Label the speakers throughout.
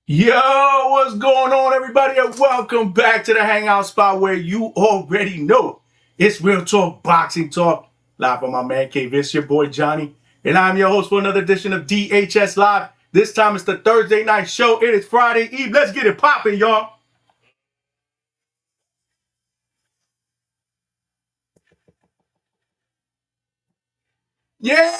Speaker 1: Yo, what's going on, everybody? And welcome back to the hangout spot where you already know it's real talk, boxing talk. Live on my man cave. It's your boy Johnny, and I'm your host for another edition of DHS Live. This time it's the Thursday night show. It is Friday Eve. Let's get it popping, y'all. Yeah,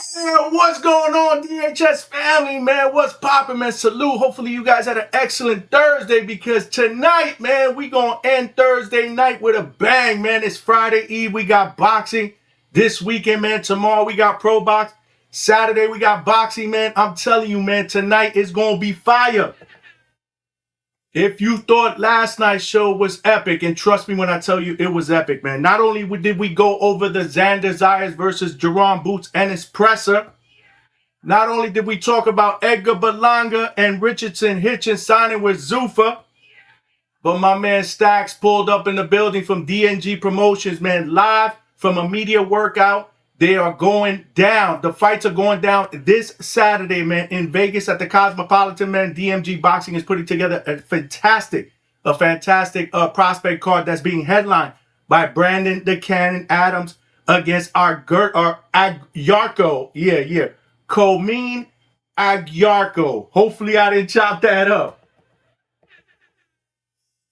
Speaker 1: what's going on, DHS family, man? What's popping, man? Salute. Hopefully you guys had an excellent Thursday because tonight, man, we gonna end Thursday night with a bang, man. It's Friday Eve. We got boxing this weekend, man. Tomorrow we got Pro Box. Saturday we got boxing, man. I'm telling you, man, tonight is gonna be fire. If you thought last night's show was epic, and trust me when I tell you it was epic, man. Not only did we go over the Xander Zayas versus Jerome Boots and his presser, not only did we talk about Edgar Berlanga and Richardson Hitchens signing with Zuffa, but my man Stacks pulled up in the building from DNG Promotions, man, live from a media workout. They are going down. The fights are going down this Saturday, man, in Vegas at the Cosmopolitan, man. DMG Boxing is putting together a fantastic prospect card that's being headlined by Brandon the Cannon Adams against Agyarko. Yeah. Comeen Agyarko. Hopefully I didn't chop that up.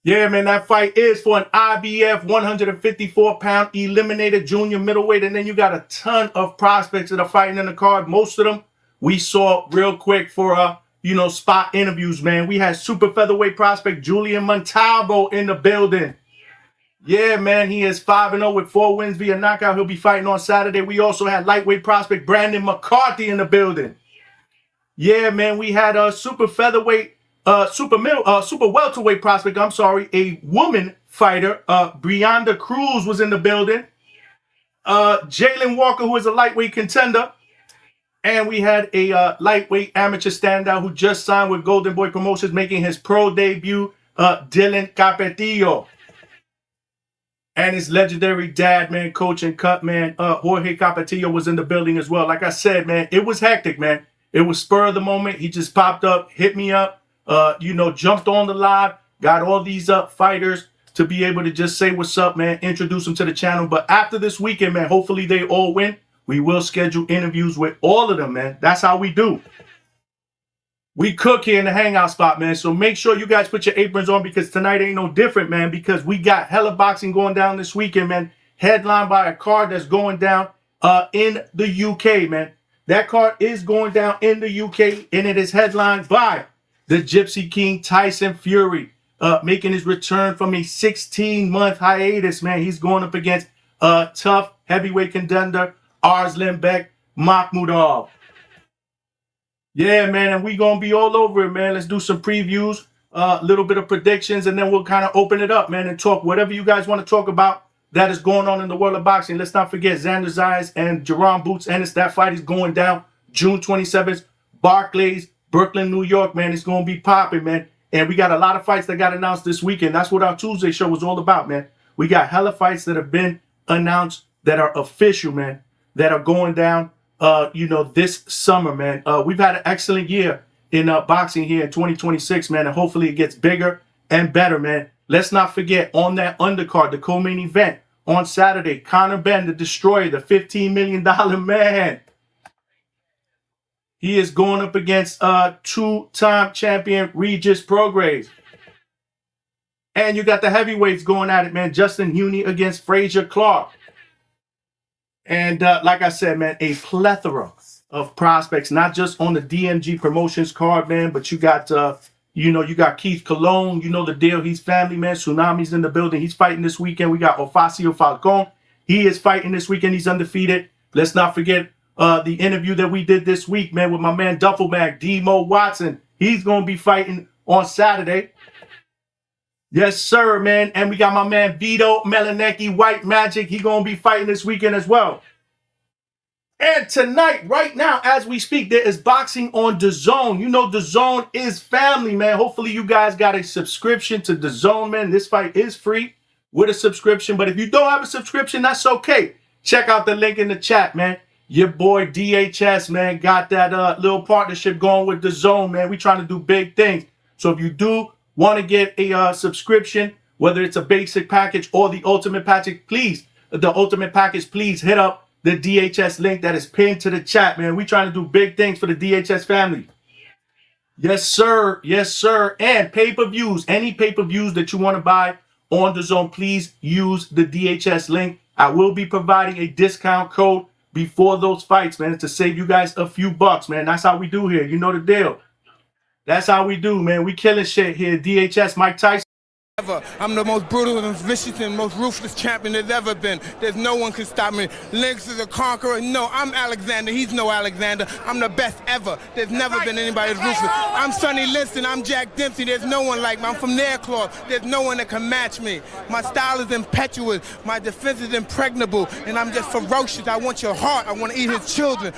Speaker 1: Yeah, man, that fight is for an IBF 154-pound eliminated junior middleweight. And then you got a ton of prospects that are fighting in the card. Most of them we saw real quick for, spot interviews, man. We had super featherweight prospect Julian Montalvo in the building. Yeah, man, he is 5-0 with 4 wins via knockout. He'll be fighting on Saturday. We also had lightweight prospect Brandon McCarthy in the building. Yeah, man, we had a super featherweight super welterweight prospect, a woman fighter. Brianda Cruz was in the building. Jalen Walker, who is a lightweight contender. And we had a lightweight amateur standout who just signed with Golden Boy Promotions, making his pro debut, Dylan Capetillo. And his legendary dad, man, coach and cut, man, Jorge Capetillo was in the building as well. Like I said, man, it was hectic, man. It was spur of the moment. He just popped up, hit me up. Jumped on the live, got all these fighters to be able to just say what's up, man, introduce them to the channel. But after this weekend, man, hopefully they all win. We will schedule interviews with all of them, man. That's how we do. We cook here in the hangout spot, man. So make sure you guys put your aprons on because tonight ain't no different, man, because we got hella boxing going down this weekend, man. Headlined by a card that's going down in the UK, man. That card is going down in the UK, and it is headlined by the Gypsy King Tyson Fury, making his return from a 16-month hiatus, man. He's going up against a tough heavyweight contender, Arslanbek Makhmudov. Yeah, man, and we going to be all over it, man. Let's do some previews, a little bit of predictions, and then we'll kind of open it up, man, and talk whatever you guys want to talk about that is going on in the world of boxing. Let's not forget Xander Zayas and Jerome Boots Ennis. That fight is going down June 27th, Barclays, Brooklyn, New York, man. It's going to be popping, man. And we got a lot of fights that got announced this weekend. That's what our Tuesday show was all about, man. We got hella fights that have been announced that are official, man, that are going down, this summer, man. We've had an excellent year in boxing here in 2026, man, and hopefully it gets bigger and better, man. Let's not forget on that undercard, the co-main event on Saturday, Conor Benn, the Destroyer, the $15 million man. He is going up against two-time champion Regis Prograis. And you got the heavyweights going at it, man. Justin Huney against Frazier Clark. And like I said, man, a plethora of prospects, not just on the DMG Promotions card, man, but you got, you got Keith Colon. You know the deal. He's family, man. Tsunami's in the building. He's fighting this weekend. We got Ofacio Falcon. He is fighting this weekend. He's undefeated. Let's not forget the interview that we did this week, man, with my man Duffelbag, Demo Watson. He's going to be fighting on Saturday. Yes, sir, man. And we got my man Vito Melanecki, White Magic. He's going to be fighting this weekend as well. And tonight, right now, as we speak, there is boxing on DAZN. You know DAZN is family, man. Hopefully you guys got a subscription to DAZN, man. This fight is free with a subscription. But if you don't have a subscription, that's okay. Check out the link in the chat, man. Your boy DHS, man, got that little partnership going with DAZN, man. We trying to do big things. So if you do want to get a subscription, whether it's a basic package or the ultimate package, please hit up the DHS link that is pinned to the chat, man. We trying to do big things for the DHS family. Yes, sir. Yes, sir. And pay-per-views, any pay-per-views that you want to buy on the zone, please use the DHS link. I will be providing a discount code before those fights, man, to save you guys a few bucks, man. That's how we do here. You know the deal. That's how we do, man. We killing shit here. DHS, Mike Tyson.
Speaker 2: I'm the most brutal and vicious and most ruthless champion there's ever been. There's no one can stop me. Lynx is a conqueror. No, I'm Alexander. He's no Alexander. I'm the best ever. There's never been anybody as ruthless. I'm Sonny Liston. I'm Jack Dempsey. There's no one like me. I'm from Nairclaw. There's no one that can match me. My style is impetuous. My defense is impregnable. And I'm just ferocious. I want your heart. I want to eat his children.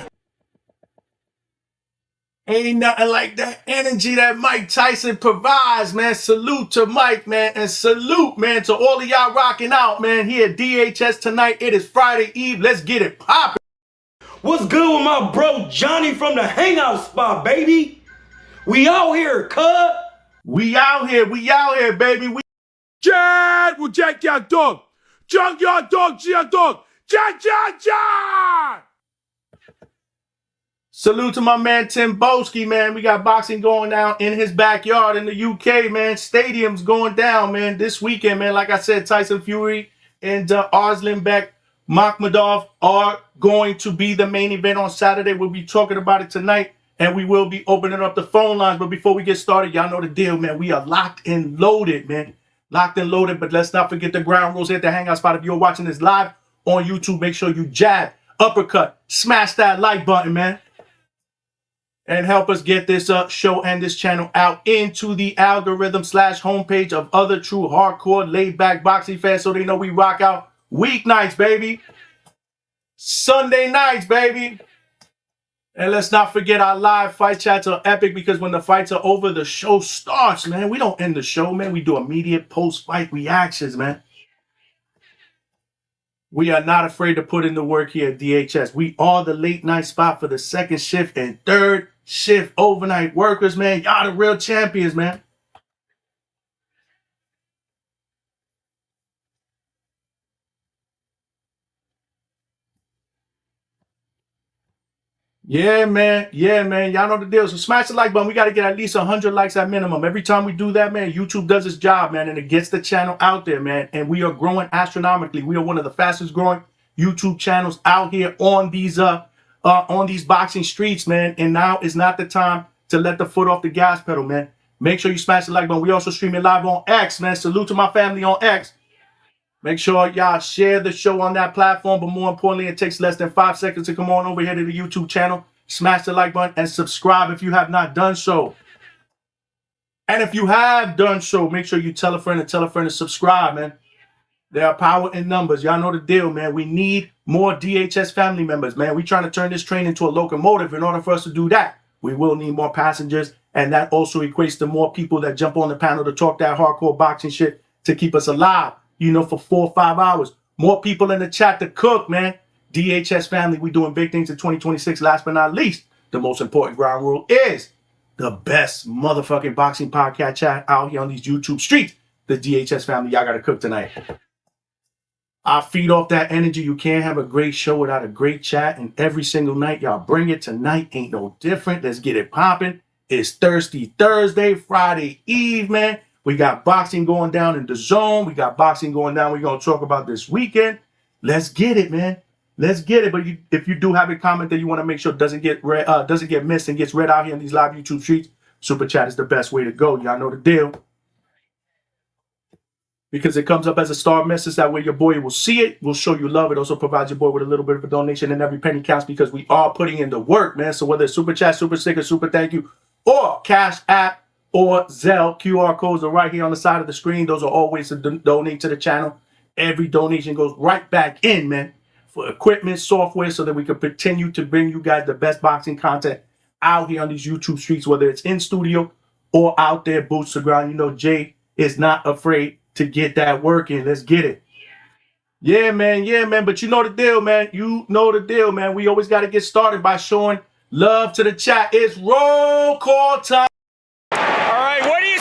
Speaker 1: Ain't nothing like that energy that Mike Tyson provides, man. Salute to Mike, man. And salute, man, to all of y'all rocking out, man. Here at DHS tonight. It is Friday Eve. Let's get it poppin'.
Speaker 3: What's good with my bro Johnny from the Hangout Spot, baby? We out here, cuz.
Speaker 1: We out here, baby.
Speaker 4: Chad will jack your dog. Junkyard dog, G dog. Jack.
Speaker 1: Salute to my man Tim Boski, man. We got boxing going down in his backyard in the UK, man. Stadium's going down, man, this weekend, man. Like I said, Tyson Fury and Arslanbek Makhmudov are going to be the main event on Saturday. We'll be talking about it tonight, and we will be opening up the phone lines. But before we get started, y'all know the deal, man. We are locked and loaded, man. Locked and loaded, but let's not forget the ground rules. Hit the Hangout Spot. If you're watching this live on YouTube, make sure you jab, uppercut, smash that like button, man. And help us get this show and this channel out into the algorithm / homepage of other true hardcore laid-back boxing fans so they know we rock out weeknights, baby. Sunday nights, baby. And let's not forget our live fight chats are epic because when the fights are over, the show starts, man. We don't end the show, man. We do immediate post-fight reactions, man. We are not afraid to put in the work here at DHS. We are the late night spot for the second shift and third shift overnight workers, man. Y'all the real champions, man. Yeah, man. Y'all know the deal. So smash the like button. We got to get at least 100 likes at minimum. Every time we do that, man, YouTube does its job, man, and it gets the channel out there, man. And we are growing astronomically. We are one of the fastest growing YouTube channels out here on these boxing streets, man. And now is not the time to let the foot off the gas pedal, man. Make sure you smash the like button. We also streaming live on X, man. Salute to my family on X. Make sure y'all share the show on that platform. But more importantly, it takes less than 5 seconds to come on over here to the YouTube channel. Smash the like button and subscribe if you have not done so. And if you have done so, make sure you tell a friend to subscribe, man. There are power in numbers. Y'all know the deal, man. We need more DHS family members, man. We're trying to turn this train into a locomotive. In order for us to do that, we will need more passengers. And that also equates to more people that jump on the panel to talk that hardcore boxing shit to keep us alive, you know, for 4 or 5 hours. More people in the chat to cook, man. DHS family, we doing big things in 2026. Last but not least, the most important ground rule is the best motherfucking boxing podcast chat out here on these YouTube streets. The DHS family, y'all got to cook tonight. I feed off that energy. You can't have a great show without a great chat. And every single night, y'all bring it. Tonight ain't no different. Let's get it popping. It's Thirsty Thursday, Friday Eve, man. We got boxing going down in the zone. We got boxing going down. We're going to talk about this weekend. Let's get it, man. Let's get it. But if you do have a comment that you want to make sure doesn't get missed and gets read out here in these live YouTube streets, Super Chat is the best way to go. Y'all know the deal. Because it comes up as a star message. That way your boy will see it, will show you love. It also provides your boy with a little bit of a donation, and every penny counts because we are putting in the work, man. So whether it's Super Chat, Super Sticker, Super Thank You, or Cash App, or Zelle, QR codes are right here on the side of the screen. Those are all ways to donate to the channel. Every donation goes right back in, man, for equipment, software, so that we can continue to bring you guys the best boxing content out here on these YouTube streets, whether it's in studio or out there, boots to ground. You know, Jay is not afraid to get that work in. Let's get it. Yeah, man. But you know the deal, man. We always got to get started by showing love to the chat. It's roll call time.
Speaker 5: All right, what do you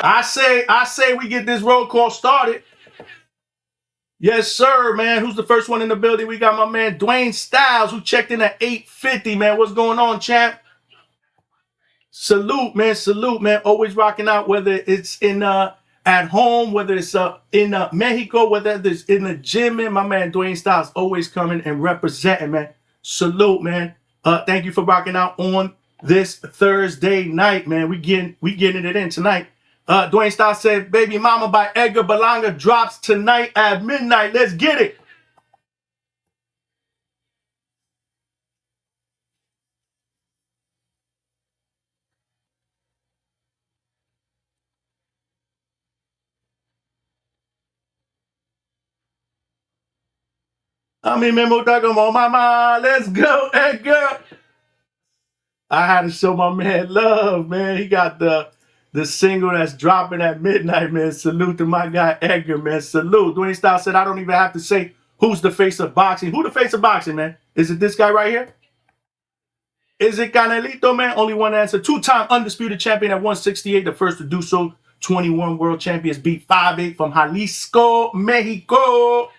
Speaker 1: I say we get this roll call started. Yes, sir, man. Who's the first one in the building? We got my man Dwayne Styles, who checked in at 8:50, man. What's going on, champ? Salute, man. Salute, man. Always rocking out, whether it's in at home, whether it's in Mexico, whether it's in the gym, man. My man Dwayne Styles always coming and representing, man. Salute, man. Thank you for rocking out on this Thursday night, man. We getting it in tonight. Dwayne Styles said, Baby Mama by Edgar Berlanga drops tonight at midnight. Let's get it. I mean, Memo Dagomo Mama. Let's go, Edgar. I had to show my man love, man. He got the single that's dropping at midnight, man. Salute to my guy Edgar, man. Salute. Dwayne Styles said, I don't even have to say who's the face of boxing. Who the face of boxing, man? Is it this guy right here? Is it Canelito, man? Only one answer. Two-time undisputed champion at 168, the first to do so. 21 world champions beat 5'8" from Jalisco, Mexico.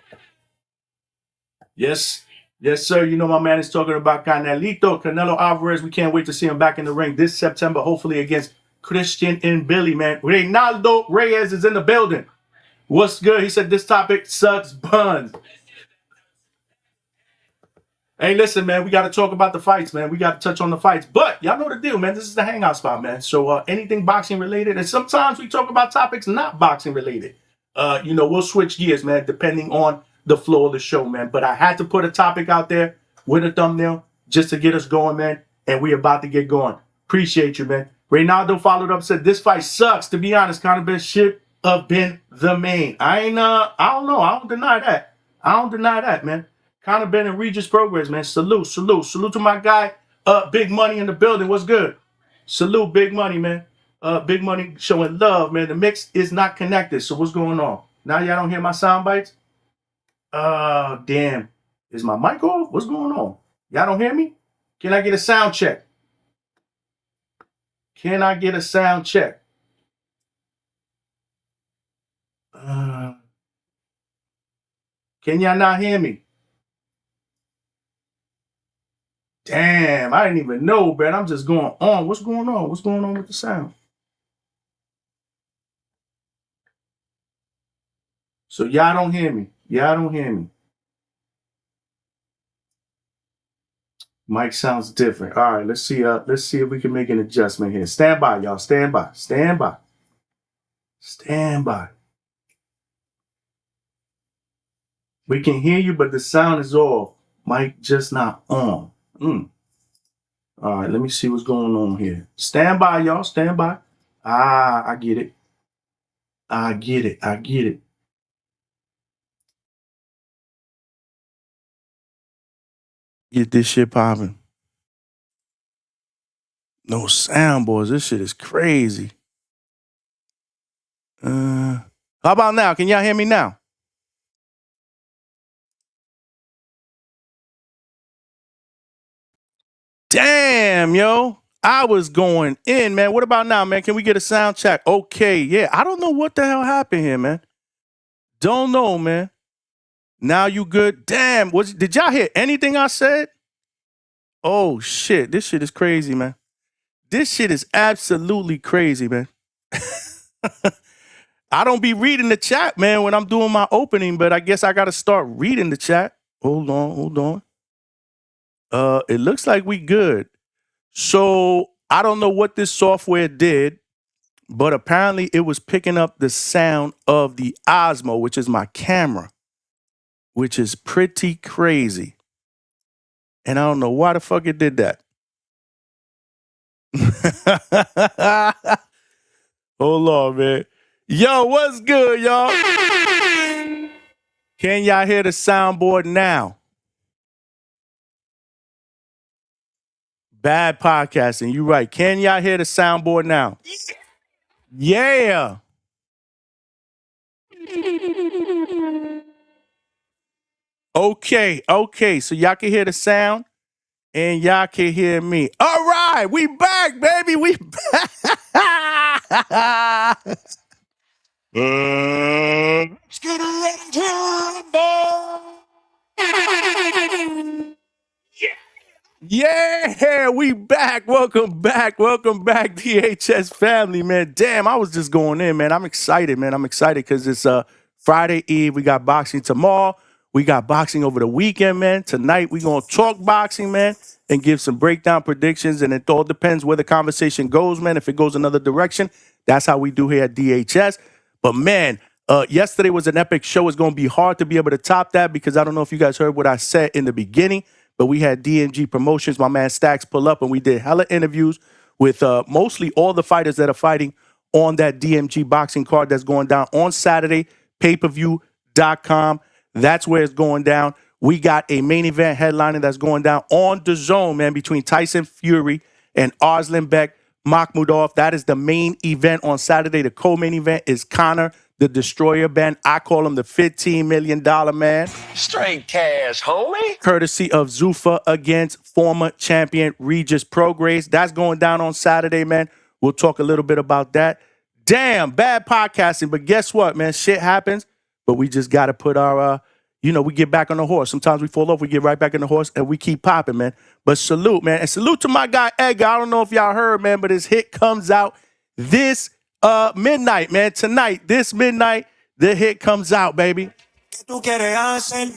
Speaker 1: Yes. Yes, sir. You know my man is talking about Canelo Alvarez. We can't wait to see him back in the ring this September, hopefully against Christian and Billy, man. Reynaldo Reyes is in the building. What's good? He said this topic sucks buns. Hey, listen, man, we got to talk about the fights, man. We got to touch on the fights. But y'all know the deal, man. This is the hangout spot, man. So anything boxing related, and sometimes we talk about topics not boxing related. We'll switch gears, man, depending on the flow of the show, man. But I had to put a topic out there with a thumbnail just to get us going, man. And we about to get going. Appreciate you, man. Reynaldo followed up, said this fight sucks. To be honest, Conor Benn should have been the main. I don't know. I don't deny that, man. Conor Benn and Regis Prograis, man. Salute to my guy, Big Money in the building. What's good? Salute, Big Money, man. Big Money showing love, man. The mix is not connected. So what's going on? Now y'all don't hear my sound bites? Damn. Is my mic off? What's going on? Y'all don't hear me? Can I get a sound check? Can I get a sound check? Can y'all not hear me? Damn, I didn't even know, man. I'm just going on. What's going on? What's going on with the sound? So y'all don't hear me. Y'all don't hear me. Mic sounds different. All right, let's see if we can make an adjustment here. Stand by, y'all. Stand by. Stand by. Stand by. We can hear you, but the sound is off. Mic just not on. All right, let me see what's going on here. Stand by, y'all. Stand by. I get it. I get it. I get it. Get this shit popping. No sound, boys. This shit is crazy. How about now? Can y'all hear me now? Damn, yo. I was going in, man. What about now, man? Can we get a sound check? Okay, yeah. I don't know what the hell happened here, man. Don't know, man. Now you good? Damn. Did y'all hear anything I said? Oh, shit. This shit is crazy, man. This shit is absolutely crazy, man. I don't be reading the chat, man, when I'm doing my opening, but I guess I got to start reading the chat. Hold on. It looks like we good. So I don't know what this software did, but apparently it was picking up the sound of the Osmo, which is my camera, which is pretty crazy. And I don't know why the fuck it did that. Hold on, man. Yo, what's good, y'all? Can y'all hear the soundboard now? Bad podcasting. You right. Can y'all hear the soundboard now? Yeah. Okay. So y'all can hear the sound and y'all can hear me. All right. We back, baby. We back. Let's get into the Yeah, we back. Welcome back, DHS family, man. Damn, I was just going in, man. I'm excited, man. I'm excited because it's Friday Eve. We got boxing tomorrow. We got boxing over the weekend, man. Tonight we gonna talk boxing, man, and give some breakdown predictions. And it all depends where the conversation goes, man. If it goes another direction, that's how we do here at DHS. But man, yesterday was an epic show. It's gonna be hard to be able to top that because I don't know if you guys heard what I said in the beginning. But we had DMG Promotions, my man Stacks, pull up, and we did hella interviews with mostly all the fighters that are fighting on that DMG boxing card that's going down on Saturday, payperview.com. That's where it's going down. We got a main event headliner that's going down on the zone, man, between Tyson Fury and Arslanbek Makhmudov. That is the main event on Saturday. The co-main event is Conor the Destroyer Benn. I call him the $15 million man.
Speaker 5: Straight cash, homie.
Speaker 1: Courtesy of Zuffa against former champion Regis Prograis. That's going down on Saturday, man. We'll talk a little bit about that. Damn, bad podcasting, but guess what, man? Shit happens, but we just got to put our, we get back on the horse. Sometimes we fall off, we get right back on the horse, and we keep popping, man. But salute, man. And salute to my guy, Edgar. I don't know if y'all heard, man, but his hit comes out this midnight, man. Tonight, this midnight, the hit comes out, baby.
Speaker 6: Tú quieres hacer,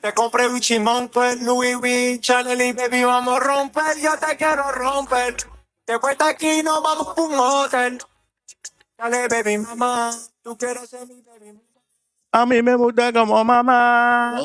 Speaker 6: te compré Gucci Montclair, Louis V, Chanel, baby, vamos a romper, yo te quiero romper. Después de aquí nos vamos a un hotel. Dale, baby, mamá, tú quieres ser mi baby, mamá.
Speaker 1: A mí me gusta como mamá.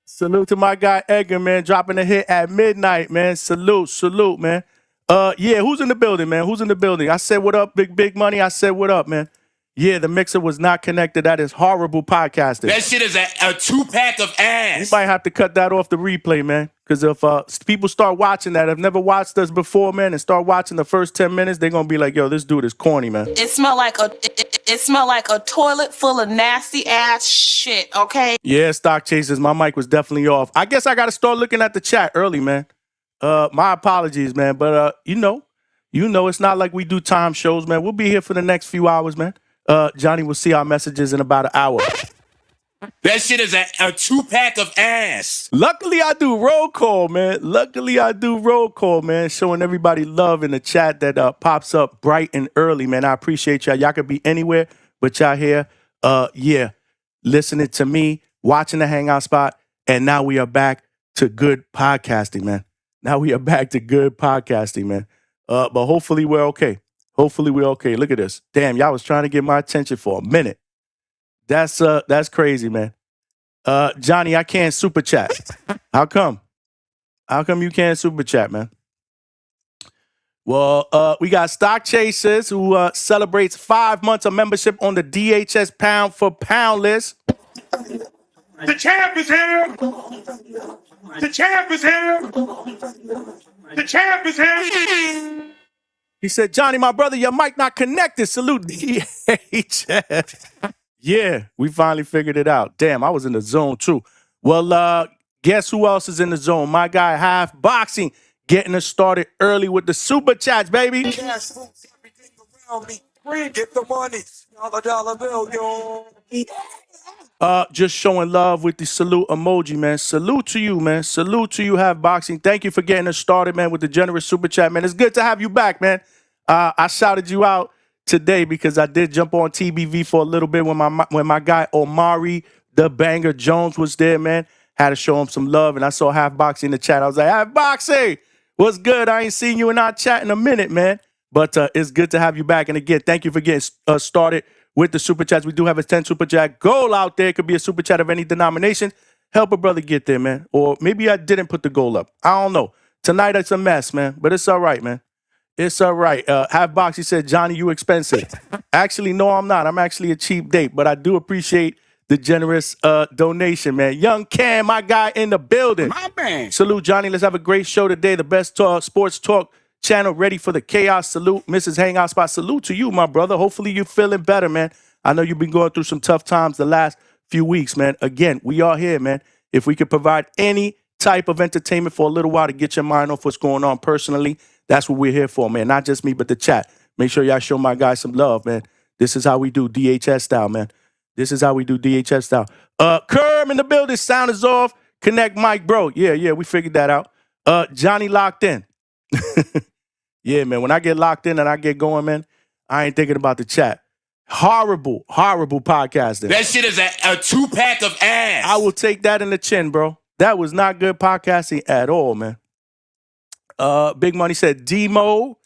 Speaker 1: Salute to my guy Edgar, man, dropping a hit at midnight, man. Salute, man. Yeah, who's in the building, man? Who's in the building? I said, what up, big money? I said, what up, man? Yeah, the mixer was not connected. That is horrible podcasting.
Speaker 7: That shit is a two-pack of ass.
Speaker 1: You might have to cut that off the replay, man. Because if people start watching that, have never watched us before, man, and start watching the first 10 minutes, they're going to be like, yo, this dude is corny, man.
Speaker 8: It smelled like a toilet full of nasty ass shit, okay?
Speaker 1: Yeah, Stock Chasers, my mic was definitely off. I guess I got to start looking at the chat early, man. My apologies, man. But, it's not like we do time shows, man. We'll be here for the next few hours, man. Johnny will see our messages in about an hour.
Speaker 7: That shit is a two-pack of ass.
Speaker 1: Luckily, I do roll call, man. Showing everybody love in the chat that pops up bright and early, man. I appreciate y'all. Y'all could be anywhere, but y'all here, listening to me, watching the Hangout Spot, and now we are back to good podcasting, man. But hopefully we're okay. Look at this. Damn, y'all was trying to get my attention for a minute. That's crazy, man. Johnny, I can't super chat. How come? How come you can't super chat, man? Well, we got Stock Chasers who celebrates 5 months of membership on the DHS pound for pound list.
Speaker 4: The champ is here. The champ is here. The champ is here.
Speaker 1: He said, Johnny, my brother, your mic not connected. Salute DHS. Yeah, we finally figured it out. Damn, I was in the zone too. Well, guess who else is in the zone? My guy, Half Boxing, getting us started early with the super chats, baby.
Speaker 6: Cash rules everything around me. Bring it the money. Dollar bill, yo.
Speaker 1: Just showing love with the salute emoji, man. Salute to you, man. Salute to you, Half Boxing. Thank you for getting us started, man, with the generous super chat, man. It's good to have you back, man. I shouted you out today because I did jump on TBV for a little bit when my guy Omari the Banger Jones was there, man. Had to show him some love, and I saw Half Boxing in the chat. I was like, Half Boxing, what's good? I ain't seen you in our chat in a minute, man. But it's good to have you back. And again, thank you for getting started with the super chats. We do have a 10 super chat goal out there. It could be a super chat of any denomination. Help a brother get there, man. Or maybe I didn't put the goal up. I don't know. Tonight it's a mess, man. But it's all right, man. It's all right. Half Box, he said, Johnny, you expensive. Actually, no, I'm not. I'm actually a cheap date. But I do appreciate the generous donation, man. Young Cam, my guy in the building.
Speaker 7: My man.
Speaker 1: Salute, Johnny. Let's have a great show today. The best sports talk channel ready for the chaos. Salute, Mrs. Hangout Spot. Salute to you, my brother. Hopefully you're feeling better, man. I know you've been going through some tough times the last few weeks, man. Again, we are here, man. If we could provide any type of entertainment for a little while to get your mind off what's going on personally, That's what we're here for, man. Not just me, but the chat. Make sure y'all show my guys some love, man. This is how we do DHS style, man. This is how we do DHS style. Kerm in the building. Sound is off. Connect mic, bro. Yeah, we figured that out. Johnny locked in. Yeah, man. When I get locked in and I get going, man, I ain't thinking about the chat. Horrible podcasting.
Speaker 7: That shit is a 2-pack of ass.
Speaker 1: I will take that in the chin, bro. That was not good podcasting at all, man. Big Money said, Demo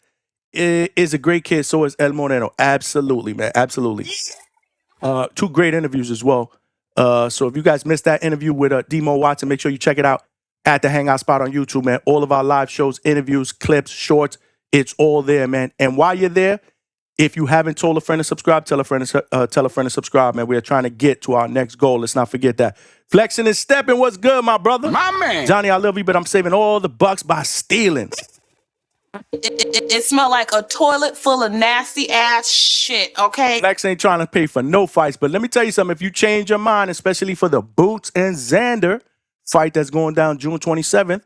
Speaker 1: is a great kid, so is El Moreno. Absolutely, man. Absolutely. 2 great interviews as well. So if you guys missed that interview with Demo Watson, make sure you check it out at the Hangout Spot on YouTube, man. All of our live shows, interviews, clips, shorts, it's all there, man. And while you're there, if you haven't told a friend to subscribe, tell a friend to subscribe, man. We are trying to get to our next goal. Let's not forget that. Flexing and stepping, what's good, my brother?
Speaker 7: My man.
Speaker 1: Johnny, I love you, but I'm saving all the bucks by stealing.
Speaker 8: It smelled like a toilet full of nasty ass shit, okay?
Speaker 1: Flex ain't trying to pay for no fights, but let me tell you something. If you change your mind, especially for the Boots and Xander fight that's going down June 27th,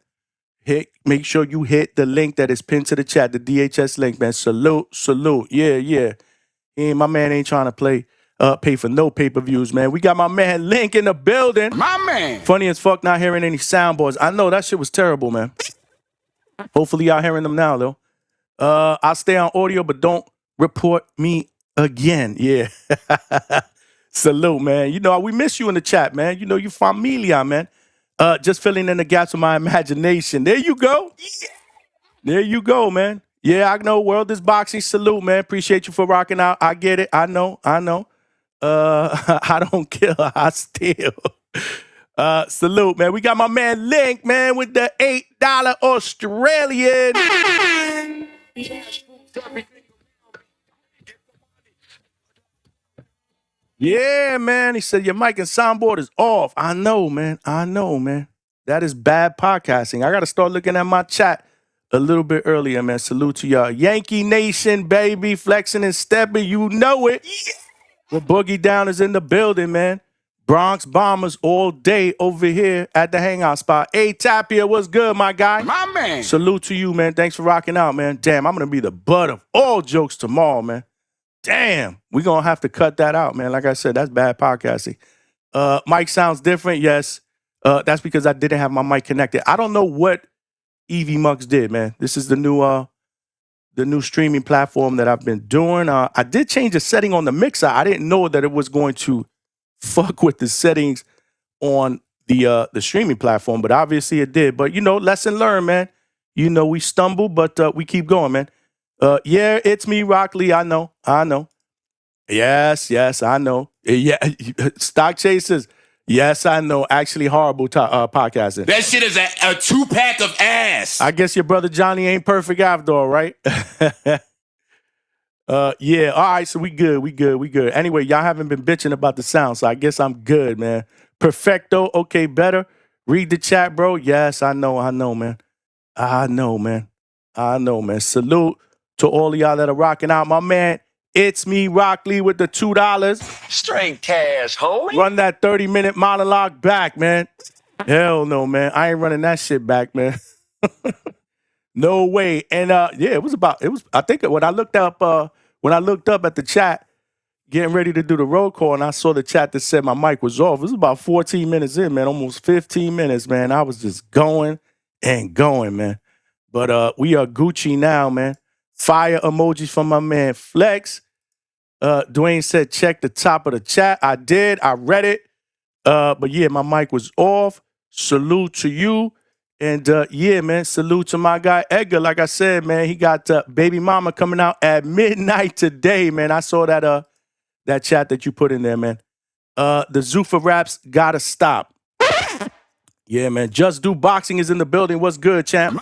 Speaker 1: make sure you hit the link that is pinned to the chat, the DHS link, man. Salute. Yeah. My man ain't trying to pay for no pay-per-views, man. We got my man Link in the building.
Speaker 7: My man.
Speaker 1: Funny as fuck not hearing any soundboards. I know that shit was terrible, man. Hopefully y'all hearing them now, though. I'll stay on audio, but don't report me again. Yeah. Salute, man. You know, we miss you in the chat, man. You know, you familia, man. Just filling in the gaps of my imagination. There you go. There you go, man. Yeah, I know. World is boxing. Salute, man. Appreciate you for rocking out. I get it. I know. I don't kill. I steal. Salute, man. We got my man Link, man, with the $8 Australian. Yeah, man. He said your mic and soundboard is off. I know, man. That is bad podcasting. I got to start looking at my chat a little bit earlier, man. Salute to y'all. Yankee Nation, baby. Flexing and stepping. You know it. The Boogie Down is in the building, man. Bronx Bombers all day over here at the Hangout Spot. Hey, Tapia, what's good, my guy?
Speaker 7: My man.
Speaker 1: Salute to you, man. Thanks for rocking out, man. Damn, I'm going to be the butt of all jokes tomorrow, man. Damn, we're going to have to cut that out, man. Like I said, that's bad podcasting. Mic sounds different, yes. That's because I didn't have my mic connected. I don't know what Evie Mux did, man. This is the new streaming platform that I've been doing. I did change the setting on the mixer. I didn't know that it was going to fuck with the settings on the streaming platform, but obviously it did. But, you know, lesson learned, man. You know, we stumble, but we keep going, man. Yeah, it's me, Rock Lee. I know. Yes, I know. Yeah, Stock Chasers. Yes, I know. Actually, horrible podcasting.
Speaker 7: That shit is a 2-pack of ass.
Speaker 1: I guess your brother Johnny ain't perfect after all, right? Yeah. All right. So we good. Anyway, y'all haven't been bitching about the sound, so I guess I'm good, man. Perfecto. Okay, better. Read the chat, bro. Yes, I know, man. I know, man. Salute to all of y'all that are rocking out. My man, it's me, Rock Lee, with the $2.
Speaker 5: Straight cash, homie.
Speaker 1: Run that 30-minute monologue back, man. Hell no, man. I ain't running that shit back, man. No way. And yeah, I think when I looked up at the chat, getting ready to do the roll call, and I saw the chat that said my mic was off. It was about 14 minutes in, man. Almost 15 minutes, man. I was just going and going, man. But we are Gucci now, man. Fire emojis from my man Flex. Dwayne said, check the top of the chat. I did. I read it. But yeah, my mic was off. Salute to you. And yeah, man, salute to my guy Edgar. Like I said, man, he got Baby Mama coming out at midnight today, man. I saw that chat that you put in there, man. The Zuffa raps gotta stop. Yeah, man. Just Do Boxing is in the building. What's good, champ?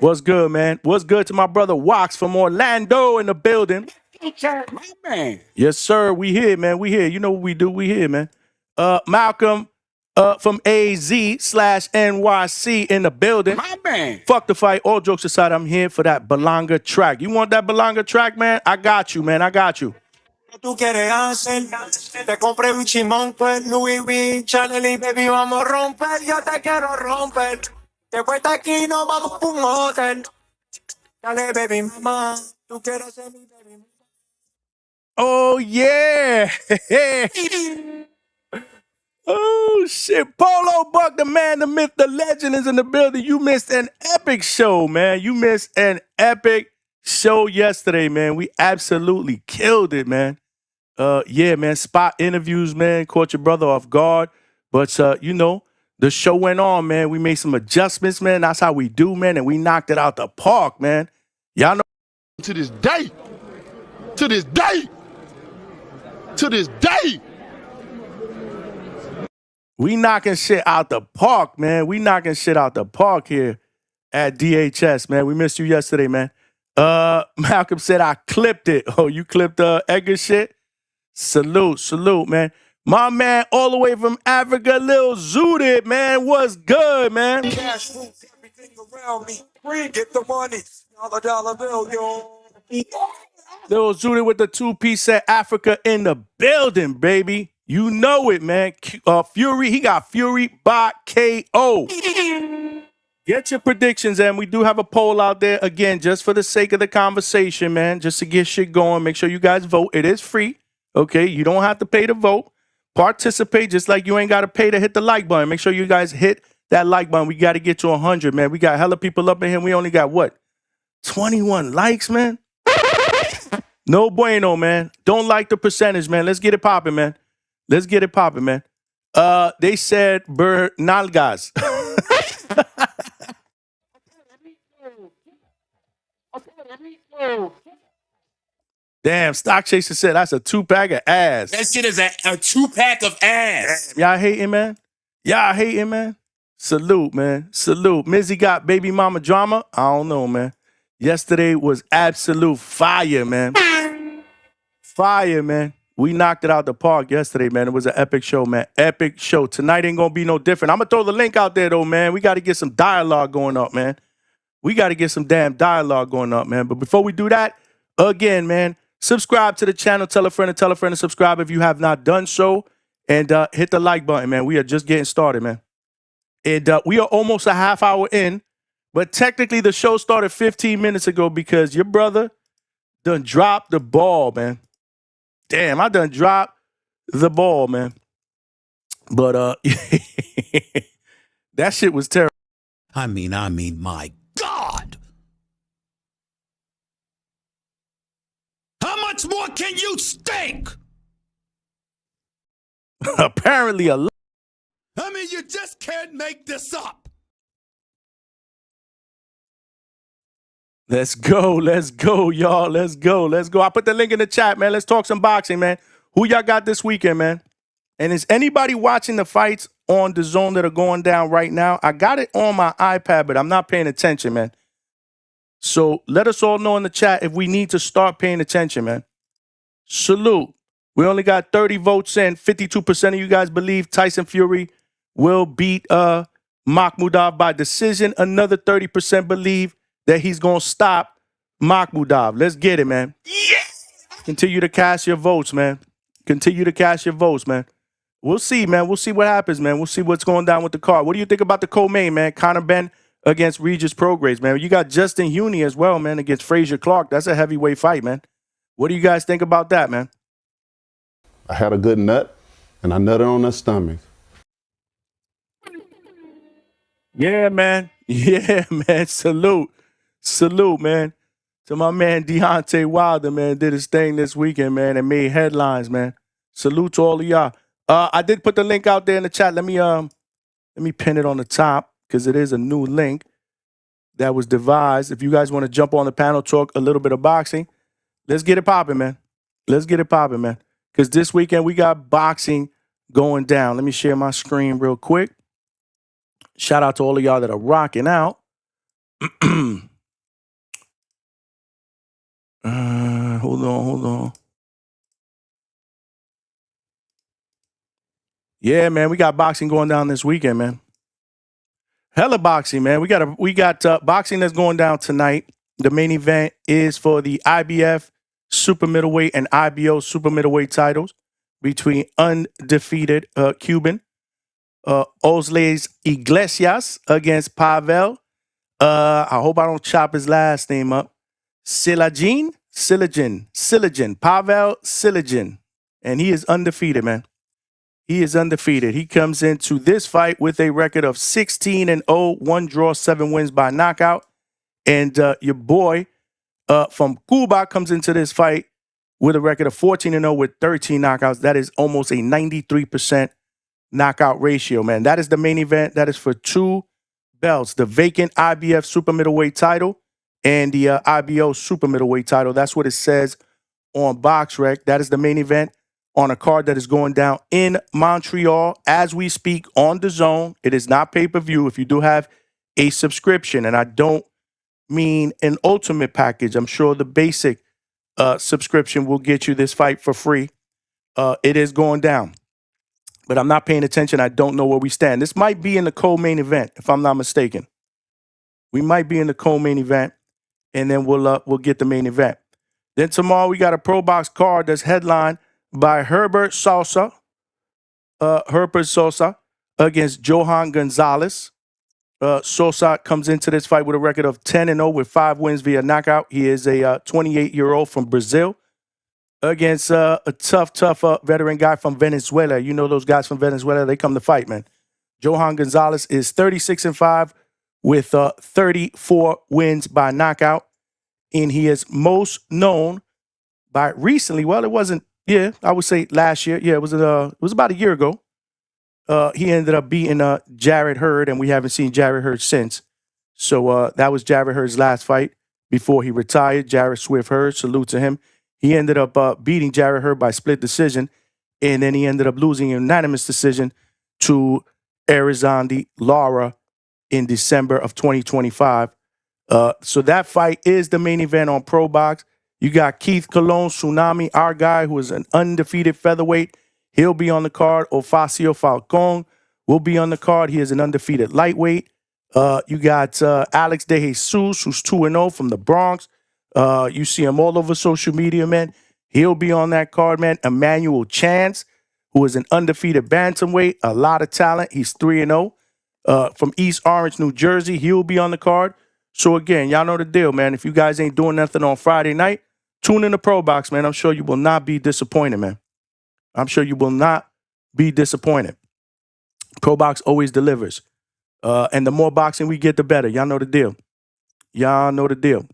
Speaker 1: What's good, man? What's good to my brother Wax from Orlando in the building?
Speaker 7: My man.
Speaker 1: Yes, sir. We here, man. We here. You know what we do. We here, man. Malcolm from AZ/NYC in the building.
Speaker 7: My man.
Speaker 1: Fuck the fight. All jokes aside, I'm here for that Belanga track. You want that Belanga track, man? I got you, man. I got you.
Speaker 6: Tú quieres hacer, te compré Gucci Monk, Louis V, Chanel, baby, vamos a romper, yo te quiero romper. Después de aquí nos vamos pa' un hotel. Dale, baby mama, tú quieres ser mi baby mama.
Speaker 1: Oh, yeah. Oh, shit. Polo Buck, the man, the myth, the legend is in the building. You missed an epic show, man. You missed an epic show yesterday, man. We absolutely killed it, man. Yeah, man. Spot interviews, man. Caught your brother off guard. But, the show went on, man. We made some adjustments, man. That's how we do, man. And we knocked it out the park, man. Y'all know.
Speaker 4: To this day. To this day. To this day.
Speaker 1: We knocking shit out the park, man. We knocking shit out the park here at DHS, man. We missed you yesterday, man. Malcolm said I clipped it. Oh, you clipped Edgar shit? Salute, man. My man all the way from Africa, Lil Zooted, man. What's good, man?
Speaker 6: Cash rules everything around me. Bring it the money. Dollar bill, yo.
Speaker 1: Lil Zooted with the 2-piece set. Africa in the building, baby. You know it, man. Fury, he got Fury by KO. Get your predictions, and we do have a poll out there, again, just for the sake of the conversation, man, just to get shit going. Make sure you guys vote. It is free, okay? You don't have to pay to vote. Participate just like you ain't got to pay to hit the like button. Make sure you guys hit that like button. We got to get to 100, man. We got hella people up in here. We only got, 21 likes, man? No bueno, man. Don't like the percentage, man. Let's get it popping, man. Let's get it popping, man. They said Bernalgas. Damn, Stock Chaser said that's a 2-pack of ass.
Speaker 7: That shit is a 2-pack of ass.
Speaker 1: Y'all hating, man? Y'all hating, man? Salute, man. Salute. Mizzy got baby mama drama? I don't know, man. Yesterday was absolute fire, man. Fire, man. We knocked it out the park yesterday, man. It was an epic show, man. Epic show. Tonight ain't going to be no different. I'm going to throw the link out there, though, man. We got to get some dialogue going up, man. We got to get some damn dialogue going up, man. But before we do that, again, man, subscribe to the channel. Tell a friend to subscribe if you have not done so. And hit the like button, man. We are just getting started, man. And we are almost a half hour in. But technically, the show started 15 minutes ago because your brother done dropped the ball, man. Damn, I done dropped the ball, man. But that shit was terrible.
Speaker 9: I mean, my God! How much more can you stink?
Speaker 1: Apparently a lot.
Speaker 9: I mean, you just can't make this up.
Speaker 1: Let's go, y'all. Let's go. I put the link in the chat, man. Let's talk some boxing, man. Who y'all got this weekend, man? And is anybody watching the fights on the zone that are going down right now? I got it on my iPad, but I'm not paying attention, man. So let us all know in the chat if we need to start paying attention, man. Salute. We only got 30 votes in. 52% of you guys believe Tyson Fury will beat Makhmudov by decision. Another 30% believe that he's going to stop Makhmudov. Let's get it, man. Yes! Continue to cast your votes, man. We'll see, man. We'll see what happens, man. We'll see what's going down with the card. What do you think about the co-main, man? Conor Benn against Regis Prograis, man. You got Justin Huney as well, man, against Frazier Clark. That's a heavyweight fight, man. What do you guys think about that, man?
Speaker 10: I had a good nut, and I nutted on her stomach.
Speaker 1: Yeah, man. Salute, man. To my man Deontay Wilder, man, did his thing this weekend, man, and made headlines, man. Salute to all of y'all. I did put the link out there in the chat. Let me pin it on the top because it is a new link that was devised. If you guys want to jump on the panel, talk a little bit of boxing, let's get it popping, man. Because this weekend we got boxing going down. Let me share my screen real quick. Shout out to all of y'all that are rocking out. Hold on. Yeah, man, we got boxing going down this weekend, man. Hella boxing, man. We got boxing that's going down tonight. The main event is for the IBF super middleweight and IBO super middleweight titles between undefeated Cuban Osles Iglesias against Pavel I hope I don't chop his last name up. Silagin, Pavel Silagin. And he is undefeated, man. He is undefeated. He comes into this fight with a record of 16-0, 1 draw, 7 wins by knockout. And your boy from Cuba comes into this fight with a record of 14-0 with 13 knockouts. That is almost a 93% knockout ratio, man. That is the main event. That is for 2 belts, the vacant IBF super middleweight title and the IBO super middleweight title. That's what it says on BoxRec. That is the main event on a card that is going down in Montreal as we speak on DAZN. It is not pay-per-view. If you do have a subscription, and I don't mean an ultimate package, I'm sure the basic subscription will get you this fight for free. It is going down. But I'm not paying attention. I don't know where we stand. This might be in the co-main event, if I'm not mistaken. We might be in the co-main event, and then we'll get the main event. Then tomorrow we got a Pro Box card that's headlined by Herbert Sosa against Johan Gonzalez. Sosa comes into this fight with a record of 10-0 with 5 wins via knockout. He is a 28-year-old from Brazil against a tough veteran guy from Venezuela. You know those guys from Venezuela, they come to fight, man. Johan Gonzalez is 36-5 with 34 wins by knockout. And he is most known by recently, well, it wasn't, I would say last year. Yeah, it was about a year ago. He ended up beating Jarrett Hurd, and we haven't seen Jarrett Hurd since. So that was Jarrett Hurd's last fight before he retired. Jarrett Swift Hurd, salute to him. He ended up beating Jarrett Hurd by split decision, and then he ended up losing a unanimous decision to Arizandi Lara in December of 2025. So that fight is the main event on Pro Box. You got Keith Colon, Tsunami, our guy who is an undefeated featherweight. He'll be on the card. Ofacio Falcon will be on the card. He is an undefeated lightweight. You got Alex De Jesus, who's 2-0 from the Bronx. You see him all over social media, man. He'll be on that card, man. Emmanuel Chance, who is an undefeated bantamweight, a lot of talent. He's 3-0 from East Orange, New Jersey. He'll be on the card. So again, y'all know the deal, man. If you guys ain't doing nothing on Friday night, tune in to Pro Box, man. I'm sure you will not be disappointed, man. I'm sure you will not be disappointed. Pro Box always delivers. And the more boxing we get, the better. Y'all know the deal. Y'all know the deal.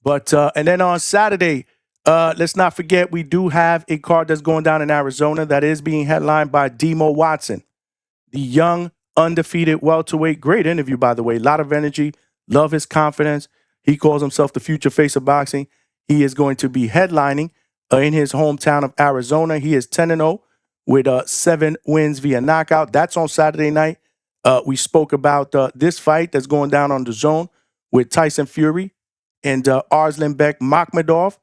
Speaker 1: But and then on Saturday, let's not forget we do have a card that's going down in Arizona that is being headlined by Demo Watson, the young undefeated welterweight. Great interview, by the way. A lot of energy. Love his confidence. He calls himself the future face of boxing. He is going to be headlining in his hometown of Arizona. He is 10-0 with 7 wins via knockout. That's on Saturday night. We spoke about this fight that's going down on DAZN with Tyson Fury and Arslanbek Makhmudov.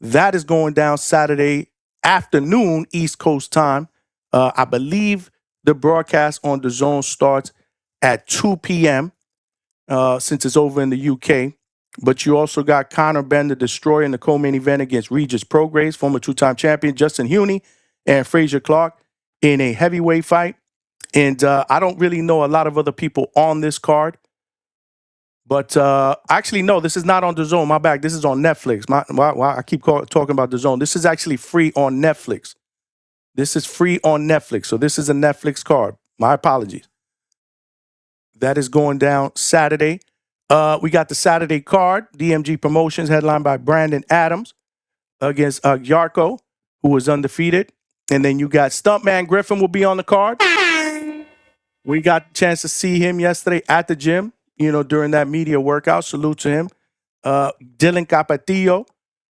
Speaker 1: That is going down Saturday afternoon, East Coast time. I believe the broadcast on DAZN starts at 2 p.m. Since it's over in the UK. But you also got Conor Benn, the Destroyer, in the co-main event against Regis Prograis, former 2-time champion, Justin Huney, and Frazier Clark in a heavyweight fight. And I don't really know a lot of other people on this card. But actually, no, this is not on DAZN. My bad. This is on Netflix. I keep talking about DAZN. This is actually free on Netflix. This is free on Netflix. So this is a Netflix card. My apologies. That is going down Saturday. We got the Saturday card, DMG Promotions, headlined by Brandon Adams against Yarko, who was undefeated. And then you got Stuntman Griffin will be on the card. We got a chance to see him yesterday at the gym, during that media workout. Salute to him. Dylan Capatillo,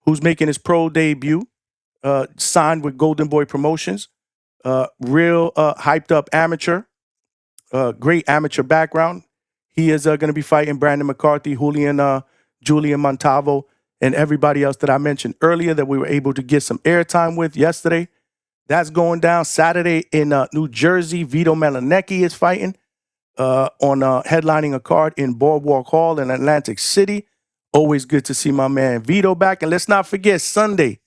Speaker 1: who's making his pro debut, signed with Golden Boy Promotions. Real hyped up amateur. Great amateur background. He is going to be fighting Brandon McCarthy, Julian Montalvo, and everybody else that I mentioned earlier that we were able to get some airtime with yesterday. That's going down Saturday in New Jersey. Vito Melanecki is fighting on headlining a card in Boardwalk Hall in Atlantic City. Always good to see my man Vito back. And let's not forget Sunday.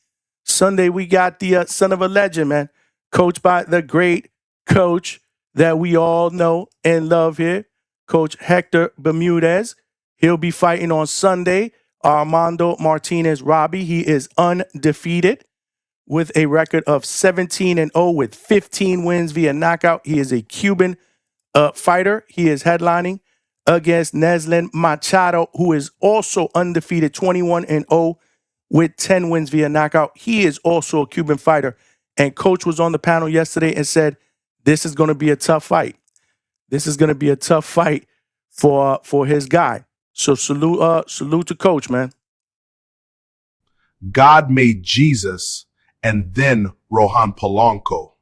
Speaker 1: Sunday we got the son of a legend, man, coached by the great coach that we all know and love here, Coach Hector Bermudez. He'll be fighting on Sunday. Armando Martinez Robbie. He is undefeated with a record of 17-0 with 15 wins via knockout. He is a Cuban fighter. He is headlining against Neslin Machado, who is also undefeated, 21-0 with 10 wins via knockout. He is also a Cuban fighter. And Coach was on the panel yesterday and said, this is going to be a tough fight. This is going to be a tough fight for his guy. So salute to Coach, man.
Speaker 4: God made Jesus and then Rohan Polanco.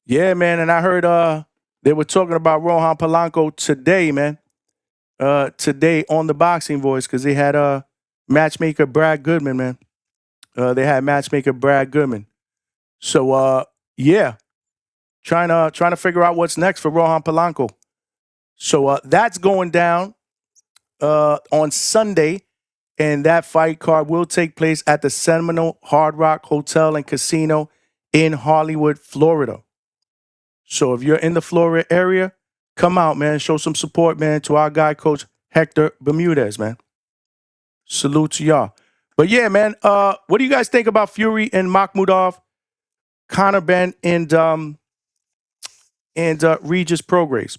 Speaker 1: Yeah, man. And I heard they were talking about Rohan Polanco today, man. Today on the Boxing Voice, because they had matchmaker Brad Goodman, man. They had matchmaker Brad Goodman. So yeah, trying to figure out what's next for Rohan Polanco. So that's going down on Sunday, and that fight card will take place at the Seminole Hard Rock Hotel and Casino in Hollywood, Florida. So if you're in the Florida area, come out, man. Show some support, man, to our guy, Coach Hector Bermudez, man. Salute to y'all. But yeah, man, what do you guys think about Fury and Makhmudov, Conor Benn, and Regis Prograis?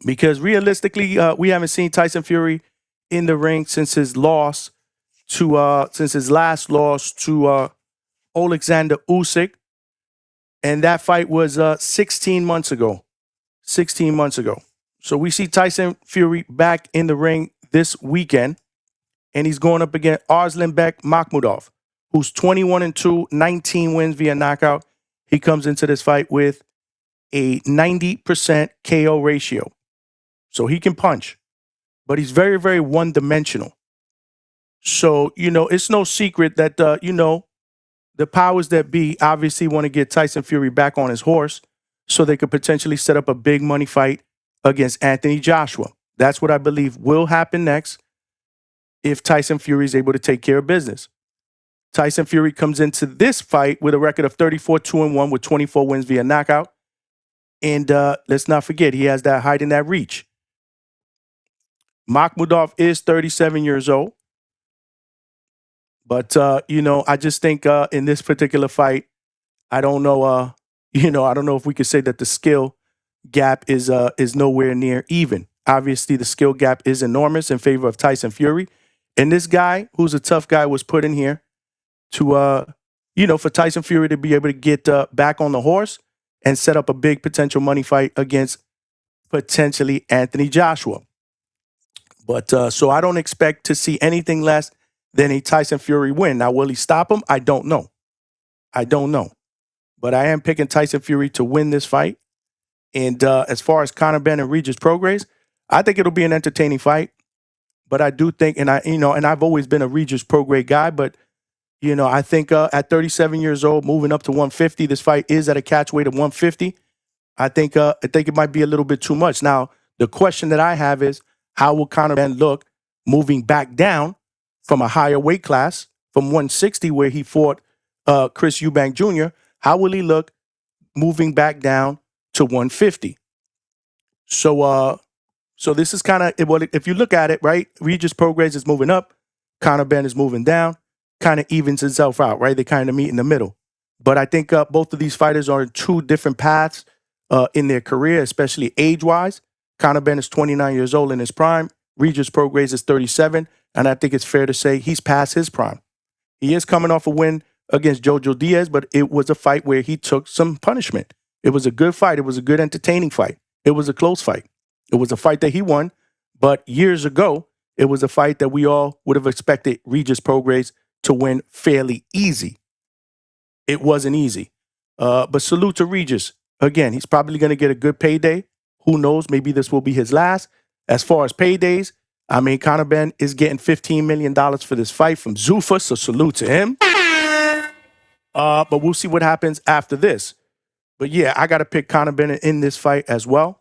Speaker 1: Because realistically, we haven't seen Tyson Fury in the ring since his last loss to Alexander Usyk, and that fight was 16 months ago. 16 months ago. So we see Tyson Fury back in the ring this weekend, and he's going up against Arslanbek Makhmudov, who's 21-2, 19 wins via knockout. He comes into this fight with a 90% KO ratio. So he can punch, but he's very, very one-dimensional. So, it's no secret that, the powers that be obviously want to get Tyson Fury back on his horse so they could potentially set up a big money fight against Anthony Joshua. That's what I believe will happen next if Tyson Fury is able to take care of business. Tyson Fury comes into this fight with a record of 34-2-1 with 24 wins via knockout. And let's not forget, he has that height and that reach. Makhmudov is 37 years old. But, I just think in this particular fight, I don't know, I don't know if we could say that the skill gap is nowhere near even. Obviously, the skill gap is enormous in favor of Tyson Fury. And this guy, who's a tough guy, was put in here to, for Tyson Fury to be able to get back on the horse and set up a big potential money fight against potentially Anthony Joshua. But so I don't expect to see anything less than a Tyson Fury win. Now, will he stop him? I don't know. But I am picking Tyson Fury to win this fight. And as far as Conor Benn and Regis Prograis, I think it'll be an entertaining fight. But I do think, and I've always been a Regis Prograis guy, but I think at 37 years old, moving up to 150, this fight is at a catch weight of 150. I think it might be a little bit too much. Now, the question that I have is, how will Conor Benn look moving back down from a higher weight class, from 160 where he fought Chris Eubank Jr.? How will he look moving back down to 150? So this is kind of, if you look at it, right? Regis Prograis is moving up, Conor Benn is moving down, kind of evens itself out, right? They kind of meet in the middle. But I think both of these fighters are in two different paths in their career, especially age-wise. Conor Benn is 29 years old in his prime. Regis Prograis is 37, and I think it's fair to say he's past his prime. He is coming off a win against Jojo Diaz, but it was a fight where he took some punishment. It was a good fight. It was a good, entertaining fight. It was a close fight. It was a fight that he won, but years ago, it was a fight that we all would have expected Regis Prograis to win fairly easy. It wasn't easy. But salute to Regis. Again, he's probably going to get a good payday. Who knows? Maybe this will be his last. As far as paydays, I mean, Conor Benn is getting $15 million for this fight from Zuffa, so salute to him. But we'll see what happens after this. But yeah, I got to pick Conor Benn in this fight as well.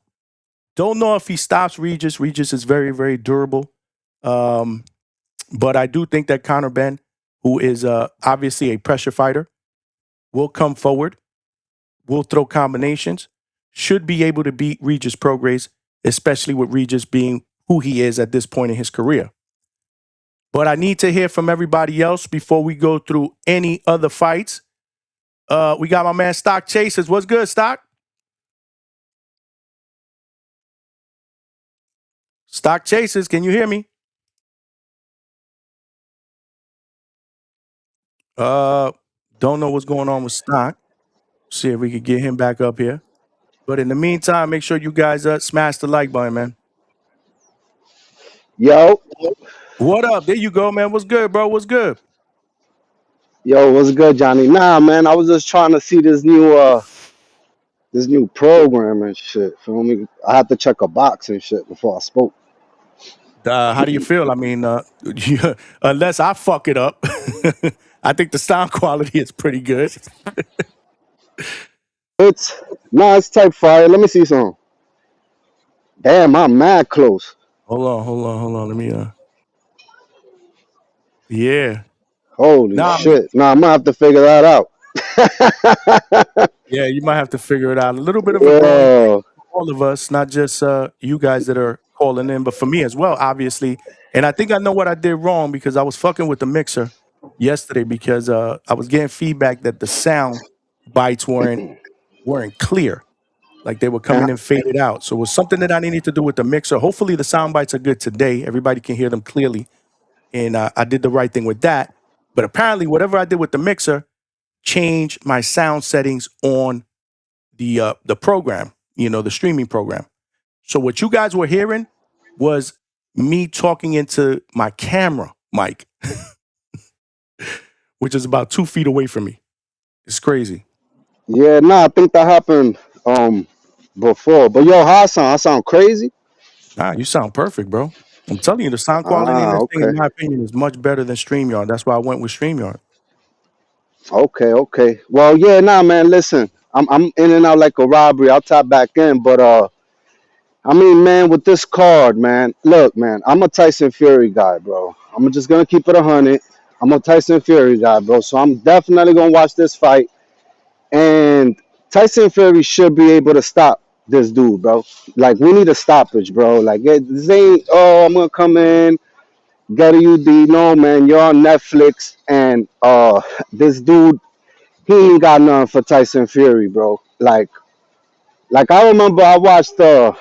Speaker 1: Don't know if he stops Regis. Regis is very, very durable. But I do think that Conor Benn, who is obviously a pressure fighter, will come forward, will throw combinations, should be able to beat Regis Prograis, especially with Regis being who he is at this point in his career. But I need to hear from everybody else before we go through any other fights. We got my man Stock Chasers. What's good, Stock? Stock Chasers, can you hear me? Don't know what's going on with Stock. See if we could get him back up here. But in the meantime, make sure you guys smash the like button, man.
Speaker 11: Yo,
Speaker 1: What up? There you go, man. What's good, bro? What's good?
Speaker 11: yo, what's good, Johnny? Nah, man, I was just trying to see this new program and shit. Feel me? I had to check a box and shit before I spoke.
Speaker 1: How do you feel? I mean, unless I fuck it up, I think the sound quality is pretty good.
Speaker 11: It's type fire. Let me see some. Damn, I'm mad close.
Speaker 1: Hold on. Let me yeah.
Speaker 11: Holy
Speaker 1: Nah,
Speaker 11: shit. Nah, I'm gonna have to figure that out.
Speaker 1: yeah, you might have to figure it out. A little bit of a growing
Speaker 11: Yo,
Speaker 1: for all of us, not just you guys that are calling in, but for me as well, obviously. And I think I know what I did wrong because I was fucking with the mixer yesterday because I was getting feedback that the sound bites weren't clear. Like they were coming in faded out. So it was something that I needed to do with the mixer. Hopefully the sound bites are good today. Everybody can hear them clearly. And I did the right thing with that. But apparently whatever I did with the mixer changed my sound settings on the program, the streaming program. So what you guys were hearing was me talking into my camera mic, which is about 2 feet away from me. It's crazy.
Speaker 11: yeah, nah, I think that happened before. But yo, how I sound? I sound crazy?
Speaker 1: Nah, you sound perfect, bro. I'm telling you, the sound quality in
Speaker 11: Ah,
Speaker 1: this thing, in
Speaker 11: okay.
Speaker 1: my opinion, is much better than StreamYard. That's why I went with StreamYard.
Speaker 11: Okay. Well, yeah, nah, man, listen. I'm in and out like a robbery. I'll tap back in, but I mean, man, with this card, man, look, man, I'm a Tyson Fury guy, bro. I'm just gonna keep it 100. I'm a Tyson Fury guy, bro. So I'm definitely gonna watch this fight. And Tyson Fury should be able to stop this dude, bro. Like, we need a stoppage, bro. Like, this ain't, oh, I'm gonna come in, get a UD. No, man, you're on Netflix, and this dude, he ain't got nothing for Tyson Fury, bro. Like I remember I watched them.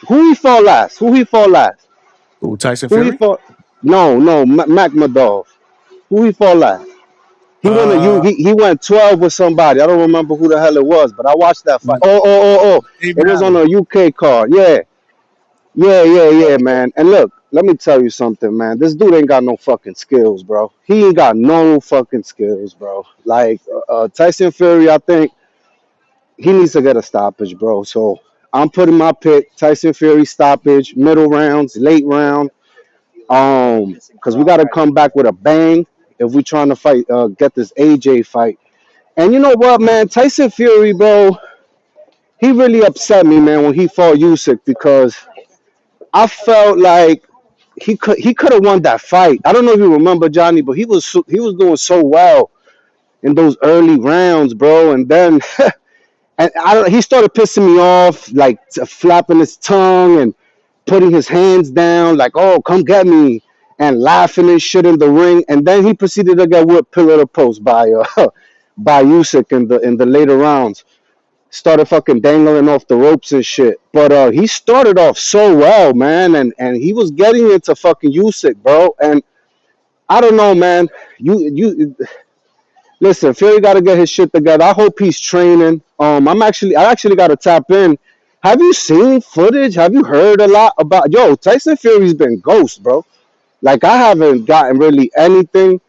Speaker 11: Who he fought last?
Speaker 1: Ooh, Tyson
Speaker 11: Who he
Speaker 1: Fury?
Speaker 11: fought? No, Makhmudov. Who he fought last?
Speaker 1: Uh,
Speaker 11: He went 12 with somebody. I don't remember who the hell it was, but I watched that fight. Oh.
Speaker 1: David
Speaker 11: It was on
Speaker 1: Allen.
Speaker 11: a UK card. Yeah, man. And look, let me tell you something, man. This dude ain't got no fucking skills, bro. He ain't got no fucking skills, bro. Like Tyson Fury, I think he needs to get a stoppage, bro. So I'm putting my pick: Tyson Fury stoppage, middle rounds, late round. Because we got to come back with a bang if we trying to fight, get this AJ fight. And you know what, man? Tyson Fury, bro, he really upset me, man, when he fought Usyk because I felt like he could have won that fight. I don't know if you remember, Johnny, but he was doing so well in those early rounds, bro. And then and he started pissing me off, like flapping his tongue and putting his hands down, like, "Oh, come get me," and laughing and shit in the ring. And then he proceeded to get whipped pillar to post by by Usyk in the later rounds. Started fucking dangling off the ropes and shit. But he started off so well, man, and he was getting into fucking Usyk, bro. And I don't know, man. You listen, Fury got to get his shit together. I hope he's training. I actually got to tap in. Have you seen footage? Have you heard a lot about? Yo, Tyson Fury's been ghost, bro. Like, I haven't gotten really anything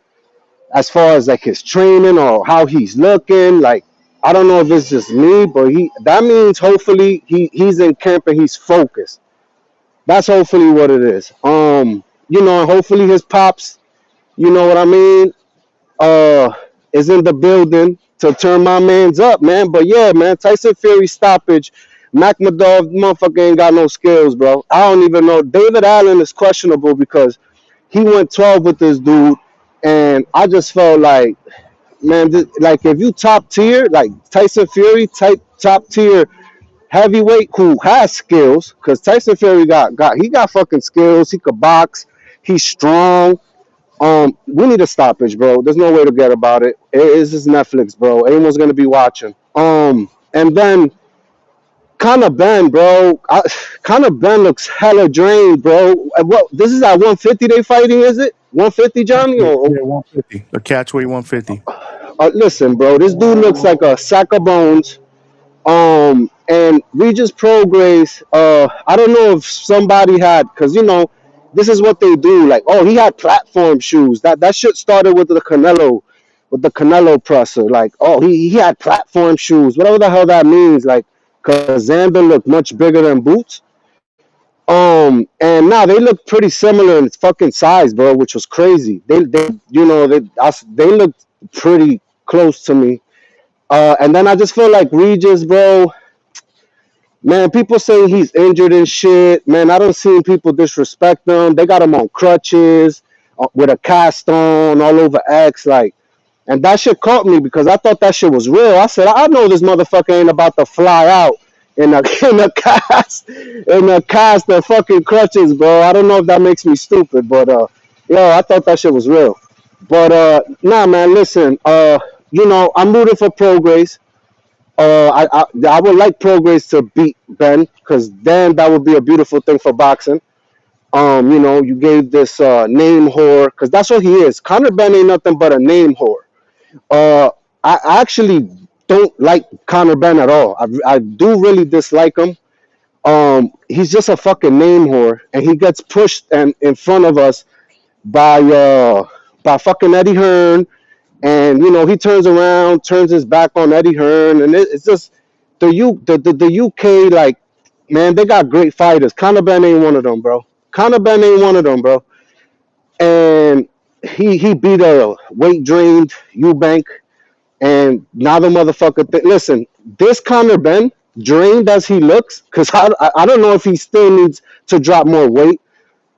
Speaker 11: as far as like his training or how he's looking. Like, I don't know if it's just me, but that means hopefully he's in camp and he's focused. That's hopefully what it is. Hopefully his pops, you know what I mean, uh is in the building to turn my man's up, man. But yeah, man, Tyson Fury stoppage. Makhmudov, motherfucker ain't got no skills, bro. I don't even know. David Allen is questionable because he went 12 with this dude, and I just felt like, man, like if you top tier, like Tyson Fury top tier heavyweight who has skills, because Tyson Fury got fucking skills. He could box. He's strong. We need a stoppage, bro. There's no way to get about it. It's just Netflix, bro. Anyone's gonna be watching. And then Conor Benn, bro. Conor Benn looks hella drained, bro. What? This is at 150 they fighting, is it? 150, Johnny?
Speaker 1: Yeah, 150. A catch weight 150.
Speaker 11: Listen, bro. This dude looks like a sack of bones. And Regis Prograis, I don't know if somebody had, because this is what they do. Like, oh, he had platform shoes. That shit started with the Canelo presser. Like, oh, he had platform shoes. Whatever the hell that means. Like, because Xander looked much bigger than Boots. And now they look pretty similar in fucking size, bro, which was crazy. They looked pretty close to me. And then I just feel like Regis, bro. Man, people saying he's injured and shit. Man, I don't see people disrespect him. They got him on crutches with a cast on all over X, like, and that shit caught me because I thought that shit was real. I said, I know this motherfucker ain't about to fly out in a cast of fucking crutches, bro. I don't know if that makes me stupid, but I thought that shit was real. But nah, man, listen, I'm rooting for Prograis. I would like Prograis to beat Ben, because then that would be a beautiful thing for boxing. You gave this name whore, because that's what he is. Conor Benn ain't nothing but a name whore. I actually don't like Conor Benn at all. I do really dislike him. He's just a fucking name whore, and he gets pushed and in front of us by fucking Eddie Hearn. And he turns around, turns his back on Eddie Hearn, and it's just the UK. Like, man, they got great fighters. Conor Benn ain't one of them, bro. And he beat a weight drained Eubank, and now the motherfucker. Listen, this Conor Benn, drained as he looks, because I don't know if he still needs to drop more weight.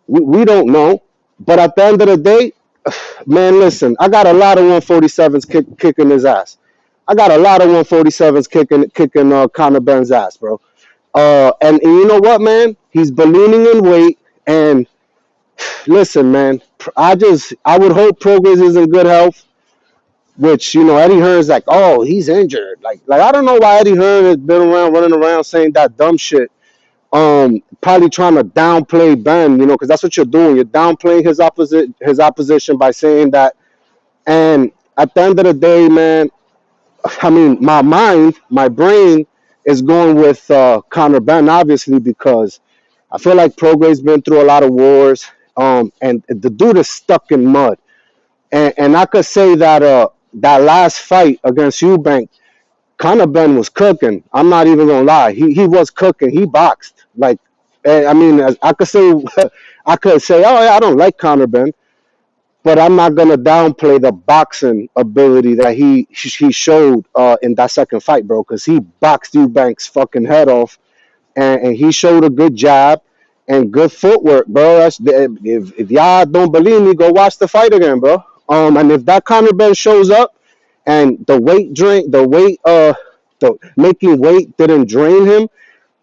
Speaker 11: We don't know, but at the end of the day. Man, listen, I got a lot of 147s kicking his ass. I got a lot of 147s kicking Conor Benn's ass, bro. And you know what, man? He's ballooning in weight. And listen, man, I would hope Prograis is in good health. Which, Eddie Hearn's like, oh, he's injured. Like I don't know why Eddie Hearn has been running around saying that dumb shit. Probably trying to downplay Ben, because that's what you're doing. You're downplaying his opposition by saying that. And at the end of the day, man, I mean, my brain is going with Conor Benn, obviously, because I feel like Prograis been through a lot of wars, and the dude is stuck in mud. And I could say that that last fight against Eubank, Conor Benn was cooking. I'm not even gonna lie. He was cooking. He boxed. Like, I mean, I could say, oh yeah, I don't like Conor Benn, but I'm not gonna downplay the boxing ability that he showed in that second fight, bro. Because he boxed Eubank's fucking head off, and he showed a good jab and good footwork, bro. If y'all don't believe me, go watch the fight again, bro. And if that Conor Benn shows up, and the making weight didn't drain him,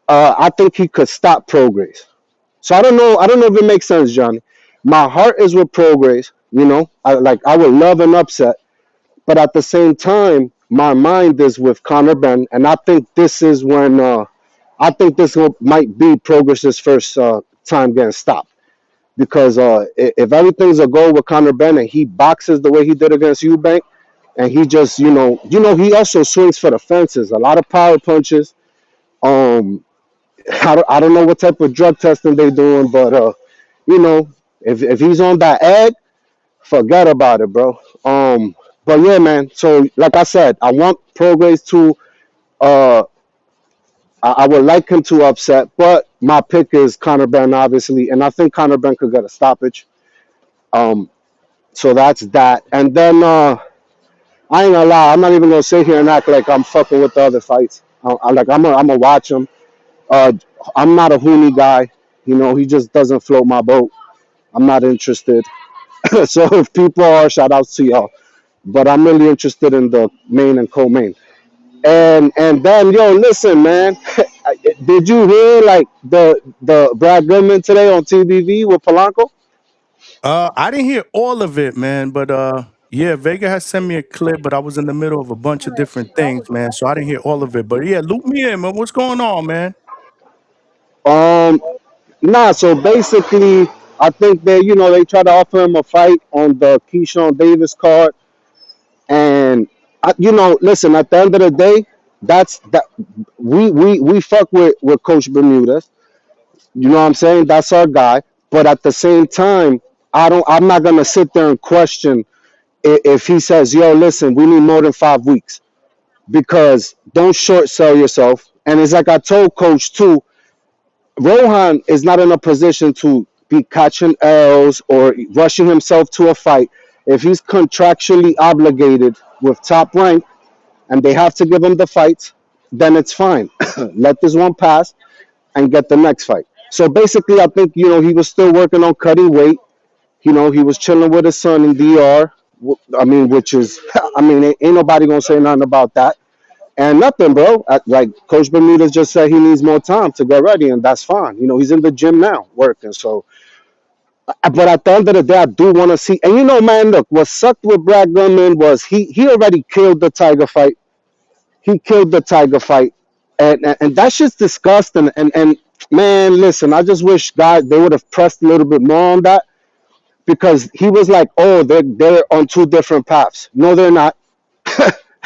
Speaker 11: I think he could stop Prograis. So I don't know if it makes sense, Johnny. My heart is with Prograis, I would love an upset, but at the same time, my mind is with Conor Benn, and I think this is when might be Prograis' first time getting stopped. Because if everything's a go with Conor Benn and he boxes the way he did against Eubank, and he just, he also swings for the fences. A lot of power punches. I don't know what type of drug testing they're doing, but if he's on that egg, forget about it, bro. But yeah, man. So like I said, I want Prograis to. I would like him to upset, but my pick is Conor Benn, obviously, and I think Conor Benn could get a stoppage. So that's that, and then. I ain't gonna lie. I'm not even gonna sit here and act like I'm fucking with the other fights. I'm gonna watch them. I'm not a Hooney guy. He just doesn't float my boat. I'm not interested. So if people are, shout outs to y'all. But I'm really interested in the main and co-main. And then, yo, listen, man. Did you hear like the Brad Goodman today on TBV with Polanco?
Speaker 1: I didn't hear all of it, man, but yeah, Vega has sent me a clip, but I was in the middle of a bunch of different things, man, so I didn't hear all of it. But yeah, loop me in, man. What's going on, man?
Speaker 11: Um, Nah. So basically, I think they try to offer him a fight on the Keyshawn Davis card, and listen. At the end of the day, that's that we fuck with Coach Bermudez. You know what I'm saying? That's our guy. But at the same time, I'm not gonna sit there and question if he says, "Yo, listen, we need more than 5 weeks," because don't short sell yourself. And it's like I told Coach too, Rohan is not in a position to be catching L's or rushing himself to a fight. If he's contractually obligated with Top Rank and they have to give him the fights, then it's fine. Let this one pass and get the next fight. So basically, I think he was still working on cutting weight. He was chilling with his son in DR. I mean, which is, I mean, ain't nobody gonna say nothing about that. And nothing, bro. Like Coach Bermudez just said, he needs more time to get ready, and that's fine. He's in the gym now working. So, but at the end of the day, I do want to see. And man, look, what sucked with Brad Gunman was he already killed the Tiger fight. He killed the Tiger fight, and that's just disgusting. And man, listen, I just wish God they would have pressed a little bit more on that, because he was like, oh, they're on two different paths. No, they're not.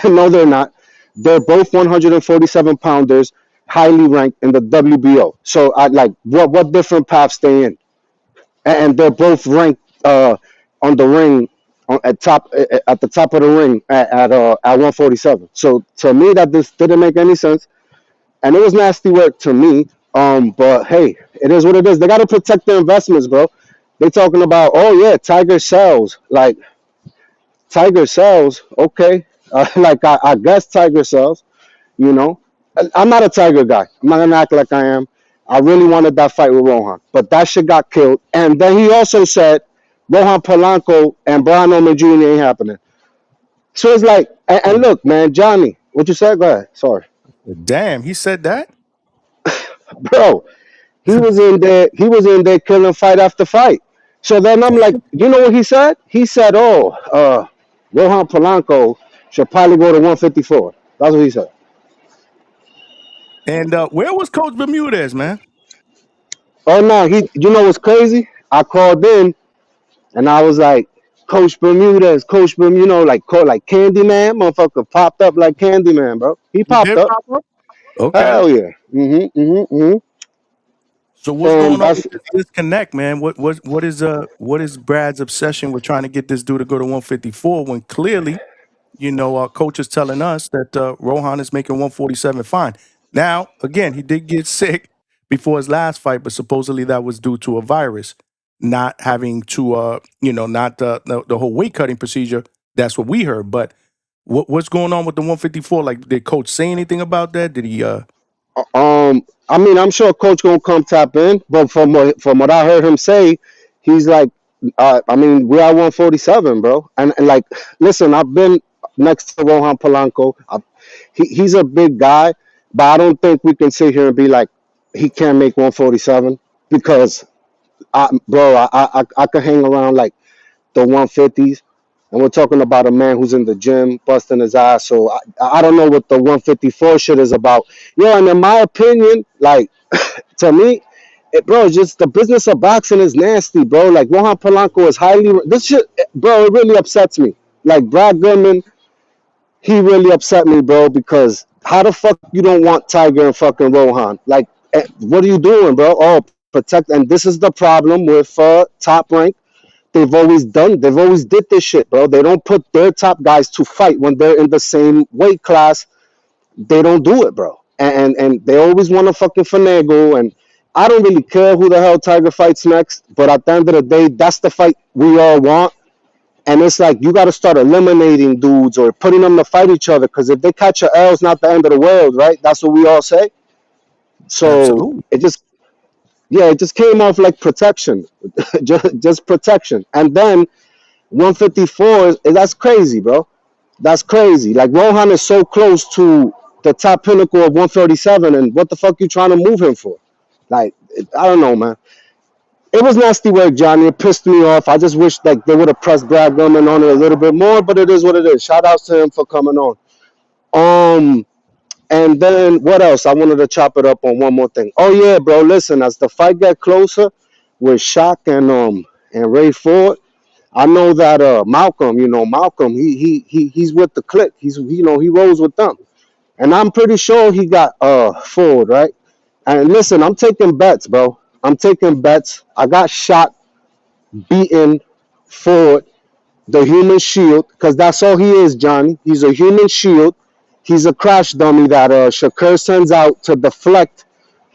Speaker 11: No, they're not. They're both 147 pounders, highly ranked in the WBO. So I like what different paths they in, and they're both ranked on the ring at the top of the ring at 147. So to me, that this didn't make any sense, and it was nasty work to me. But hey, it is what it is. They got to protect their investments, bro. They talking about, oh yeah, Tiger sells. Like Tiger sells, okay. Like I guess Tiger sells. You know, I'm not a Tiger guy. I'm not gonna act like I am. I really wanted that fight with Rohan, but that shit got killed. And then he also said Rohan Polanco and Brian Orman Jr. ain't happening. So it's like, and look, man, Johnny, what you said? Go ahead. Sorry,
Speaker 1: Damn, he said that?
Speaker 11: bro. He was in there. He was in there killing fight after fight. So then I'm like, you know what he said? He said, "Oh, Rohan Polanco should probably go to 154." That's what he said.
Speaker 1: And where was Coach Bermudez, man?
Speaker 11: Oh no, You know what's crazy? I called in and I was like, Coach Bermudez, Coach Bermudez, like Candyman, motherfucker popped up like Candyman, bro. He
Speaker 1: He
Speaker 11: popped
Speaker 1: did
Speaker 11: up.
Speaker 1: pop up? Okay.
Speaker 11: Hell yeah.
Speaker 1: So what's
Speaker 11: And
Speaker 1: going on
Speaker 11: that's
Speaker 1: with this disconnect, man? What is Brad's obsession with trying to get this dude to go to 154 when clearly, our coach is telling us that Rohan is making 147 fine. Now, again, he did get sick before his last fight, but supposedly that was due to a virus, not having to, not the whole weight cutting procedure. That's what we heard. But what's going on with the 154? Like, did coach say anything about that? Did he?
Speaker 11: I mean, I'm sure Coach gonna come tap in, but from what I heard him say, he's like, I mean, we're at 147, bro. And like, listen, I've been next to Rohan Polanco. He's a big guy, but I don't think we can sit here and be like he can't make 147, because I could hang around like the 150s, and we're talking about a man who's in the gym busting his ass. So I don't know what the 154 shit is about. And in my opinion, like to me, bro, just the business of boxing is nasty, bro. Like Rohan Polanco is this shit, bro. It really upsets me. Like Brad Goodman, he really upset me, bro, because how the fuck you don't want Tiger and fucking Rohan? Like, what are you doing, bro? Oh, protect. And this is the problem with Top Rank. They've always did this shit, bro. They don't put their top guys to fight when they're in the same weight class. They don't do it, bro. And they always want to fucking finagle. And I don't really care who the hell Tiger fights next. But at the end of the day, that's the fight we all want. And it's like, you got to start eliminating dudes or putting them to fight each other. Because if they catch a L, it's not the end of the world, right? That's what we all say. So
Speaker 1: Absolutely.
Speaker 11: it just came off like protection. just protection. And then 154, that's crazy, bro. That's crazy. Like, Rohan is so close to the top pinnacle of 137, and what the fuck you trying to move him for? Like, I don't know, man. It was nasty work, Johnny. It pissed me off. I just wish like they would have pressed Brad Gilman on it a little bit more, but it is what it is. Shout outs to him for coming on. And then what else? I wanted to chop it up on one more thing. Oh yeah, bro. Listen, as the fight got closer with Shaq and Ray Ford, I know that Malcolm, he's with the clique. He rolls with them. And I'm pretty sure he got Ford, right? And listen, I'm taking bets, bro. I'm taking bets. I got Shaq beating Ford, the human shield, because that's all he is, Johnny. He's a human shield. He's a crash dummy that Shakur sends out to deflect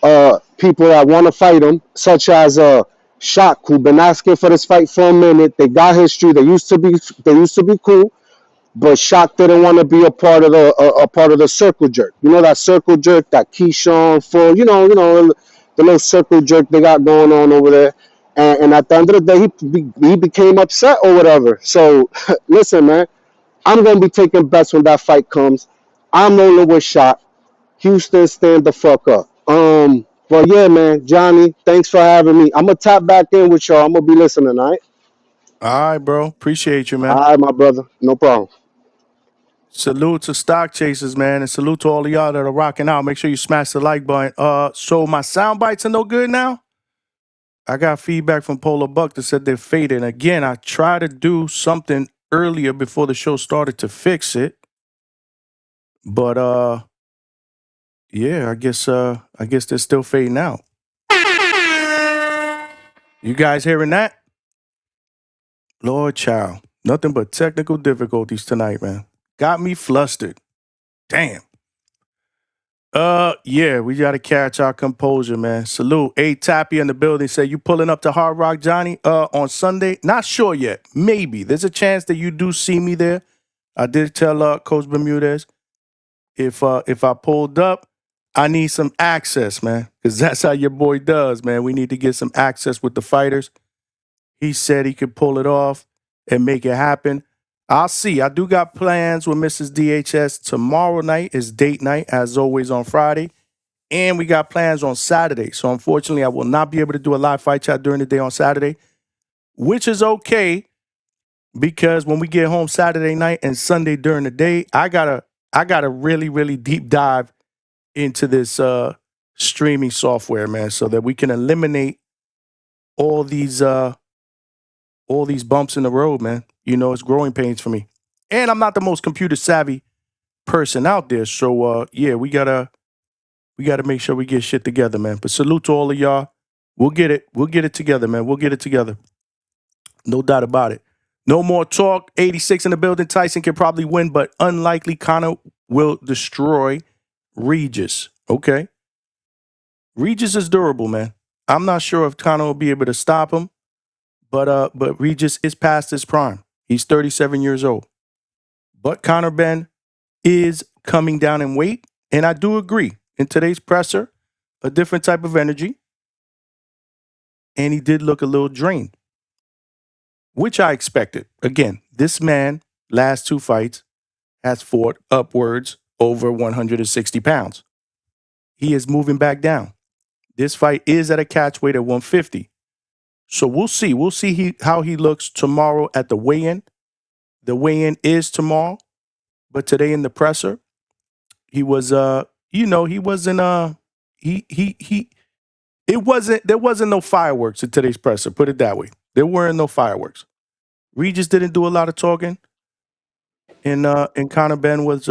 Speaker 11: people that want to fight him, such as Shaq, who been asking for this fight for a minute. They got history. They used to be cool, but Shaq didn't want to be a part of the circle jerk. You know that circle jerk, that Keyshawn for the little circle jerk they got going on over there. And at the end of the day, he became upset or whatever. So listen, man, I'm gonna be taking bets when that fight comes. I'm rolling with Shaq. Houston, stand the fuck up. But yeah, man, Johnny, thanks for having me. I'm gonna tap back in with y'all. I'm gonna be listening, all right?
Speaker 1: All right, bro. Appreciate you, man.
Speaker 11: All right, my brother. No problem.
Speaker 1: Salute to stock chasers, man, and salute to all of y'all that are rocking out. Make sure you smash the like button. So my sound bites are no good now. I got feedback from Polar Buck that said they're fading. Again, I tried to do something earlier before the show started to fix it. But yeah, I guess they're still fading out. You guys hearing that? Lord child. Nothing but technical difficulties tonight, man. Got me flustered. Damn. Yeah, we gotta catch our composure, man. Salute. A Tappy in the building said, you pulling up to Hard Rock, Johnny, on Sunday? Not sure yet. Maybe. There's a chance that you do see me there. I did tell Coach Bermudez, if I pulled up, I need some access, man. Because that's how your boy does, man. We need to get some access with the fighters. He said he could pull it off and make it happen. I'll see. I do got plans with Mrs. DHS. Tomorrow night is date night, as always on Friday. And we got plans on Saturday. So unfortunately, I will not be able to do a live fight chat during the day on Saturday, which is okay because when we get home Saturday night and Sunday during the day, I gotta really, really deep dive into this streaming software, man, so that we can eliminate all these bumps in the road, man. You know, it's growing pains for me. And I'm not the most computer savvy person out there. So yeah, we gotta make sure we get shit together, man. But salute to all of y'all. We'll get it. We'll get it together, man. We'll get it together. No doubt about it. No more talk. 86 in the building. Tyson can probably win, but unlikely Conor will destroy Regis. Okay. Regis is durable, man. I'm not sure if Conor will be able to stop him, but Regis is past his prime. He's 37 years old. But Conor Benn is coming down in weight, and I do agree. In today's presser, a different type of energy, and he did look a little drained, which I expected. Again, this man, last two fights, has fought upwards over 160 pounds. He is moving back down. This fight is at a catch weight at 150. So we'll see. We'll see how he looks tomorrow at the weigh-in. The weigh-in is tomorrow, but today in the presser, he was, he wasn't, there wasn't no fireworks in today's presser, put it that way. There weren't no fireworks. Regis didn't do a lot of talking. And Conor Benn was,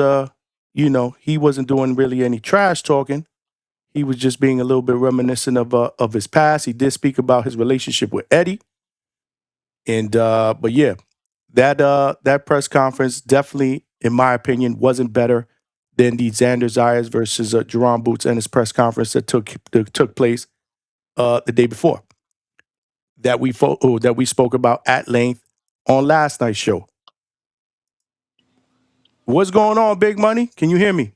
Speaker 1: he wasn't doing really any trash talking. He was just being a little bit reminiscent of his past. He did speak about his relationship with Eddie. And, but yeah, that press conference definitely, in my opinion, wasn't better than the Xander Zayas versus Jerome Boots and his press conference that took place the day before that we spoke about at length on last night's show. What's going on, Big Money? Can you hear me?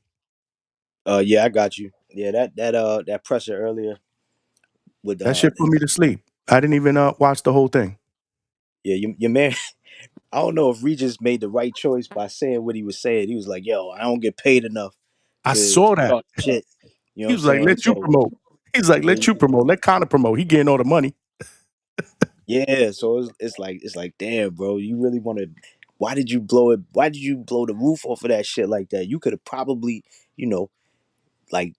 Speaker 12: Yeah, I got you. Yeah, that presser earlier with
Speaker 1: That shit put me to sleep. I didn't even watch the whole thing.
Speaker 12: Yeah, your man. I don't know if Regis made the right choice by saying what he was saying. He was like, "Yo, I don't get paid enough
Speaker 1: I
Speaker 12: to
Speaker 1: saw that.
Speaker 12: start shit. You know
Speaker 1: He
Speaker 12: what I'm
Speaker 1: was like,
Speaker 12: saying?
Speaker 1: let you
Speaker 12: So
Speaker 1: promote. He's like, let
Speaker 12: it,
Speaker 1: you promote. Let Conor promote. He getting all the money.
Speaker 12: yeah, so it's like, damn, bro, you really want to? Why did you blow it? Why did you blow the roof off of that shit like that? You could have probably, you know, like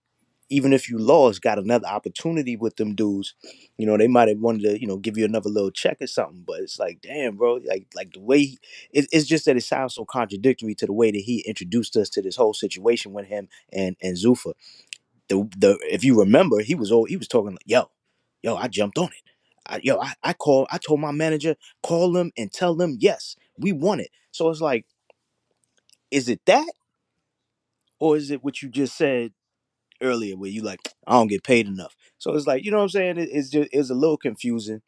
Speaker 12: even if you lost, got another opportunity with them dudes. You know, they might have wanted to, give you another little check or something. But it's like, damn, bro, like the way it's just that it sounds so contradictory to the way that he introduced us to this whole situation with him and Zuffa. The if you remember, he was talking like, yo, I jumped on it. I told my manager, call them and tell them yes, we won it. So it's like, is it that, or is it what you just said earlier, where you like, I don't get paid enough? So it's like, you know what I'm saying? It's a little confusing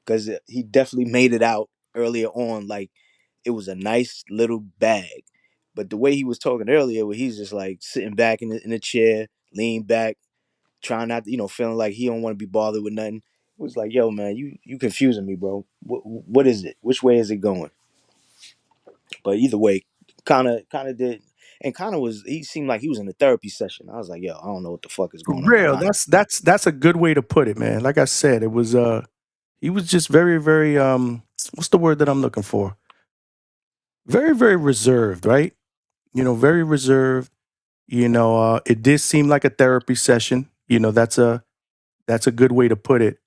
Speaker 12: because he definitely made it out earlier on like it was a nice little bag, but the way he was talking earlier, where he's just like sitting back in the chair, lean back, trying not to, feeling like he don't want to be bothered with nothing. It was like, yo, man, you confusing me, bro. What is it? Which way is it going? But either way, kind of did, and kind of was. He seemed like he was in a therapy session. I was like, yo, I don't know what the fuck is
Speaker 1: For
Speaker 12: going on.
Speaker 1: real. That's a good way to put it, man. Like I said, it was he was just very, very what's the word that I'm looking for? Very, very reserved, right? Very reserved. It did seem like a therapy session. That's a good way to put it.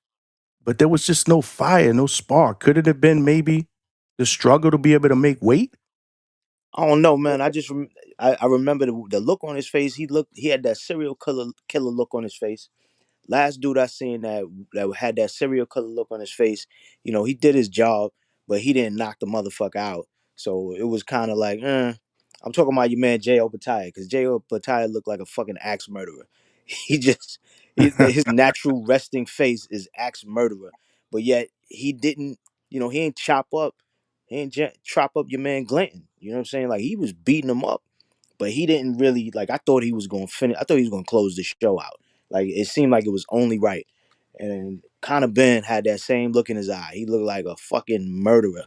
Speaker 1: But there was just no fire, no spark. Could it have been maybe the struggle to be able to make weight?
Speaker 12: I don't know, man. I remember the look on his face. He had that serial killer look on his face. Last dude I seen that had that serial killer look on his face, he did his job, but he didn't knock the motherfucker out. So it was kind of like, I'm talking about your man J.O. Battaglia, because J.O. Battaglia looked like a fucking axe murderer. He just his natural resting face is axe murderer, but yet he didn't, he ain't chop up your man Glanton. You know what I'm saying? Like, he was beating him up, but he didn't really, like, I thought he was going to finish. I thought he was going to close the show out. Like, it seemed like it was only right. And Conor Benn had that same look in his eye. He looked like a fucking murderer.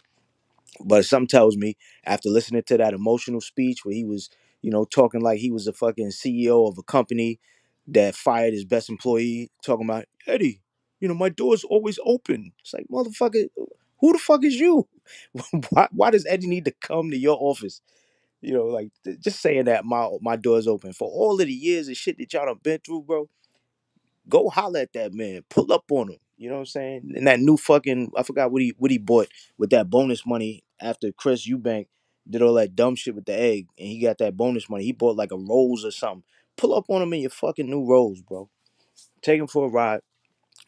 Speaker 12: But something tells me, after listening to that emotional speech where he was, talking like he was a fucking CEO of a company that fired his best employee, talking about, Eddie, my door's always open. It's like, motherfucker, who the fuck is you? Why does Eddie need to come to your office? Like, just saying that my door's open for all of the years of shit that y'all done been through, bro. Go holler at that man. Pull up on him. You know what I'm saying? And that new fucking, I forgot what he bought with that bonus money after Chris Eubank did all that dumb shit with the egg, and he got that bonus money. He bought like a Rolls or something. Pull up on him in your fucking new Rolls, bro. Take him for a ride.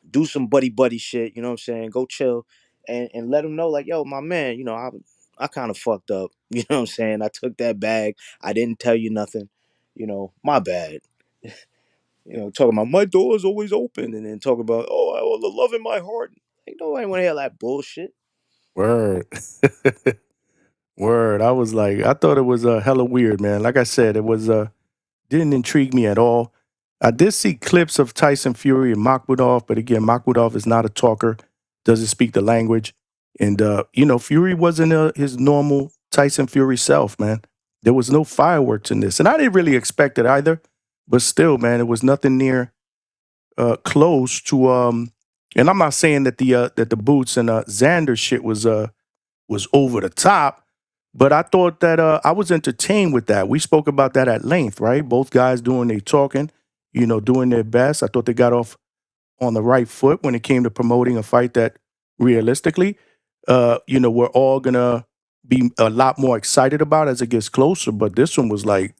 Speaker 12: Do some buddy shit. You know what I'm saying? Go chill, and let him know, like, yo, my man. I kind of fucked up. You know what I'm saying? I took that bag. I didn't tell you nothing. My bad. Talking about my door is always open, and then talking about, oh, I want the love in my heart. Like, nobody want to hear that bullshit.
Speaker 1: Word. Word. I thought it was hella weird, man. Like I said, it was didn't intrigue me at all. I did see clips of Tyson Fury and Makhmudov, but again, Makhmudov is not a talker, doesn't speak the language. And, Fury wasn't his normal Tyson Fury self, man. There was no fireworks in this. And I didn't really expect it either. But still, man, it was nothing near close to and I'm not saying that the Boots and Xander shit was over the top, but I thought that I was entertained with that. We spoke about that at length, right? Both guys doing their talking, doing their best. I thought they got off on the right foot when it came to promoting a fight that realistically, we're all gonna be a lot more excited about as it gets closer. But this one was like,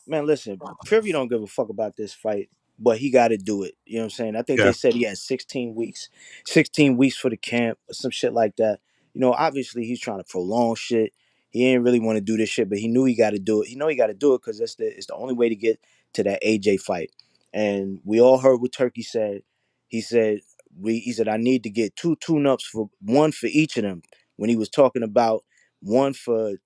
Speaker 12: Man, listen, Fury don't give a fuck about this fight, but he got to do it. You know what I'm saying? I think they
Speaker 1: yeah,
Speaker 12: said he had 16 weeks, 16 weeks for the camp or some shit like that. Obviously he's trying to prolong shit. He didn't really want to do this shit, but he knew he got to do it. He know he got to do it because it's the only way to get to that AJ fight. And we all heard what Turkey said. He said he said, I need to get two tune-ups, for one for each of them, when he was talking about one for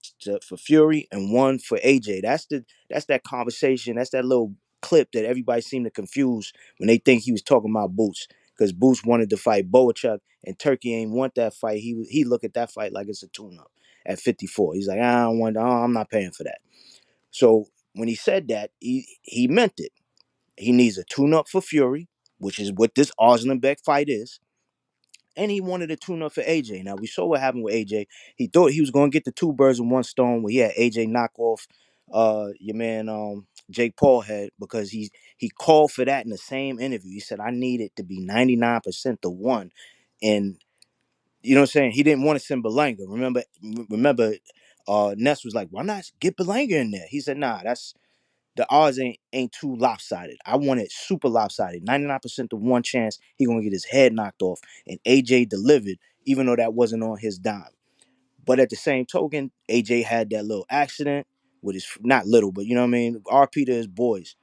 Speaker 12: Fury and one for AJ. That's that conversation. That's that little clip that everybody seemed to confuse when they think he was talking about Boots, because Boots wanted to fight Boachuk and Turkey ain't want that fight. He look at that fight like it's a tune-up at 54. He's like, I don't want. I'm not paying for that. So when he said that, he meant it. He needs a tune-up for Fury, which is what this Arslanbek fight is. And he wanted a tune-up for AJ. Now, we saw what happened with AJ. He thought he was going to get the two birds with one stone where he had AJ knock off your man Jake Paul had, because he called for that in the same interview. He said, I need it to be 99% the one. And you know what I'm saying? He didn't want to send Belanga. Remember, Ness was like, why not get Belanga in there? He said, nah, that's the odds ain't too lopsided. I want it super lopsided. 99% to one chance he gonna get his head knocked off. And AJ delivered, even though that wasn't on his dime. But at the same token, AJ had that little accident with his, not little, but you know what I mean? RP to his boys.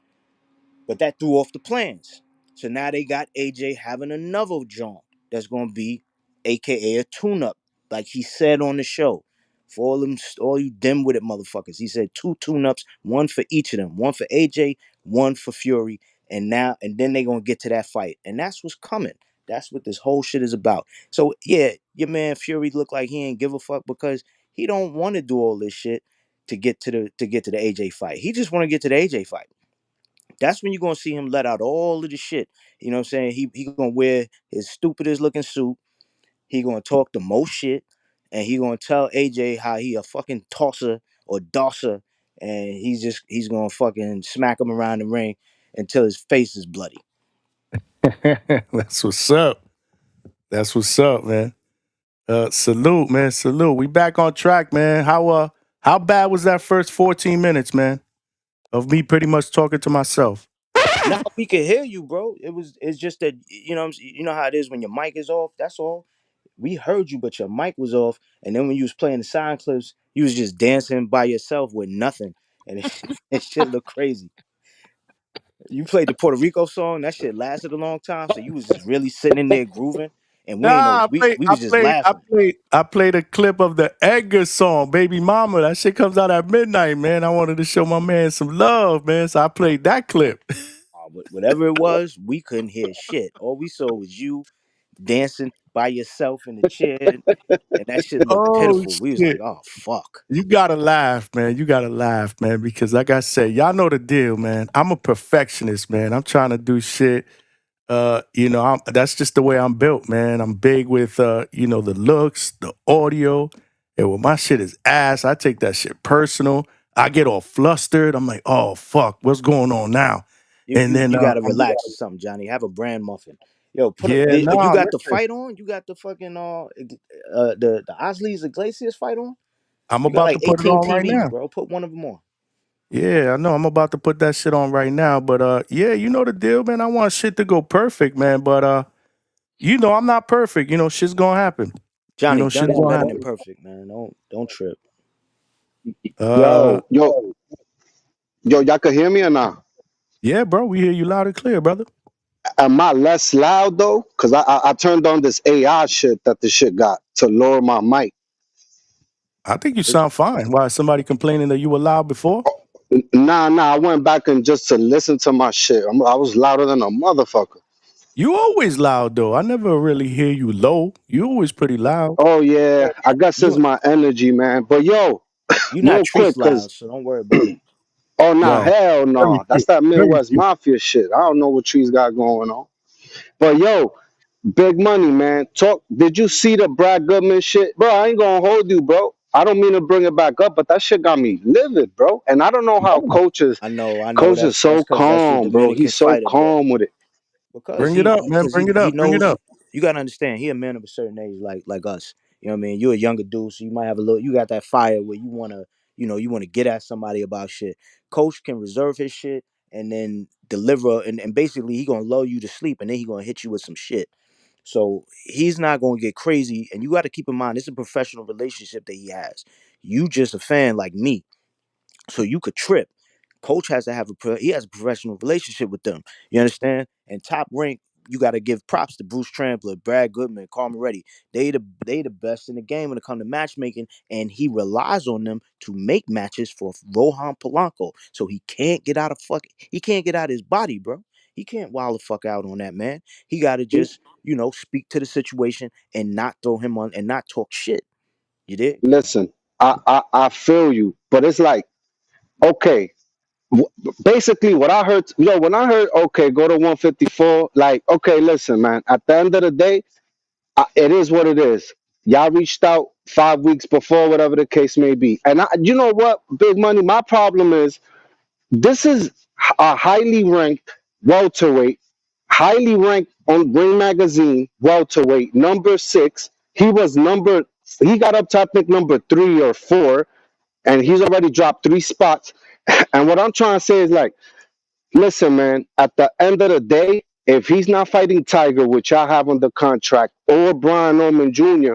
Speaker 12: But that threw off the plans. So now they got AJ having another jaunt that's gonna be AKA a tune-up, like he said on the show. For all you dim-witted motherfuckers. He said 2 tune-ups, one for each of them. One for AJ, one for Fury. And then they gonna get to that fight. And that's what's coming. That's what this whole shit is about. So yeah, your man Fury look like he ain't give a fuck because he don't want to do all this shit to get to the AJ fight. He just want to get to the AJ fight. That's when you're gonna see him let out all of the shit. You know what I'm saying? He gonna wear his stupidest looking suit. He gonna talk the most shit, and he gonna tell AJ how he a fucking tosser or dosser, and he's gonna fucking smack him around the ring until his face is bloody.
Speaker 1: That's what's up. That's what's up, man. Salute, man. Salute. We back on track, man. How bad was that first 14 minutes, man? Of me pretty much talking to myself.
Speaker 12: Now we can hear you, bro. It's just that you know how it is when your mic is off. That's all. We heard you, but your mic was off. And then when you was playing the sound clips, you was just dancing by yourself with nothing, and it shit looked crazy. You played the Puerto Rico song. That shit lasted a long time, so you was just really sitting in there grooving, and we ain't know
Speaker 1: Nah,
Speaker 12: we was just laughing.
Speaker 1: I played a clip of the Edgar song, Baby Mama. That shit comes out at midnight, man. I wanted to show my man some love, man. So I played that clip.
Speaker 12: Whatever it was, we couldn't hear shit. All we saw was you dancing by yourself in the chair, and that shit looked
Speaker 1: Oh
Speaker 12: pitiful. We was like,
Speaker 1: shit.
Speaker 12: oh fuck.
Speaker 1: You gotta laugh, man. You gotta laugh, man, because like I said, y'all know the deal, man. I'm a perfectionist, man. I'm trying to do shit. That's just the way I'm built, man. I'm big with the looks, the audio. And when my shit is ass, I take that shit personal. I get all flustered. I'm like, oh fuck, what's going on now? And then
Speaker 12: You gotta relax or something, Johnny. Have a brand muffin. Yo, you
Speaker 1: nah,
Speaker 12: got the
Speaker 1: listen.
Speaker 12: fight on? You got the fucking the Osleys Iglesias fight on?
Speaker 1: I'm
Speaker 12: You got
Speaker 1: about
Speaker 12: like
Speaker 1: to put it
Speaker 12: 18
Speaker 1: on right
Speaker 12: TVs,
Speaker 1: now.
Speaker 12: bro. Put one of them on.
Speaker 1: Yeah, I know. I'm about to put that shit on right now. But yeah, you know the deal, man. I want shit to go perfect, man. But I'm not perfect. Shit's gonna happen.
Speaker 12: Johnny, done
Speaker 1: Shit's
Speaker 12: is
Speaker 1: gonna
Speaker 12: better than
Speaker 1: happen.
Speaker 12: perfect, man. Don't trip.
Speaker 1: Uh,
Speaker 11: Yo, y'all can hear me or not?
Speaker 1: yeah, bro, we hear you loud and clear, brother.
Speaker 11: Am I less loud though? Cause I turned on this AI shit that the shit got to lower my mic.
Speaker 1: I think you sound fine. Why, somebody complaining that you were loud before?
Speaker 11: Nah. I went back and just to listen to my shit. I was louder than a motherfucker.
Speaker 1: You always loud though. I never really hear you low. You always pretty loud.
Speaker 11: Oh yeah, I guess it's
Speaker 12: You
Speaker 11: my energy, man. But yo,
Speaker 12: you not
Speaker 11: real quick,
Speaker 12: Trace
Speaker 11: cause
Speaker 12: loud, so don't worry about it.
Speaker 11: oh nah,
Speaker 1: Well,
Speaker 11: hell
Speaker 1: very
Speaker 11: no,
Speaker 1: few.
Speaker 11: that's that
Speaker 1: Very
Speaker 11: Midwest
Speaker 1: few.
Speaker 11: Mafia shit. I don't know what trees got going on. But yo, big money, man. Talk. Did you see the Brad Goodman shit, bro? I ain't gonna hold you, bro. I don't mean to bring it back up, but that shit got me livid, bro. And I don't know how
Speaker 12: I know.
Speaker 11: coach is
Speaker 12: That's
Speaker 11: so
Speaker 12: because that's your
Speaker 11: calm, bro.
Speaker 12: Dominican
Speaker 11: He's so
Speaker 12: fighter, bro.
Speaker 11: calm with it.
Speaker 12: Because
Speaker 1: Bring it up, man. Bring it
Speaker 12: he
Speaker 1: up. Bring it
Speaker 12: knows.
Speaker 1: up.
Speaker 12: You gotta understand, he a man of a certain age, like us. You know what I mean? You're a younger dude, so you might have a little. You got that fire where you wanna get at somebody about shit. Coach can reserve his shit and then deliver, and basically he gonna lull you to sleep, and then he gonna hit you with some shit. So he's not gonna get crazy, and you got to keep in mind it's a professional relationship that he has. You just a fan like me, so you could trip. Coach has to have he has a professional relationship with them. You understand? And Top Rank, you got to give props to Bruce Trampler, Brad Goodman, Carmen Reddy. They the best in the game when it comes to matchmaking, and he relies on them to make matches for Rohan Polanco. So he can't get out of his body, bro. He can't wild the fuck out on that man. He got to just speak to the situation and not throw him on and not talk shit. You did?
Speaker 11: Listen, I feel you, but it's like, okay. Basically what I heard, when I heard, okay, go to 154, like, okay, listen, man, at the end of the day, it is what it is. Y'all reached out 5 weeks before, whatever the case may be. And you know what, Big Money, my problem is this is a highly ranked welterweight, highly ranked on Ring Magazine welterweight, number 6. He got up to, I think, number 3 or 4, and he's already dropped 3 spots. And what I'm trying to say is, like, listen, man, at the end of the day, if he's not fighting Tiger, which y'all have on the contract, or Brian Norman Jr.,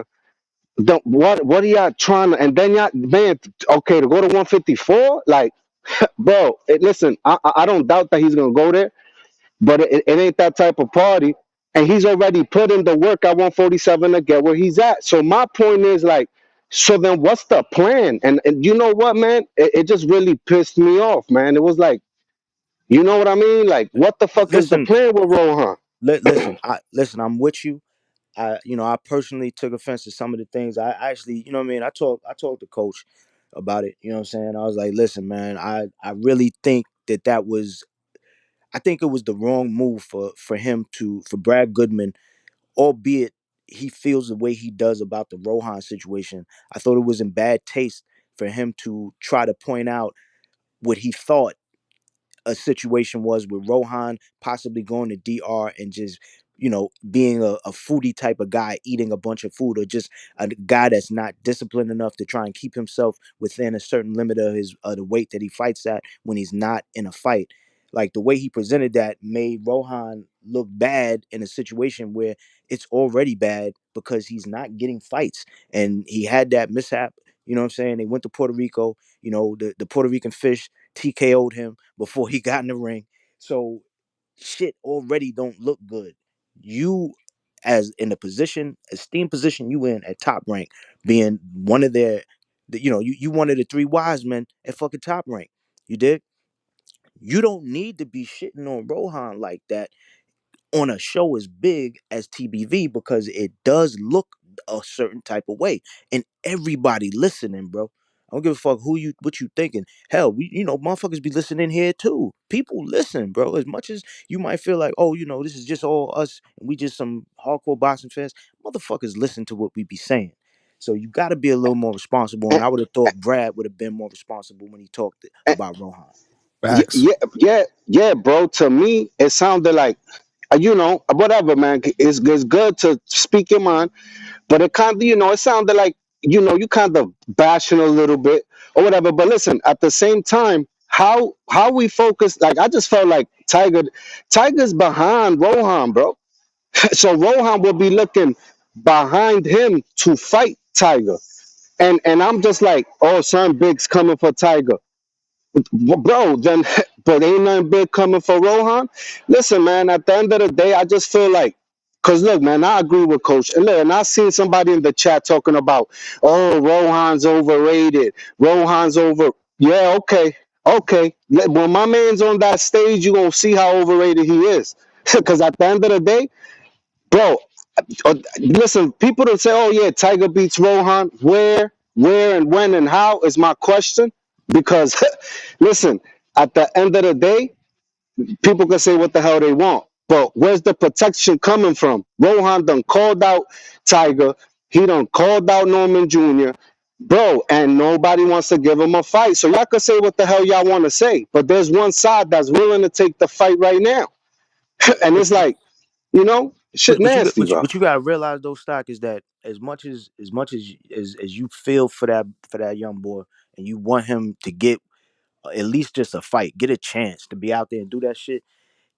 Speaker 11: what are y'all trying to, and then y'all, man, okay, to go to 154? Like, bro, listen, I don't doubt that he's going to go there, but it ain't that type of party. And he's already put in the work at 147 to get where he's at. So my point is, like, so then what's the plan? And you know what, man? It just really pissed me off, man. It was like, you know what I mean? Like, what the fuck is the
Speaker 12: Listen,
Speaker 11: plan with Rohan?
Speaker 12: listen, I'm with you. I personally took offense to some of the things. I actually, you know what I mean. I talked to Coach about it. You know what I'm saying. I was like, listen, man, I really think that was. I think it was the wrong move for him for Brad Goodman, albeit he feels the way he does about the Rohan situation. I thought it was in bad taste for him to try to point out what he thought a situation was with Rohan possibly going to DR and just, being a foodie type of guy, eating a bunch of food, or just a guy that's not disciplined enough to try and keep himself within a certain limit of the weight that he fights at when he's not in a fight. Like, the way he presented that made Rohan look bad in a situation where it's already bad because he's not getting fights. And he had that mishap. You know what I'm saying? They went to Puerto Rico. The Puerto Rican fish TKO'd him before he got in the ring. So shit already don't look good. You, as in the esteemed position you in at Top Rank, being one of you one of the 3 wise men at fucking Top Rank. You did. You don't need to be shitting on Rohan like that on a show as big as TBV, because it does look a certain type of way, and everybody listening, bro. I don't give a fuck what you thinking. Hell, motherfuckers be listening here too. People listen, bro. As much as you might feel like, oh, this is just all us and we just some hardcore boxing fans, motherfuckers listen to what we be saying. So you got to be a little more responsible. And I would have thought Brad would have been more responsible when he talked about Rohan.
Speaker 11: Yeah, yeah, bro. To me, it sounded like, whatever, man. It's good to speak your mind, but it kind of, it sounded like, you kind of bashing a little bit or whatever. But listen, at the same time, how we focus, like, I just felt like Tiger's behind Rohan, bro. So Rohan will be looking behind him to fight Tiger, and I'm just like, oh, son, Big's coming for Tiger. Bro, then, but ain't nothing big coming for Rohan. Listen, man, at the end of the day, I just feel like, because look, man, I agree with Coach. And look, and I seen somebody in the chat talking about, oh, Rohan's overrated. Rohan's over. Yeah, okay. Okay. When my man's on that stage, you're going to see how overrated he is. Because at the end of the day, bro, listen, people that say, oh, yeah, Tiger beats Rohan. Where, and when, and how is my question. Because, listen, at the end of the day, people can say what the hell they want. But where's the protection coming from? Rohan done called out Tiger. He done called out Norman Jr. Bro, and nobody wants to give him a fight. So y'all can say what the hell y'all want to say. But there's one side that's willing to take the fight right now. And it's like, shit nasty, bro.
Speaker 12: But you gotta realize though, Stock, is that as you feel for that young boy, and you want him to get at least just a fight, get a chance to be out there and do that shit,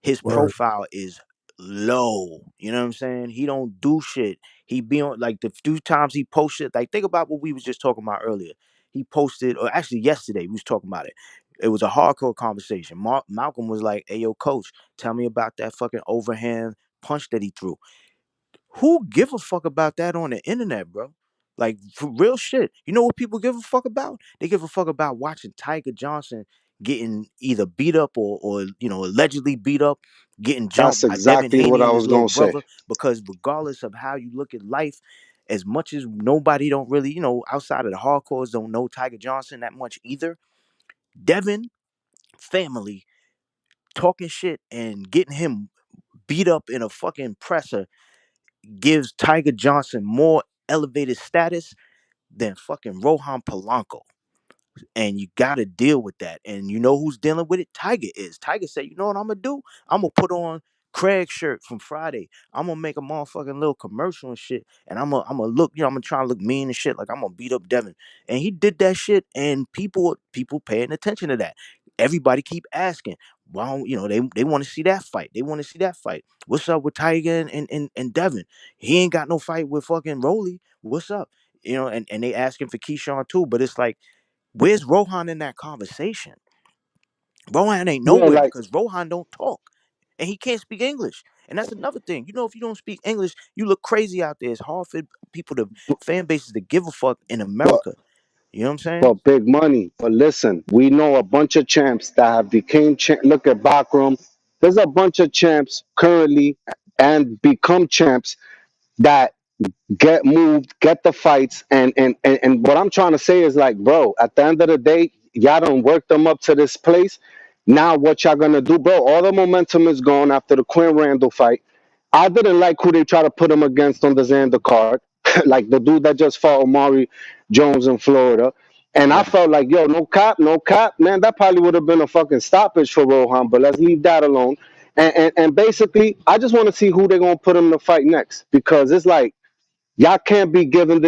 Speaker 12: his profile is low. You know what I'm saying? He don't do shit. He be on, like, the few times he posted, like, think about what we was just talking about earlier. He posted, or actually yesterday we was talking about it. It was a hardcore conversation. Malcolm was like, "Hey, yo, coach, tell me about that fucking overhand punch that he threw." Who give a fuck about that on the internet, bro? Like, for real shit. You know what people give a fuck about? They give a fuck about watching Tiger Johnson getting either beat up or allegedly beat up, getting
Speaker 11: That's
Speaker 12: jumped by Devin
Speaker 11: exactly what
Speaker 12: Haney
Speaker 11: I
Speaker 12: and
Speaker 11: was
Speaker 12: his little
Speaker 11: going to say.
Speaker 12: brother. Because regardless of how you look at life, as much as nobody don't really, outside of the hardcores, don't know Tiger Johnson that much either, Devin family talking shit and getting him beat up in a fucking presser gives Tiger Johnson more elevated status than fucking Rohan Polanco. And you got to deal with that. And you know who's dealing with it? Tiger is. Tiger said, you know what I'm going to do? I'm going to put on Craig's shirt from Friday. I'm going to make a motherfucking little commercial and shit. And I'm going to look, I'm going to try and look mean and shit. Like I'm going to beat up Devin. And he did that shit. And people paying attention to that. Everybody keep asking, well, they want to see that fight. They want to see that fight. What's up with Tiger and Devin? He ain't got no fight with fucking Rolly. What's up? And they asking for Keyshawn too. But it's like, where's Rohan in that conversation? Rohan ain't
Speaker 11: Yeah,
Speaker 12: nowhere
Speaker 11: like,
Speaker 12: because Rohan don't talk. And he can't speak English. And that's another thing. If you don't speak English, you look crazy out there. It's hard for people fan bases to give a fuck in
Speaker 11: but
Speaker 12: America. You know what I'm saying?
Speaker 11: big money. But listen, we know a bunch of champs that have became look at Bakram. There's a bunch of champs currently and become champs that get moved, get the fights, and what I'm trying to say is like, bro, at the end of the day, y'all don't work them up to this place. Now what y'all gonna do, bro? All the momentum is gone after the Quinn Randall fight. I didn't like who they try to put him against on the Xander card, like the dude that just fought Omari Jones in Florida. And I
Speaker 12: Right.
Speaker 11: felt like, yo, no cop, man, that probably would have been a fucking stoppage for Rohan, but let's leave that alone. And basically, I just want to see who they're gonna put him to fight next, because it's like, y'all can't be giving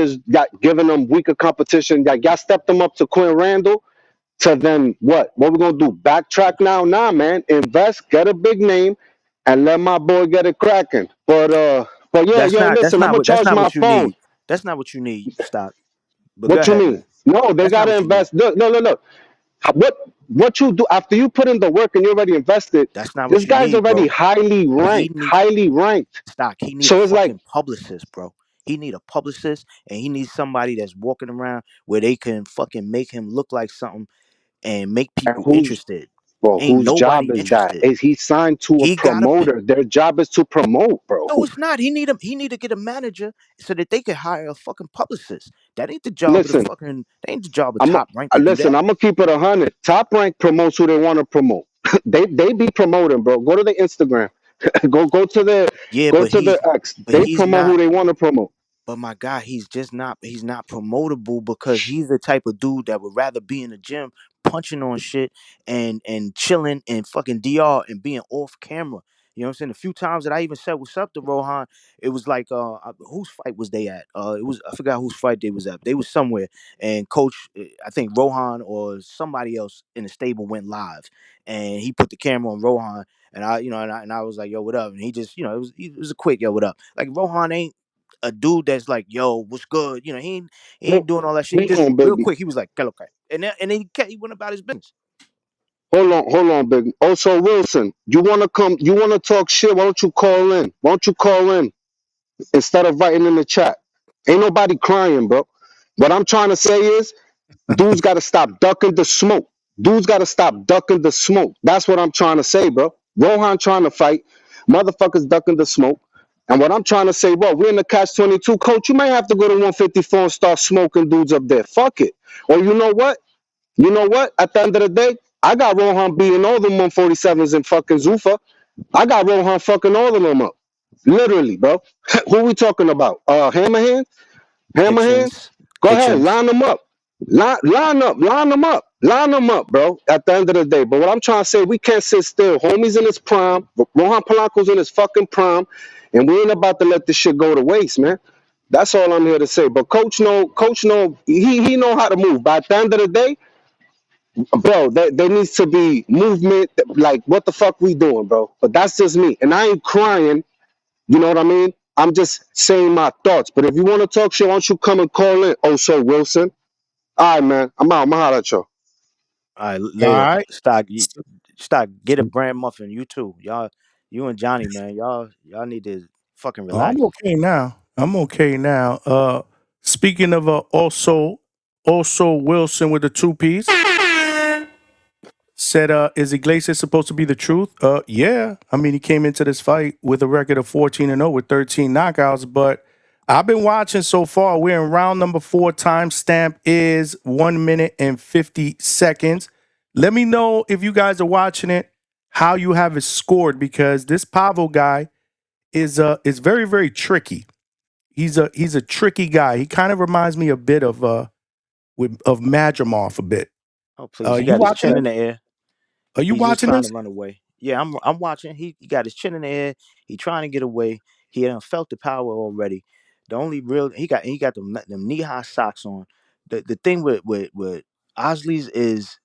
Speaker 11: giving them weaker competition. Like y'all stepped them up to Quinn Randall. To then what? What we gonna do? Backtrack now? Nah, man. Invest, get a big name, and let my boy get it cracking. But yeah,
Speaker 12: That's
Speaker 11: yo,
Speaker 12: not that's
Speaker 11: listen, I'm
Speaker 12: not
Speaker 11: gonna
Speaker 12: what that's
Speaker 11: charge
Speaker 12: not
Speaker 11: my
Speaker 12: what you
Speaker 11: phone.
Speaker 12: need. That's not what you need, Stock. But go
Speaker 11: What you
Speaker 12: ahead,
Speaker 11: mean?
Speaker 12: man.
Speaker 11: No, they
Speaker 12: That's not
Speaker 11: gotta
Speaker 12: what you need.
Speaker 11: invest. Look. What you do after you put in the work and you're already invested?
Speaker 12: That's not
Speaker 11: This
Speaker 12: what you
Speaker 11: guy's
Speaker 12: need,
Speaker 11: already
Speaker 12: bro.
Speaker 11: highly
Speaker 12: He
Speaker 11: ranked,
Speaker 12: need
Speaker 11: highly ranked.
Speaker 12: Stock. He need a
Speaker 11: So it's like,
Speaker 12: fucking publicist, bro. He need a publicist, and he needs somebody that's walking around where they can fucking make him look like something and make
Speaker 11: and
Speaker 12: people interested. Ain't
Speaker 11: whose job
Speaker 12: nobody
Speaker 11: is that?
Speaker 12: interested.
Speaker 11: Is he signed to a
Speaker 12: He gotta pay.
Speaker 11: promoter? Their job is to promote, bro.
Speaker 12: No, it's not. He need him. He need to get a manager so that they can hire a fucking publicist. That ain't the job of the
Speaker 11: Listen,
Speaker 12: fucking. That ain't the job of
Speaker 11: I'm
Speaker 12: Top Rank to do
Speaker 11: listen.
Speaker 12: that.
Speaker 11: I'm gonna keep it 100. Top Rank promotes who they want to promote. they be promoting, bro. Go to the Instagram.
Speaker 12: Yeah,
Speaker 11: Go to their X.
Speaker 12: but
Speaker 11: They
Speaker 12: he's
Speaker 11: promote who
Speaker 12: not.
Speaker 11: they want to promote.
Speaker 12: But my guy, he's not promotable because he's the type of dude that would rather be in the gym punching on shit and chilling and fucking DR and being off camera. You know what I'm saying? A few times that I even said what's up to Rohan, it was like whose fight was they at? It was, I forgot whose fight they was at. They was somewhere, and coach, I think Rohan or somebody else in the stable went live, and he put the camera on Rohan, and I was like, yo, what up? And he just, it was a quick yo, what up? Like Rohan ain't a dude that's like, yo, what's good? He ain't doing all that shit. He
Speaker 11: Hold
Speaker 12: just
Speaker 11: on,
Speaker 12: real
Speaker 11: baby.
Speaker 12: quick, he was like, okay. And then he went about his business.
Speaker 11: Hold on, baby. Also, Wilson, you wanna come? You wanna talk shit? Why don't you call in? Why don't you call in instead of writing in the chat? Ain't nobody crying, bro. What I'm trying to say is, dudes got to stop ducking the smoke. Dudes got to stop ducking the smoke. That's what I'm trying to say, bro. Rohan trying to fight. Motherfuckers ducking the smoke. And what I'm trying to say, bro, we're in the catch 22. Coach, you might have to go to 154 and start smoking dudes up there. Fuck it. Or you know what? You know what? At the end of the day, I got Rohan beating all them 147s in fucking Zuffa. I got Rohan fucking all of them up. Literally, bro. Who we talking about? Hammerhand? Hammerhands?
Speaker 12: Hitchens.
Speaker 11: Go ahead,
Speaker 12: Hitchens.
Speaker 11: line them up. Line them up, bro. At the end of the day. But what I'm trying to say, we can't sit still. Homie's in his prime. Rohan Polanco's in his fucking prime. And we ain't about to let this shit go to waste, man. That's all I'm here to say. But coach know, he know how to move. By the end of the day, bro, there needs to be movement. Like, what the fuck we doing, bro? But that's just me. And I ain't crying. You know what I mean? I'm just saying my thoughts. But if you want to talk shit, why don't you come and call in? Oh, so Wilson. All right, man. I'm out. I'm out at y'all.
Speaker 12: All right,
Speaker 1: All
Speaker 12: later.
Speaker 1: right.
Speaker 12: Stock, get a brand muffin. You too. You and Johnny, man. Y'all need to fucking relax.
Speaker 1: I'm okay now. I'm okay now. Speaking of also Wilson with the 2-piece said, is Iglesias supposed to be the truth? Yeah. I mean, he came into this fight with a record of 14-0 with 13 knockouts, but I've been watching so far. We're in round number 4. Timestamp is 1 minute and 50 seconds. Let me know if you guys are watching it, how you have it scored, because this Pavo guy is very, very tricky. He's a tricky guy. He kind of reminds me a bit of Madrimov a bit.
Speaker 12: Oh please, he
Speaker 1: You
Speaker 12: got his
Speaker 1: watching
Speaker 12: chin
Speaker 1: this?
Speaker 12: in the air.
Speaker 1: Are you
Speaker 12: He's just
Speaker 1: watching
Speaker 12: trying to
Speaker 1: this?
Speaker 12: run away. Yeah, I'm watching. He got his chin in the air. He trying to get away. He done felt the power already. The only real he got them knee high socks on. The thing with Osley's is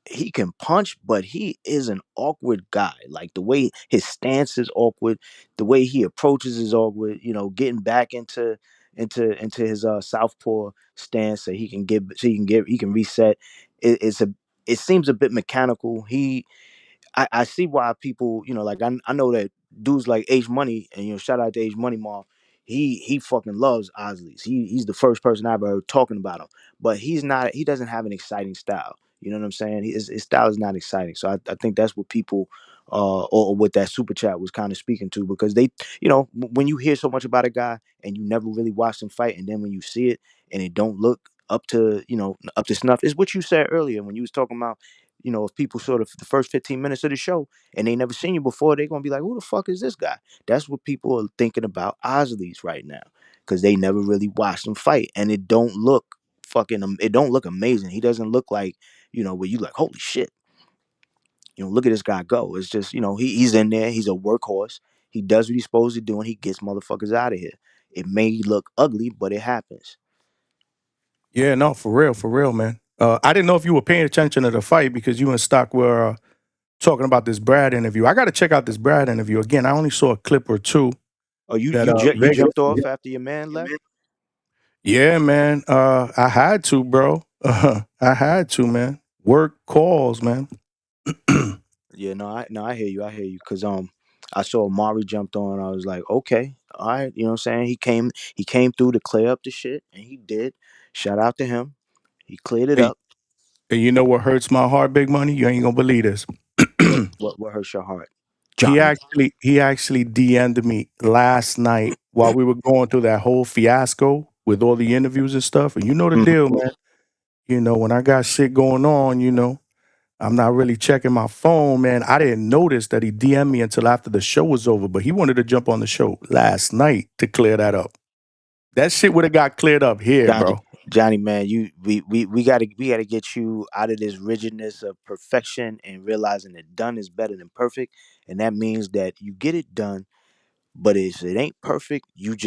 Speaker 12: he can punch, but he is an awkward guy. Like the way his stance is awkward, the way he approaches is awkward. You know, getting back into his southpaw stance so he can reset. It seems a bit mechanical. I see why people, like I know that dudes like H Money, and shout out to H Money Mall. He fucking loves Osley's. He's the first person I ever heard talking about him. But he doesn't have an exciting style. You know what I'm saying? His style is not exciting. So I think that's what people or what that super chat was kind of speaking to, because they, when you hear so much about a guy and you never really watch him fight, and then when you see it and it don't look up to snuff, is what you said earlier when you was talking about, if people sort of the first 15 minutes of the show and they never seen you before, they're gonna be like, who the fuck is this guy? That's what people are thinking about Osley's right now, because they never really watched him fight, and it don't look it don't look amazing. He doesn't look like, where you like, holy shit, look at this guy go. It's just, he's in there, he's a workhorse, he does what he's supposed to do, and he gets motherfuckers out of here. It may look ugly, but it happens.
Speaker 1: Yeah, no, for real, man. I didn't know if you were paying attention to the fight because you and Stock were talking about this Brad interview. I got to check out this Brad interview again. I only saw a clip or two.
Speaker 12: Oh, you
Speaker 1: That
Speaker 12: you
Speaker 1: Vegas.
Speaker 12: jumped off after your man left?
Speaker 1: Yeah, man. I had to, bro. I had to, man. Work calls, man.
Speaker 12: Yeah, I hear you. I hear you. Cause I saw Mari jumped on. I was like, okay, all right. You know what I'm saying? He came through to clear up the shit, and he did. Shout out to him. He cleared it
Speaker 1: Hey,
Speaker 12: up.
Speaker 1: and you know what hurts my heart, Big Money? You ain't gonna believe this.
Speaker 12: What hurts your heart,
Speaker 1: he
Speaker 12: Johnny?
Speaker 1: actually DM'd me last night while we were going through that whole fiasco with all the interviews and stuff. And you know the
Speaker 12: Mhm.
Speaker 1: deal, man. When I got shit going on, I'm not really checking my phone, man. I didn't notice that he DM'd me until after the show was over, but he wanted to jump on the show last night to clear that up. That shit would have got cleared up here,
Speaker 12: Johnny,
Speaker 1: bro.
Speaker 12: Johnny, man, we gotta get you out of this rigidness of perfection and realizing that done is better than perfect, and that means that you get it done. But if it ain't perfect, you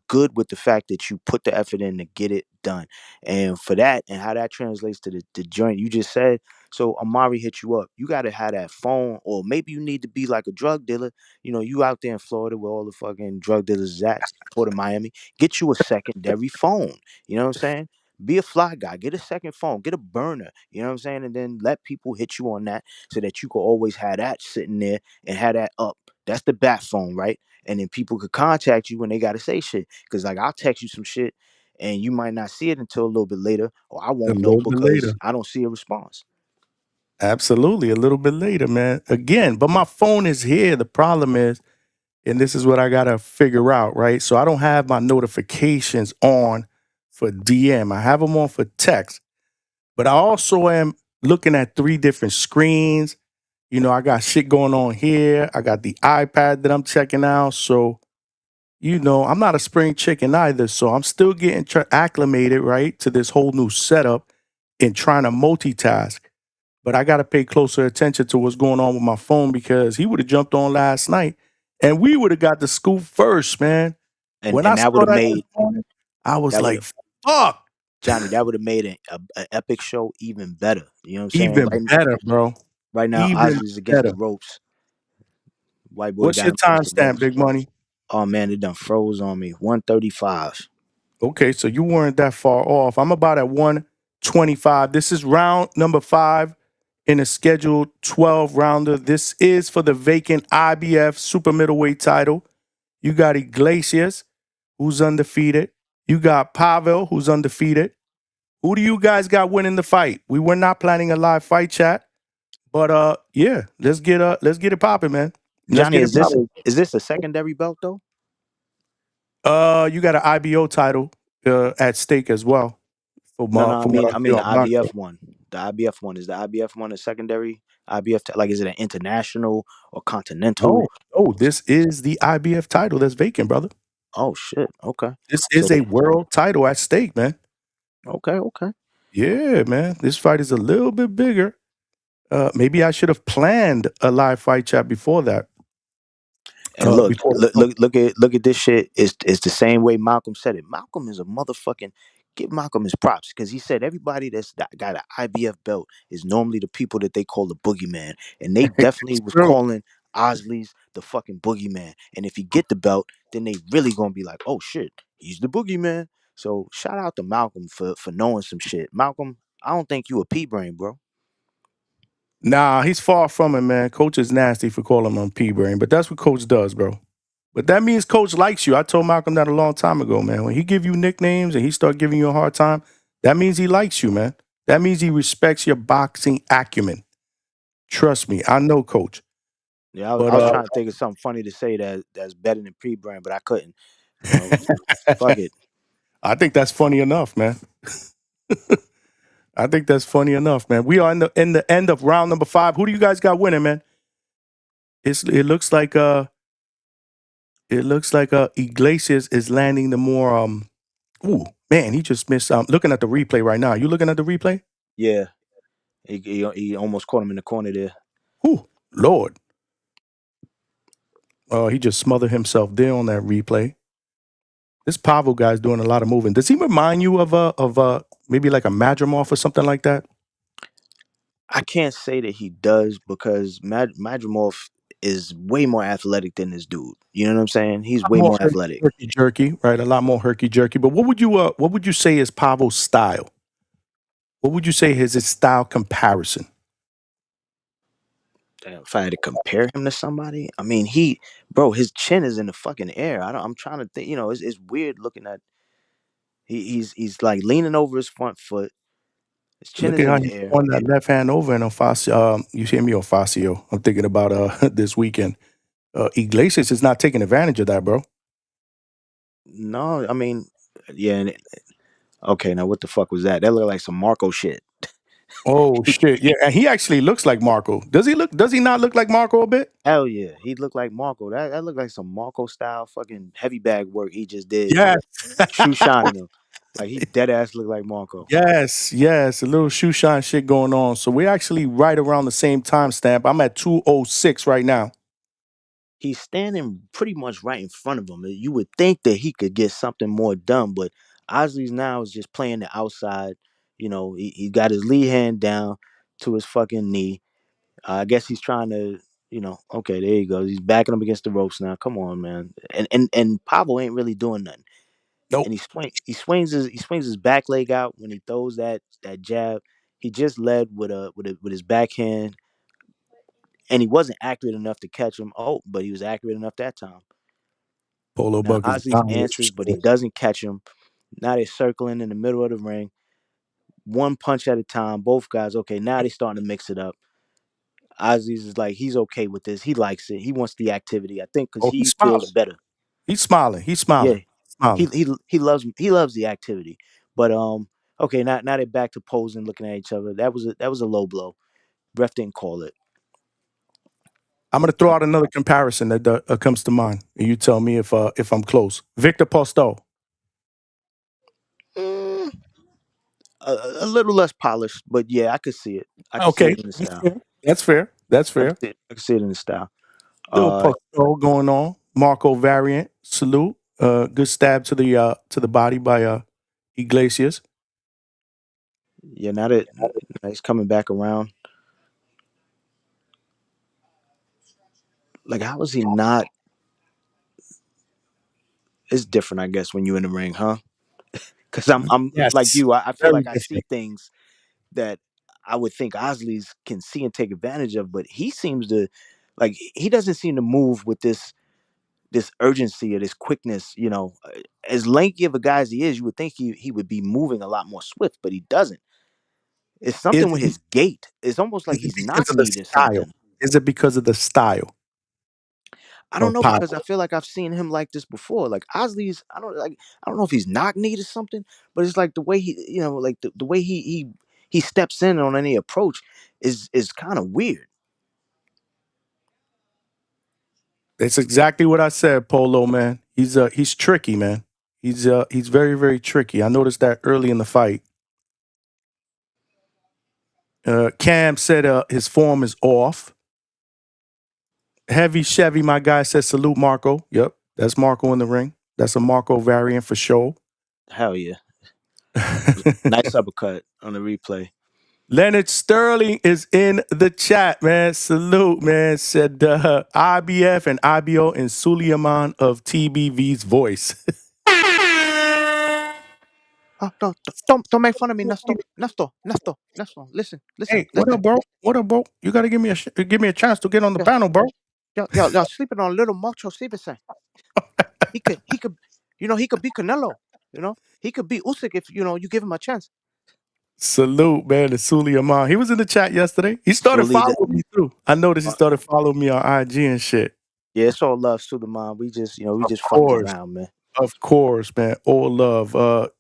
Speaker 12: good with the fact that you put the effort in to get it done. And for that, and how that translates to the joint you just said. So Amari hit you up. You gotta have that phone, or maybe you need to be like a drug dealer. You out there in Florida where all the fucking drug dealers is at, Port of Miami. Get you a secondary phone. You know what I'm saying? Be a fly guy. Get a second phone. Get a burner. You know what I'm saying? And then let people hit you on that so that you can always have that sitting there and have that up. That's the bat phone, right? And then people could contact you when they gotta say shit. Cause like I'll text you some shit and you might not see it until a little bit later, or I
Speaker 1: A
Speaker 12: won't know
Speaker 1: little bit
Speaker 12: because
Speaker 1: later.
Speaker 12: I don't see a response.
Speaker 1: Absolutely, a little bit later, man. Again, but my phone is here. The problem is, and this is what I gotta figure out, right? So I don't have my notifications on for DM. I have them on for text, but I also am looking at 3 different screens. I got shit going on here. I got the iPad that I'm checking out. So, I'm not a spring chicken either. So I'm still getting acclimated, right, to this whole new setup and trying to multitask. But I got to pay closer attention to what's going on with my phone because he would have jumped on last night and we would have got the scoop first, man.
Speaker 12: And
Speaker 1: When I
Speaker 12: that would
Speaker 1: saw
Speaker 12: have
Speaker 1: that this
Speaker 12: made
Speaker 1: morning, I was
Speaker 12: that would
Speaker 1: like,
Speaker 12: have
Speaker 1: fuck,
Speaker 12: Johnny, that would have made a epic show even better. You know what I'm saying?
Speaker 1: even better, bro.
Speaker 12: Right now,
Speaker 1: Even
Speaker 12: Ozzy's against the
Speaker 1: better.
Speaker 12: ropes. White boy
Speaker 1: What's
Speaker 12: got
Speaker 1: your
Speaker 12: him against the
Speaker 1: timestamp,
Speaker 12: ropes.
Speaker 1: Big Money?
Speaker 12: Oh man, it done froze on me. 135.
Speaker 1: Okay, so you weren't that far off. I'm about at 125. This is round number 5 in a scheduled 12 rounder. This is for the vacant IBF super middleweight title. You got Iglesias, who's undefeated. You got Pavel, who's undefeated. Who do you guys got winning the fight? We were not planning a live fight chat, but yeah, let's get it popping, man. Let's
Speaker 12: Johnny,
Speaker 1: get it popping.
Speaker 12: is this a secondary belt though?
Speaker 1: You got an IBO title at stake as well for
Speaker 12: No, no,
Speaker 1: from what I
Speaker 12: I
Speaker 1: see
Speaker 12: mean the
Speaker 1: on Boxer.
Speaker 12: IBF one. The IBF one, is the IBF one a secondary IBF? Like, is it an international or continental?
Speaker 1: Oh, this is the IBF title that's vacant, brother.
Speaker 12: Oh shit. Okay.
Speaker 1: This
Speaker 12: So
Speaker 1: is a world title at stake, man.
Speaker 12: okay.
Speaker 1: Yeah, man. This fight is a little bit bigger. Maybe I should have planned a live fight chat before that.
Speaker 12: And look,
Speaker 1: Before
Speaker 12: look at this shit. It's the same way Malcolm said it. Malcolm is a motherfucking. Give Malcolm his props because he said everybody that got an IBF belt is normally the people that they call the boogeyman, and they definitely
Speaker 1: it's
Speaker 12: was
Speaker 1: true.
Speaker 12: calling Osley's the fucking boogeyman. And if he get the belt, then they really gonna be like, oh shit, he's the boogeyman. So shout out to Malcolm for knowing some shit. Malcolm, I don't think you a pea brain, bro.
Speaker 1: Nah, he's far from it, man. Coach is nasty for calling him P brain, but that's what Coach does, bro. But that means Coach likes you. I told Malcolm that a long time ago, man. When he give you nicknames and he start giving you a hard time, that means he likes you, man. That means he respects your boxing acumen. Trust me, I know Coach.
Speaker 12: Yeah,
Speaker 1: But
Speaker 12: I was trying to think of something funny to say that's better than pre brain, but I couldn't. You know, fuck it.
Speaker 1: I think that's funny enough, man. I think that's funny enough, man. We are in the end of round number 5. Who do you guys got winning, man? It looks like Iglesias is landing the more ooh, man, he just missed looking at the replay right now. You looking at the replay?
Speaker 12: Yeah, he almost caught him in the corner there.
Speaker 1: Ooh, Lord. He just smothered himself there on that replay. This Pavel guy's doing a lot of moving. Does he remind you of maybe like a Madrimov or something like that?
Speaker 12: I can't say that he does because Madrimov is way more athletic than this dude. You know what I'm saying? He's way
Speaker 1: More
Speaker 12: more athletic.
Speaker 1: herky jerky, right? A lot more herky jerky. But what would you say is Pavel's style? What would you say is his style comparison?
Speaker 12: Damn, if I had to compare him to somebody, I mean, his chin is in the fucking air. I'm trying to think. You know, it's weird looking at. He's like leaning over his front foot. His chin
Speaker 1: Look
Speaker 12: is
Speaker 1: at
Speaker 12: in
Speaker 1: how
Speaker 12: the
Speaker 1: he's
Speaker 12: air.
Speaker 1: throwing that left hand over and Ofacio. You hear me, Ofacio? I'm thinking about this weekend. Iglesias is not taking advantage of that, bro.
Speaker 12: No, I mean, yeah. Okay, now what the fuck was that? That looked like some Marco shit.
Speaker 1: Oh shit! Yeah, and he actually looks like Marco. Does he look? Does he not look like Marco a bit?
Speaker 12: Hell yeah, he looked like Marco. That looked like some Marco style fucking heavy bag work he just did.
Speaker 1: Yes.
Speaker 12: Shoe shining him, like he dead ass looked like Marco.
Speaker 1: Yes. A little shoe shine shit going on. So we're actually right around the same time stamp. I'm at 2:06 right now.
Speaker 12: He's standing pretty much right in front of him. You would think that he could get something more done, but Osley's now is just playing the outside. You know, he got his lead hand down to his fucking knee. I guess he's trying to, okay, there you go. He's backing up against the ropes now. Come on, man. And Pavel ain't really doing nothing.
Speaker 1: Nope.
Speaker 12: And he swings his back leg out when he throws that jab. He just led with his backhand, and he wasn't accurate enough to catch him. Oh, but he was accurate enough that time.
Speaker 1: Polo
Speaker 12: Now
Speaker 1: Buck is
Speaker 12: Osley's
Speaker 1: down.
Speaker 12: answers, but he doesn't catch him. Now they're circling in the middle of the ring, one punch at a time. Both guys, okay. Now they're starting to mix it up. Osley's is like he's okay with this. He likes it. He wants the activity. I think because
Speaker 1: Oh, he's
Speaker 12: he feels
Speaker 1: smiling.
Speaker 12: better.
Speaker 1: He's smiling. He's
Speaker 12: Yeah,
Speaker 1: smiling. Smiling.
Speaker 12: he loves the activity. But okay, now they're back to posing, looking at each other. That was a low blow. Ref didn't call it.
Speaker 1: I'm gonna throw out another comparison that comes to mind, and you tell me if I'm close. Victor Postol.
Speaker 12: Mm, a little less polished, but yeah, I could see it. I could see
Speaker 1: Okay,
Speaker 12: it in the style.
Speaker 1: that's fair. That's fair.
Speaker 12: I could see it in the style.
Speaker 1: Little Postol going on. Marco variant. Salute. Good stab to the body by Iglesias.
Speaker 12: Yeah, now that he's coming back around. Like, how is he not? It's different, I guess, when you're in the ring, huh? Because I'm like
Speaker 1: Yes.
Speaker 12: you. I feel
Speaker 1: Very
Speaker 12: like I see
Speaker 1: different.
Speaker 12: things that I would think Osley's can see and take advantage of, but he seems to, like, he doesn't seem to move with this urgency or this quickness. As lanky of a guy as he is, you would think he would be moving a lot more swift, but he doesn't. It's
Speaker 1: Is
Speaker 12: something with
Speaker 1: it,
Speaker 12: his gait. It's almost like
Speaker 1: is it
Speaker 12: he's
Speaker 1: because of the
Speaker 12: knock-kneed or
Speaker 1: style?
Speaker 12: something.
Speaker 1: Is it because of the style
Speaker 12: I don't
Speaker 1: of
Speaker 12: know because I
Speaker 1: Pavel?
Speaker 12: feel like I've seen him like this before. Like Osley's, I don't know if he's knock-kneed or something, but it's like the way he, like the way he he steps in on any approach is kind of weird.
Speaker 1: It's exactly what I said, Polo, man. He's tricky, man. He's very, very tricky. I noticed that early in the fight. Cam said his form is off. Heavy Chevy, my guy, says salute Marco. Yep, that's Marco in the ring. That's a Marco variant for sure.
Speaker 12: Hell yeah. Nice uppercut on the replay.
Speaker 1: Leonard Sterling is in the chat, man. Salute, man. Said IBF and IBO and Suleiman of TBV's voice.
Speaker 12: Oh, don't make fun of me, Nestor. Listen.
Speaker 1: Hey, what up, bro? What up, bro? You gotta give me a chance to get on the panel, bro.
Speaker 12: Y'all sleeping on little Macho Stevenson. He could, he could be Canelo. He could be Usyk if you give him a chance.
Speaker 1: Salute, man, to Suleiman. He was in the chat yesterday. He started following me too. I noticed he started following me on IG and shit.
Speaker 12: Yeah, it's all love, Suleiman. We just fucking around, man.
Speaker 1: Of course, man. All love.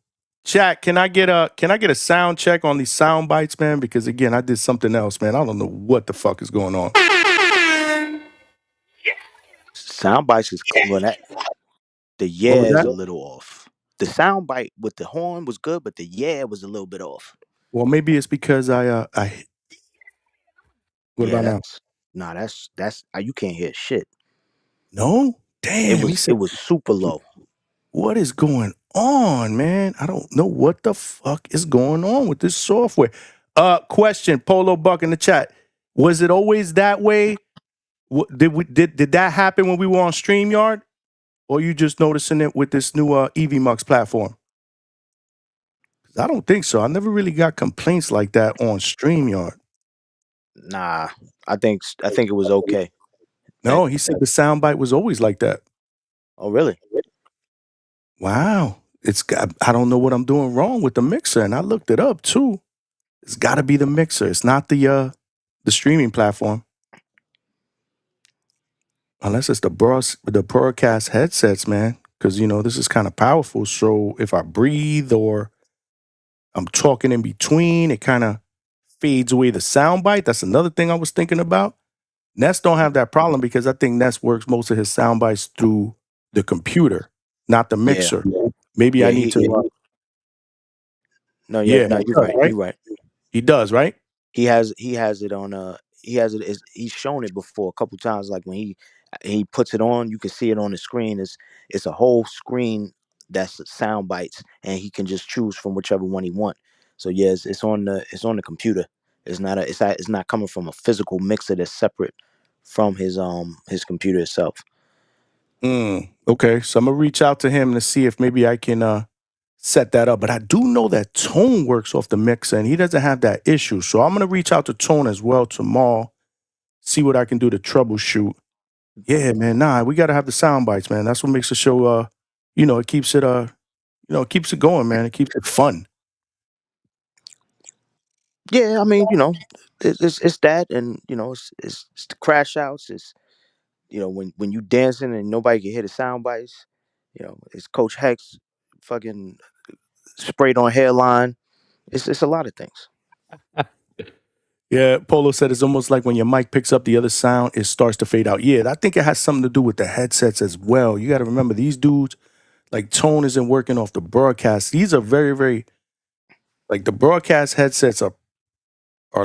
Speaker 1: Chat, can I get a sound check on these sound bites, man? Because again, I did something else, man. I don't know what the fuck is going on.
Speaker 12: Sound bites is the is a little off. The sound bite with the horn was good, but the was a little bit off.
Speaker 1: Well, maybe it's because I What about now?
Speaker 12: Nah, that's you can't hear shit.
Speaker 1: No? Damn.
Speaker 12: It was super low.
Speaker 1: What is going on, man? I don't know what the fuck is going on with this software. Question, Polo Buck in the chat. Was it always that way? Did that happen when we were on StreamYard? Or you just noticing it with this new EVMux platform? I don't think so. I never really got complaints like that on StreamYard.
Speaker 12: Nah, I think it was okay.
Speaker 1: No, he said the soundbite was always like that.
Speaker 12: Oh, really?
Speaker 1: Wow. I don't know what I'm doing wrong with the mixer, and I looked it up too. It's got to be the mixer. It's not the streaming platform. Unless it's the broadcast headsets, man. Because, this is kind of powerful. So if I breathe or I'm talking in between, it kind of fades away the sound bite. That's another thing I was thinking about. Ness don't have that problem because I think Ness works most of his sound bites through the computer, not the mixer. Yeah. Maybe I need to...
Speaker 12: No, you're right. You're right.
Speaker 1: He does, right?
Speaker 12: He has it on he's shown it before a couple times. Like when he puts it on, you can see it on the screen. It's a whole screen that's sound bites, and he can just choose from whichever one he wants. So yes, it's on the computer. It's not coming from a physical mixer that's separate from his computer itself.
Speaker 1: Okay, so I'm gonna reach out to him to see if maybe I can set that up. But I do know that Tone works off the mixer and he doesn't have that issue. So I'm gonna reach out to Tone as well tomorrow, see what I can do to troubleshoot. Yeah, man. Nah, we gotta have the sound bites, man. That's what makes the show it keeps it it keeps it going, man. It keeps it fun.
Speaker 12: Yeah, I mean, it's that, and it's the crash outs. It's when you dancing and nobody can hear the sound bites. It's Coach Hex fucking sprayed on hairline. It's a lot of things.
Speaker 1: Yeah, Polo said it's almost like when your mic picks up the other sound, it starts to fade out. Yeah, I think it has something to do with the headsets as well. You got to remember these dudes, like Tone isn't working off the broadcast. These are very, very, like the broadcast headsets are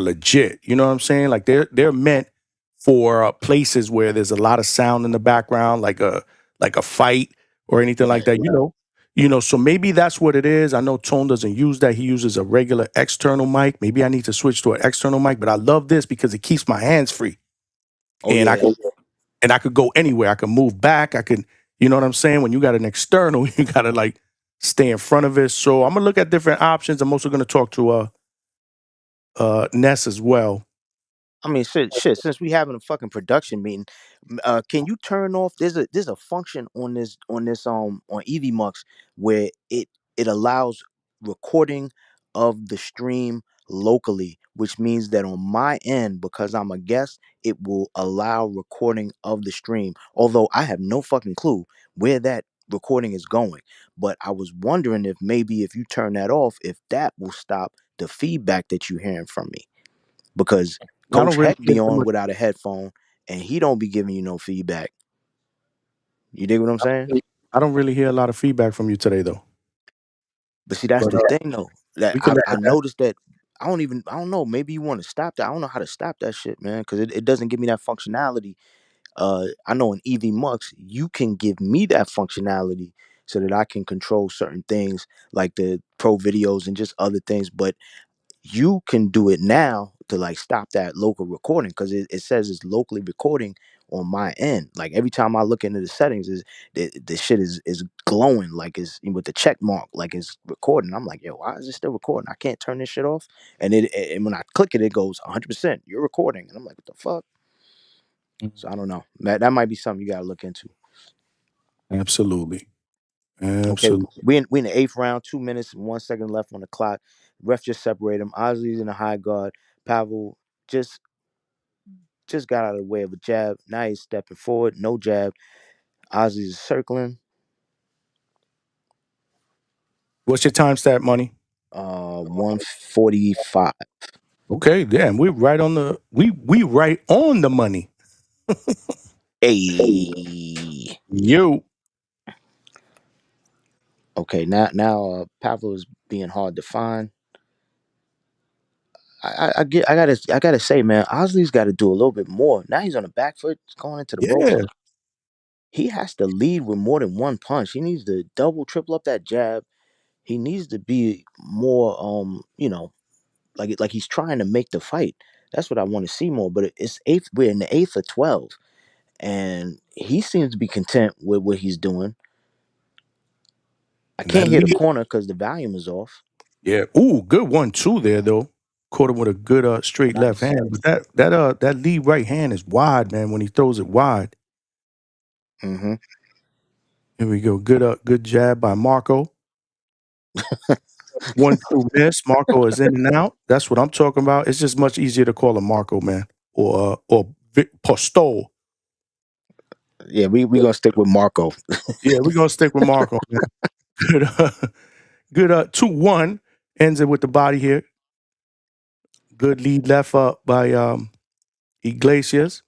Speaker 1: legit. You know what I'm saying? Like they're meant for places where there's a lot of sound in the background, like a fight or anything like that. So maybe that's what it is. I know Tone doesn't use that. He uses a regular external mic. Maybe I need to switch to an external mic, but I love this because it keeps my hands free. I could go anywhere. I can move back. I can, you know what I'm saying? When you got an external, you got to like stay in front of it. So I'm going to look at different options. I'm also going to talk to Ness as well.
Speaker 12: I mean, shit. Since we having a fucking production meeting, can you turn off? There's a function on EVMux where it allows recording of the stream locally, which means that on my end, because I'm a guest, it will allow recording of the stream. Although I have no fucking clue where that recording is going, but I was wondering if maybe if you turn that off, if that will stop the feedback that you hearing from me, because
Speaker 1: I don't
Speaker 12: Coach
Speaker 1: really
Speaker 12: Heck
Speaker 1: hear
Speaker 12: be
Speaker 1: too
Speaker 12: on
Speaker 1: much.
Speaker 12: without a headphone and he don't be giving you no feedback. You dig what I'm saying?
Speaker 1: I don't really hear a lot of feedback from you today, though.
Speaker 12: But see, that's
Speaker 1: But
Speaker 12: the thing though. That
Speaker 1: we can
Speaker 12: I
Speaker 1: add that.
Speaker 12: noticed that I don't know. Maybe you want to stop that. I don't know how to stop that shit, man, because it doesn't give me that functionality. I know in EV Mux, you can give me that functionality so that I can control certain things like the pro videos and just other things. But you can do it now to like stop that local recording, because it says it's locally recording on my end. Like every time I look into the settings, is the shit is glowing like it's with the check mark, like it's recording. I'm like, yo, why is it still recording? I can't turn this shit off. And and when I click it, it goes 100%. You're recording, and I'm like, what the fuck? So I don't know. That might be something you gotta look into.
Speaker 1: Absolutely.
Speaker 12: Okay,
Speaker 1: Absolutely.
Speaker 12: we in the 8th round, 2 minutes and 1 second left on the clock. Ref just separated him. Ozzy's in the high guard. Pavel just got out of the way of a jab. Now he's stepping forward. No jab. Ozzy's circling.
Speaker 1: What's your time stat, Money?
Speaker 12: 145.
Speaker 1: Okay, damn, we're right on the we right on the money.
Speaker 12: Hey.
Speaker 1: You.
Speaker 12: Okay, now Pavel is being hard to find. I gotta say, man, Ozzy's got to do a little bit more. Now he's on the back foot, going into the ropes.
Speaker 1: Yeah.
Speaker 12: He has to lead with more than one punch. He needs to double, triple up that jab. He needs to be more, like he's trying to make the fight. That's what I want to see more. But it's eighth. We're in the 8th of 12, and he seems to be content with what he's doing. I
Speaker 1: And that
Speaker 12: can't hear the
Speaker 1: lead.
Speaker 12: corner because the volume is off.
Speaker 1: Yeah. Ooh, good 1-2 there though. Caught him with a good straight left
Speaker 12: Nice.
Speaker 1: hand. But that lead right hand is wide, man, when he throws it wide.
Speaker 12: Mm-hmm.
Speaker 1: Here we go. Good jab by Marco. 1-2 miss. Marco is in and out. That's what I'm talking about. It's just much easier to call him Marco, man. Or Vic Postol.
Speaker 12: Yeah, we gonna stick with Marco.
Speaker 1: Yeah, we're gonna stick with Marco, man. Good 2-1. Ends it with the body here. Good lead left up by Iglesias.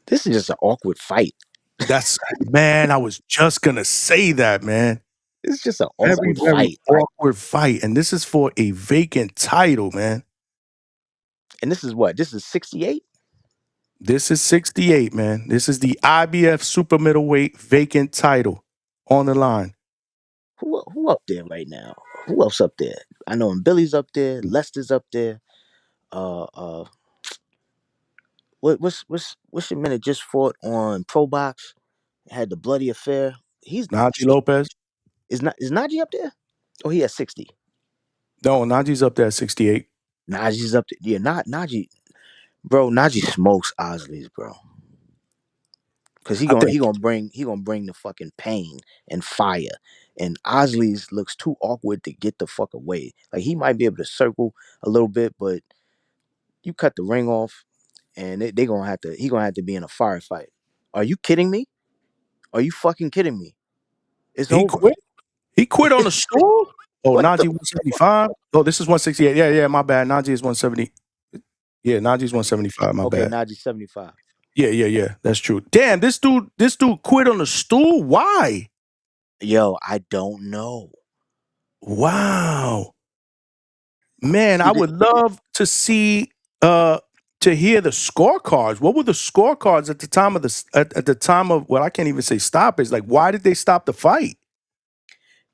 Speaker 12: This is just an awkward fight.
Speaker 1: That's man, I was just gonna say that, man.
Speaker 12: It's just an
Speaker 1: Very,
Speaker 12: awkward
Speaker 1: very
Speaker 12: fight.
Speaker 1: awkward fight. And this is for a vacant title, man.
Speaker 12: And this is what? This is 68?
Speaker 1: This is 68, man. This is the IBF super middleweight vacant title on the line.
Speaker 12: Who up there right now? Who else up there? I know Billy's up there. Lester's up there. Uh, uh, what's your minute just fought on Pro Box? Had the bloody affair. He's
Speaker 1: Najee Lopez.
Speaker 12: is Najee up there? Oh, he has 60.
Speaker 1: No, Najee's up there at 68.
Speaker 12: Najee's up there. Yeah, not Najee. Bro, Najee smokes Osley's, bro. Cause
Speaker 1: I think
Speaker 12: he gonna bring the fucking pain and fire. And Osley's looks too awkward to get the fuck away. Like he might be able to circle a little bit, but you cut the ring off, and he gonna have to be in a firefight. Are you kidding me? Are you fucking kidding me? It's
Speaker 1: he
Speaker 12: over.
Speaker 1: quit. He quit on the stool? Oh,
Speaker 12: What
Speaker 1: Najee
Speaker 12: the
Speaker 1: 175. Oh, this is 168. Yeah, my bad. Najee is 170. Yeah, Najee's 175. My
Speaker 12: Okay,
Speaker 1: bad.
Speaker 12: Najee 75.
Speaker 1: Yeah. That's true. Damn, this dude quit on the stool. Why?
Speaker 12: Yo, I don't know.
Speaker 1: Wow. Man,
Speaker 12: See
Speaker 1: I
Speaker 12: the
Speaker 1: would love to see to hear the scorecards. What were the scorecards at the time of at the time of, well, I can't even say stoppage. Like, why did they stop the fight?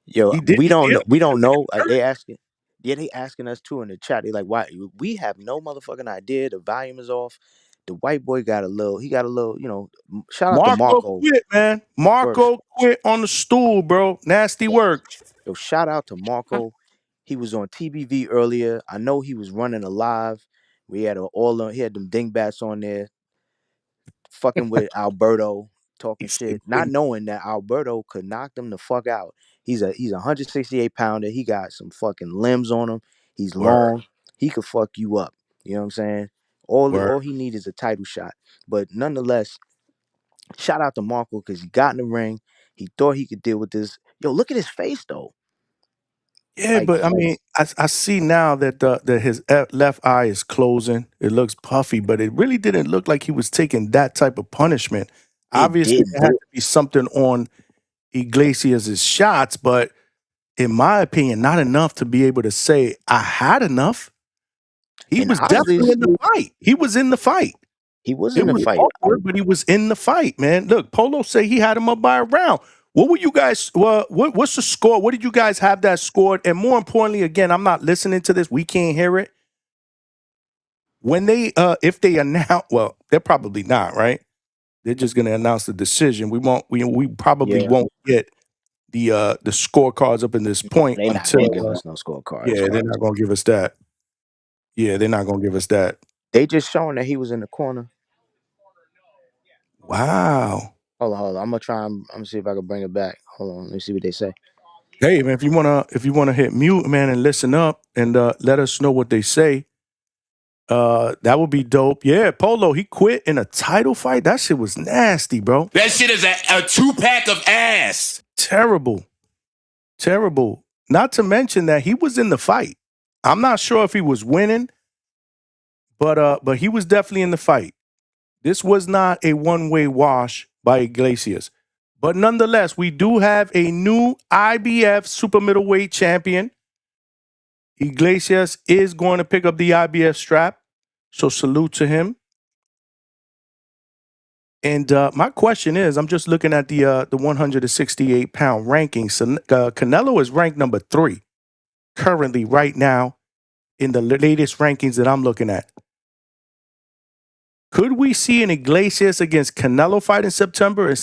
Speaker 12: Yo,
Speaker 1: He did
Speaker 12: we don't
Speaker 1: he
Speaker 12: know. We don't know.
Speaker 1: hurt?
Speaker 12: They asking. Yeah, they asking us too in the chat. They like, why? We have no motherfucking idea. The volume is off. The white boy got a little. He got a little. Shout out to
Speaker 1: Marco
Speaker 12: Marco.
Speaker 1: quit, man.
Speaker 12: First,
Speaker 1: Marco quit on the stool, bro. Nasty work.
Speaker 12: yo, shout out to Marco. He was on TBV earlier. I know he was running a live. We had he had them dingbats on there, fucking with Alberto, talking
Speaker 1: He said,
Speaker 12: shit, not knowing that Alberto could knock them the fuck out. He's a 168 pounder. He got some fucking limbs on him. He's
Speaker 1: word,
Speaker 12: long. He could fuck you up. You know what I'm saying?
Speaker 1: word.
Speaker 12: All he needs is a title shot. But nonetheless, shout out to Marco because he got in the ring. He thought he could deal with this. Yo, look at his face though.
Speaker 1: Yeah,
Speaker 12: Like,
Speaker 1: but I mean, I see now that that his left eye is closing. It looks puffy, but it really didn't look like he was taking that type of punishment.
Speaker 12: it
Speaker 1: Obviously,
Speaker 12: didn't.
Speaker 1: there had to be something on Iglesias' shots, but in my opinion, not enough to be able to say I had enough. He
Speaker 12: And
Speaker 1: was
Speaker 12: honestly,
Speaker 1: definitely in the fight. He was in the fight.
Speaker 12: he was in
Speaker 1: It
Speaker 12: the
Speaker 1: was
Speaker 12: fight.
Speaker 1: awkward, but he was in the fight, man. Look, Polo say he had him up by a round. What were you guys? What's the score? What did you guys have that scored? And more importantly, again, I'm not listening to this. We can't hear it. When they, if they announce, well, they're probably not, right? They're just going to announce the decision. We probably
Speaker 12: Yeah.
Speaker 1: won't get the scorecards up in this point
Speaker 12: They not
Speaker 1: until,
Speaker 12: gonna give us no scorecards.
Speaker 1: yeah, they're not going to give us that. Yeah, they're not going to give us that.
Speaker 12: They just showing that he was in the corner.
Speaker 1: Wow.
Speaker 12: Hold on. I'm gonna see if I can bring it back. Hold on. Let me see what they say.
Speaker 1: Hey, man, if you wanna hit mute, man, and listen up and let us know what they say, that would be dope. Yeah, Polo, he quit in a title fight. That shit was nasty, bro.
Speaker 7: That shit is a 2-pack of ass.
Speaker 1: Terrible. Terrible. Not to mention that he was in the fight. I'm not sure if he was winning, but he was definitely in the fight. This was not a one-way wash by Iglesias. But nonetheless, we do have a new IBF super middleweight champion. Iglesias is going to pick up the IBF strap. So salute to him. And my question is, I'm just looking at the 168-pound rankings. So, Canelo is ranked number 3 currently right now in the latest rankings that I'm looking at. Could we see an Iglesias against Canelo fight in September?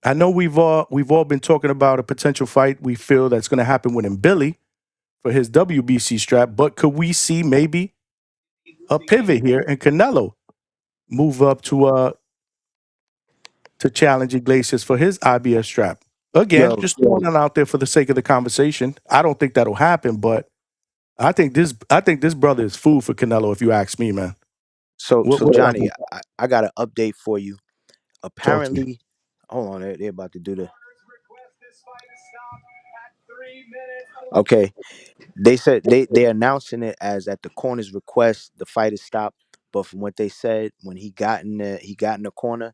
Speaker 1: I know we've all been talking about a potential fight we feel that's going to happen with Billy for his WBC strap, but could we see maybe a pivot here and Canelo move up to challenge Iglesias for his IBF strap? Again,
Speaker 12: Yo,
Speaker 1: just throwing it out there for the sake of the conversation. I don't think that'll happen, but I think this brother is food for Canelo, if you ask me, man.
Speaker 12: so
Speaker 1: What
Speaker 12: Johnny, I got an update for you.
Speaker 1: talk to me?
Speaker 12: Apparently, hold on, they're about to do the. Okay, they said they're announcing it as at the corner's request. The fight is stopped, but from what they said, when he got in the corner,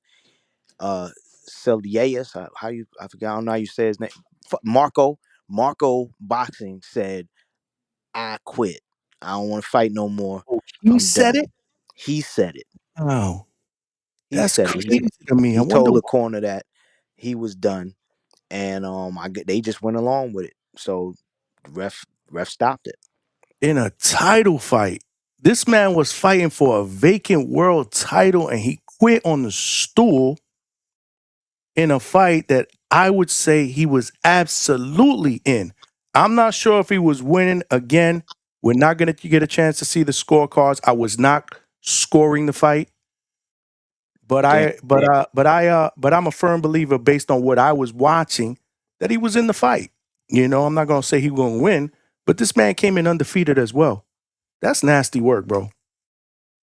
Speaker 12: Celias, I forgot, I don't know how you say his name. Marco Boxing said, "I quit. I don't want to fight no more.
Speaker 1: He
Speaker 12: I'm
Speaker 1: said
Speaker 12: done."
Speaker 1: it?
Speaker 12: He said it.
Speaker 1: Oh,
Speaker 12: He
Speaker 1: that's
Speaker 12: said it.
Speaker 1: crazy to me. I
Speaker 12: He
Speaker 1: wonder
Speaker 12: told the
Speaker 1: why.
Speaker 12: corner that he was done, and they just went along with it. So ref stopped it.
Speaker 1: In a title fight. This man was fighting for a vacant world title and he quit on the stool in a fight that I would say he was absolutely in. I'm not sure if he was winning. Again, we're not going to get a chance to see the scorecards. I was not scoring the fight, but
Speaker 12: Damn.
Speaker 1: I'm a firm believer based on what I was watching that he was in the fight. You know, I'm not going to say he was going to win, but this man came in undefeated as well. That's nasty work, bro.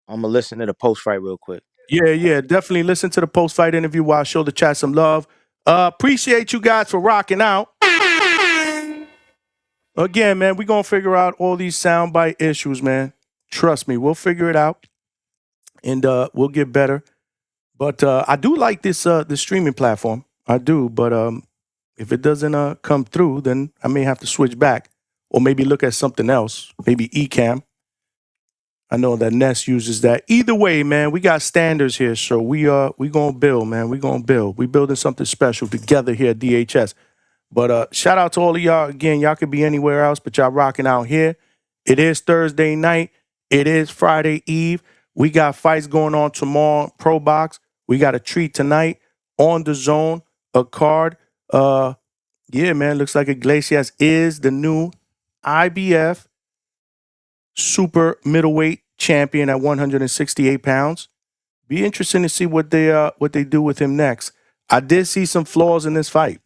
Speaker 12: I'm gonna listen to the post fight real quick.
Speaker 1: Yeah. Definitely listen to the post-fight interview while I show the chat some love. Appreciate you guys for rocking out. Again, man, we're going to figure out all these soundbite issues, man. Trust me, we'll figure it out. And we'll get better. But I do like this streaming platform. I do. But if it doesn't come through, then I may have to switch back. Or maybe look at something else. Maybe Ecamm. I know that Ness uses that. Either way, man, we got standards here, so we gonna build, man. We gonna build. We building something special together here at DHS. But shout out to all of y'all. Again, y'all could be anywhere else, but y'all rocking out here. It is Thursday night. It is Friday Eve. We got fights going on tomorrow. Pro Box. We got a treat tonight on the zone. A card. Yeah, man. Looks like Iglesias is the new IBF super middleweight champion at 168 pounds. Be interesting to see what they do with him next. I did see some flaws in this fight.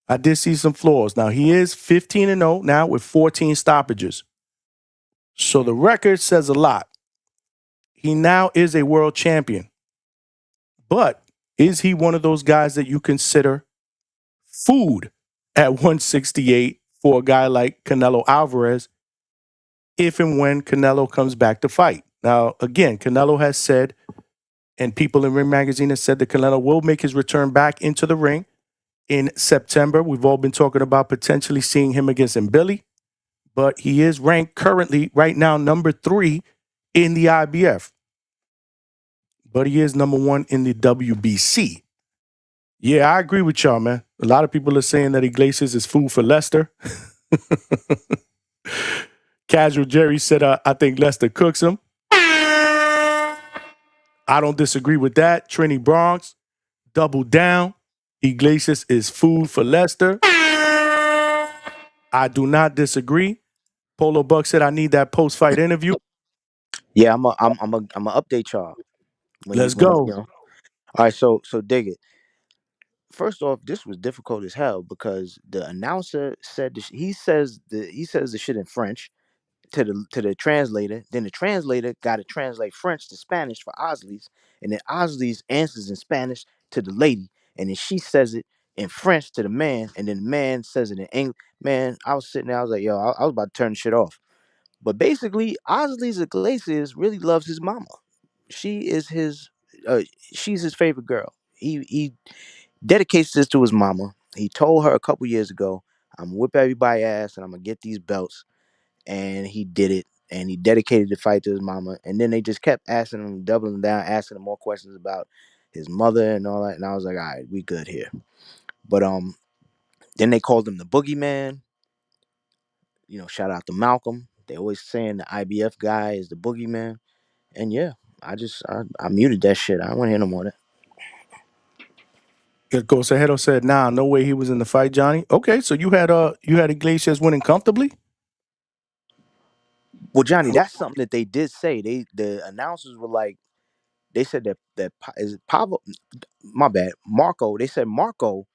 Speaker 1: I did see some flaws. Now he is 15-0 now with 14 stoppages. So the record says a lot. He now is a world champion. But Is he one of those guys that you consider food at 168 for a guy like Canelo Alvarez if and when Canelo comes back to fight? Now, again, Canelo has said, and people in Ring Magazine have said that Canelo will make his return back into the ring in September. We've all been talking about potentially seeing him against Mbili, but he is ranked currently right now number 3 in the IBF. But he is number 1 in the WBC. Yeah, I agree with y'all, man. A lot of people are saying that Iglesias is food for Lester. Casual Jerry said, I think Lester cooks him. I don't disagree with that. Trini Bronx, double down. Iglesias is food for Lester. I do not disagree. Polo Buck said, I need that post-fight interview.
Speaker 12: Yeah, I'm a update y'all
Speaker 1: Let's
Speaker 12: when
Speaker 1: go.
Speaker 12: All right, so dig it. First off, this was difficult as hell because the announcer said he says the shit in French to the translator. Then the translator got to translate French to Spanish for Osley's, and then Osley's answers in Spanish to the lady, and then she says it in French to the man, and then the man says it in English. Man, I was sitting there, I was like, yo, I was about to turn the shit off. But basically, Osley's Iglesias really loves his mama. She is she's his favorite girl. He dedicates this to his mama. He told her a couple years ago, I'm gonna whip everybody's ass and I'm gonna get these belts. And he did it. And he dedicated the fight to his mama. And then they just kept asking him, doubling down, asking him more questions about his mother and all that. And I was like, all right, we good here. But then they called him the boogeyman. You know, shout out to Malcolm. They always saying the IBF guy is the boogeyman. And yeah, I muted that shit. I don't want to hear no more of that.
Speaker 1: Gosahero said, nah, no way he was in the fight, Johnny. Okay, so you had Iglesias winning comfortably?
Speaker 12: Well, Johnny, that's something that they did say. The announcers were like, they said that is it Pablo? My bad, Marco. They said Marco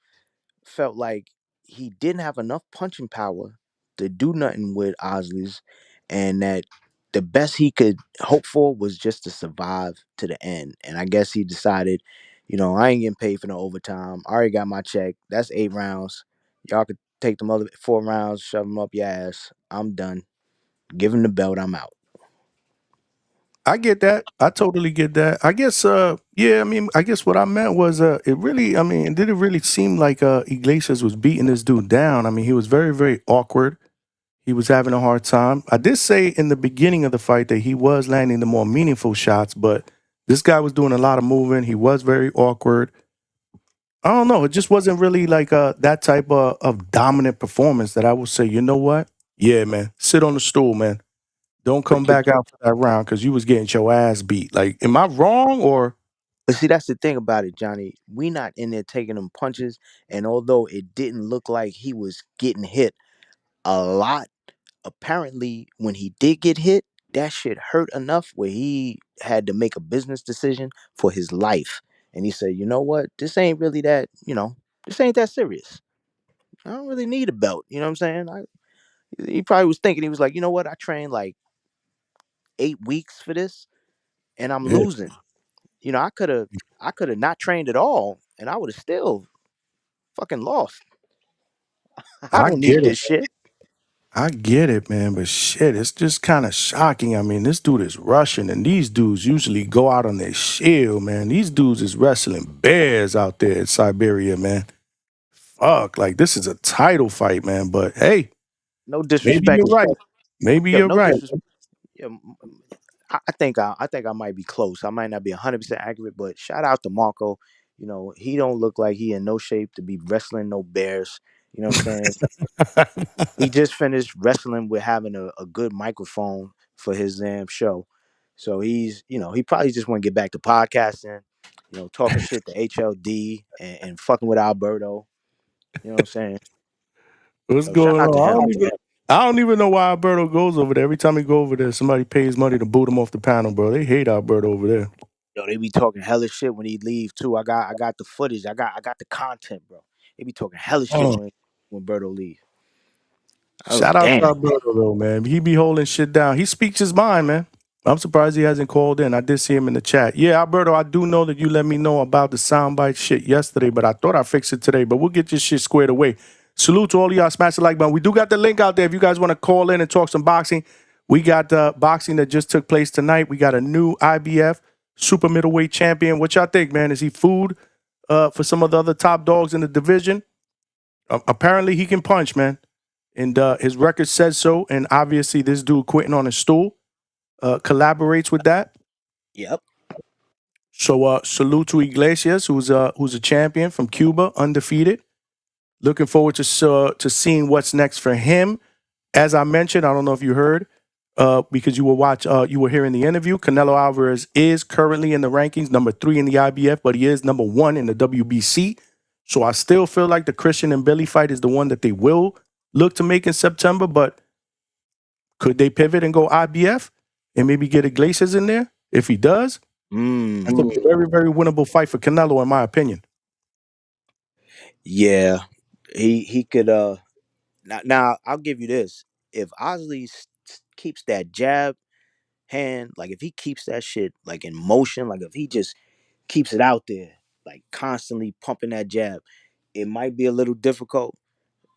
Speaker 12: felt like he didn't have enough punching power to do nothing with Osley's, and that the best he could hope for was just to survive to the end. And I guess he decided, I ain't getting paid for no overtime. I already got my check. That's 8 rounds. Y'all could take them other 4 rounds, shove them up your ass. I'm done. Give him the belt. I'm out.
Speaker 1: I get that. I totally get that. I guess, yeah, I mean, I guess what I meant was, did it really seem like Iglesias was beating this dude down? I mean, he was very, very awkward. He was having a hard time. I did say in the beginning of the fight that he was landing the more meaningful shots, but this guy was doing a lot of moving. He was very awkward. I don't know. It just wasn't really like that type of dominant performance that I would say, you know what? Yeah, man, sit on the stool, man. Don't come back out for that round because you was getting your ass beat. Like, am I wrong or?
Speaker 12: But see, that's the thing about it, Johnny. We not in there taking them punches, and although it didn't look like he was getting hit a lot, apparently when he did get hit, that shit hurt enough where he had to make a business decision for his life. And he said, you know what? This ain't really that, this ain't that serious. I don't really need a belt. You know what I'm saying? He probably was thinking, he was like, you know what? I trained like 8 weeks for this and I'm
Speaker 1: Yeah,
Speaker 12: losing. I could have not trained at all and I would have still fucking lost. I
Speaker 1: I
Speaker 12: don't
Speaker 1: get
Speaker 12: need
Speaker 1: it.
Speaker 12: this shit.
Speaker 1: I get it, man. But shit, it's just kind of shocking. I mean, this dude is Russian, and these dudes usually go out on their shield, man. These dudes is wrestling bears out there in Siberia, man. Fuck, like this is a title fight, man. But hey,
Speaker 12: No
Speaker 1: maybe
Speaker 12: disrespect.
Speaker 1: you're right. Maybe
Speaker 12: Yo,
Speaker 1: you're
Speaker 12: no
Speaker 1: right.
Speaker 12: disrespect. Yeah, I think I might be close. I might not be 100% accurate, but shout out to Marco. He don't look like he in no shape to be wrestling no bears. You know what I'm saying? He just finished wrestling with having a good microphone for his damn show. So he probably just want to get back to podcasting, talking shit to HLD and fucking with Alberto. You know what I'm saying?
Speaker 1: What's
Speaker 12: So shout
Speaker 1: going
Speaker 12: out to
Speaker 1: on?
Speaker 12: him.
Speaker 1: I don't even know why Alberto goes over there. Every time he go over there, somebody pays money to boot him off the panel, bro. They hate Alberto over there.
Speaker 12: Yo, they be talking hella shit when he leave too. I got the footage. I got the content, bro. They be talking hella shit when Berto leave. I was
Speaker 1: Shout
Speaker 12: like,
Speaker 1: out to
Speaker 12: damn.
Speaker 1: Alberto though, man. He be holding shit down. He speaks his mind, man. I'm surprised he hasn't called in. I did see him in the chat. Yeah, Alberto, I do know that you let me know about the soundbite shit yesterday, but I thought I fixed it today. But we'll get this shit squared away. Salute to all of y'all. Smash the like button. We do got the link out there if you guys want to call in and talk some boxing. We got boxing that just took place tonight. We got a new IBF super middleweight champion. What y'all think, man? Is he food for some of the other top dogs in the division? Apparently, he can punch, man. And his record says so. And obviously, this dude quitting on his stool collaborates with that.
Speaker 12: Yep.
Speaker 1: So salute to Iglesias, who's a champion from Cuba, undefeated. Looking forward to seeing what's next for him. As I mentioned, I don't know if you heard, because you were hearing the interview. Canelo Alvarez is currently in the rankings, number 3 in the IBF, but he is number 1 in the WBC. So I still feel like the Christian and Billy fight is the one that they will look to make in September. But could they pivot and go IBF and maybe get Iglesias in there? If he does, that's a very, very winnable fight for Canelo, in my opinion.
Speaker 12: Yeah, he could. Now I'll give you this: if Osley keeps that jab hand, like if he keeps that shit like in motion, like if he just keeps it out there, like constantly pumping that jab, it might be a little difficult,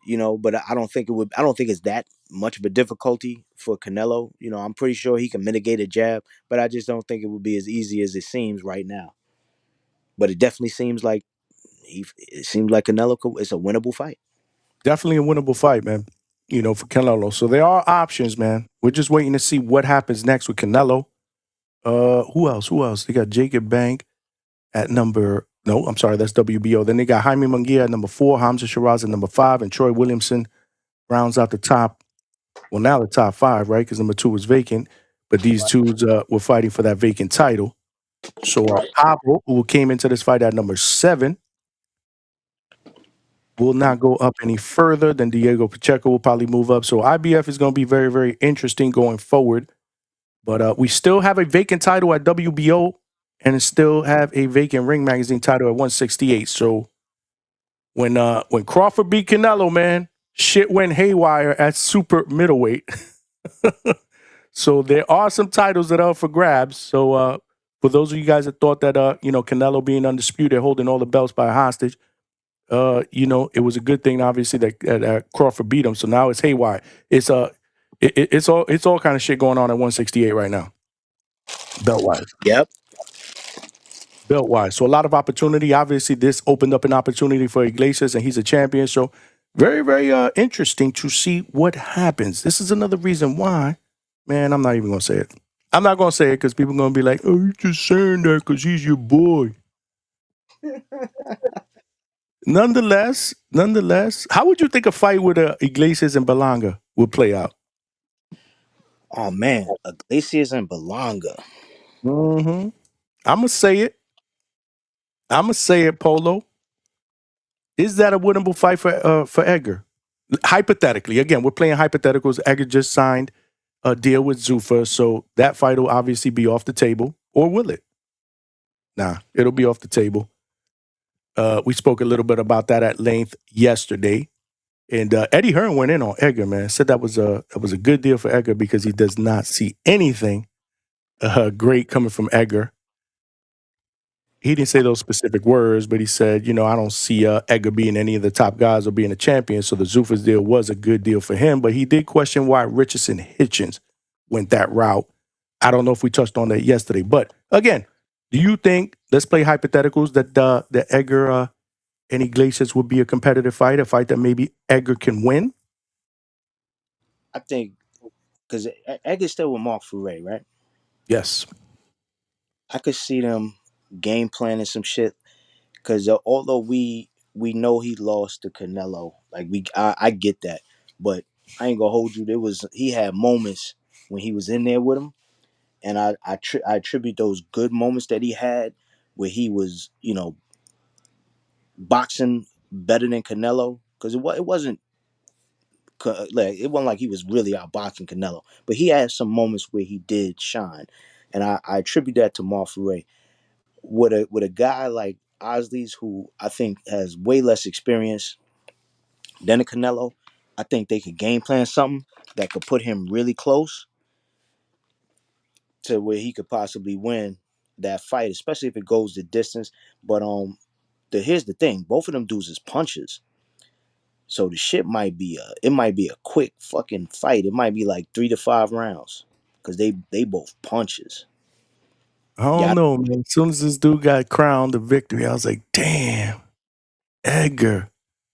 Speaker 12: But I don't think it would. I don't think it's that much of a difficulty for Canelo. I'm pretty sure he can mitigate a jab, but I just don't think it would be as easy as it seems right now. But it definitely seems like it seems like Canelo. It's a winnable fight.
Speaker 1: Definitely a winnable fight, man. For Canelo. So there are options, man. We're just waiting to see what happens next with Canelo. Who else? Who else? They got Jacob Bank at number. No, I'm sorry, that's WBO. Then they got Jaime Munguia at number 4, Hamza Shiraz at number 5, and Troy Williamson rounds out the top. Well, now the top 5, right? Because number 2 was vacant, but these two were fighting for that vacant title. So Pablo, who came into this fight at number 7, will not go up any further. Then Diego Pacheco will probably move up. So IBF is going to be very, very interesting going forward. But we still have a vacant title at WBO and still have a vacant Ring Magazine title at 168. So when Crawford beat Canelo, man, shit went haywire at super middleweight. So there are some titles that are for grabs. So for those of you guys that thought that Canelo being undisputed, holding all the belts by hostage, it was a good thing, obviously, that Crawford beat him. So now it's haywire. It's all kind of shit going on at 168 right now, belt wise.
Speaker 12: Yep.
Speaker 1: Belt wise. So a lot of opportunity. Obviously, this opened up an opportunity for Iglesias, and he's a champion. So very, very interesting to see what happens. This is another reason why, man. I'm not even gonna say it. I'm not gonna say it because people are gonna be like, "Oh, you're just saying that because he's your boy." Nonetheless, how would you think a fight with Iglesias and Berlanga would play out?
Speaker 12: Oh man, Iglesias and Berlanga.
Speaker 1: Mm-hmm. I'm gonna say it, Polo. Is that a winnable fight for Edgar? Hypothetically, again, we're playing hypotheticals. Edgar just signed a deal with Zuffa, so that fight will obviously be off the table. Or will it? Nah, it'll be off the table. We spoke a little bit about that at length yesterday. And Eddie Hearn went in on Edgar, man. Said that was a good deal for Edgar because he does not see anything great coming from Edgar. He didn't say those specific words, but he said, I don't see Edgar being any of the top guys or being a champion. So the Zuffa's deal was a good deal for him. But he did question why Richardson Hitchens went that route. I don't know if we touched on that yesterday. But again, do you think, let's play hypotheticals, that Edgar and Iglesias would be a competitive fight, a fight that maybe Edgar can win?
Speaker 12: I think because Edgar's still with Mark Ferrer, right?
Speaker 1: Yes.
Speaker 12: I could see them game planning some shit because although we know he lost to Canelo, like I get that, but I ain't gonna hold you. He had moments when he was in there with him, and I attribute those good moments that he had where he was boxing better than Canelo because it wasn't like he was really outboxing Canelo, but he had some moments where he did shine, and I attribute that to Mark Ferrer. With a guy like Osley's, who I think has way less experience than a Canelo, I think they could game plan something that could put him really close. to where he could possibly win that fight, especially if it goes the distance. But here's the thing: both of them dudes is punches, so the shit might be a quick fucking fight. It might be like 3 to 5 rounds because they both punches.
Speaker 1: I don't know, man. As soon as this dude got crowned the victory, I was like, damn, Edgar,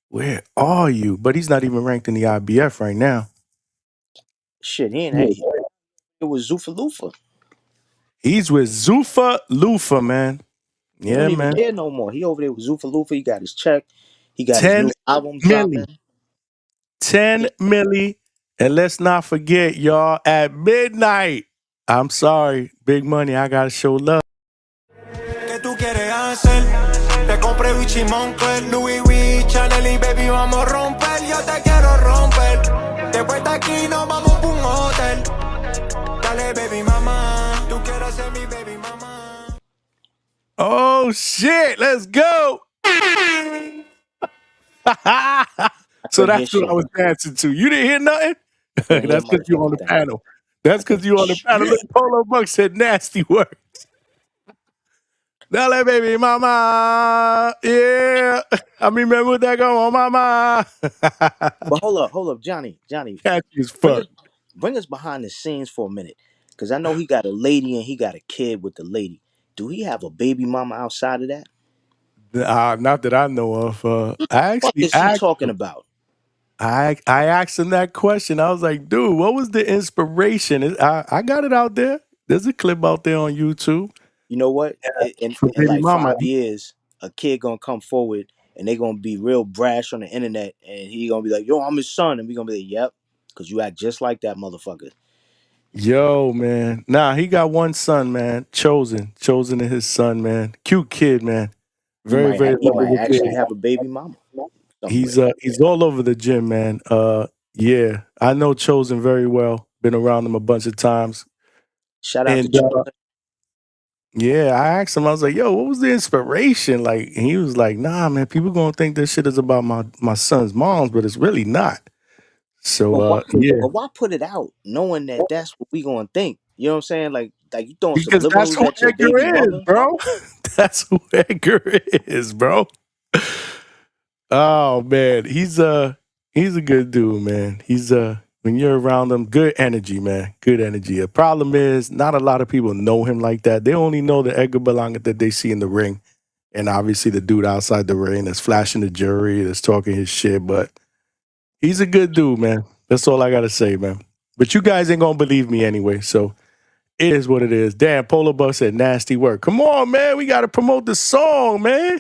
Speaker 1: where are you? But he's not even ranked in the IBF right now.
Speaker 12: Shit, he ain't. It was Zuffa Lufa.
Speaker 1: He's with Zuffa Lufa, man.
Speaker 12: He
Speaker 1: Yeah,
Speaker 12: don't even
Speaker 1: man.
Speaker 12: there no more. He over there with Zuffa Lufa. He got his check. He got his
Speaker 1: 10
Speaker 12: new album
Speaker 1: milli.
Speaker 12: dropping.
Speaker 1: 10 milli. And let's not forget, y'all, at midnight. I'm sorry, big money. I gotta show love.
Speaker 6: ¿Qué tú quieres hacer? Te compré Gucci Moncler, Louis V, Chanel y baby vamos a romper. Yo te quiero romper. Después de aquí nos vamos pa' un hotel. Dale baby mama, tú quieres ser mi baby mama.
Speaker 1: Oh shit, let's go. So that's what I was dancing to. You didn't hear nothing? That's because you're on the panel. That's because you're on the panel. Look, Polo Buck said nasty work. Dale, baby, mama. Yeah. I remember that go on, mama.
Speaker 12: But hold up, Johnny.
Speaker 1: Catchy as fuck.
Speaker 12: Bring us behind the scenes for a minute. Because I know he got a lady and he got a kid with the lady. Do he have a baby mama outside of that?
Speaker 1: Not that I know of. I actually
Speaker 12: what is he talking about?
Speaker 1: I asked him that question. I was like, dude, what was the inspiration? I got it out there. There's a clip out there on YouTube.
Speaker 12: You know what? In like 5 years, a kid gonna come forward and they gonna be real brash on the internet, and he gonna be like, "Yo, I'm his son," and we gonna be like, "Yep," because you act just like that motherfucker.
Speaker 1: Yo, man. Nah, he got one son, man. Chosen is his son, man. Cute kid, man.
Speaker 12: He might actually have a baby mama.
Speaker 1: He's all over the gym, man. Yeah, I know Chosen very well. Been around him a bunch of times.
Speaker 12: Shout out to Chosen.
Speaker 1: Yeah, I asked him. I was like, "Yo, what was the inspiration?" Like, and he was like, "Nah, man. People gonna think this shit is about my son's moms, but it's really not." So,
Speaker 12: But why put it out knowing that that's what we gonna think? You know what I'm saying? Like you throwing
Speaker 1: because that's
Speaker 12: subliminals
Speaker 1: who
Speaker 12: at your
Speaker 1: Edgar
Speaker 12: baby
Speaker 1: is,
Speaker 12: mother,
Speaker 1: bro. That's who Edgar is, bro. Oh man, he's a good dude, man. He's when you're around him, good energy, man. Good energy. The problem is not a lot of people know him like that. They only know the Edgar Berlanga that they see in the ring. And obviously the dude outside the ring that's flashing the jury, that's talking his shit. But he's a good dude, man. That's all I gotta say, man. But you guys ain't gonna believe me anyway, so it is what it is. Damn, Polar Buck said nasty work. Come on, man. We gotta promote the song, man.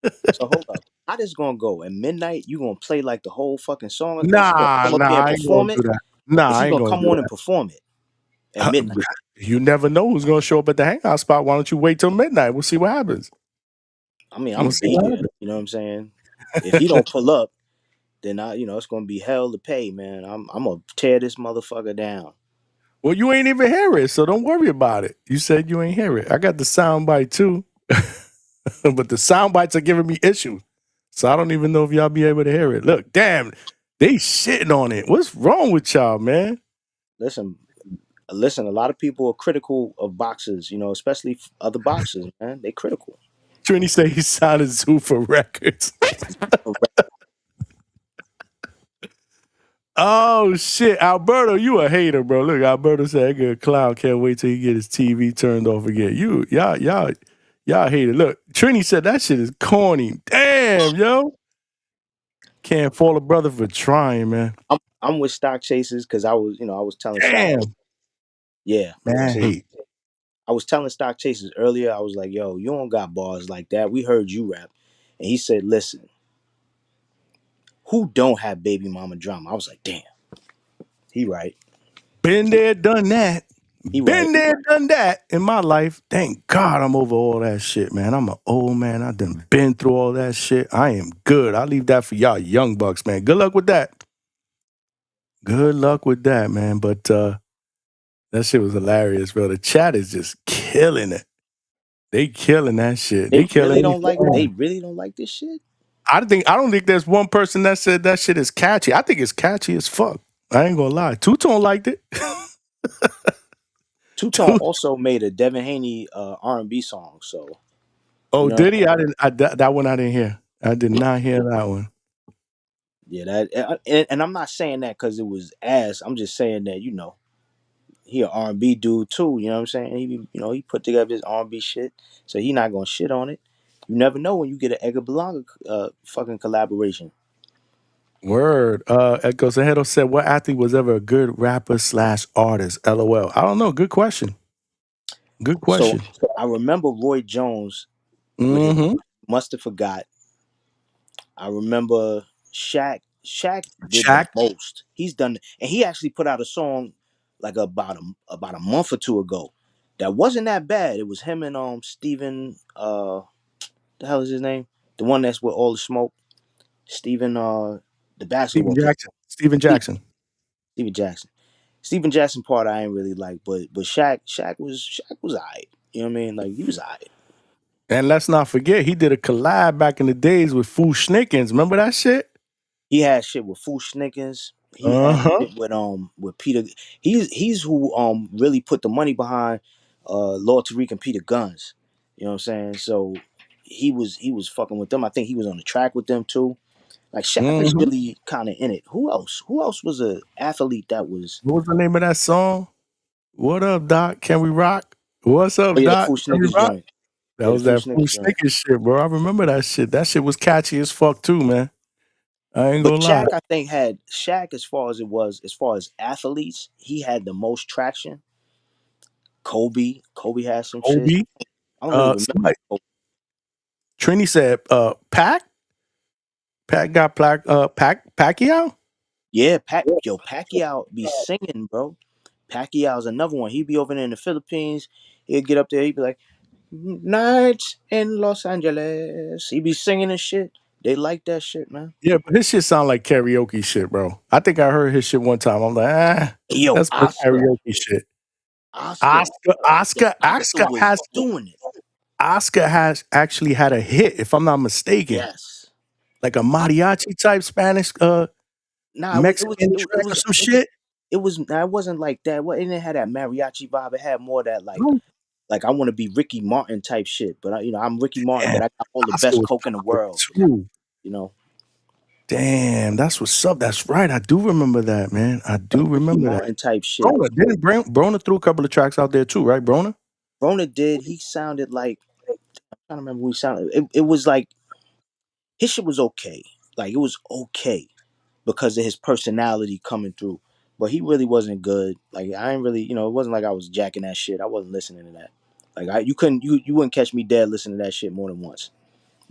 Speaker 12: So hold up. How this gonna go? At midnight, you gonna play like the whole fucking song?
Speaker 1: Nah, I ain't gonna do that. Nah, I ain't gonna
Speaker 12: come on and perform it at midnight.
Speaker 1: You never know who's gonna show up at the hangout spot. Why don't you wait till midnight? We'll see what happens.
Speaker 12: I mean, I'm gonna be there. You know what I'm saying? If he don't pull up, then it's gonna be hell to pay, man. I'm gonna tear this motherfucker down.
Speaker 1: Well, you ain't even hear it, so don't worry about it. You said you ain't hear it. I got the soundbite too, but the sound bites are giving me issues, so I don't even know if y'all be able to hear it. Look, damn, they shitting on it. What's wrong with y'all, man?
Speaker 12: Listen. A lot of people are critical of boxers, especially other boxers, man. They critical.
Speaker 1: Trini say he signed a Zoo for records. Oh shit, Alberto, you a hater, bro. Look, Alberto said, "Good clown, can't wait till he get his TV turned off again." Y'all hate it. Look, Trini said that shit is corny. Damn, yo. Can't fault a brother for trying, man.
Speaker 12: I'm with Stock Chasers because I was telling
Speaker 1: Damn.
Speaker 12: Stock. Yeah.
Speaker 1: Man, hate.
Speaker 12: I was telling Stock Chasers earlier, I was like, yo, you don't got bars like that. We heard you rap. And he said, listen, who don't have baby mama drama? I was like, damn. He right.
Speaker 1: Been there, done that.
Speaker 12: Been
Speaker 1: there, done that in my life. Thank God I'm over all that shit, man. I'm an old man. I done been through all that shit. I am good. I leave that for y'all young bucks, man. Good luck with that. Good luck with that, man. But that shit was hilarious, bro. The chat is just killing it. They killing that shit. They
Speaker 12: really don't like this shit.
Speaker 1: I don't think there's one person that said that shit is catchy. I think it's catchy as fuck. I ain't gonna lie. Two-Tone liked it.
Speaker 12: Two-Tone also made a Devin Haney R&B song. So
Speaker 1: Oh,
Speaker 12: you know,
Speaker 1: did he? I didn't. That one I didn't hear. I did not hear that one.
Speaker 12: yeah, that and I'm not saying that because it was ass. I'm just saying that he an R&B dude too. You know what I'm saying? He put together his R&B shit, so he not gonna shit on it. You never know when you get an Edgar Berlanga fucking collaboration.
Speaker 1: Word. Echo Sahedo said, "What athlete was ever a good rapper / artist?" LOL. I don't know. Good question. Good
Speaker 12: So
Speaker 1: question.
Speaker 12: I remember Roy Jones with his
Speaker 1: Mm-hmm.
Speaker 12: Must Have Forgot. I remember Shaq. Shaq did the
Speaker 1: Shaq.
Speaker 12: most. He's done, and he actually put out a song like about a month or two ago. That wasn't that bad. It was him and Steven. The hell is his name? The one that's with all the smoke. Steven. The
Speaker 1: Steven
Speaker 12: basketball player.
Speaker 1: Jackson. Steven Jackson.
Speaker 12: Steven Jackson. Steven Jackson part I ain't really like, but Shaq was alright. You know what I mean? Like he was alright.
Speaker 1: And let's not forget, he did a collab back in the days with Foo Schnickens. Remember that shit?
Speaker 12: He had shit with Foo Schnickens. He had
Speaker 1: Uh-huh.
Speaker 12: shit with Peter. He's who really put the money behind Lord Tariq and Peter Guns. You know what I'm saying? So he was fucking with them. I think he was on the track with them too. Like Shaq was
Speaker 1: Mm-hmm.
Speaker 12: really kind of in it. Who else? Who else was a athlete that was?
Speaker 1: What was the name of that song? What up, Doc? Can we rock? What's
Speaker 12: Oh
Speaker 1: up,
Speaker 12: yeah, the
Speaker 1: Doc?
Speaker 12: Foo
Speaker 1: Can we
Speaker 12: Schnickers
Speaker 1: rock?
Speaker 12: joint.
Speaker 1: That
Speaker 12: Yeah, the
Speaker 1: was
Speaker 12: Foo
Speaker 1: that Foo
Speaker 12: Schnickers joint.
Speaker 1: Schnickens shit, bro. I remember that shit. That shit was catchy as fuck too, man. I ain't
Speaker 12: But
Speaker 1: gonna lie.
Speaker 12: Shaq, I think, had Shaq as far as athletes, he had the most traction. Kobe had some shit.
Speaker 1: Kobe.
Speaker 12: I don't really remember.
Speaker 1: Somebody.
Speaker 12: Kobe.
Speaker 1: Trini said, Pac? Pac got Pacquiao?
Speaker 12: Yeah, Pacquiao be singing, bro. Pacquiao's another one. He'd be over there in the Philippines. He'd get up there. He'd be like, "Nights in Los Angeles." He'd be singing and shit. They like that shit, man.
Speaker 1: Yeah, but his shit sound like karaoke shit, bro. I think I heard his shit one time. I'm like,
Speaker 12: Yo,
Speaker 1: that's more karaoke shit.
Speaker 12: Oscar was
Speaker 1: Oscar
Speaker 12: doing it.
Speaker 1: has actually had a hit, if I'm not mistaken.
Speaker 12: Yes.
Speaker 1: Like a mariachi type Spanish
Speaker 12: Nah,
Speaker 1: Mexican track or some shit.
Speaker 12: it wasn't like that. Well, it didn't have that mariachi vibe. It had more that like I want to be Ricky Martin type shit. But I'm Ricky Martin,
Speaker 1: Damn,
Speaker 12: but I got all the
Speaker 1: Oscar
Speaker 12: best
Speaker 1: was
Speaker 12: coke in the
Speaker 1: popping
Speaker 12: world.
Speaker 1: too.
Speaker 12: You know,
Speaker 1: Damn, that's what's up. That's right. I do remember that, man. I do
Speaker 12: Ricky
Speaker 1: remember that.
Speaker 12: Martin type shit.
Speaker 1: Brona, didn't Brona threw a couple of tracks out there too, right, Brona?
Speaker 12: Rona did. He sounded like I'm trying to remember who he sounded. It was like his shit was okay. Like it was okay because of his personality coming through. But he really wasn't good. Like I ain't really, it wasn't like I was jacking that shit. I wasn't listening to that. Like you wouldn't catch me dead listening to that shit more than once.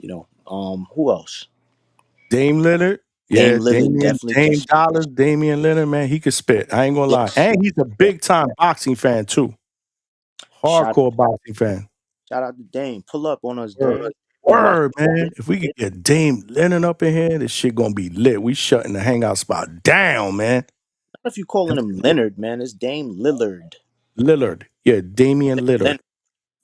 Speaker 12: Who else?
Speaker 1: Dame Lillard. Yeah,
Speaker 12: Dame Lillard definitely
Speaker 1: Dame
Speaker 12: catch.
Speaker 1: Dollars, Damian Lillard, man, he could spit. I ain't gonna lie.
Speaker 12: Yes.
Speaker 1: And he's a big time boxing fan too.
Speaker 12: Shout
Speaker 1: Hardcore boxing fan.
Speaker 12: shout out to Dame. Pull up on us,
Speaker 1: Word,
Speaker 12: Dame. We watch
Speaker 1: Word, man. If we could get Dame Lillard up in here, this shit gonna be lit. We shutting the hangout spot down, man.
Speaker 12: if you calling him Leonard, man. It's Dame Lillard.
Speaker 1: Lillard. Yeah, Damian Lillard.
Speaker 12: Leonard.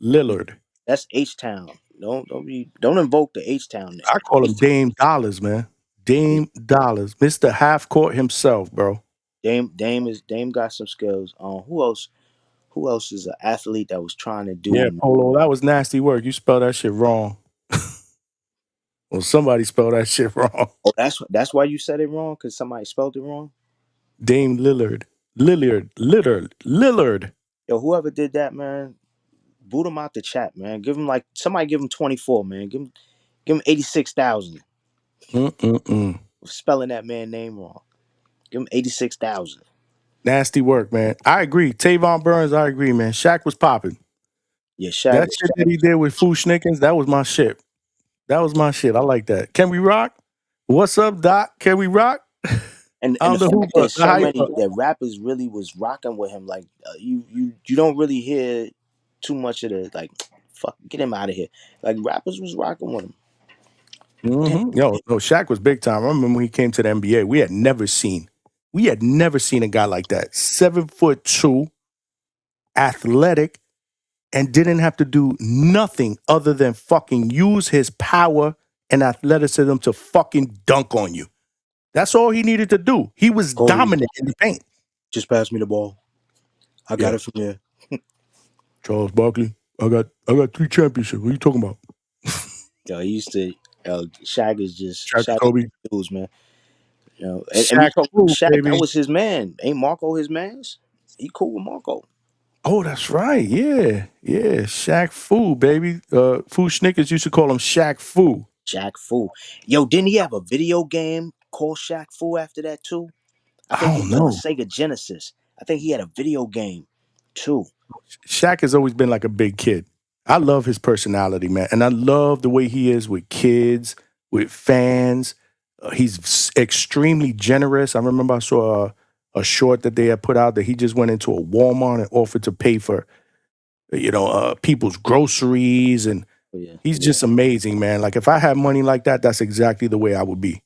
Speaker 1: Lillard.
Speaker 12: That's H Town. Don't invoke the H Town name.
Speaker 1: I call him Dame Dollars, man. Dame Dollars. Mr. Half Court himself, bro.
Speaker 12: Dame got some skills. Who else? Who else is an athlete that was trying to
Speaker 1: Yeah,
Speaker 12: do?
Speaker 1: Polo, that was nasty work. You spelled that shit wrong. Well, somebody spelled that shit wrong.
Speaker 12: Oh, that's why you said it wrong because somebody spelled it wrong.
Speaker 1: Dame Lillard. Lillard.
Speaker 12: Yo, whoever did that, man, boot him out the chat, man. Somebody give him 24, man. Give him 86,000
Speaker 1: Mm-mm-mm.
Speaker 12: for spelling that man name wrong. Give him 86,000.
Speaker 1: Nasty work, man. I agree. Tavon Burns, I agree, man. Shaq was popping.
Speaker 12: Yeah,
Speaker 1: That
Speaker 12: Shaq.
Speaker 1: shit that he did with Foo Schnickens, that was my shit. That was my shit. I like that. Can we rock? What's up, Doc? Can we rock?
Speaker 12: And
Speaker 1: I'm
Speaker 12: the
Speaker 1: the
Speaker 12: fact
Speaker 1: Hooper.
Speaker 12: that so many that rappers really was rocking with him, like you don't really hear too much of the like, fuck, get him out of here. Like rappers was rocking with him.
Speaker 1: Mm-hmm. Yo, Shaq was big time. I remember when he came to the NBA. We had never seen a guy like that. 7'2", athletic, and didn't have to do nothing other than fucking use his power and athleticism to fucking dunk on you. That's all he needed to do. He was
Speaker 12: Kobe,
Speaker 1: dominant in the paint.
Speaker 12: just pass me the ball. I got
Speaker 1: Yeah.
Speaker 12: it from there.
Speaker 4: Charles Barkley. I got 3 championships. What are you talking about?
Speaker 12: Yo, he used to. Shaq
Speaker 4: Shaq
Speaker 12: is
Speaker 4: Kobe.
Speaker 12: dudes, man. You know, and we
Speaker 4: Shaq
Speaker 12: talk
Speaker 4: Fu,
Speaker 12: Shaq. That
Speaker 4: baby.
Speaker 12: was his man. Ain't Marco his man's? He cool with Marco.
Speaker 4: Oh, that's right. Yeah. Yeah. Shaq Fu, baby. Fu Snickers used to call him Shaq Fu.
Speaker 12: Shaq Fu. Yo, didn't he have a video game called Shaq Fu after that too? I think
Speaker 4: I
Speaker 12: it
Speaker 4: don't
Speaker 12: was on the
Speaker 4: know.
Speaker 12: Sega Genesis. I think he had a video game too.
Speaker 4: Shaq has always been like a big kid. I love his personality, man. And I love the way he is with kids, with fans. He's extremely generous. I remember I saw a short that they had put out that he just went into a Walmart and offered to pay for, people's groceries. And
Speaker 12: Oh, yeah.
Speaker 4: he's just amazing, man. Like if I had money like that, that's exactly the way I would be.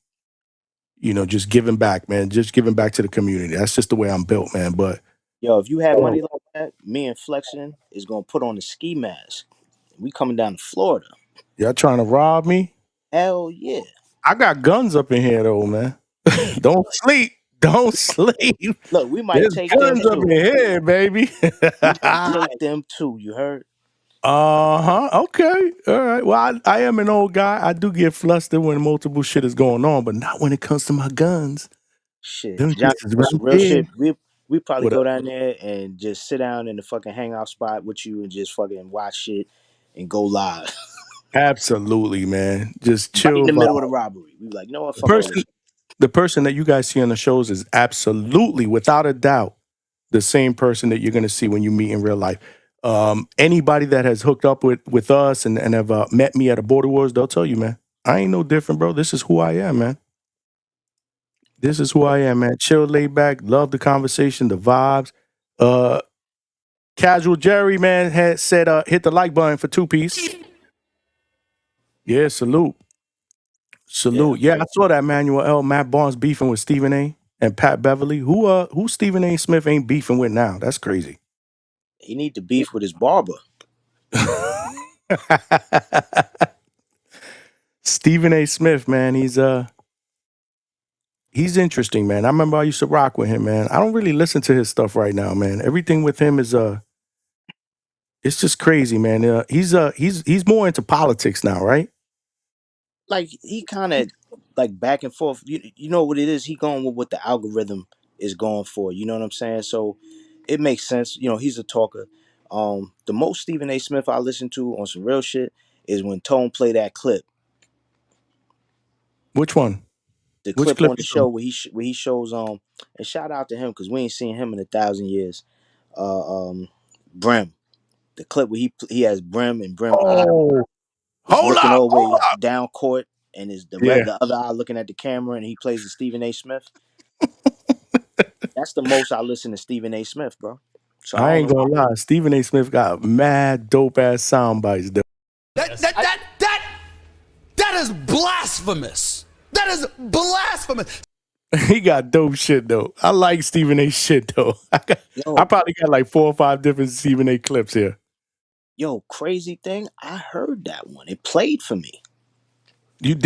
Speaker 4: Just giving back, man. Just giving back to the community. That's just the way I'm built, man. But
Speaker 12: Yo, if you had money like that, me and Flexion is gonna put on the ski mask. We coming down to Florida.
Speaker 4: y'all trying to rob me?
Speaker 12: Hell yeah.
Speaker 4: I got guns up in here though, man. Don't sleep. Don't sleep.
Speaker 12: Look, we might
Speaker 4: There's
Speaker 12: take them
Speaker 4: guns up in
Speaker 12: too.
Speaker 4: here, baby.
Speaker 12: We might take them too. You heard?
Speaker 4: Uh-huh. Okay. All right. Well, I am an old guy. I do get flustered when multiple shit is going on, but not when it comes to my guns.
Speaker 12: Shit,
Speaker 4: Them
Speaker 12: Johnny,
Speaker 4: shits is
Speaker 12: on some
Speaker 4: right
Speaker 12: real
Speaker 4: there.
Speaker 12: shit. We probably
Speaker 4: What up?
Speaker 12: go down there and just sit down in the fucking hangout spot with you and just fucking watch shit and go live
Speaker 4: Absolutely, man. Just
Speaker 12: right in
Speaker 4: chill
Speaker 12: the middle of the
Speaker 4: vibe.
Speaker 12: robbery. We be like, you know what?
Speaker 4: The
Speaker 12: Fuck all this
Speaker 4: person,
Speaker 12: shit.
Speaker 4: the person that you guys see on the shows is absolutely, without a doubt, the same person that you're going to see when you meet in real life. Anybody that has hooked up with us and have met me at a Border Wars, they'll tell you, man, I ain't no different, bro. This is who I am, man. This is who I am, man. Chill, laid back, love the conversation, the vibes. Uh, Casual Jerry, man, had said, hit the like button for 2-piece. Yeah, salute.
Speaker 12: Yeah.
Speaker 4: Salute. Yeah, I saw that Manuel L. Matt Barnes beefing with Stephen A. and Pat Beverly. Who Stephen A. Smith ain't beefing with now? That's crazy.
Speaker 12: He need to beef with his barber.
Speaker 4: Stephen A. Smith, man, he's interesting, man. I remember I used to rock with him, man. I don't really listen to his stuff right now, man. Everything with him is it's just crazy, man. He's more into politics now, right?
Speaker 12: Like he kind of like back and forth. You know what it is? He going with what the algorithm is going for. You know what I'm saying? So it makes sense. You know, he's a talker. The most Stephen A. Smith I listen to on some real shit is when Tone play that clip.
Speaker 4: Which one?
Speaker 12: The
Speaker 4: Which
Speaker 12: clip
Speaker 4: clip
Speaker 12: on the
Speaker 4: you
Speaker 12: show
Speaker 4: talking?
Speaker 12: where he shows and shout out to him because we ain't seen him in 1,000 years. Brim, the clip where he has Brim and Brim eye
Speaker 4: Oh,
Speaker 12: is
Speaker 4: hold
Speaker 12: looking
Speaker 4: up,
Speaker 12: all the
Speaker 4: hold
Speaker 12: way
Speaker 4: up.
Speaker 12: down court and is
Speaker 4: Yeah,
Speaker 12: the other eye looking at the camera and he plays the Stephen A. Smith. That's the most I listen to Stephen A. Smith, bro. So I
Speaker 4: I
Speaker 12: don't
Speaker 4: ain't
Speaker 12: know.
Speaker 4: gonna lie. Stephen A. Smith got mad dope ass sound bites, though.
Speaker 9: That is blasphemous. That is blasphemous.
Speaker 4: He got dope shit though. I like Stephen A. shit though. I
Speaker 12: Yo,
Speaker 4: probably got like 4 or 5 different Stephen A. clips here.
Speaker 12: yo, crazy thing. I heard that one. It played for me.
Speaker 4: You?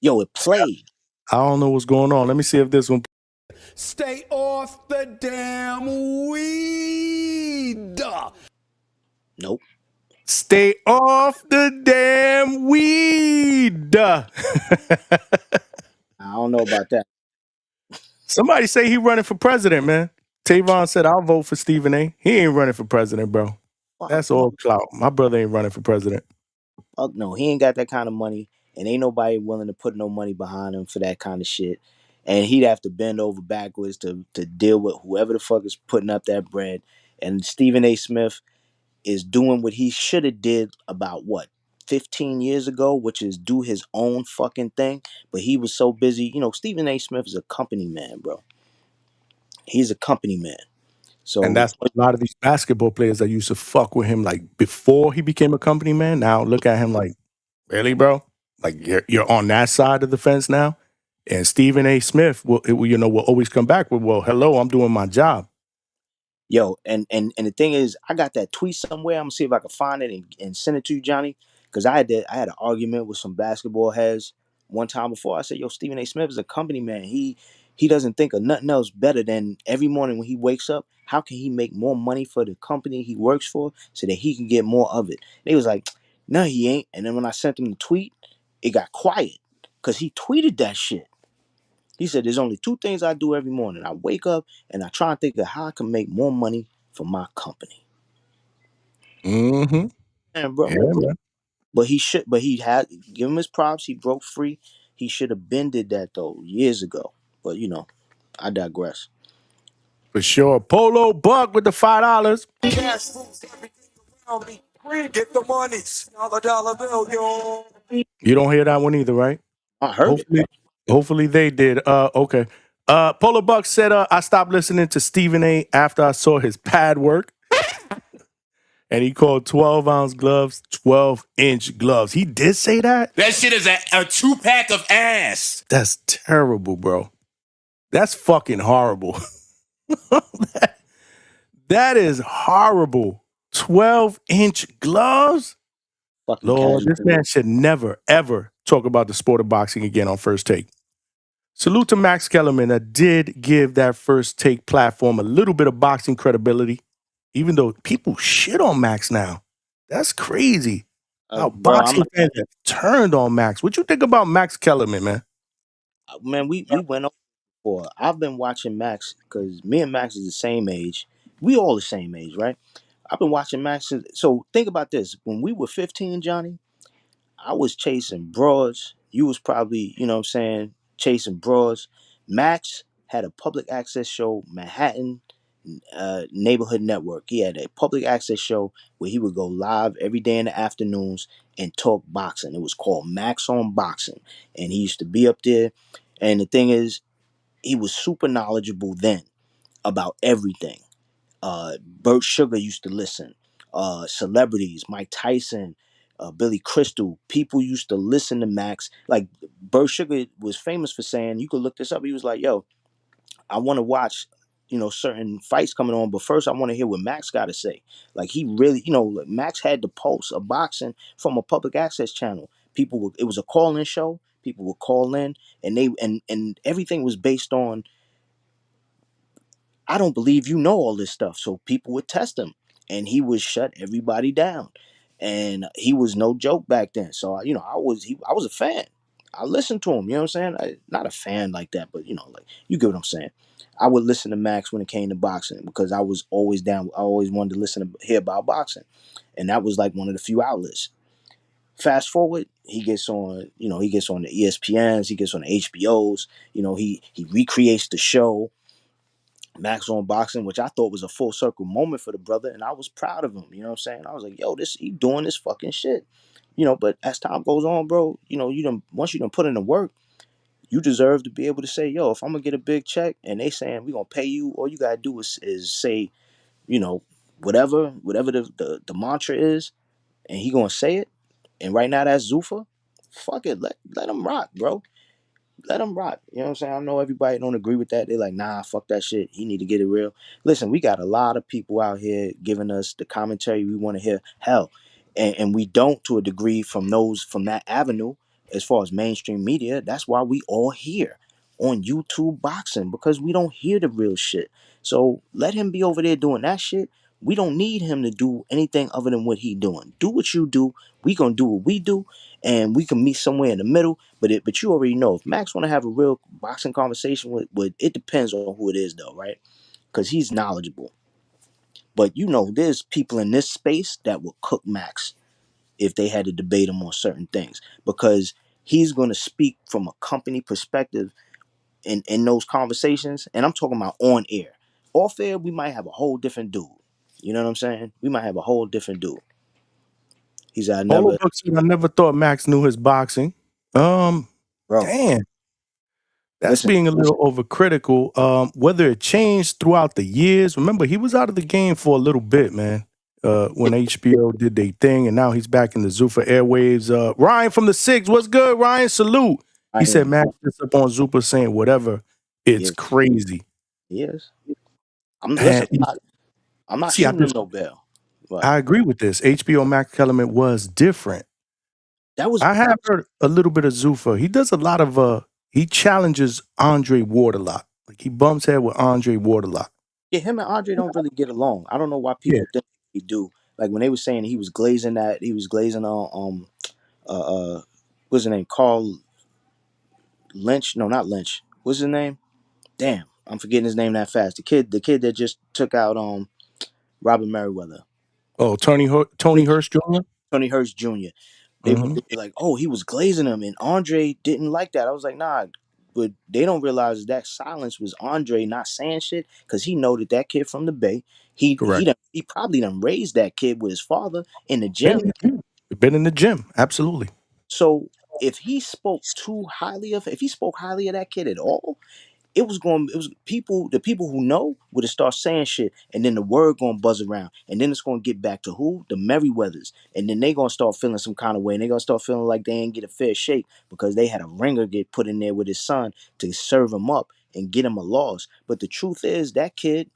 Speaker 12: Yo, it played.
Speaker 4: I don't know what's going on. Let me see if this one.
Speaker 9: Stay off the damn weed.
Speaker 12: Nope.
Speaker 4: Stay off the damn weed.
Speaker 12: I don't know about that.
Speaker 4: Somebody say he running for president, man. Tavon said I'll vote for Stephen A. He ain't running for president, bro.
Speaker 12: Fuck
Speaker 4: That's
Speaker 12: no.
Speaker 4: all clout. My brother ain't running for president.
Speaker 12: Fuck no. He ain't got that kind of money, and ain't nobody willing to put no money behind him for that kind of shit. And he'd have to bend over backwards to deal with whoever the fuck is putting up that bread. And Stephen A. Smith is doing what he should have did about what 15 years ago, which is do his own fucking thing. But he was so busy. You know, Stephen A. Smith is a company man, bro. He's a company man.
Speaker 4: And
Speaker 12: So
Speaker 4: that's what a lot of these basketball players that used to fuck with him like before he became a company man. Now look at him like, really, bro? Like you're on that side of the fence now. And Stephen A. Smith will always come back with, well, hello, I'm doing my job.
Speaker 12: yo, and the thing is, I got that tweet somewhere. I'm gonna see if I can find it and send it to you, Johnny. Because I had an argument with some basketball heads one time before. I said, yo, Stephen A. Smith is a company man. He doesn't think of nothing else better than every morning when he wakes up, how can he make more money for the company he works for so that he can get more of it? And he was like, no, he ain't. And then when I sent him the tweet, it got quiet because he tweeted that shit. He said, there's only two things I do every morning. I wake up and I try and think of how I can make more money for my company.
Speaker 4: Mm-hmm.
Speaker 12: And bro,
Speaker 4: Yeah, man.
Speaker 12: but he had, give him his props. He broke free. He should have bended that though years ago. But I digress.
Speaker 4: For sure. Polo Buck with the $5.
Speaker 6: Cash rules everything around me. Get the money. Dollar bill, yo.
Speaker 4: You don't hear that one either, right?
Speaker 12: I heard it.
Speaker 4: Hopefully they did. Okay. Polo Buck said, I stopped listening to Stephen A after I saw his pad work. And he called 12-ounce gloves 12-inch gloves. He did say that?
Speaker 7: That shit is a 2-pack of ass.
Speaker 4: That's terrible, bro. That's fucking horrible. That is horrible. 12-inch gloves?
Speaker 12: Fucking
Speaker 4: Lord,
Speaker 12: casual.
Speaker 4: this man should never, ever talk about the sport of boxing again on First Take. Salute to Max Kellerman that did give that First Take platform a little bit of boxing credibility, even though people shit on Max now. That's crazy. How
Speaker 12: Bro,
Speaker 4: boxing fans have turned on Max. What you think about Max Kellerman, man?
Speaker 12: man, we went over before. I've been watching Max because me and Max is the same age. We all the same age, right? I've been watching Max. So think about this. When we were 15, Johnny, I was chasing broads. You was probably, you know what I'm saying, chasing broads. Max had a public access show, Manhattan Neighborhood Network. He had a public access show where he would go live every day in the afternoons and talk boxing. It was called Max on Boxing. And he used to be up there. And the thing is, he was super knowledgeable then about everything. Bert Sugar used to listen. Celebrities, Mike Tyson, Billy Crystal, people used to listen to Max. Like Bert Sugar was famous for saying, you could look this up. He was like, yo, I want to watch, certain fights coming on, but first I want to hear what Max got to say. Like he really, like, Max had the pulse of boxing from a public access channel. It was a call-in show. People would call in, and and everything was based on, I don't believe you know all this stuff. So people would test him and he would shut everybody down. And he was no joke back then. So, I was a fan. I listened to him, you know what I'm saying? Not a fan like that, but like, you get what I'm saying. I would listen to Max when it came to boxing because I was always down. I always wanted to hear about boxing. And that was like one of the few outlets. Fast forward, he gets on the ESPNs, he gets on the HBOs, he recreates the show Max on Boxing, which I thought was a full circle moment for the brother, and I was proud of him. You know what I'm saying? I was like, yo, he doing this fucking shit. But as time goes on, bro, once you done put in the work, you deserve to be able to say, yo, if I'm gonna get a big check and they saying we gonna pay you, all you gotta do is say, whatever the mantra is, and he gonna say it. And right now that's Zuffa. Fuck it, let him rock, bro. Let him rock. You know what I'm saying? I know everybody don't agree with that. They're like, nah, fuck that shit. He need to get it real. Listen, we got a lot of people out here giving us the commentary we want to hear. Hell, and we don't to a degree from that avenue as far as mainstream media. That's why we all here on YouTube boxing, because we don't hear the real shit. So let him be over there doing that shit. We don't need him to do anything other than what he doing. Do what you do. We gonna do what we do, and we can meet somewhere in the middle. But you already know, if Max want to have a real boxing conversation with it depends on who it is though, right? Because he's knowledgeable. But there's people in this space that will cook Max if they had to debate him on certain things, because he's going to speak from a company perspective in those conversations. And I'm talking about on air. Off air, we might have a whole different dude. You know what I'm saying? We might have a whole different dude. He's I
Speaker 4: Polo
Speaker 12: never,
Speaker 4: Buck said, I never thought Max knew his boxing.
Speaker 12: bro.
Speaker 4: Damn. That's
Speaker 12: Listen,
Speaker 4: being a little overcritical. Whether it changed throughout the years. Remember, he was out of the game for a little bit, man. When HBO did their thing, and now he's back in the Zuffa airwaves. Ryan from the Six, what's good, Ryan? Salute. He said, Max is up on Zuffa saying whatever. It's crazy.
Speaker 12: He is.
Speaker 4: And
Speaker 12: I'm not
Speaker 4: see,
Speaker 12: shooting him no bell. But
Speaker 4: I agree with this. HBO Max Kellerman was different.
Speaker 12: I
Speaker 4: have heard a little bit of Zuffa. He does a lot of he challenges Andre Ward a lot. Like he bumps head with Andre Ward a lot.
Speaker 12: Yeah, him and Andre don't really get along. I don't know why
Speaker 4: Yeah.
Speaker 12: people think they do. Like when they were saying he was glazing on what's his name? Carl Lynch? No, not Lynch. What's his name? Damn, I'm forgetting his name that fast. The kid that just took out Robert Merriweather.
Speaker 4: Oh, Tony Hurst Jr.
Speaker 12: Tony Hurst Jr. They
Speaker 4: Mm-hmm.
Speaker 12: were like, oh, he was glazing him, and Andre didn't like that. I was like, nah, but they don't realize that silence was Andre not saying shit because he know that kid from the Bay.
Speaker 4: Correct.
Speaker 12: He probably done raised that kid with his father in the
Speaker 4: Been
Speaker 12: gym.
Speaker 4: in the gym. Been in the gym. Absolutely.
Speaker 12: So if he spoke if he spoke highly of that kid at all, it was the people who know would have start saying shit, and then the word gonna buzz around, and then it's gonna get back to who? The Merriweathers, and then they gonna start feeling some kind of way, and they gonna start feeling like they ain't get a fair shake because they had a ringer get put in there with his son to serve him up and get him a loss. But the truth is that kid,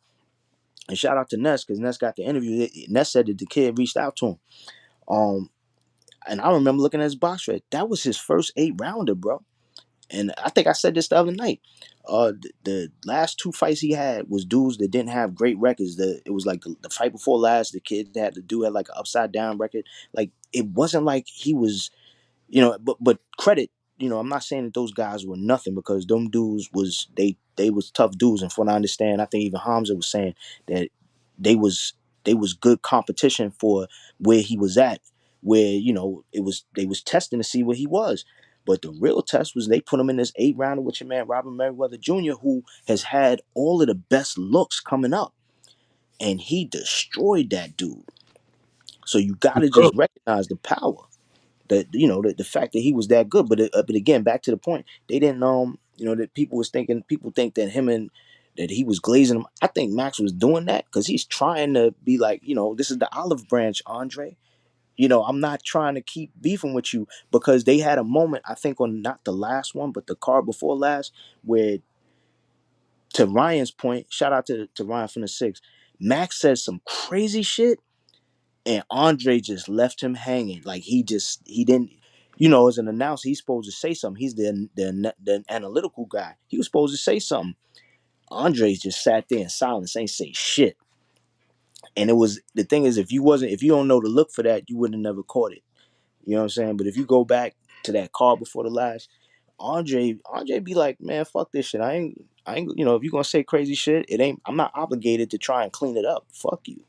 Speaker 12: and shout out to Ness because Ness got the interview. Ness said that the kid reached out to him. And I remember looking at his box rate. That was his first 8-rounder, bro. And I think I said this the other night. The last 2 fights he had was dudes that didn't have great records. It was like the fight before last, the kid that had to do had like an upside down record. Like it wasn't like he was, but credit, I'm not saying that those guys were nothing because them dudes was they was tough dudes. And from what I understand, I think even Hamza was saying that they was they was good competition for where he was at, where they was testing to see where he was. But the real test was they put him in this 8-rounder with your man Robert Merriweather Jr., who has had all of the best looks coming up, and he destroyed that dude. So you got to just recognize the power, that the fact that he was that good. But again, back to the point, they didn't that people think that that he was glazing him. I think Max was doing that because he's trying to be like, this is the olive branch, Andre. I'm not trying to keep beefing with you, because they had a moment, I think on not the last one, but the card before last, where, to Ryan's point, shout out to Ryan from the Six, Max says some crazy shit, and Andre just left him hanging. Like he didn't, as an announcer, he's supposed to say something. He's the analytical guy. He was supposed to say something. Andre just sat there in silence, ain't say shit. And the thing is, if you don't know to look for that, you would have never caught it. You know what I'm saying? But if you go back to that call before the last, Andre be like, man, fuck this shit. I ain't, if you gonna say crazy shit, I'm not obligated to try and clean it up. Fuck you.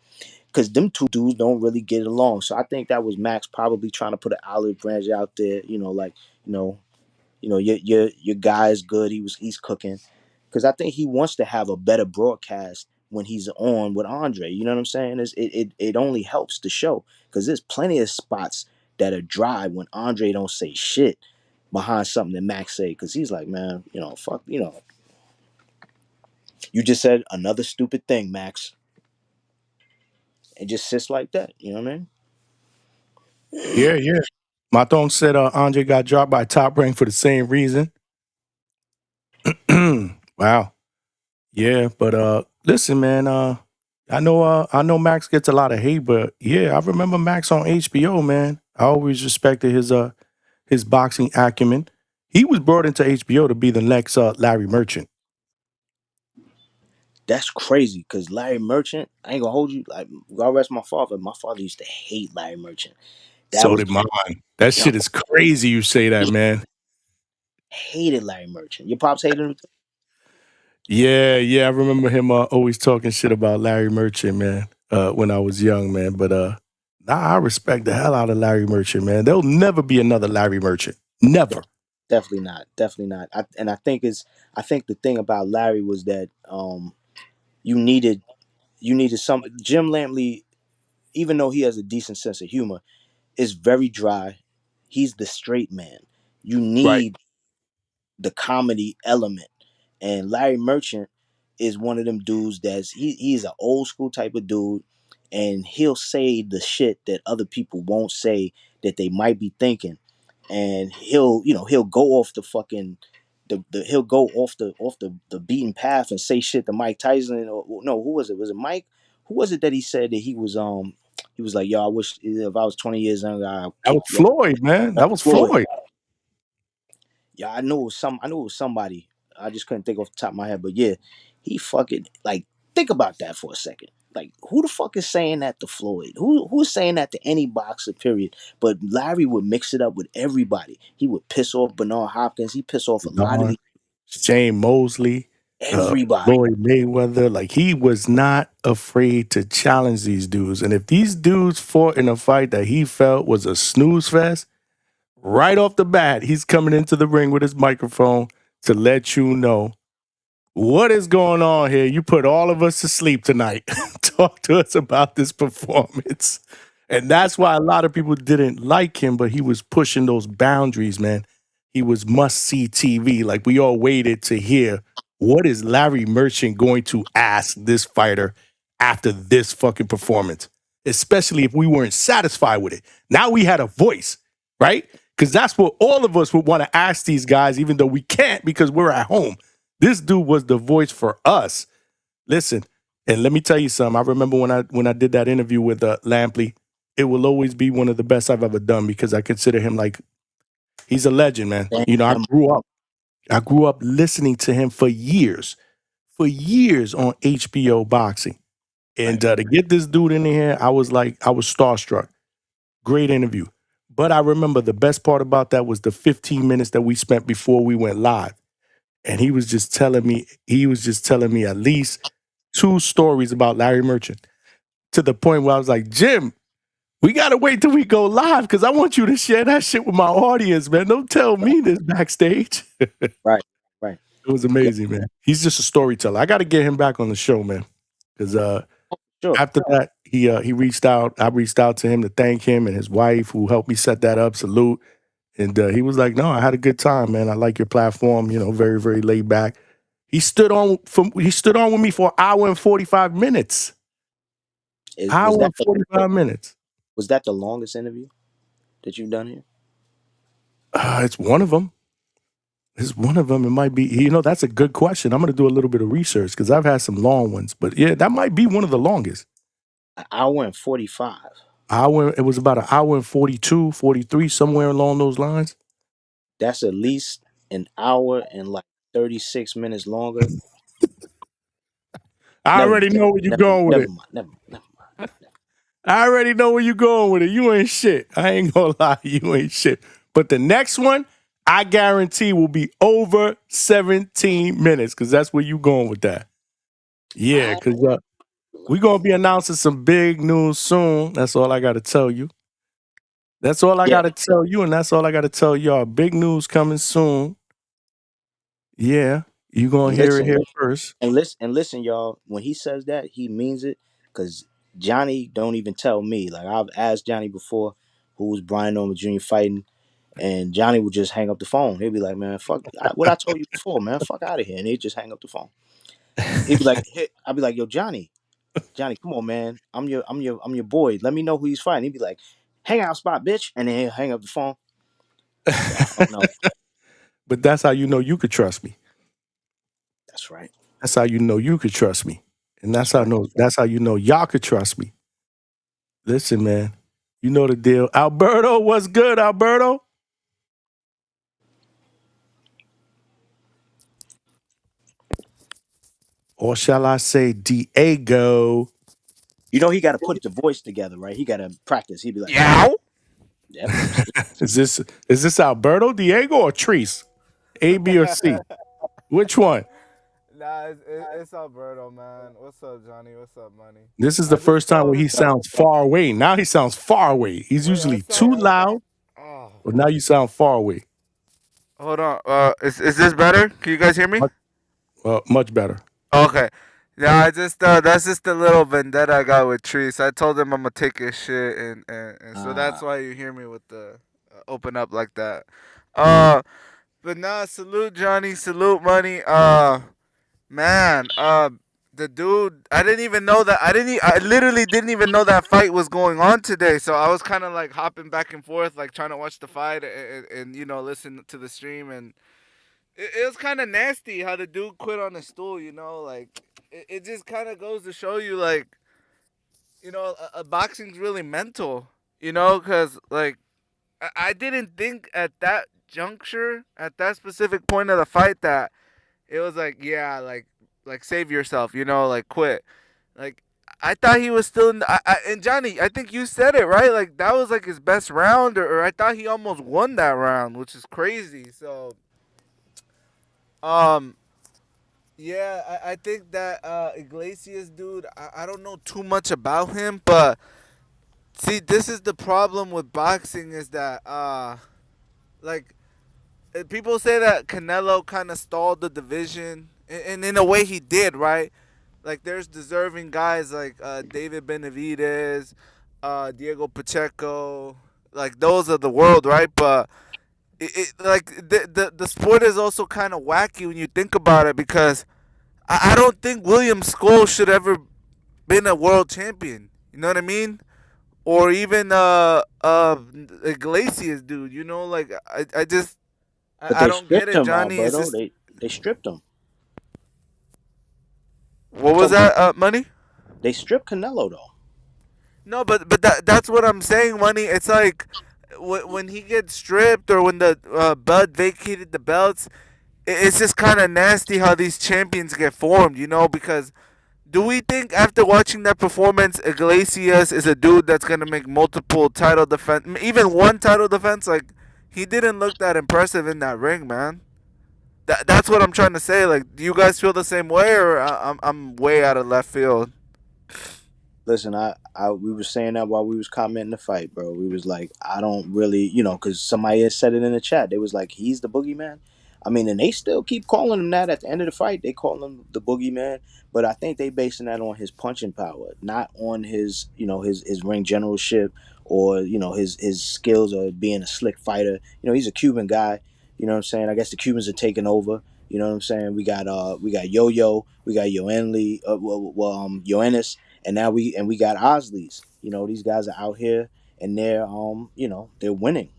Speaker 12: Because them two dudes don't really get along. So I think that was Max probably trying to put an olive branch out there, your guy is good. He's cooking. Because I think he wants to have a better broadcast when he's on with Andre. You know what I'm saying? It only helps the show, because there's plenty of spots that are dry when Andre don't say shit behind something that Max say, because he's like, man, fuck, you just said another stupid thing, Max. And just sits like that. You know what I mean?
Speaker 4: Yeah, yeah. Maton said Andre got dropped by Top Rank for the same reason. Wow. Yeah, but listen, man, I know Max gets a lot of hate, but yeah, I remember Max on HBO, man. I always respected his boxing acumen. He was brought into HBO to be the next Larry Merchant.
Speaker 12: That's crazy, because Larry Merchant, I ain't gonna hold you. Like, God rest my father. My father used to hate Larry Merchant. That
Speaker 4: So
Speaker 12: was
Speaker 4: did mine. That
Speaker 12: Yo,
Speaker 4: shit is crazy you say that, man.
Speaker 12: hated Larry Merchant. Your pops hated him too?
Speaker 4: Yeah, yeah, I remember him always talking shit about Larry Merchant, man, when I was young, man. But nah, I respect the hell out of Larry Merchant, man. There'll never be another Larry Merchant. Never.
Speaker 12: Definitely not. Definitely not. I think the thing about Larry was that you needed some Jim Lampley, even though he has a decent sense of humor, is very dry. He's the straight man. You
Speaker 4: Right.
Speaker 12: need the comedy element. And Larry Merchant is one of them dudes he's an old school type of dude, and he'll say the shit that other people won't say, that they might be thinking. And he'll go off the fucking he'll go off the beaten path and say shit to Mike Tyson, or no, who was it? Was it Mike? Who was it that he said that he was like, yo, I wish if I was 20 years younger, I'd
Speaker 4: That
Speaker 12: kick
Speaker 4: was
Speaker 12: you.
Speaker 4: Floyd, man. That was
Speaker 12: Floyd.
Speaker 4: Floyd.
Speaker 12: Yeah, I knew it was somebody. I just couldn't think off the top of my head. But yeah, he fucking like think about that for a second. Like who the fuck is saying that to Floyd? Who's saying that to any boxer? Period. But Larry would mix it up with everybody. He would piss off Bernard Hopkins. He piss off a lot of
Speaker 4: Don,
Speaker 12: the
Speaker 4: Shane Mosley,
Speaker 12: everybody.
Speaker 4: Floyd Mayweather. Like he was not afraid to challenge these dudes. And if these dudes fought in a fight that he felt was a snooze fest, right off the bat, he's coming into the ring with his microphone to let you know what is going on here. You put all of us to sleep tonight. Talk to us about this performance. And that's why a lot of people didn't like him, but he was pushing those boundaries, man. He was must see TV. Like we all waited to hear what is Larry Merchant going to ask this fighter after this fucking performance, especially if we weren't satisfied with it. Now we had a voice, right? Because that's what all of us would want to ask these guys, even though we can't because we're at home. This dude was the voice for us. Listen, and let me tell you something. I remember when I did that interview with Lampley, it will always be one of the best I've ever done because I consider him like he's a legend, man. You know,
Speaker 12: Damn.
Speaker 4: I grew up listening to him for years on HBO boxing. And to get this dude in here, I was starstruck. Great interview. But I remember the best part about that was the 15 minutes that we spent before we went live. And he was just telling me at least 2 stories about Larry Merchant to the point where I was like, Jim, we got to wait till we go live because I want you to share that shit with my audience, man. Don't tell me this backstage. It
Speaker 12: Right, right.
Speaker 4: was
Speaker 12: Yeah,
Speaker 4: amazing, man. He's just a storyteller. I got to get him back on the show, man, because
Speaker 12: sure.
Speaker 4: after that, he reached out. I reached out to him to thank him and his wife who helped me set that up. Salute. And he was like, "No, I had a good time, man. I like your platform. You know, very, very laid back." He stood on with me for an hour and 45 minutes.
Speaker 12: Was
Speaker 4: Hour
Speaker 12: that
Speaker 4: and 45 minutes.
Speaker 12: was that the longest interview that you've done here?
Speaker 4: It's one of them. It's one of them. It might be. You know, that's a good question. I'm going to do a little bit of research because I've had some long ones. But yeah, that might be one of the longest.
Speaker 12: An hour and 45.
Speaker 4: It was about an hour and 42, 43, somewhere along those lines.
Speaker 12: That's at least an hour and like 36 minutes longer.
Speaker 4: I already know where you're going with it.
Speaker 12: Never mind.
Speaker 4: I already know where you're going with it. You ain't shit. I ain't gonna lie, you ain't shit. But the next one, I guarantee will be over 17 minutes because that's where you going with that. Yeah, because we're gonna be announcing some big news soon. That's all I gotta tell you. That's all I
Speaker 12: Yeah.
Speaker 4: gotta tell you, and that's all I gotta tell y'all. Big news coming soon. Yeah, you gonna hear it
Speaker 12: Listen,
Speaker 4: here first.
Speaker 12: and listen, y'all. When he says that, he means it. Cause Johnny don't even tell me. Like I've asked Johnny before, who was Brian Norman Jr. fighting, and Johnny would just hang up the phone. He'd be like, "Man, fuck what I told you before, man. Fuck out of here," and he'd just hang up the phone. He'd be like, I'd be like, "Yo, Johnny, come on, man. I'm your boy. Let me know who he's fighting." He'd be like, "Hang out spot, bitch," and then he'll hang up the phone. So I don't know.
Speaker 4: But that's how you know you could trust me.
Speaker 12: That's right.
Speaker 4: That's how you know you could trust me. And
Speaker 12: That's right.
Speaker 4: that's how you know y'all could trust me. Listen, man, you know the deal. Alberto, what's good, Alberto? Or shall I say Diego?
Speaker 12: You know he got to put the voice together, right? He got to practice. He'd be like,
Speaker 2: Yeah.
Speaker 12: "Yep."
Speaker 4: Is this Alberto, Diego, or Treese? A, B, or C? Which one?
Speaker 2: Nah, it's Alberto, man. What's up, Johnny? What's up, Money?
Speaker 4: This is
Speaker 2: I
Speaker 4: the
Speaker 2: just
Speaker 4: first time
Speaker 2: saw
Speaker 4: where he
Speaker 2: this.
Speaker 4: sounds far away. Now he sounds far away. He's
Speaker 2: Wait, I
Speaker 4: usually too
Speaker 2: saw.
Speaker 4: loud,
Speaker 2: Oh,
Speaker 4: but now you sound far away.
Speaker 2: hold on. Is this better? Can you guys hear me?
Speaker 4: Much better.
Speaker 2: Okay. Yeah, I just that's just a little vendetta I got with Trees. I told him I'm gonna take his shit, and so that's why you hear me with the open up like that. But nah, salute Johnny, salute Money. Man, the dude, I didn't even know that. I literally didn't even know that fight was going on today. So I was kind of like hopping back and forth, like trying to watch the fight and you know listen to the stream, and it was kind of nasty how the dude quit on the stool. You know, like it just kind of goes to show you, like, you know, boxing's really mental. You know, because like I didn't think at that
Speaker 13: juncture, at that specific point of the fight, that it was like, yeah, like save yourself, like quit. Like I thought he was still in and Johnny, I think you said it right. Like that was like his best round, or I thought he almost won that round, which is crazy. So, um, yeah, I think that Iglesias, dude, I don't know too much about him, but see, this is the problem with boxing is that like people say that Canelo kind of stalled the division, and in a way he did, right? Like there's deserving guys like David Benavidez, Diego Pacheco, like those of the world, right? But like the sport is also kind of wacky when you think about it, because I don't think William Scholes should ever been a world champion. You know what I mean? Or even Iglesias, dude. Like I just
Speaker 12: But
Speaker 13: I
Speaker 12: they
Speaker 13: don't get
Speaker 12: stripped
Speaker 13: it,
Speaker 12: him,
Speaker 13: Johnny. It's
Speaker 12: Alberto.
Speaker 13: just
Speaker 12: They stripped him.
Speaker 13: what
Speaker 12: I'm
Speaker 13: was
Speaker 12: talking about,
Speaker 13: that, Money?
Speaker 12: they stripped Canelo though.
Speaker 13: No, but that's what I'm saying, Money. It's like when he gets stripped, or when the Bud vacated the belts, it's just kind of nasty how these champions get formed, because do we think after watching that performance, Iglesias is a dude that's gonna make multiple title defense, even one title defense? Like he didn't look that impressive in that ring, man. That's what I'm trying to say. Like, do you guys feel the same way, or I'm way out of left field?
Speaker 12: Listen, we was saying that while we was commenting the fight, bro. We was like, I don't really, because somebody had said it in the chat. They was like, he's the boogeyman. I mean, and they still keep calling him that at the end of the fight. They call him the boogeyman, but I think they basing that on his punching power, not on his, his ring generalship, or his skills of being a slick fighter. He's a Cuban guy. You know what I'm saying? I guess the Cubans are taking over. You know what I'm saying? We got Yo-Yo, we got Yoenli, Yoenis, and now we got Osleys. These guys are out here, and they're winning.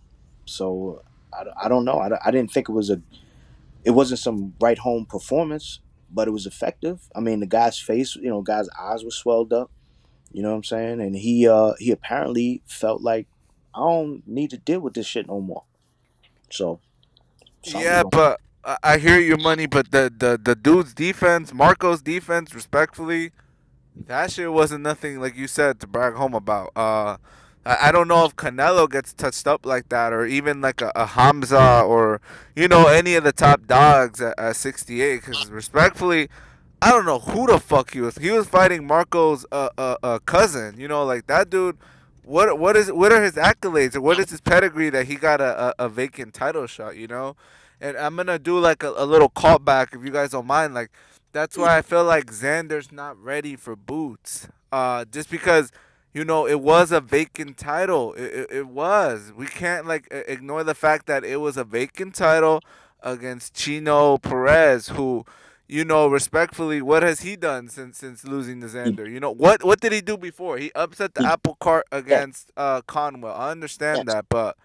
Speaker 12: So I don't know. I didn't think it wasn't some right home performance, but it was effective. I mean, the guy's face, guy's eyes were swelled up. You know what I'm saying? And he apparently felt like, I don't need to deal with this shit no more. So something's
Speaker 13: Yeah,
Speaker 12: wrong.
Speaker 13: but I hear your Money, but the dude's defense, Marco's defense, respectfully, that shit wasn't nothing, like you said, to brag home about. I don't know if Canelo gets touched up like that, or even like a Hamza, or any of the top dogs at 68. Because respectfully, I don't know who the fuck he was. He was fighting Marco's cousin. Like that dude. What are his accolades, or what is his pedigree that he got a vacant title shot? And I'm gonna do like a little callback, if you guys don't mind. Like that's why I feel like Xander's not ready for boots. Just because it was a vacant title. It was. We can't like ignore the fact that it was a vacant title against Chino Perez, who respectfully, what has he done since losing to
Speaker 12: He,
Speaker 13: Xander? What did he do before? He upset the
Speaker 12: he
Speaker 13: apple cart
Speaker 12: yes,
Speaker 13: against Conwell. I understand
Speaker 12: yes.
Speaker 13: that, but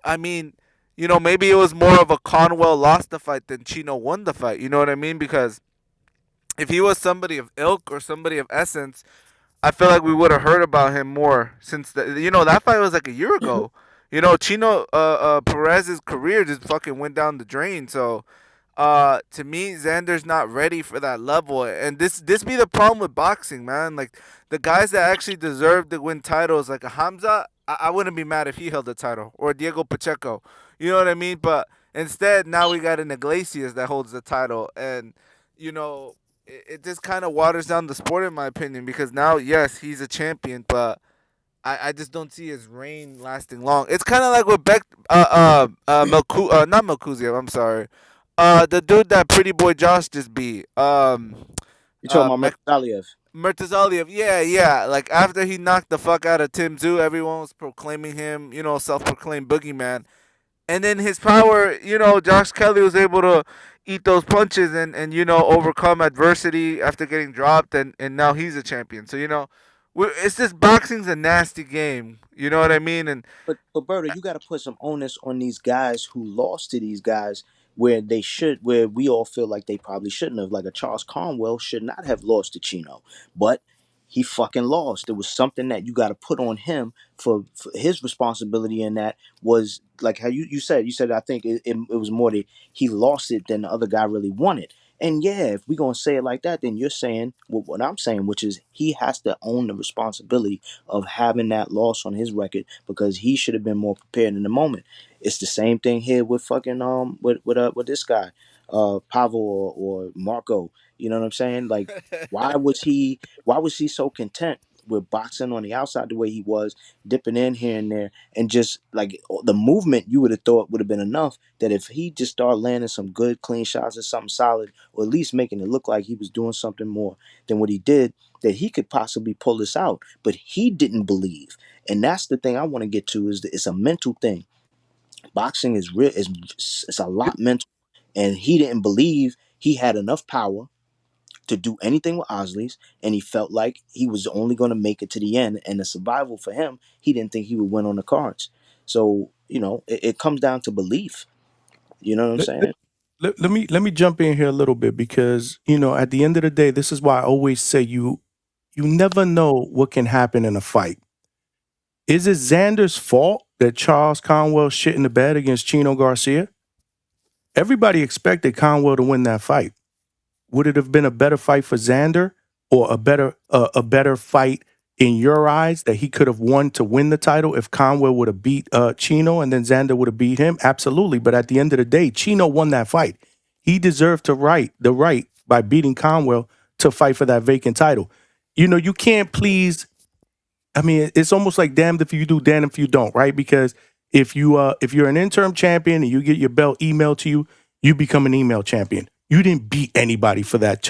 Speaker 13: I mean, maybe it was more of a Conwell lost the fight than Chino won the fight. You know what I mean? Because if he was somebody of ilk or somebody of essence, I feel like we would have heard about him more since that fight was like a year ago. Chino Perez's career just fucking went down the drain. So to me, Xander's not ready for that level, and this be the problem with boxing, man. Like the guys that actually deserve to win titles, like a Hamza, I wouldn't be mad if he held the title, or Diego Pacheco. You know what I mean? But instead, now we got an Iglesias that holds the title, and it just kind of waters down the sport, in my opinion, because now, yes, he's a champion, but I just don't see his reign lasting long. It's kind of like with not Melkuziev, I'm sorry. The dude that Pretty Boy Josh just beat.
Speaker 12: You talking about
Speaker 13: Mek-
Speaker 12: Murtaliev?
Speaker 13: Murtazaliev. Yeah, yeah. Like after he knocked the fuck out of Tim Tszyu, everyone was proclaiming him, self-proclaimed boogeyman. And then his power, Josh Kelly was able to eat those punches and overcome adversity after getting dropped, and now he's a champion. So it's just boxing's a nasty game. You know what I mean? And
Speaker 12: But Berto, you got to put some onus on these guys who lost to these guys where where we all feel like they probably shouldn't have. Like a Charles Conwell should not have lost to Chino, but he fucking lost. There was something that you got to put on him for his responsibility in that was like how you said I think it was more that he lost it than the other guy really won it. And yeah, if we're gonna say it like that, then you're saying what I'm saying, which is he has to own the responsibility of having that loss on his record because he should have been more prepared in the moment. It's the same thing here with fucking with this guy, Pavel or Marco. You know what I'm saying? Like, why was he so content with boxing on the outside the way he was, dipping in here and there, and just like the movement you would have thought would have been enough that if he just started landing some good clean shots or something solid, or at least making it look like he was doing something more than what he did, that he could possibly pull this out. But he didn't believe. And that's the thing I want to get to is that it's a mental thing. Boxing is real. It's a lot mental. And he didn't believe he had enough power to do anything with Osleys, and he felt like he was only going to make it to the end. And the survival for him, he didn't think he would win on the cards. So it comes down to belief. You know what I'm saying?
Speaker 4: Let me jump in here a little bit because at the end of the day, this is why I always say you never know what can happen in a fight. Is it Xander's fault that Charles Conwell shit in the bed against Chino Garcia? Everybody expected Conwell to win that fight. Would it have been a better fight for Xander, or a better fight in your eyes that he could have won to win the title if Conwell would have beat Chino and then Xander would have beat him? Absolutely. But at the end of the day, Chino won that fight. He deserved the right by beating Conwell to fight for that vacant title. You can't please. I mean, it's almost like damned if you do, damned if you don't, right? Because if you're an interim champion and you get your belt emailed to you, you become an email champion. You didn't beat anybody for that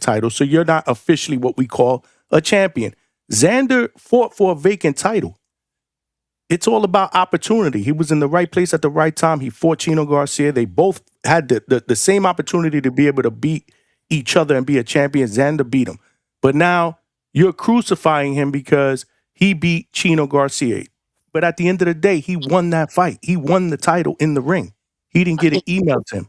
Speaker 4: title, so you're not officially what we call a champion. Xander fought for a vacant title. It's all about opportunity. He was in the right place at the right time. He fought Chino Garcia. They both had the same opportunity to be able to beat each other and be a champion. Xander beat him. But now you're crucifying him because he beat Chino Garcia. But at the end of the day, he won that fight. He won the title in the ring. He didn't get it emailed to him.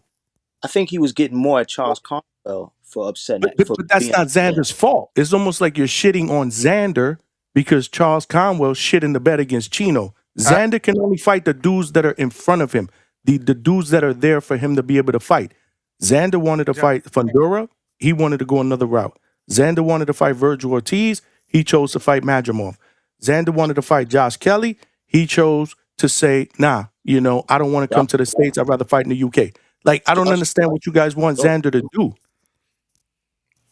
Speaker 12: I think he was getting more at Charles Conwell for upsetting.
Speaker 4: But that's not Xander's fault. It's almost like you're shitting on Xander because Charles Conwell shit in the bed against Chino. Xander can only fight the dudes that are in front of him, the dudes that are there for him to be able to fight. Xander wanted to fight Fundora. He wanted to go another route. Xander wanted to fight Virgil Ortiz. He chose to fight Madrimov. Xander wanted to fight Josh Kelly. He chose to say, nah, I don't want to come to the States. I'd rather fight in the UK. Like, I don't understand what you guys want Xander to do.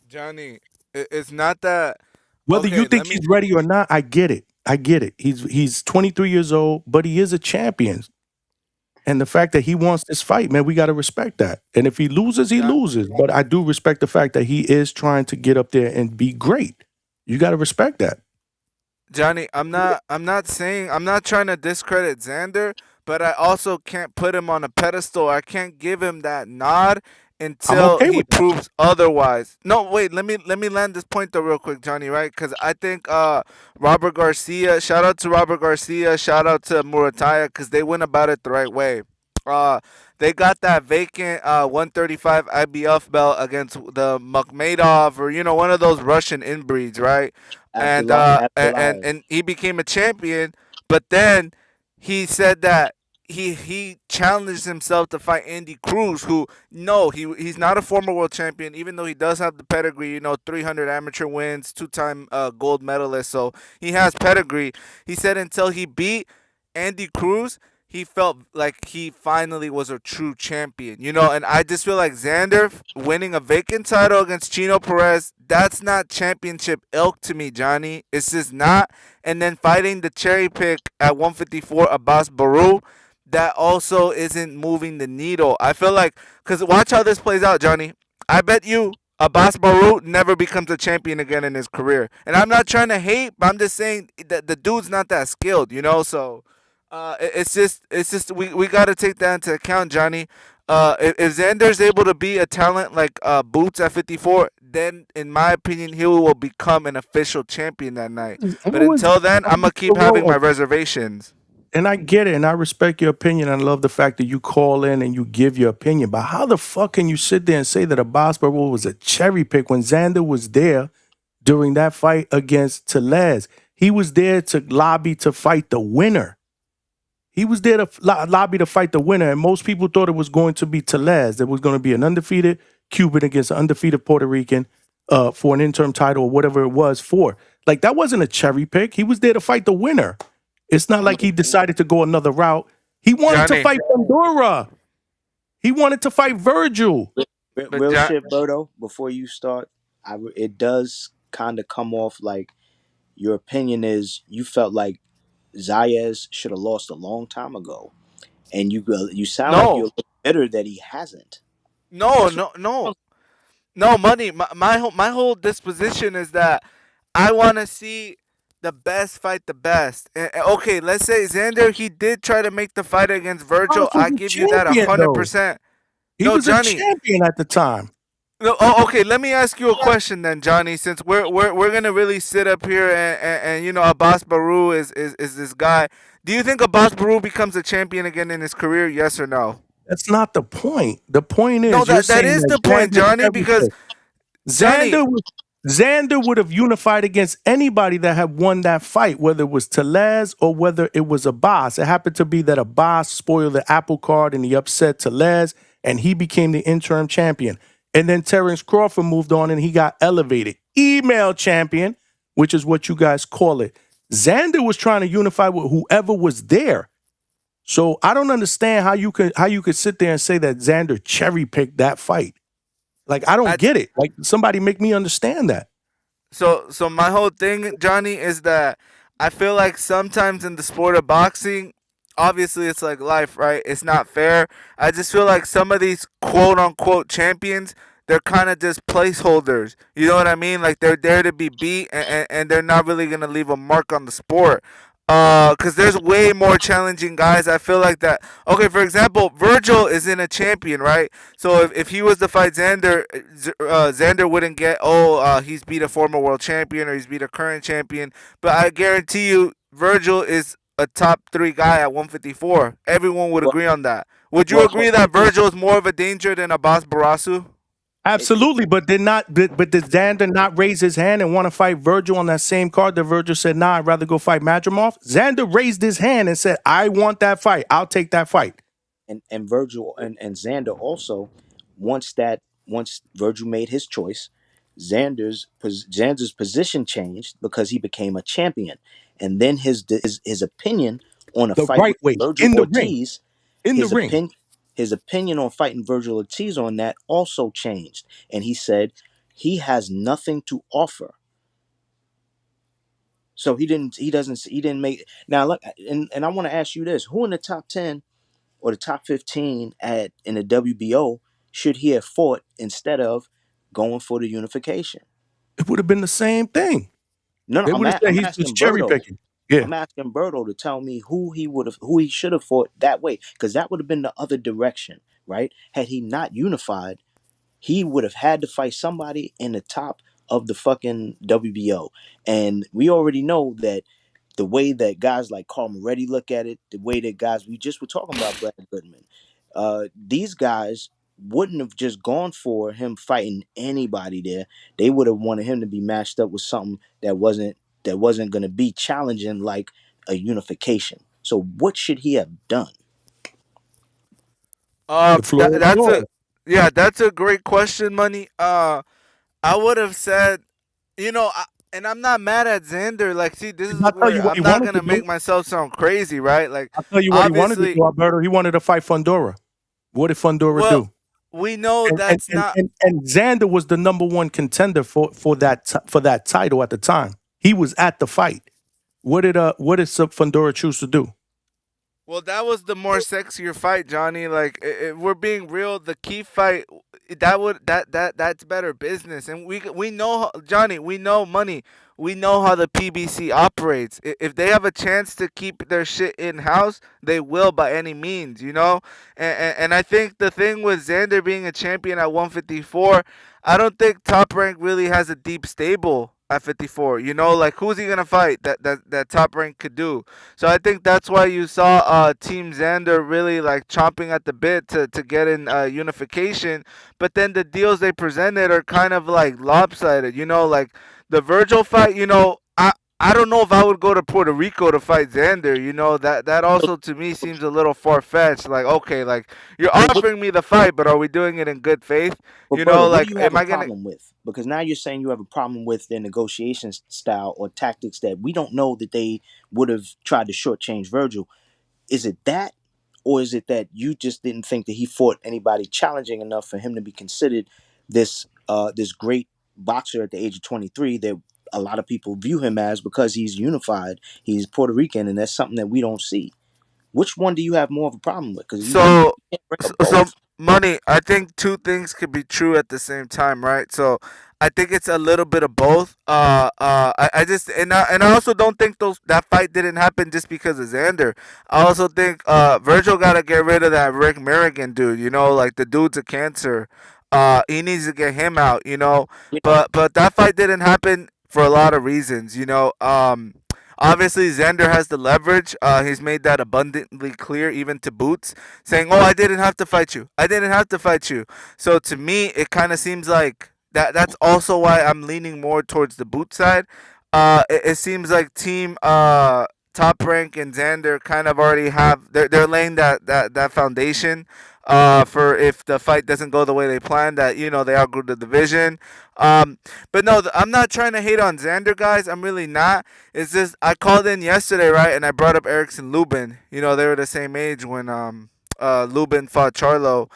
Speaker 13: Johnny, it's not that.
Speaker 4: Whether you think he's ready or not, I get it. He's 23 years old, but he is a champion. And the fact that he wants this fight, man, we got to respect that. And if he loses, he loses. But I do respect the fact that he is trying to get up there and be great. You got to respect that.
Speaker 13: Johnny, I'm not trying to discredit Xander, but I also can't put him on a pedestal. I can't give him that nod until he proves otherwise. No, wait, let me land this point though real quick, Johnny, right? Because I think Robert Garcia, shout out to Robert Garcia, shout out to Murataya, because they went about it the right way. They got that vacant 135 IBF belt against the Makhmudov, or one of those Russian inbreeds, right? And he became a champion, but then he said that he challenged himself to fight Andy Cruz, who he's not a former world champion, even though he does have the pedigree, 300 amateur wins, 2-time gold medalist, so he has pedigree. He said until he beat Andy Cruz, he felt like he finally was a true champion, and I just feel like Xander winning a vacant title against Chino Perez, that's not championship ilk to me, Johnny. It's just not. And then fighting the cherry pick at 154, Abbas Baru, that also isn't moving the needle. I feel like, because watch how this plays out, Johnny. I bet you Abbas Baru never becomes a champion again in his career. And I'm not trying to hate, but I'm just saying that the dude's not that skilled, so... It's just we got to take that into account, Johnny. If Xander's able to be a talent like Boots at 54, then in my opinion he will become an official champion that night. But until then, I'm gonna keep having my reservations.
Speaker 4: And I get it, and I respect your opinion. I love the fact that you call in and you give your opinion. But how the fuck can you sit there and say that Abbas Baru was a cherry pick when Xander was there during that fight against Tellez. He was there to lobby to fight the winner. He was there to lobby to fight the winner, and most people thought it was going to be Tellez. There was going to be an undefeated Cuban against an undefeated Puerto Rican for an interim title or whatever it was for. Like, that wasn't a cherry pick. He was there to fight the winner. It's not like he decided to go another route. He wanted to fight Pandora. He wanted to fight Virgil.
Speaker 12: Real shit, Berto, before you start, it does kind of come off like your opinion is you felt like Zayas should have lost a long time ago. And you sound like you're bitter that he hasn't.
Speaker 13: No, money. My whole disposition is that I want to see the best fight the best. Okay, let's say Xander, he did try to make the fight against Virgil. I give you that 100%.
Speaker 4: He was a champion at the time.
Speaker 13: No, okay. Let me ask you a question then, Johnny. Since we're gonna really sit up here and you know Abbas Baru is this guy. Do you think Abbas Baru becomes a champion again in his career? Yes or no?
Speaker 4: That's not the point. The point is,
Speaker 13: no, that is the point, Johnny. Because
Speaker 4: Xander would have unified against anybody that had won that fight, whether it was Tellez or whether it was Abbas. It happened to be that Abbas spoiled the apple cart and he upset Tellez, and he became the interim champion. And then Terrence Crawford moved on and he got elevated. Email champion, which is what you guys call it. Xander was trying to unify with whoever was there. So I don't understand how you could sit there and say that Xander cherry picked that fight. Like, I don't get it. Like, somebody make me understand that.
Speaker 13: So my whole thing, Johnny, is that I feel like sometimes in the sport of boxing, obviously it's like life, right? It's not fair. I just feel like some of these quote unquote champions, they're kind of just placeholders. You know what I mean? Like, they're there to be beat and they're not really going to leave a mark on the sport. Because there's way more challenging guys. I feel like that. Okay, for example, Virgil isn't a champion, right? So if he was to fight Xander, Xander wouldn't get, he's beat a former world champion or he's beat a current champion. But I guarantee you, Virgil is a top 3 guy at 154. Everyone would agree on that. Would you agree that Virgil is more of a danger than Abbas Barasu?
Speaker 4: Absolutely, but did Xander not raise his hand and want to fight Virgil on that same card that Virgil said, nah, I'd rather go fight Madrimov? Xander raised his hand and said, I want that fight. I'll take that fight.
Speaker 12: And Virgil and Xander also, once Virgil made his choice, Xander's position changed because he became a champion. And then his opinion on a fight with Virgil Ortiz, his opinion on fighting Virgil Ortiz on that also changed. And he said he has nothing to offer. So he didn't make. Now look, and I want to ask you this: who in the top 10 or the top 15 in the WBO should he have fought instead of going for the unification?
Speaker 4: It would have been the same thing.
Speaker 12: No,
Speaker 4: I'm asking cherry picking. Yeah.
Speaker 12: I'm asking Berto to tell me who he should have fought that way, because that would have been the other direction, right? Had he not unified, he would have had to fight somebody in the top of the fucking WBO. And we already know that the way that guys like Carl Moretti look at it, the way that guys, we just were talking about Brad Goodman, these guys wouldn't have just gone for him fighting anybody there. They would have wanted him to be matched up with something that wasn't going to be challenging, like a unification. So what should he have done?
Speaker 13: That's a great question, Money. I would have said, and I'm not mad at Xander. Like, see, this is where I'm not gonna make myself sound crazy, right? Like,
Speaker 4: I'll tell you what he wanted to do, Alberto. He wanted to fight Fundora. What did Fundora do?
Speaker 13: We know that's not.
Speaker 4: And Xander was the number 1 contender for that title at the time. He was at the fight. What did Fundora choose to do?
Speaker 13: Well, that was the more sexier fight, Johnny. Like, if we're being real, the key fight that's better business, and we know, Johnny. We know Money. We know how the PBC operates. If they have a chance to keep their shit in house, they will by any means, And I think the thing with Xander being a champion at 154, I don't think Top Rank really has a deep stable at 54. Like, who's he gonna fight that Top Rank could do? So I think that's why you saw Team Xander really like chomping at the bit to get in unification. But then the deals they presented are kind of like lopsided. Like, The Virgil fight, I don't know if I would go to Puerto Rico to fight Xander. That also to me seems a little far fetched. Like, okay, like you're offering me the fight, but are we doing it in good faith?
Speaker 12: But Berto, what do
Speaker 13: Like,
Speaker 12: you have
Speaker 13: am
Speaker 12: a
Speaker 13: I gonna?
Speaker 12: problem with? Because now you're saying you have a problem with their negotiation style or tactics that we don't know that they would have tried to shortchange Virgil. Is it that, or is it that you just didn't think that he fought anybody challenging enough for him to be considered this great boxer at the age of 23 that a lot of people view him as because he's unified, he's Puerto Rican, and that's something that we don't see. Which one do you have more of a problem with? Because you
Speaker 13: So,
Speaker 12: can't bring
Speaker 13: so,
Speaker 12: up
Speaker 13: so
Speaker 12: both.
Speaker 13: money. I think two things could be true at the same time, right? So, I think it's a little bit of both. I just and I also don't think that fight didn't happen just because of Xander. I also think Virgil gotta get rid of that Rick Merrigan dude. Like the dude's a cancer. He needs to get him out. But that fight didn't happen for a lot of reasons. Obviously, Xander has the leverage. He's made that abundantly clear, even to Boots, saying, "Oh, I didn't have to fight you. I didn't have to fight you." So to me, it kind of seems like that's also why I'm leaning more towards the Boot side. It seems like Team Top Rank and Xander kind of already have they're laying that foundation. For if the fight doesn't go the way they planned, that they outgrew the division. But no, I'm not trying to hate on Xander, guys. I'm really not. It's just I called in yesterday, right, and I brought up Erickson Lubin. They were the same age when Lubin fought Charlo.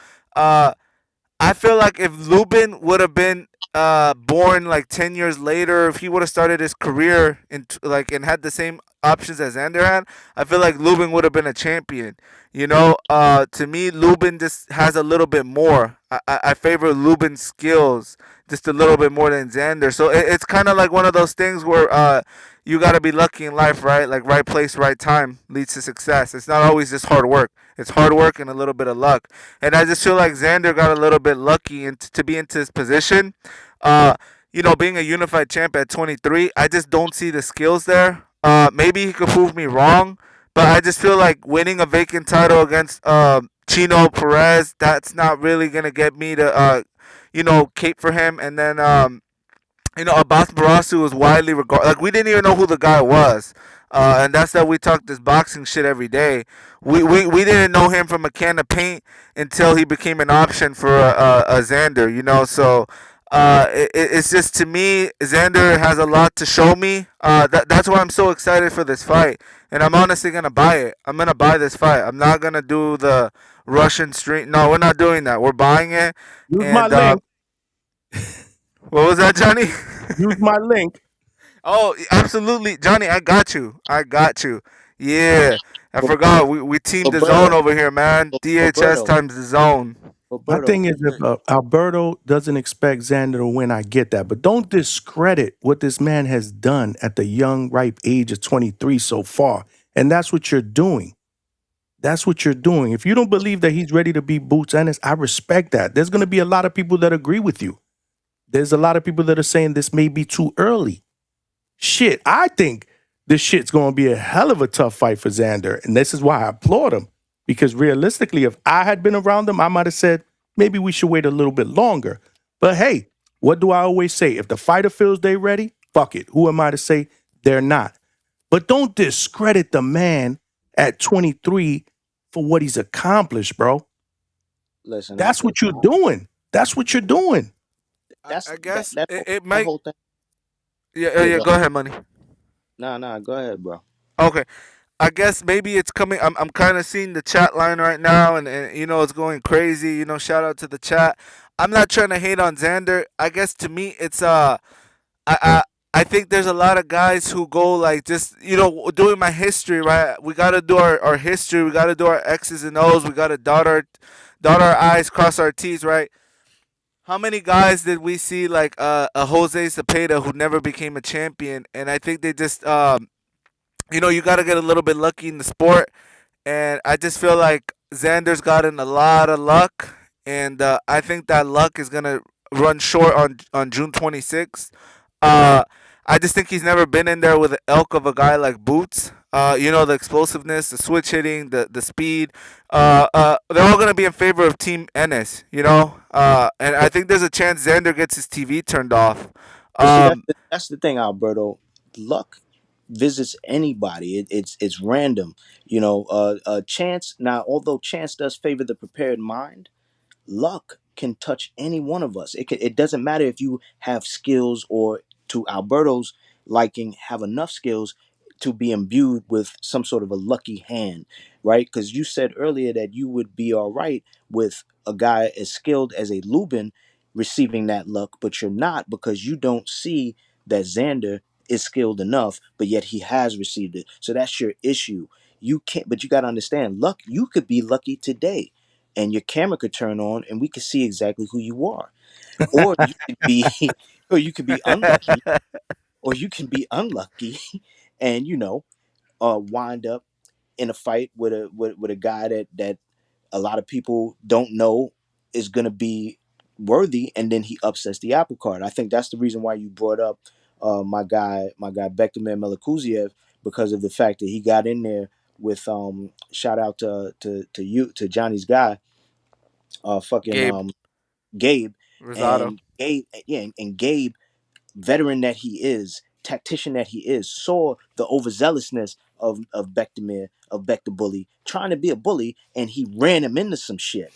Speaker 13: I feel like if Lubin would have been born like 10 years later, if he would have started his career and had the same options as Xander had, I feel like Lubin would have been a champion. To me, Lubin just has a little bit more. I favor Lubin's skills just a little bit more than Xander. So it's kind of like one of those things where you got to be lucky in life, right? Like right place, right time leads to success. It's not always just hard work. It's hard work and a little bit of luck. And I just feel like Xander got a little bit lucky to be into this position. Being a unified champ at 23, I just don't see the skills there. Maybe he could prove me wrong, but I just feel like winning a vacant title against Chino Perez, that's not really going to get me to, cape for him. And then, Abbas Barasu was widely regarded. Like, we didn't even know who the guy was. And that's that we talk this boxing shit every day. We didn't know him from a can of paint until he became an option for a Xander, So it's just, to me, Xander has a lot to show me. That's why I'm so excited for this fight. And I'm honestly going to buy it. I'm going to buy this fight. I'm not going to do the Russian street. No, we're not doing that. We're buying it.
Speaker 4: Use my link.
Speaker 13: What was that, Johnny?
Speaker 4: Use my link.
Speaker 13: Oh, absolutely, Johnny. I got you. Yeah, I forgot. We teamed the zone over here, man. DHS times the zone.
Speaker 4: My thing is, if Alberto doesn't expect Xander to win, I get that. But don't discredit what this man has done at the young, ripe age of 23 so far. And that's what you're doing. That's what you're doing. If you don't believe that he's ready to be Boots Ennis, I respect that. There's going to be a lot of people that agree with you. There's a lot of people that are saying this may be too early. Shit, I think this shit's going to be a hell of a tough fight for Xander. And this is why I applaud him. Because realistically, if I had been around him, I might have said, maybe we should wait a little bit longer. But hey, what do I always say? If the fighter feels they're ready, fuck it. Who am I to say they're not? But don't discredit the man at 23 for what he's accomplished, bro.
Speaker 12: Listen,
Speaker 4: That's what you're doing. That's what you're doing.
Speaker 13: I guess
Speaker 12: that
Speaker 13: it might.
Speaker 12: whole thing.
Speaker 13: Yeah. Go ahead, money.
Speaker 12: Nah. Go ahead, bro.
Speaker 13: Okay. I guess maybe it's coming. I'm kind of seeing the chat line right now, and it's going crazy. Shout out to the chat. I'm not trying to hate on Xander. I guess to me, it's I think there's a lot of guys who go like just doing my history, right? We gotta do our history. We gotta do our X's and O's. We gotta dot our I's, cross our T's, right? How many guys did we see like a Jose Cepeda who never became a champion? And I think they just you got to get a little bit lucky in the sport. And I just feel like Xander's gotten a lot of luck. And I think that luck is going to run short on June 26th. I just think he's never been in there with the elk of a guy like Boots. The explosiveness, the switch hitting, the speed. They're all going to be in favor of Team Ennis, And I think there's a chance Xander gets his TV turned off.
Speaker 12: But see,
Speaker 13: Um,
Speaker 12: that's the thing, Alberto. Luck visits anybody. It's random. You know, chance. Now, although chance does favor the prepared mind, luck can touch any one of us. It doesn't matter if you have skills or, to Alberto's liking, have enough skills to be imbued with some sort of a lucky hand, right? Because you said earlier that you would be all right with a guy as skilled as a Lubin receiving that luck, but you're not, because you don't see that Xander is skilled enough, but yet he has received it. So that's your issue. You can't, but you got to understand, luck, you could be lucky today and your camera could turn on and we could see exactly who you are. Or you could be or you could be unlucky, or you can be unlucky and wind up in a fight with a guy that a lot of people don't know is going to be worthy, and then he upsets the apple cart. I think that's the reason why you brought up my guy Bektamir Melikuziev, because of the fact that he got in there with shout out to Johnny's guy, fucking
Speaker 13: Gabe
Speaker 12: Gabe.
Speaker 13: Rosado.
Speaker 12: And Gabe, yeah, and Gabe, veteran that he is, tactician that he is, saw the overzealousness of Bektamir, of Bekta Bully, trying to be a bully, and he ran him into some shit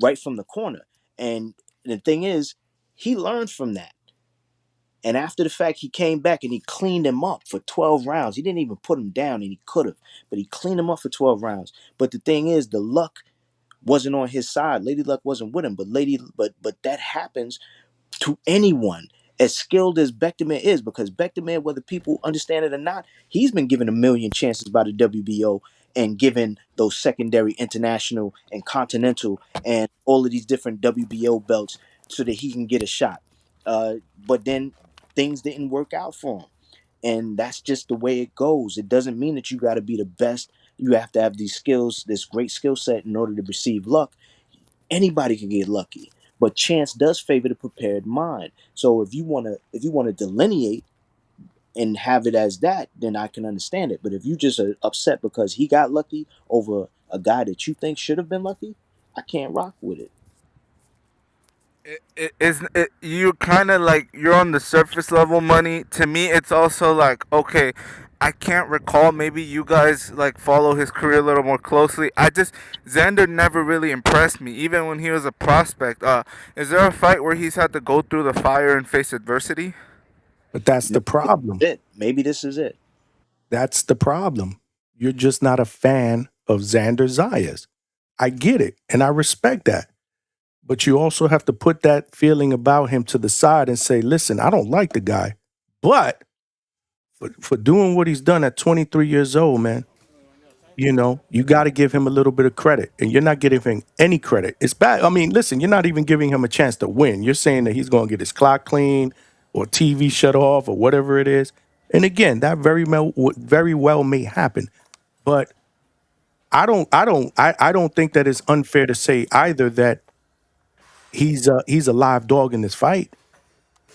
Speaker 12: right from the corner. And the thing is, he learned from that. And after the fact, he came back and he cleaned him up for 12 rounds. He didn't even put him down, and he could have, but he cleaned him up for 12 rounds. But the thing is, the luck wasn't on his side. Lady Luck wasn't with him, but that happens to anyone as skilled as Bektamir is, because Bektamir, whether people understand it or not, he's been given a million chances by the WBO and given those secondary international and continental and all of these different WBO belts so that he can get a shot. But then things didn't work out for him. And that's just the way it goes. It doesn't mean that you got to be the best. You have to have these skills, this great skill set in order to receive luck. Anybody can get lucky, but chance does favor the prepared mind. So if you wanna delineate and have it as that, then I can understand it. But if you just are upset because he got lucky over a guy that you think should have been lucky, I can't rock with it.
Speaker 13: You kind of like, you're on the surface level money. To me, it's also like, okay, I can't recall. Maybe you guys like follow his career a little more closely. Xander never really impressed me, even when he was a prospect. Is there a fight where he's had to go through the fire and face adversity?
Speaker 4: But that's the
Speaker 12: Maybe this
Speaker 4: problem.
Speaker 12: is it. Maybe this is it.
Speaker 4: That's the problem. You're just not a fan of Xander Zayas. I get it, and I respect that. But you also have to put that feeling about him to the side and say, listen, I don't like the guy. But for doing what he's done at 23 years old, man, you got to give him a little bit of credit. And you're not giving him any credit. It's bad. I mean, listen, you're not even giving him a chance to win. You're saying that he's going to get his clock clean or TV shut off or whatever it is. And again, that very well may happen. But I don't think that it's unfair to say either that he's a live dog in this fight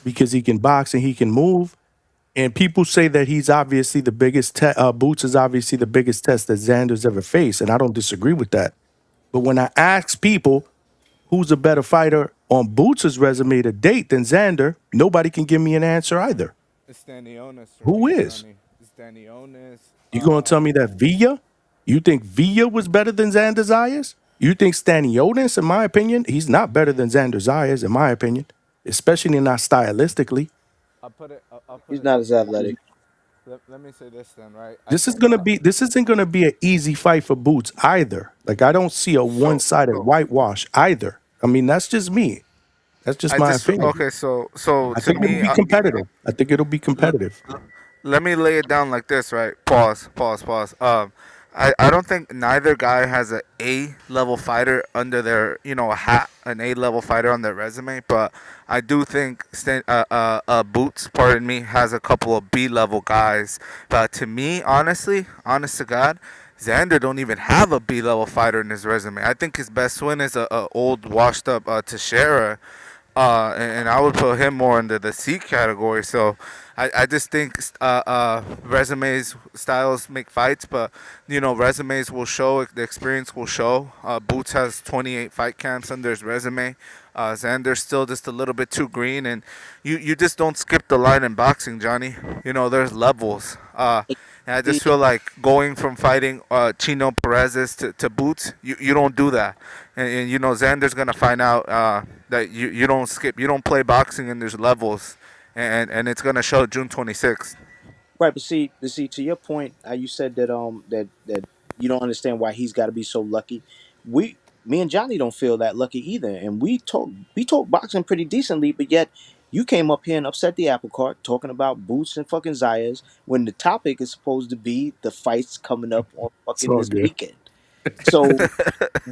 Speaker 4: because he can box and he can move. And people say that he's obviously the biggest Boots is obviously the biggest test that Xander's ever faced, and I don't disagree with that. But when I ask people who's a better fighter on Boots' resume to date than Xander, nobody can give me an answer either.
Speaker 13: It's Stanionis for
Speaker 4: Who
Speaker 13: me,
Speaker 4: is?
Speaker 13: Johnny. It's Stanionis.
Speaker 4: You gonna tell me that Villa? You think Villa was better than Xander Zayas? You think Stanionis, in my opinion, he's not better than Xander Zayas, in my opinion, especially not stylistically.
Speaker 13: I'll put
Speaker 12: He's
Speaker 13: it
Speaker 12: not
Speaker 13: this
Speaker 12: as
Speaker 13: way.
Speaker 12: athletic.
Speaker 13: Let me say this then, right?
Speaker 4: This isn't gonna be an easy fight for Boots either. Like I don't see a one-sided whitewash either. I mean, that's just me. That's just
Speaker 13: I
Speaker 4: my
Speaker 13: just
Speaker 4: opinion.
Speaker 13: okay. So
Speaker 4: I
Speaker 13: to
Speaker 4: think it'll
Speaker 13: me,
Speaker 4: be competitive. I think it'll be competitive.
Speaker 13: let me lay it down like this, right? Pause. I don't think neither guy has a A-level fighter under their, a hat, an A-level fighter on their resume, but I do think Boots, pardon me, has a couple of B-level guys. But to me, honestly, honest to God, Xander don't even have a B-level fighter in his resume. I think his best win is a old, washed-up Teixeira. And I would put him more into the C category. So I just think resumes, styles make fights, but resumes will show, the experience will show. Boots has 28 fight camps under his resume. Xander's still just a little bit too green, and you just don't skip the line in boxing, Johnny. There's levels. And I just feel like going from fighting Chino Perez's to Boots, you don't do that. And Xander's going to find out that you don't skip. You don't play boxing, and there's levels. And it's going to show June 26th.
Speaker 12: Right, but see, to your point, how you said that that you don't understand why he's got to be so lucky. Me and Johnny don't feel that lucky either, and we talk boxing pretty decently, but yet you came up here and upset the apple cart talking about Boots and fucking Zayas when the topic is supposed to be the fights coming up on fucking this weekend. So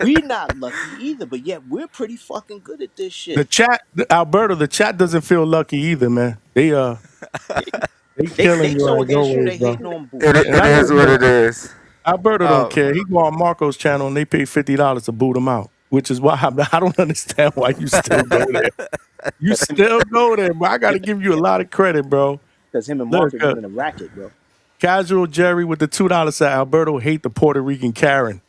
Speaker 12: we're not lucky either, but yet we're pretty fucking good at this shit.
Speaker 4: The chat, Alberto, the chat doesn't feel lucky either, man. They killing you
Speaker 12: so
Speaker 4: as
Speaker 12: against you,
Speaker 4: always,
Speaker 12: they
Speaker 4: bro.
Speaker 12: hating on Boots.
Speaker 13: It is what it is.
Speaker 4: Alberto don't care. He go on Marco's channel and they pay $50 to boot him out, which is why I don't understand why you still go there. You still go there, bro. I got to give you a lot of credit, bro.
Speaker 12: Because him and Marco are in a racket, bro.
Speaker 4: Casual Jerry with the $2 said Alberto hate the Puerto Rican Karen.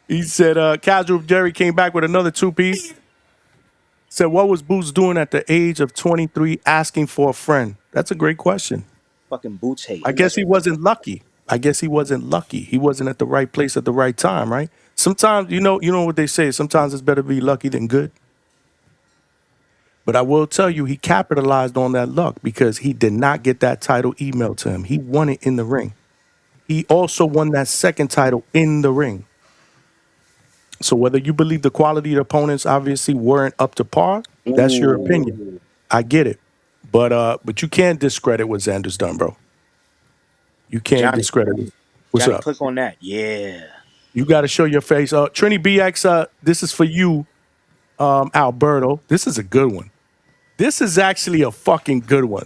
Speaker 4: He said Casual Jerry came back with another 2-piece. Said, what was Boots doing at the age of 23 asking for a friend? That's a great question.
Speaker 12: Fucking Boots hate.
Speaker 4: I guess he wasn't lucky. He wasn't at the right place at the right time, right? Sometimes, you know what they say, sometimes it's better to be lucky than good. But I will tell you, he capitalized on that luck because he did not get that title emailed to him. He won it in the ring. He also won that second title in the ring. So whether you believe the quality of the opponents obviously weren't up to par, that's your opinion. I get it. But you can't discredit what Xander's done, bro. You can't discredit it. What's
Speaker 12: Johnny,
Speaker 4: up?
Speaker 12: click on that. Yeah.
Speaker 4: You got to show your face. Trini BX, this is for you, Alberto. This is a good one. This is actually a fucking good one.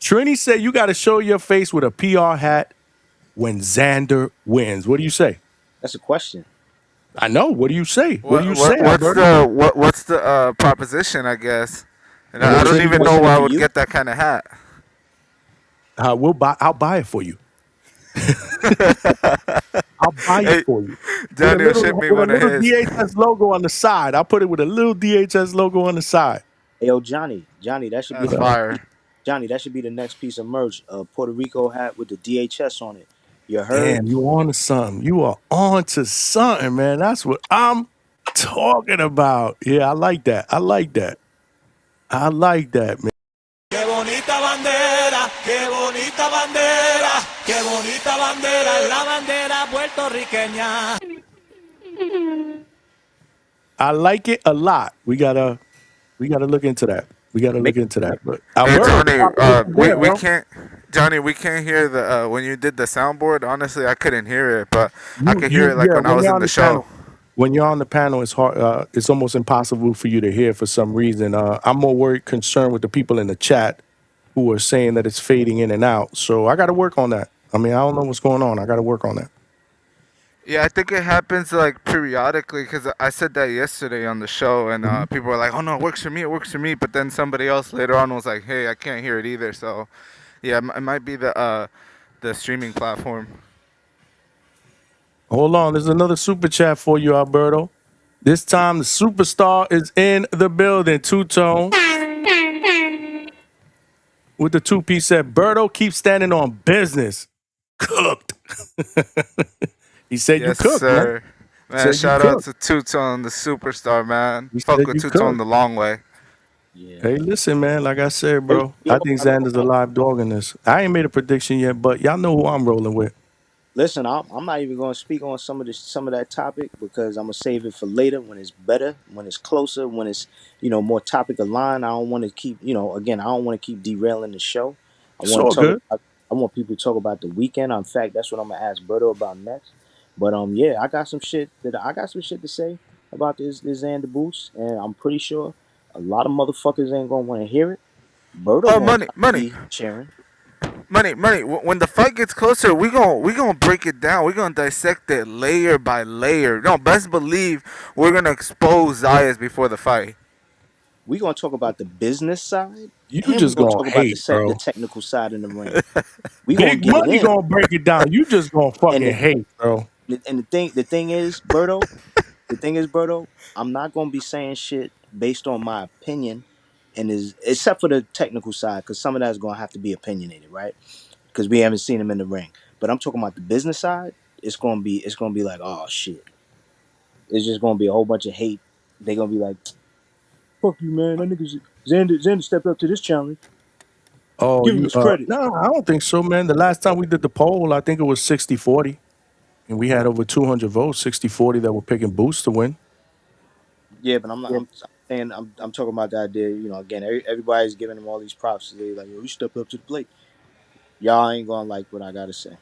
Speaker 4: Trini said you got to show your face with a PR hat when Xander wins. What do you say?
Speaker 12: That's a question.
Speaker 4: I know. What do you say?
Speaker 13: What's the proposition, I guess? And I don't even know where I would get that kind of hat.
Speaker 4: I'll buy it for you. I'll buy it for you.
Speaker 13: Johnny will ship me one of his.
Speaker 4: DHS logo on the side. I'll put it with a little DHS logo on the side.
Speaker 12: Hey, yo, Johnny, that should be
Speaker 13: fire.
Speaker 12: Johnny, that should be the next piece of merch. A Puerto Rico hat with the DHS on it. You heard?
Speaker 4: Damn, you on to something. You are on to something, man. That's what I'm talking about. Yeah, I like that. I like that, man.
Speaker 6: Qué bonita bandera, qué bonita bandera, qué bonita bandera, es la bandera puertorriqueña.
Speaker 13: I
Speaker 4: like it a lot. We gotta look into that. But
Speaker 13: Johnny, we can't hear the when you did the soundboard. Honestly, I couldn't hear it, but I could hear it when I was in the show.
Speaker 4: When you're on the panel, it's hard. It's almost impossible for you to hear for some reason. I'm more concerned with the people in the chat who are saying that it's fading in and out. So I got to work on that. I mean, I don't know what's going on. I got to work on that.
Speaker 13: Yeah, I think it happens like periodically because I said that yesterday on the show, and people were like, "Oh no, it works for me." But then somebody else later on was like, "Hey, I can't hear it either." So, yeah, it might be the streaming platform.
Speaker 4: Hold on, there's another super chat for you, Alberto. This time the superstar is in the building. Two-tone with the 2-piece said, "Berto, keep standing on business." Cooked. He said
Speaker 13: yes,
Speaker 4: you cooked,
Speaker 13: sir. Man, shout out to Two-Tone, the superstar, man. Fuck with Two-Tone the long way.
Speaker 12: Yeah.
Speaker 4: Hey, listen, man. Like I said, bro, I think Xander's a live dog in this. I ain't made a prediction yet, but y'all know who I'm rolling with.
Speaker 12: Listen, I'm not even going to speak on some of that topic because I'm gonna save it for later when it's better, when it's closer, when it's more topic aligned. I don't want to keep I don't want to keep derailing the show. I want people to talk about the weekend. In fact, that's what I'm gonna ask Berto about next. But yeah, I got some shit to say about this Xander Boots, and I'm pretty sure a lot of motherfuckers ain't gonna want to hear it. Berto,
Speaker 13: money,
Speaker 12: Sharon.
Speaker 13: Money. When the fight gets closer, we gonna break it down. We're gonna dissect it layer by layer. No, best believe we're gonna expose Zayas before the fight.
Speaker 12: We're gonna talk about the business side.
Speaker 4: You just gonna
Speaker 12: talk
Speaker 4: hate,
Speaker 12: about
Speaker 4: bro.
Speaker 12: the technical side in the ring. We
Speaker 4: Big Money gonna break it down. You just gonna fucking hate, bro.
Speaker 12: And the thing is, Berto, I'm not gonna be saying shit based on my opinion, and is except for the technical side, because some of that is gonna have to be opinionated, right? Because we haven't seen him in the ring. But I'm talking about the business side. It's gonna be like, oh shit. It's just gonna be a whole bunch of hate. They're gonna be like, fuck you, man. That nigga Xander stepped up to this challenge.
Speaker 4: Oh,
Speaker 12: Give him
Speaker 4: you
Speaker 12: his credit.
Speaker 4: no, I don't think so, man. The last time we did the poll, I think it was 60-40. And we had over 200 votes, 60-40 that were picking Boots to win.
Speaker 12: Yeah, but I'm not. I'm saying I'm talking about the idea. Again, everybody's giving him all these props. They like, yo, he stepped up to the plate. Y'all ain't gonna like what I gotta say.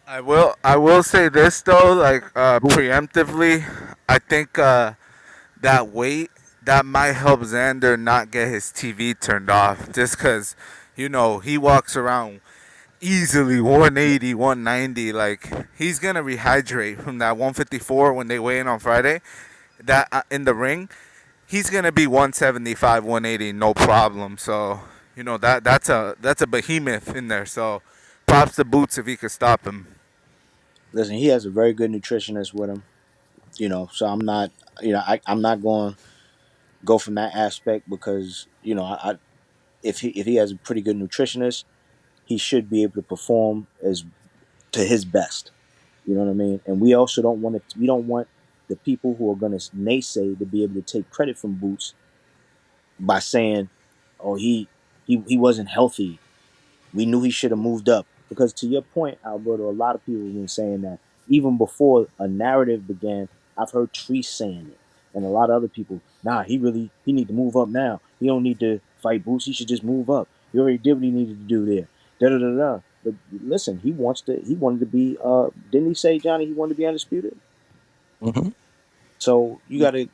Speaker 13: I will say this though, like preemptively, I think that weight that might help Xander not get his TV turned off, just because he walks around easily 180, 190. Like he's gonna rehydrate from that 154 when they weigh in on Friday. That in the ring, he's gonna be 175, 180, no problem. So that's a behemoth in there. So props to Boots if he could stop him.
Speaker 12: Listen, he has a very good nutritionist with him. So I'm not. I'm not going to go from that aspect because if he has a pretty good nutritionist, he should be able to perform as to his best. You know what I mean? And we also don't want to. We don't want the people who are going to naysay to be able to take credit from Boots by saying, "Oh, he wasn't healthy. We knew he should have moved up." Because to your point, Alberto, a lot of people have been saying that even before a narrative began. I've heard Treese saying it, and a lot of other people. Nah, he need to move up now. He don't need to fight Boots. He should just move up. He already did what he needed to do there. Da da da da. But listen, he wanted to be. Didn't he say, Johnny? He wanted to be undisputed.
Speaker 4: Mm-hmm.
Speaker 12: So you got to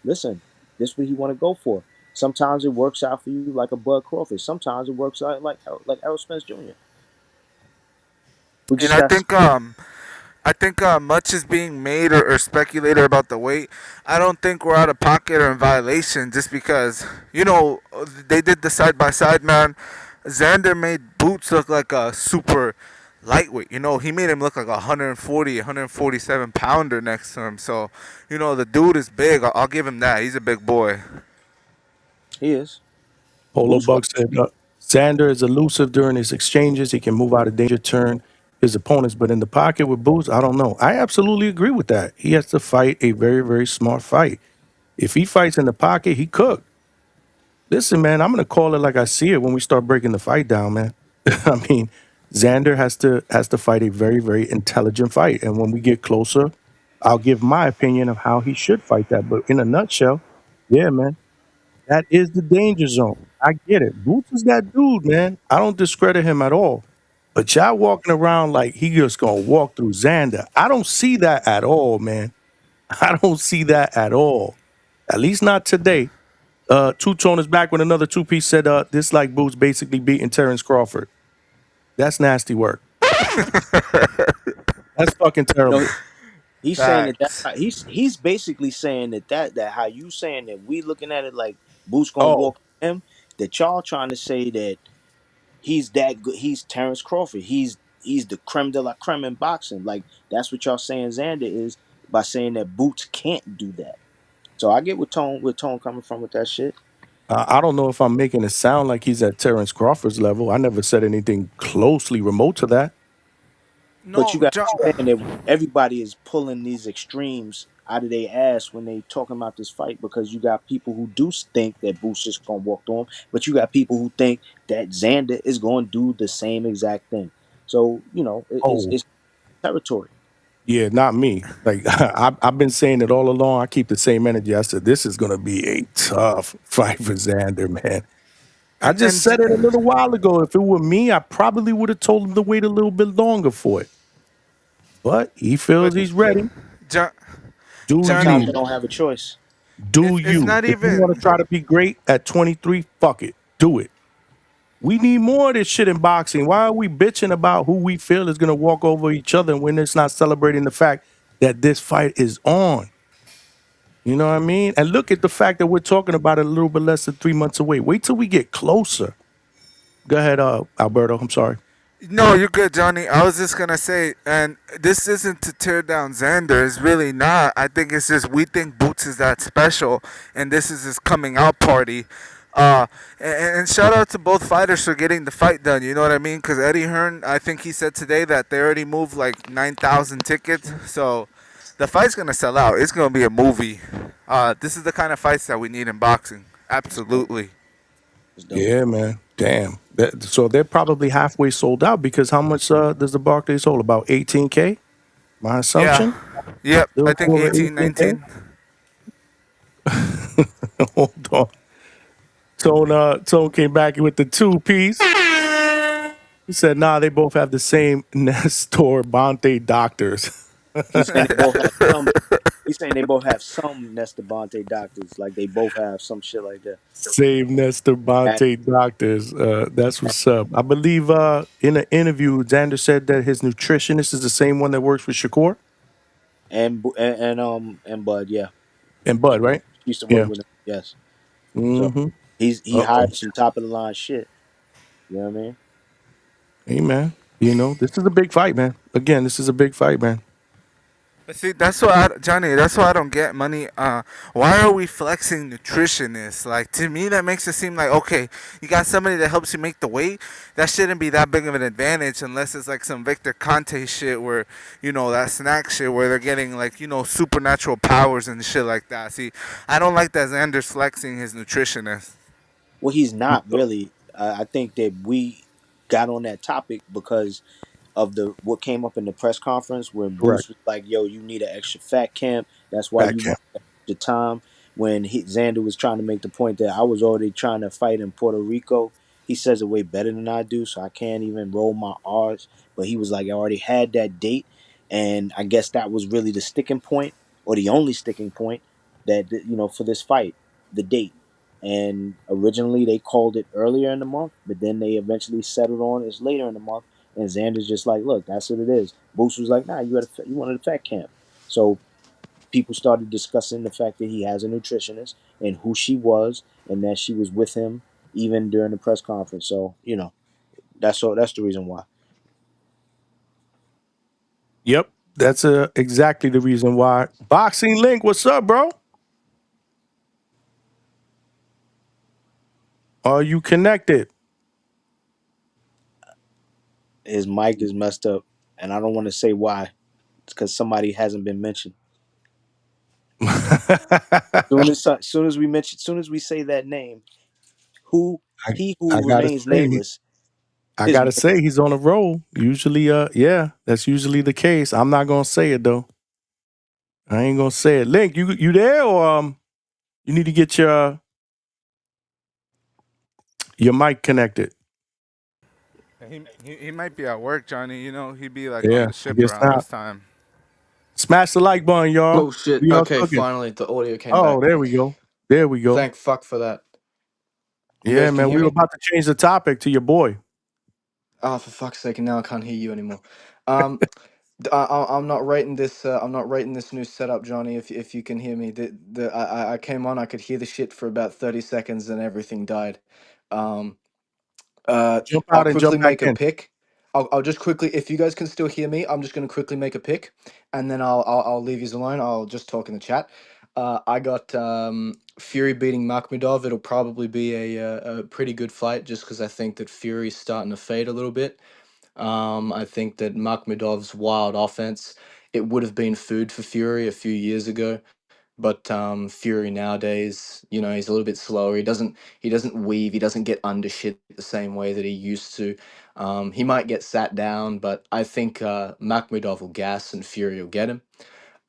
Speaker 12: listen. This is what he want to go for. Sometimes it works out for you like a Bud Crawford. Sometimes it works out like Errol Spence Jr. We
Speaker 13: And
Speaker 12: just got.
Speaker 13: I think much is being made or speculated about the weight. I don't think we're out of pocket or in violation just because, they did the side by side, man. Xander made Boots look like a super lightweight. He made him look like a 140, 147 pounder next to him. So, the dude is big. I'll give him that. He's a big boy.
Speaker 12: He is.
Speaker 4: Polo Buck said Xander is elusive during his exchanges. He can move out of danger, turn his opponents, but in the pocket with Boots, I don't know. I absolutely agree with that. He has to fight a very, very smart fight. If he fights in the pocket, he cooked. Listen, man, I'm gonna call it like I see it when we start breaking the fight down, man. I mean, Xander has to fight a very, very intelligent fight. And when we get closer, I'll give my opinion of how he should fight that. But in a nutshell, yeah, man, that is the danger zone. I get it. Boots is that dude, man. I don't discredit him at all. But y'all walking around like he just gonna walk through Xander. I don't see that at all, man. I don't see that at all. At least not today. Two Tone is back with another two-piece said this like Boots basically beating Terrence Crawford. That's nasty work. That's fucking terrible.
Speaker 12: He's saying that he's basically saying that how you saying that we looking at it like Boots gonna walk him, that y'all trying to say that he's that good. He's Terrence Crawford. He's the creme de la creme in boxing. Like that's what y'all saying Xander is by saying that Boots can't do that. So I get where Tone coming from with that shit.
Speaker 4: I don't know if I'm making it sound like he's at Terrence Crawford's level. I never said anything closely remote to that.
Speaker 12: But you got to understand that everybody is pulling these extremes out of their ass when they talking about this fight, because you got people who do think that Boots is gonna walk through him, but you got people who think that Xander is gonna do the same exact thing. So it's territory.
Speaker 4: Yeah, not me. Like I've been saying it all along. I keep the same energy. I said this is gonna be a tough fight for Xander, man. I just said it a little while ago. If it were me, I probably would have told him to wait a little bit longer for it. But he feels he's ready.
Speaker 12: Sometimes you don't have a choice.
Speaker 4: Do you? If you want to try to be great at 23, fuck it. Do it. We need more of this shit in boxing. Why are we bitching about who we feel is going to walk over each other when it's not celebrating the fact that this fight is on? You know what I mean? And look at the fact that we're talking about it a little bit less than 3 months away. Wait till we get closer. Go ahead, Alberto. I'm sorry.
Speaker 13: No, you're good, Johnny. I was just gonna say, and this isn't to tear down Xander. It's really not. I think it's just we think Boots is that special, and this is his coming out party. And shout out to both fighters for getting the fight done. You know what I mean? Because Eddie Hearn, I think he said today that they already moved like 9,000 tickets. So the fight's gonna sell out. It's gonna be a movie. This is the kind of fights that we need in boxing. Absolutely.
Speaker 4: Yeah, man. Damn. So they're probably halfway sold out because how much does the Barclays hold? About 18K? My assumption?
Speaker 13: Yeah. Yep.
Speaker 4: Little
Speaker 13: I think
Speaker 4: over
Speaker 13: 18,
Speaker 4: 18K?
Speaker 13: 19.
Speaker 4: Hold on. Tone came back with the 2-piece. He said, nah, they both have the same Nestor Bonte doctors.
Speaker 12: He's saying they both have some. He's saying they both have some Nestabante doctors, like they both have some shit like that.
Speaker 4: Same Nestor Bonte doctors. That's what's up. I believe in an interview, Xander said that his nutritionist is the same one that works with Shakur
Speaker 12: And Bud, yeah,
Speaker 4: and Bud, right?
Speaker 12: he used to work
Speaker 4: Yeah.
Speaker 12: with him. Yes, so
Speaker 4: Mm-hmm.
Speaker 12: he hired some top of the line shit. You know what I mean?
Speaker 4: Hey, man. You know, this is a big fight, man. Again, this is a big fight, man.
Speaker 13: But see, that's what Johnny. That's why I don't get money. Why are we flexing nutritionists? Like to me, that makes it seem like okay, you got somebody that helps you make the weight. That shouldn't be that big of an advantage unless it's like some Victor Conte shit where that snack shit where they're getting like supernatural powers and shit like that. See, I don't like that Xander's flexing his nutritionist.
Speaker 12: Well, he's not really. I think that we got on that topic because of what came up in the press conference where
Speaker 4: Correct.
Speaker 12: Bruce was like, "Yo, you need an extra fat camp. That's why
Speaker 4: Back
Speaker 12: you need
Speaker 4: camp.
Speaker 12: the time." When Xander was trying to make the point that I was already trying to fight in Puerto Rico, he says it way better than I do, so I can't even roll my R's. But he was like, I already had that date, and I guess that was really the sticking point or the only sticking point for this fight, the date. And originally they called it earlier in the month, but then they eventually settled on it's later in the month. And Xander's just like, look, that's what it is. Boost was like, nah, you wanted a fat camp. So people started discussing the fact that he has a nutritionist and who she was and that she was with him even during the press conference. So, that's the reason why.
Speaker 4: Yep. That's exactly the reason why. Boxing Link, what's up, bro? Are you connected?
Speaker 12: His mic is messed up and I don't want to say why. It's because somebody hasn't been mentioned. Soon as we say that name, he
Speaker 4: I
Speaker 12: who
Speaker 4: gotta
Speaker 12: remains
Speaker 4: say,
Speaker 12: nameless, his mic.
Speaker 4: he's on a roll. Usually, yeah, that's usually the case. I'm not gonna say it though. I ain't gonna say it. Link, you there or you need to get your mic connected.
Speaker 13: He might be at work, Johnny. He'd be like on
Speaker 4: Yeah,
Speaker 13: the
Speaker 4: I
Speaker 13: ship
Speaker 4: guess
Speaker 13: around
Speaker 4: not.
Speaker 13: this time.
Speaker 4: Smash the like button, y'all.
Speaker 14: Oh shit.
Speaker 4: We are
Speaker 14: Okay,
Speaker 4: cooking.
Speaker 14: finally the audio came
Speaker 4: Oh,
Speaker 14: back.
Speaker 4: there we go. There we go.
Speaker 14: Thank fuck for that. You
Speaker 4: Yeah,
Speaker 14: guys can
Speaker 4: man.
Speaker 14: hear
Speaker 4: We were
Speaker 14: me?
Speaker 4: about to change the topic to your boy.
Speaker 14: Oh, for fuck's sake! And now I can't hear you anymore. Um, I'm not rating this. I'm not rating this new setup, Johnny. If you can hear me, I came on. I could hear the shit for about 30 seconds, and everything died. Um,
Speaker 4: Jump
Speaker 14: I'll
Speaker 4: out and
Speaker 14: quickly
Speaker 4: jump back
Speaker 14: make a
Speaker 4: in.
Speaker 14: pick. I'll just quickly, if you guys can still hear me, I'm just gonna quickly make a pick, and then I'll leave you alone. I'll just talk in the chat. I got Fury beating Makhmudov. It'll probably be a pretty good fight, just because I think that Fury's starting to fade a little bit. I think that Makhmudov's wild offense, it would have been food for Fury a few years ago. But Fury nowadays, he's a little bit slower. He doesn't weave. He doesn't get under shit the same way that he used to. He might get sat down, but I think Makhmudov will gas and Fury will get him.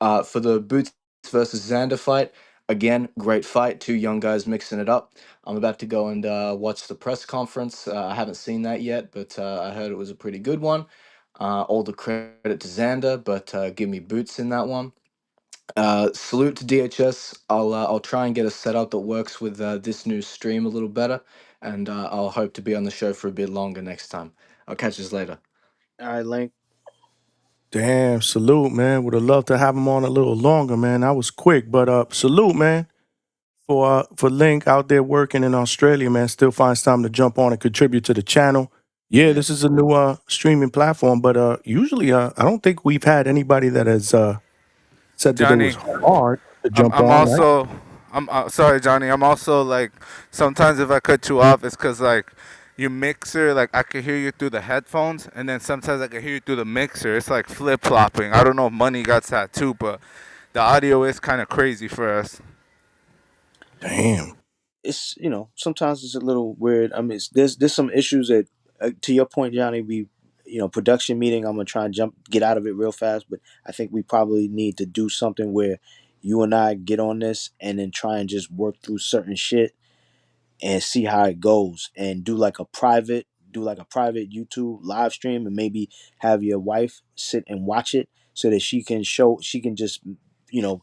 Speaker 14: For the Boots versus Xander fight, again, great fight. Two young guys mixing it up. I'm about to go and watch the press conference. I haven't seen that yet, but I heard it was a pretty good one. All the credit to Xander, but give me Boots in that one. Salute to DHS. I'll try and get a setup that works with this new stream a little better, and I'll hope to be on the show for a bit longer next time. I'll catch you later.
Speaker 12: All right, Link.
Speaker 4: Damn, salute, man. Would have loved to have him on a little longer, man. That was quick, but salute, man, for Link out there working in Australia, man. Still finds time to jump on and contribute to the channel. Yeah, this is a new streaming platform, but usually I don't think we've had anybody that has said that it was
Speaker 13: Johnny,
Speaker 4: hard to jump
Speaker 13: I'm
Speaker 4: on, right?
Speaker 13: also I'm sorry, Johnny. I'm also like sometimes if I cut you off, it's because like your mixer, like I can hear you through the headphones, and then sometimes I can hear you through the mixer. It's like flip flopping. I don't know if Money got that too, but the audio is kind of crazy for us.
Speaker 4: Damn.
Speaker 12: It's sometimes it's a little weird. I mean, there's some issues that to your point, Johnny. We production meeting. I'm gonna try and get out of it real fast, but I think we probably need to do something where you and I get on this and then try and just work through certain shit and see how it goes and do like a private YouTube live stream and maybe have your wife sit and watch it so that she can just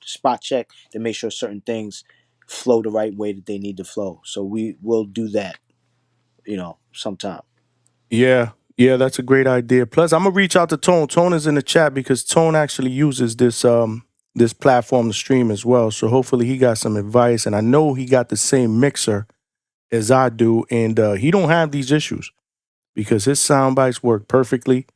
Speaker 12: spot check to make sure certain things flow the right way that they need to flow. So we will do that, sometime.
Speaker 4: Yeah, yeah, that's a great idea. Plus, I'm gonna reach out to Tone. Tone is in the chat because Tone actually uses this platform to stream as well. So hopefully he got some advice, and I know he got the same mixer as I do, and he don't have these issues because his sound bites work perfectly.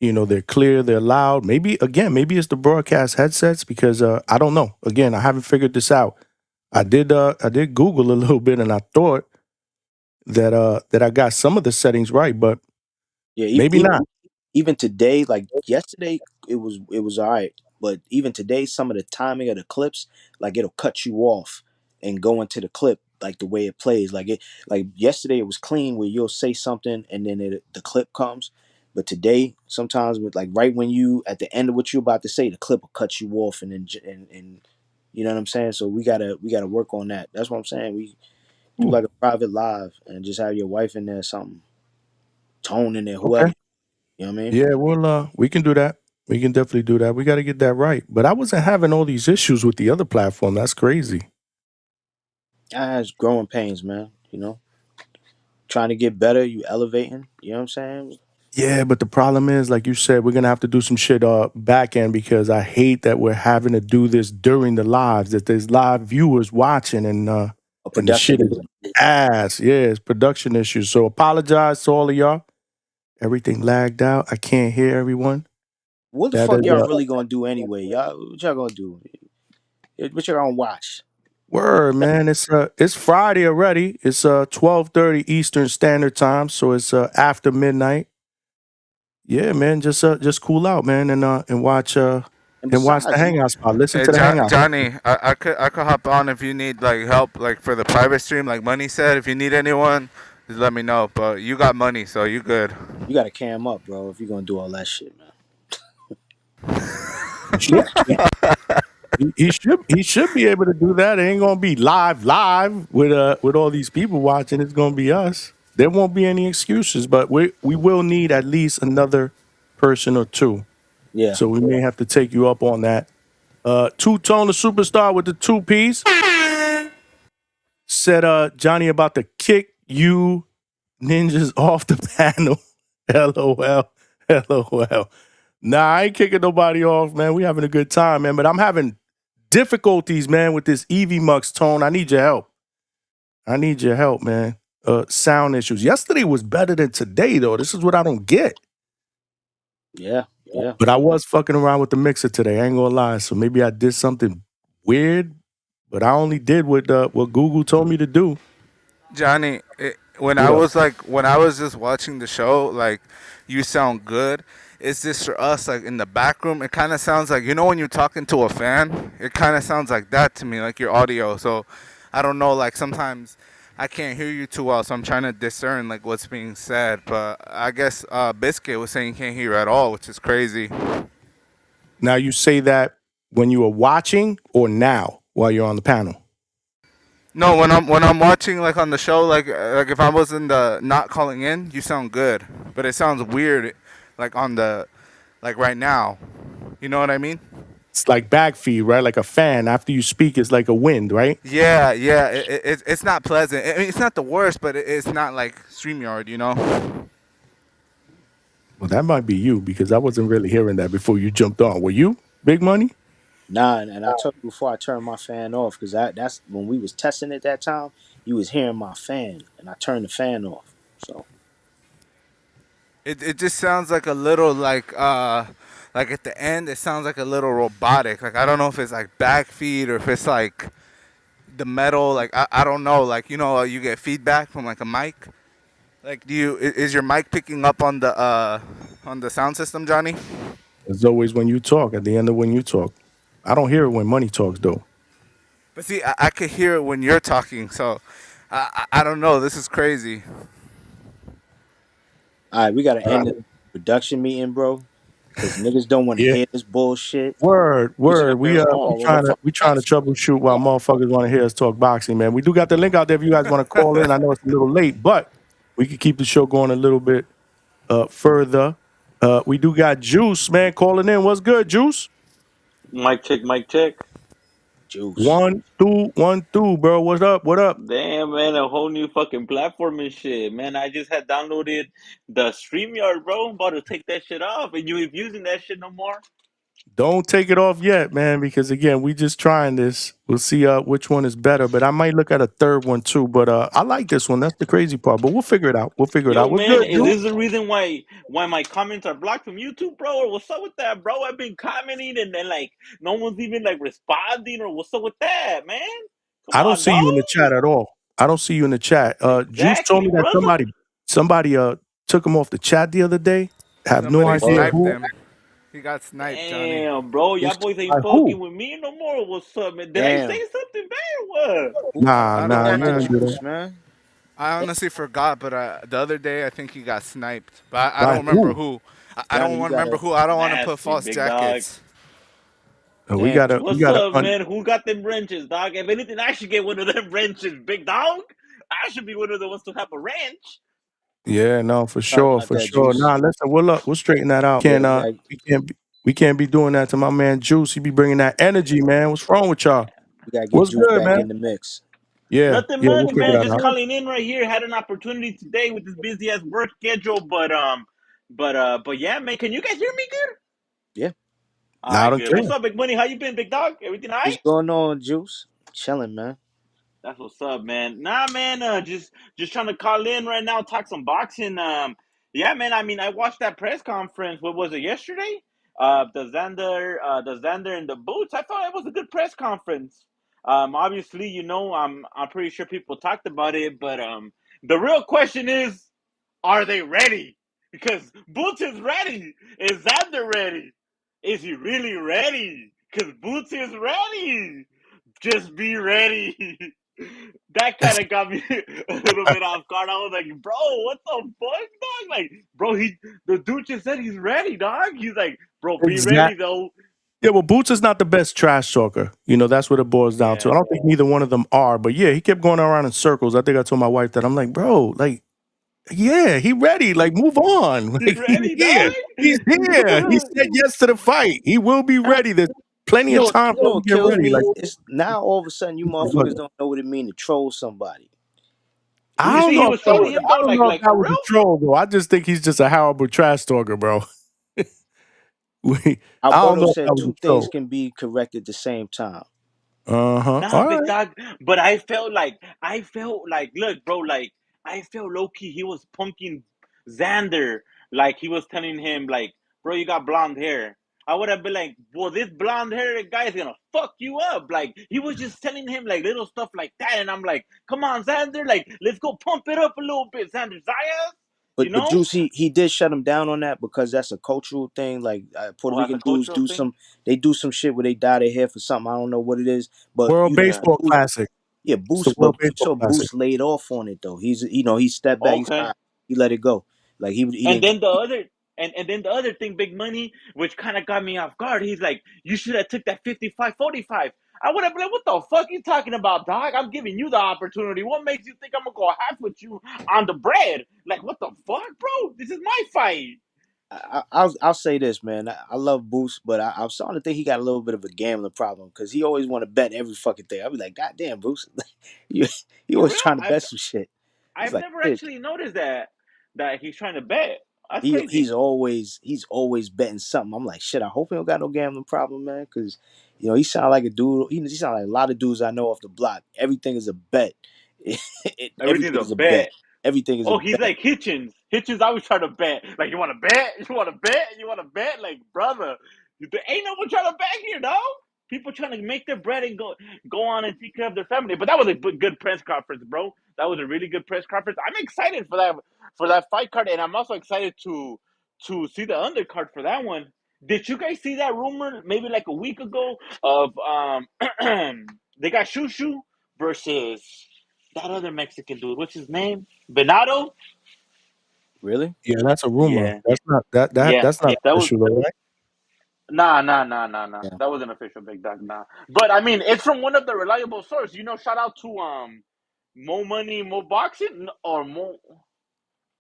Speaker 4: They're clear, they're loud. Maybe it's the broadcast headsets because I don't know. Again, I haven't figured this out. I did Google a little bit, and I thought that I got some of the settings right, but
Speaker 12: Yeah,
Speaker 4: maybe not.
Speaker 12: even today, like yesterday, it was all right. But even today, some of the timing of the clips, like it'll cut you off and go into the clip like the way it plays. Like yesterday, it was clean where you'll say something and then the clip comes. But today, sometimes with like right when you at the end of what you're about to say, the clip will cut you off and you know what I'm saying. So we gotta work on that. That's what I'm saying. We do
Speaker 4: Ooh,
Speaker 12: like a private live and just have your wife in there, something, Tone in there, whoever.
Speaker 4: okay.
Speaker 12: You know what I mean?
Speaker 4: Yeah, we can do that. We can definitely do that. We got to get that right. But I wasn't having all these issues with the other platform. That's crazy.
Speaker 12: It's growing pains, man. Trying to get better, you elevating. You know what I'm saying?
Speaker 4: Yeah, but the problem is, like you said, we're gonna have to do some shit back end because I hate that we're having to do this during the lives. That there's live viewers watching
Speaker 12: A
Speaker 4: and the shit
Speaker 12: production
Speaker 4: is
Speaker 12: issue.
Speaker 4: ass. Yeah, it's production issues. So apologize to all of y'all. Everything lagged out. I can't hear everyone.
Speaker 12: What the
Speaker 4: That
Speaker 12: fuck
Speaker 4: is
Speaker 12: y'all really gonna do anyway? What y'all gonna do? What y'all gonna watch?
Speaker 4: word, man. It's Friday already. It's 12:30 Eastern Standard Time, so it's after midnight. Yeah, man. Just cool out, man, and watch
Speaker 12: And
Speaker 4: and watch the
Speaker 12: besides,
Speaker 4: hangout spot. Listen
Speaker 13: Hey,
Speaker 4: to the hangout.
Speaker 13: Johnny, I could hop on if you need like help like for the private stream, like Money said. If you need anyone, just let me know. But you got money, so you good.
Speaker 12: you gotta cam up, bro. If you're gonna do all that shit, man.
Speaker 4: He should he should be able to do that. It ain't gonna be live with all these people watching. It's gonna be us. There won't be any excuses, but we will need at least another person or two.
Speaker 12: Yeah.
Speaker 4: So we may have to take you up on that. Two Tone the superstar with the two piece said Johnny about to kick you ninjas off the panel. LOL. LOL. Nah, I ain't kicking nobody off, man. We having a good time, man. But I'm having difficulties, man, with this Evie Mux Tone. I need your help. I need your help, man. Sound issues. Yesterday was better than today, though. This is what I don't get.
Speaker 12: Yeah. Yeah.
Speaker 4: But I was fucking around with the mixer today. I ain't gonna lie. So maybe I did something weird, but I only did what Google told me to do.
Speaker 13: Johnny,
Speaker 4: What up?
Speaker 13: when I was just watching the show, like you sound good. It's just for us, like in the back room, it kind of sounds like when you're talking to a fan, it kind of sounds like that to me, like your audio. So I don't know, like sometimes I can't hear you too well, so I'm trying to discern like what's being said. But I guess Biscuit was saying he can't hear you at all, which is crazy.
Speaker 4: Now you say that when you were watching or now while you're on the panel?
Speaker 13: No, when I'm watching like on the show, like if I was in the not calling in, you sound good, but it sounds weird, like on the like right now. You know what I mean?
Speaker 4: It's like back feed, right? Like a fan. After you speak, it's like a wind, right?
Speaker 13: Yeah, yeah. It's not pleasant. I mean, it's not the worst, but it's not like StreamYard, you know?
Speaker 4: Well, that might be you because I wasn't really hearing that before you jumped on. Were you? Big Money?
Speaker 12: Nah, and I told you before I turned my fan off because that's when we was testing it that time. You was hearing my fan, and I turned the fan off. So
Speaker 13: It just sounds like a little like at the end it sounds like a little robotic. Like I don't know if it's like back feed or if it's like the metal. Like I don't know. Like you get feedback from like a mic. Like is your mic picking up on the sound system, Johnny?
Speaker 4: It's always when you talk. At the end of when you talk, I don't hear it when money talks though.
Speaker 13: But see, I could hear it when you're talking. So I don't know. This is crazy.
Speaker 12: All right, we gotta end the production meeting, bro, because niggas don't want to
Speaker 4: Yeah.
Speaker 12: hear this bullshit.
Speaker 4: Word. We
Speaker 12: Oh, well, fuck.
Speaker 4: trying to troubleshoot while motherfuckers want to hear us talk boxing, man. We do got the link out there if you guys want to call in. I know it's a little late, but we can keep the show going a little bit further. We do got Juice, man, calling in. What's good, Juice?
Speaker 15: Mic check, mic check.
Speaker 12: Juice.
Speaker 4: 1 2 1 2, bro. What's up? What up?
Speaker 15: Damn, man, a whole new fucking platform and shit. Man, I just had downloaded the StreamYard, bro. I'm about to take that shit off. And you ain't using that shit no more?
Speaker 4: Don't take it off yet, man, because again, we just trying this. We'll see which one is better, but I might look at a third one too. But I like this one. That's the crazy part. But we'll figure it out. We'll figure it
Speaker 15: Yo,
Speaker 4: out. What's
Speaker 15: man,
Speaker 4: good,
Speaker 15: is
Speaker 4: Juice?
Speaker 15: this the reason why my comments are blocked from YouTube, bro? Or what's up with that, bro? I've been commenting and then like no one's even like responding, or what's up with that, man? Come
Speaker 4: I don't
Speaker 15: on,
Speaker 4: see
Speaker 15: dog.
Speaker 4: you in the chat at all. I don't see you in the chat. Juice told
Speaker 15: Exactly,
Speaker 4: me that
Speaker 15: bro.
Speaker 4: somebody took him off the chat the other day. Have no
Speaker 13: Somebody
Speaker 4: idea
Speaker 13: sniped
Speaker 4: who.
Speaker 13: him. He got sniped, Johnny.
Speaker 15: Damn, bro, y'all
Speaker 4: Who's
Speaker 15: boys
Speaker 4: by
Speaker 15: ain't
Speaker 4: who?
Speaker 15: fucking with me no more. What's up, man? Did I say
Speaker 12: Damn.
Speaker 15: something bad or what?
Speaker 4: Nah,
Speaker 13: I
Speaker 12: Who
Speaker 13: don't
Speaker 4: nah,
Speaker 12: got
Speaker 4: you
Speaker 12: the
Speaker 4: ain't do
Speaker 13: remember.
Speaker 4: that.
Speaker 12: juice, man?
Speaker 13: I honestly forgot, but the other day I think he got sniped. But I
Speaker 4: By
Speaker 13: don't remember
Speaker 4: who?
Speaker 13: who. I don't
Speaker 12: Johnny, you
Speaker 13: want to remember
Speaker 12: gotta.
Speaker 13: who. I don't want to put
Speaker 15: Nasty,
Speaker 13: false
Speaker 15: big dog.
Speaker 13: jackets.
Speaker 4: We
Speaker 12: Damn.
Speaker 4: gotta
Speaker 15: What's up, man? Who got them wrenches, dog? If anything, I should get one of them wrenches, big dog. I should be one of the ones to have a wrench.
Speaker 4: Yeah, no, for
Speaker 12: Sorry
Speaker 4: sure,
Speaker 12: about
Speaker 4: for
Speaker 12: that,
Speaker 4: sure.
Speaker 12: juice.
Speaker 4: Nah, listen, we'll straighten that out.
Speaker 12: Yeah, we got
Speaker 4: We can't be doing that to my man Juice. He be bringing that energy, man. What's wrong with y'all?
Speaker 12: get
Speaker 4: What's
Speaker 12: juice
Speaker 4: good,
Speaker 12: back
Speaker 4: man?
Speaker 12: in the mix.
Speaker 4: Yeah,
Speaker 15: Nothing
Speaker 4: yeah, we'll
Speaker 15: much,
Speaker 4: figure
Speaker 15: man.
Speaker 4: that
Speaker 15: Just
Speaker 4: out.
Speaker 15: calling in right here. Had an opportunity today with this busy ass work schedule, but yeah, man. Can you guys hear me good?
Speaker 12: Yeah.
Speaker 15: All
Speaker 4: Loud
Speaker 15: right,
Speaker 4: and
Speaker 15: good. What's
Speaker 4: clear.
Speaker 15: up, big money? How you been, big dog? Everything all
Speaker 12: What's
Speaker 15: right?
Speaker 12: going on, juice? Chilling, man.
Speaker 15: That's what's up, man. Nah, man. Just trying to call in right now, talk some boxing. Yeah, man. I mean, I watched that press conference. What was it yesterday? The Xander and the Boots. I thought it was a good press conference. Obviously, I'm pretty sure people talked about it, but the real question is, are they ready? Because Boots is ready. Is Xander ready? Is he really ready? Because Boots is ready. Just be ready. That kind of got me a little bit off guard. I was like, bro, what the fuck, dog? Like, bro, the dude just said he's ready, dog. He's like, bro, be ready
Speaker 4: Exactly.
Speaker 15: though.
Speaker 4: Yeah, well, Boots is not the best trash talker. That's what it boils down to.
Speaker 15: Yeah.
Speaker 4: I don't think neither one of them are, but yeah, he kept going around in circles. I think I told my wife that. I'm like, bro, like, yeah, he ready. Like, move on.
Speaker 15: You
Speaker 4: Like, he's
Speaker 15: ready,
Speaker 4: here. He's here. He
Speaker 15: dog?
Speaker 4: said yes to the fight. He will be ready. There's plenty
Speaker 12: You
Speaker 4: of
Speaker 12: know,
Speaker 4: time
Speaker 12: you
Speaker 4: for
Speaker 12: know
Speaker 4: him to
Speaker 12: what
Speaker 4: get
Speaker 12: kills
Speaker 4: ready. Like,
Speaker 12: me? It's now all of a sudden you motherfuckers don't know what it mean to troll somebody. We
Speaker 4: I
Speaker 15: You
Speaker 12: just
Speaker 4: don't
Speaker 15: think he
Speaker 4: know if
Speaker 15: was
Speaker 4: that
Speaker 15: trolling
Speaker 4: was
Speaker 15: him
Speaker 4: I
Speaker 15: though?
Speaker 4: don't
Speaker 15: Like,
Speaker 4: know if
Speaker 15: like
Speaker 4: that
Speaker 15: for
Speaker 4: was
Speaker 15: real?
Speaker 4: a troll though. I just think he's just a horrible trash talker, bro. I don't
Speaker 12: Alberto
Speaker 4: know if that
Speaker 12: said
Speaker 4: was
Speaker 12: two
Speaker 4: a
Speaker 12: things
Speaker 4: troll.
Speaker 12: can be correct at the same time.
Speaker 4: Uh-huh.
Speaker 15: Nah,
Speaker 4: All
Speaker 15: big
Speaker 4: right.
Speaker 15: dog. But I felt like, look, bro, like I felt low key he was punking Xander. Like he was telling him, like, bro, you got blonde hair. I would have been like, well, this blonde haired guy is gonna fuck you up. Like he was just telling him like little stuff like that, and I'm like, come on, Xander, like let's go pump it up a little bit, Xander Zayas. You
Speaker 12: But
Speaker 15: know?
Speaker 12: Juice, he did shut him down on that because that's a cultural thing. Like Puerto
Speaker 15: Oh, that's a
Speaker 12: Rican dudes
Speaker 15: cultural
Speaker 12: do
Speaker 15: thing.
Speaker 12: some shit where they dye their hair for something. I don't know what it is, but
Speaker 4: World
Speaker 12: you know,
Speaker 15: Yeah.
Speaker 4: Baseball
Speaker 12: Boost,
Speaker 4: Classic.
Speaker 12: yeah,
Speaker 4: It's the
Speaker 12: Boost.
Speaker 4: World
Speaker 12: But you
Speaker 4: Baseball
Speaker 12: saw
Speaker 4: Classic.
Speaker 12: Boost laid off on it though. He stepped back.
Speaker 15: Okay.
Speaker 12: He let it go. Like he
Speaker 15: And
Speaker 12: didn't get.
Speaker 15: then the other and then the other thing, big money, which kind of got me off guard. He's like, you should have took that 55-45. I would have been like, what the fuck you talking about, dog? I'm giving you the opportunity. What makes you think I'm gonna go half with you on the bread? Like, what the fuck, bro? This is my fight.
Speaker 12: I'll say this, man. I love Boost, but I'm starting to think he got a little bit of a gambling problem because he always want to bet every fucking thing. I'll be like, God damn, Boost, you
Speaker 15: For
Speaker 12: always
Speaker 15: real?
Speaker 12: trying to
Speaker 15: I've
Speaker 12: bet some shit. It's
Speaker 15: I've
Speaker 12: like,
Speaker 15: never
Speaker 12: shit.
Speaker 15: actually noticed that he's trying to bet. That's
Speaker 12: He's
Speaker 15: crazy.
Speaker 12: always betting something. I'm like, shit. I hope he don't got no gambling problem, man. Because he sound like a dude. He sound like a lot of dudes I know off the block. Everything is a bet.
Speaker 15: Everything's
Speaker 12: Everything
Speaker 15: a
Speaker 12: is a bet.
Speaker 15: bet.
Speaker 12: Everything is a
Speaker 15: Oh, he's
Speaker 12: bet.
Speaker 15: like Hitchens. Hitchens always try to bet. Like, you want to bet? You want to bet? You want to bet? Like, brother, there ain't no one trying to bet here, dog. People trying to make their bread and go on and take care of their family. But that was a good press conference, bro. That was a really good press conference. I'm excited for that fight card, and I'm also excited to see the undercard for that one. Did you guys see that rumor maybe like a week ago of they got Shushu versus that other Mexican dude? What's his name? Venado?
Speaker 12: Really?
Speaker 4: Yeah, that's a rumor.
Speaker 15: Yeah,
Speaker 4: That's not
Speaker 15: yeah.
Speaker 4: that's not
Speaker 15: That was
Speaker 4: official though, right?
Speaker 15: nah.
Speaker 12: Yeah.
Speaker 15: That wasn't official, big dog. Nah. But I mean, it's from one of the reliable sources. Shout out to Mo Money, Mo Boxing, or Mo.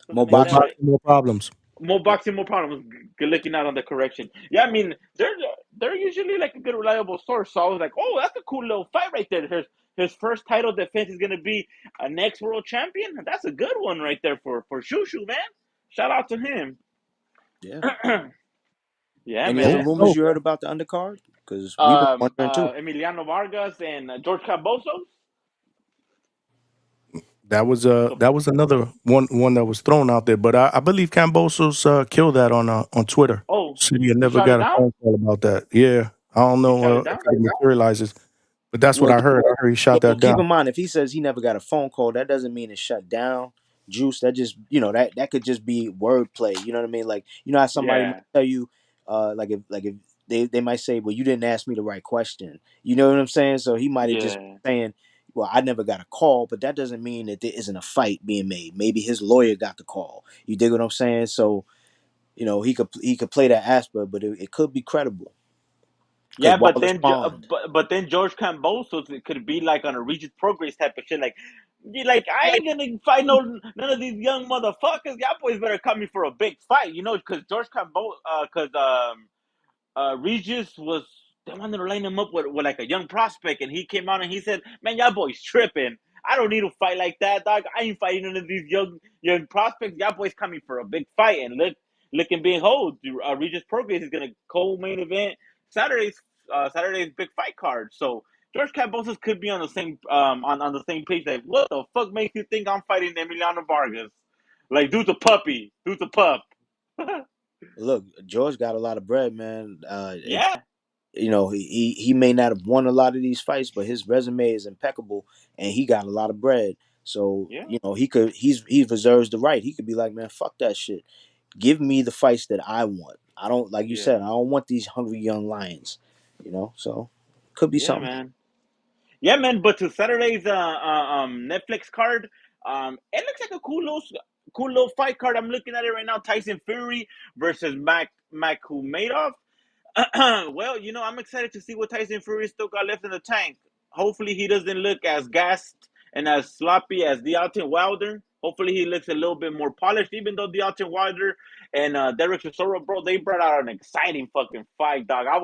Speaker 15: Let
Speaker 12: More
Speaker 15: me make
Speaker 4: More
Speaker 15: that
Speaker 12: boxing.
Speaker 15: right.
Speaker 4: boxing, more problems.
Speaker 15: More boxing, more problems. Looking out on the correction. Yeah, I mean, they're usually like a good reliable source. So I was like, oh, that's a cool little fight right there. His first title defense is gonna be a next world champion. That's a good one right there for Shushu, man. Shout out to him.
Speaker 12: Yeah.
Speaker 15: Yeah,
Speaker 12: Any other
Speaker 15: man.
Speaker 12: rumors you heard about the undercard? Because we've been wondering too.
Speaker 15: Emiliano Vargas and George Cambosos.
Speaker 4: That was another one that was thrown out there, but I believe Cambosos killed that on Twitter.
Speaker 15: Oh,
Speaker 4: Said he had
Speaker 15: he
Speaker 4: never
Speaker 15: shot it
Speaker 4: got a
Speaker 15: down.
Speaker 4: phone call about that. Yeah, I don't
Speaker 15: He shot
Speaker 4: know
Speaker 15: it
Speaker 4: if
Speaker 15: down.
Speaker 4: it materializes, but that's what
Speaker 12: Well,
Speaker 4: I heard. I heard he shot
Speaker 12: well,
Speaker 4: that
Speaker 12: keep
Speaker 4: down.
Speaker 12: in mind if he says he never got a phone call, that doesn't mean it's shut down. Juice, that just that could just be wordplay. You know what I mean? Like how somebody might
Speaker 15: Yeah,
Speaker 12: tell you, like if they might say, well, you didn't ask me the right question. You know what I'm saying? So he might have just
Speaker 15: yeah,
Speaker 12: saying, well, I never got a call, but that doesn't mean that there isn't a fight being made. Maybe his lawyer got the call. You dig what I'm saying? So he could play that aspect, but it could be credible because
Speaker 15: yeah. But
Speaker 12: Wallace
Speaker 15: then,
Speaker 12: Pond.
Speaker 15: but then George Cambosos, it could be like on a Regis Prograis type of shit. Like, like I ain't gonna fight none of these young motherfuckers. Y'all boys better come me for a big fight, because George Cambo, because Regis was they wanted to line him up with like a young prospect, and he came out and he said, "Man, y'all boys tripping. I don't need to fight like that, dog. I ain't fighting none of these young prospects. Y'all boys coming for a big fight." And look and behold, Regis Prograis is gonna co-main event Saturday's big fight card. So George Cambosos could be on the same on the same page. Like, what the fuck makes you think I'm fighting Emiliano Vargas? Like, dude's a puppy. Dude's a pup.
Speaker 12: Look, George got a lot of bread, man. If
Speaker 15: Yeah,
Speaker 12: he may not have won a lot of these fights, but his resume is impeccable, and he got a lot of bread. So
Speaker 15: yeah,
Speaker 12: he reserves the right. He could be like, man, fuck that shit. Give me the fights that I want. I don't like you said.
Speaker 15: yeah.
Speaker 12: I don't want these hungry young lions. So could be
Speaker 15: Yeah,
Speaker 12: something.
Speaker 15: man. Yeah, man. But to Saturday's Netflix card, it looks like a cool little fight card. I'm looking at it right now. Tyson Fury versus Makhmudov. Well, I'm excited to see what Tyson Fury still got left in the tank. Hopefully, he doesn't look as gassed and as sloppy as Deontay Wilder. Hopefully, he looks a little bit more polished. Even though Deontay Wilder and Derek Chisora, bro, they brought out an exciting fucking fight, dog. I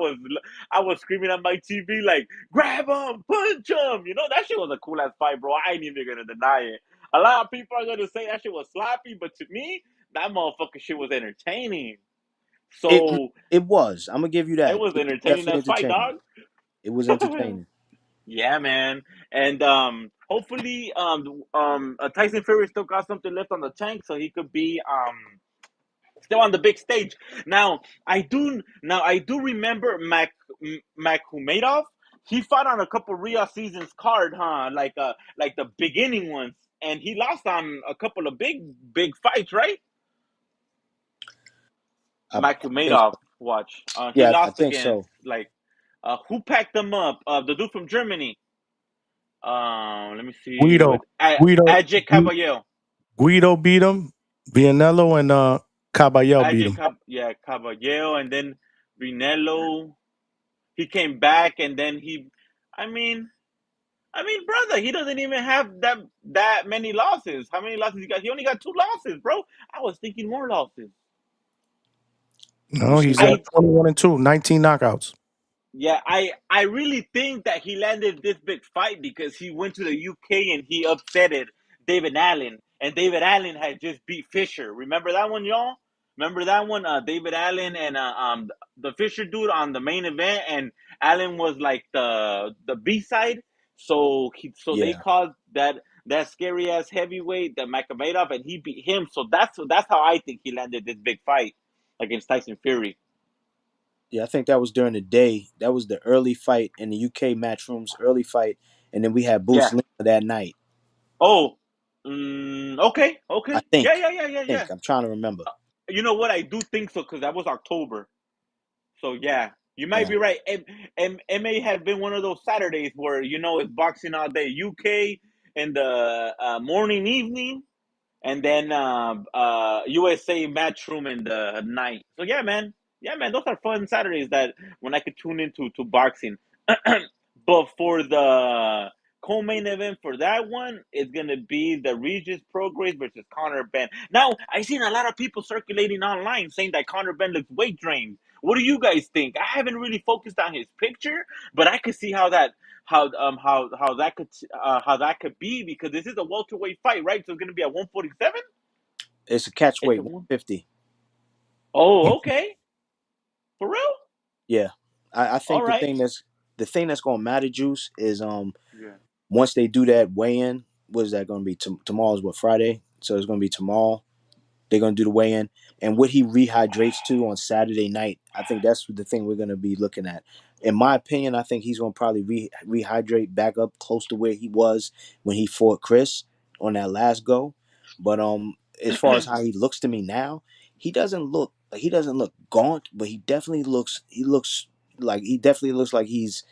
Speaker 15: was screaming at my TV like, "Grab him, punch him!" That shit was a cool ass fight, bro. I ain't even gonna deny it. A lot of people are gonna say that shit was sloppy, but to me, that motherfucking shit was entertaining.
Speaker 12: It
Speaker 15: So
Speaker 12: it was. I'm gonna give you
Speaker 15: it
Speaker 12: that.
Speaker 15: was
Speaker 12: It was
Speaker 15: entertaining
Speaker 12: definitely
Speaker 15: as fight,
Speaker 12: entertaining.
Speaker 15: dog.
Speaker 12: It was entertaining.
Speaker 15: Yeah, man. And hopefully Tyson Fury still got something left on the tank so he could be still on the big stage. Now I do remember Makhmudov. He fought on a couple Rio seasons card, huh? Like the beginning ones, and he lost on a couple of big fights, right?
Speaker 12: I think
Speaker 15: Makhmudov,
Speaker 12: so.
Speaker 15: watch. He
Speaker 12: Yeah, I
Speaker 15: lost
Speaker 12: think
Speaker 15: against
Speaker 12: so.
Speaker 15: like who packed them up? The dude from Germany. Let me see
Speaker 4: Guido,
Speaker 15: with
Speaker 4: Guido,
Speaker 15: Ajay Caballero.
Speaker 4: Guido beat him. Vianello and Caballero beat him.
Speaker 15: Caballero, and then Rinello. He came back, and then I mean, brother, he doesn't even have that many losses. How many losses he got? He only got 2 losses, bro. I was thinking more losses.
Speaker 4: No,
Speaker 12: He's
Speaker 4: he's
Speaker 12: at
Speaker 15: I
Speaker 4: 21-2, 19 knockouts.
Speaker 15: Yeah, I really think that he landed this big fight because he went to the UK and he upsetted David Allen, and David Allen had just beat Fisher. Remember that one, y'all? Remember that one? David Allen and the Fisher dude on the main event, and Allen was like the B side. So they
Speaker 12: yeah.
Speaker 15: called that scary ass heavyweight, the Makhmudov, and he beat him. So that's how I think he landed this big fight against Tyson Fury.
Speaker 12: Yeah, I think that was during the day. That was the early fight in the UK Matchroom's early fight, and then we had Bruce
Speaker 15: Yeah.
Speaker 12: Lima that night.
Speaker 15: Oh, okay,
Speaker 12: I
Speaker 15: okay. Yeah,
Speaker 12: think.
Speaker 15: yeah, yeah, yeah, yeah.
Speaker 12: I'm trying to remember.
Speaker 15: You know what? I do think so because that was October. So yeah, you might
Speaker 12: Yeah.
Speaker 15: be right. It may have been one of those Saturdays where it's boxing all day, UK in the morning, evening, and then USA Matchroom in the night. So yeah, man, those are fun Saturdays that when I could tune into to boxing. But for the co-main event for that one, it's gonna be the Regis Prograis versus Conor Benn. Now I seen a lot of people circulating online saying that Conor Benn looks weight drained. What do you guys think? I haven't really focused on his picture, but I could see how that could be because this is a welterweight fight, right? So it's gonna be at 147.
Speaker 12: It's a catch
Speaker 15: It's
Speaker 12: weight,
Speaker 15: a one.
Speaker 12: 150.
Speaker 15: Oh, okay, for real.
Speaker 12: Yeah. I
Speaker 15: All
Speaker 12: think
Speaker 15: right.
Speaker 12: the thing that's gonna matter, Juice, is
Speaker 15: Yeah.
Speaker 12: once they do that weigh in, what is that gonna be? Tomorrow's what, Friday? So it's gonna be tomorrow. They're gonna do the weigh in, and what he rehydrates to on Saturday night. I think that's the thing we're gonna be looking at. In my opinion, I think he's gonna probably rehydrate back up close to where he was when he fought Chris on that last go. But as far as how he looks to me now, he doesn't look gaunt, but he definitely looks like he's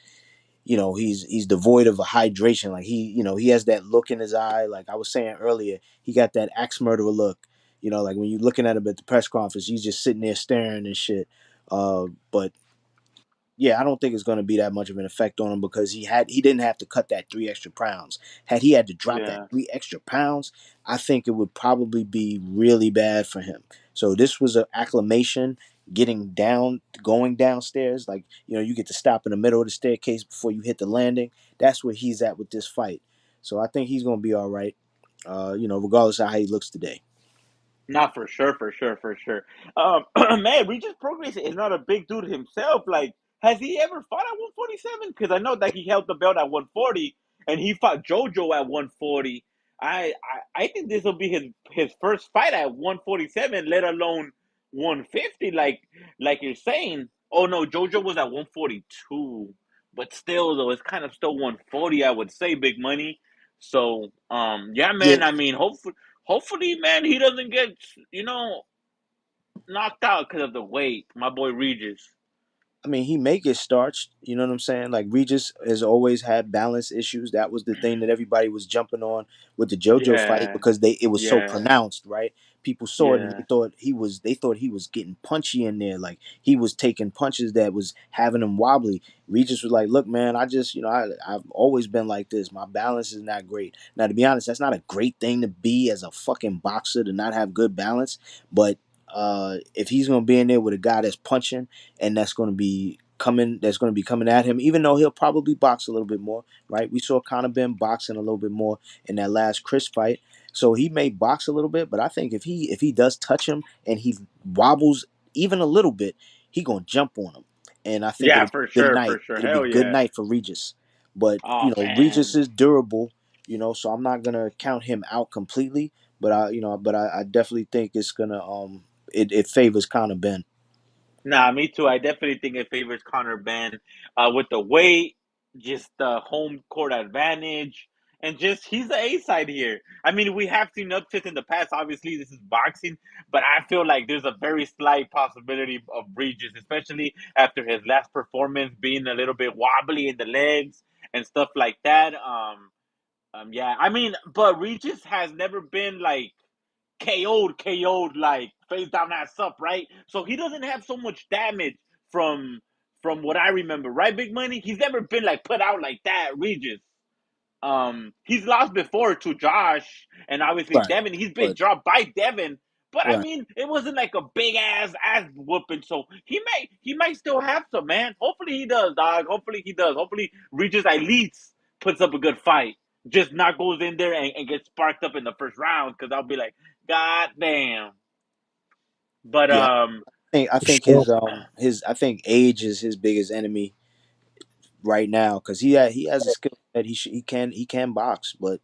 Speaker 12: devoid of a hydration. Like he has that look in his eye. Like I was saying earlier, he got that axe murderer look. Like when you're looking at him at the press conference, he's just sitting there staring and shit. But yeah, I don't think it's going to be that much of an effect on him because he didn't have to cut that 3 extra pounds. Had he had to drop that
Speaker 15: Yeah.
Speaker 12: 3 extra pounds, I think it would probably be really bad for him. So this was an acclimation, going downstairs. Like you get to stop in the middle of the staircase before you hit the landing. That's where he's at with this fight. So I think he's going to be all right. Regardless of how he looks today.
Speaker 15: Not for sure, for sure, for sure. Man, Regis Progress is not a big dude himself. Like, has he ever fought at 147? Because I know that he held the belt at 140, and he fought JoJo at 140. I think this will be his first fight at 147, let alone 150. Like you're saying. Oh no, JoJo was at 142, but still though, it's kind of still 140. I would say big money. So yeah,
Speaker 12: Yeah,
Speaker 15: man. I mean, hopefully, man, he doesn't get knocked out because of the weight. My boy Regis.
Speaker 12: I mean, he may get starched. You know what I'm saying? Like Regis has always had balance issues. That was the thing that everybody was jumping on with the JoJo fight
Speaker 15: Yeah,
Speaker 12: because it was so
Speaker 15: yeah,
Speaker 12: pronounced, right? People saw it and
Speaker 15: yeah.
Speaker 12: they thought he was getting punchy in there, like he was taking punches that was having him wobbly. Regis was like, "Look, man, I just I've always been like this. My balance is not great." Now, to be honest, that's not a great thing to be as a fucking boxer to not have good balance, but if he's gonna be in there with a guy that's punching and that's going to be coming at him, even though he'll probably box a little bit more, right? We saw Conor Benn boxing a little bit more in that last Chris fight, so he may box a little bit. But I think if he does touch him and he wobbles even a little bit, he gonna jump on him, and I think
Speaker 15: Yeah,
Speaker 12: it'll
Speaker 15: for
Speaker 12: be a good
Speaker 15: sure, for
Speaker 12: night.
Speaker 15: sure.
Speaker 12: It'll be a
Speaker 15: Hell
Speaker 12: good
Speaker 15: yeah.
Speaker 12: night for Regis, but
Speaker 15: Oh
Speaker 12: Regis
Speaker 15: man.
Speaker 12: is durable, so I'm not gonna count him out completely. But I definitely think it's gonna it favors Conor Benn.
Speaker 15: Nah, me too. I definitely think it favors Conor Benn with the weight, just the home court advantage, and just he's the A side here. I mean, we have seen upsets in the past. Obviously, this is boxing, but I feel like there's a very slight possibility of Regis, especially after his last performance being a little bit wobbly in the legs and stuff like that. Yeah. I mean, but Regis has never been like KO'd like face down ass up, right? So he doesn't have so much damage from from what I remember, right? Big Money. He's never been like put out like that, Regis. He's lost before to Josh and obviously
Speaker 12: Right,
Speaker 15: Devin. He's been
Speaker 12: but
Speaker 15: dropped by Devin, but I
Speaker 12: right.
Speaker 15: mean, it wasn't like a big ass whooping. So he might still have some, man. Hopefully he does, dog. Hopefully he does. Hopefully Regis at least puts up a good fight. Just not goes in there and gets sparked up in the first round because I'll be like, God damn. But
Speaker 12: Yeah, I
Speaker 1: For
Speaker 12: think
Speaker 1: sure.
Speaker 12: I think age is his biggest enemy right now because he has a skill that he can box, but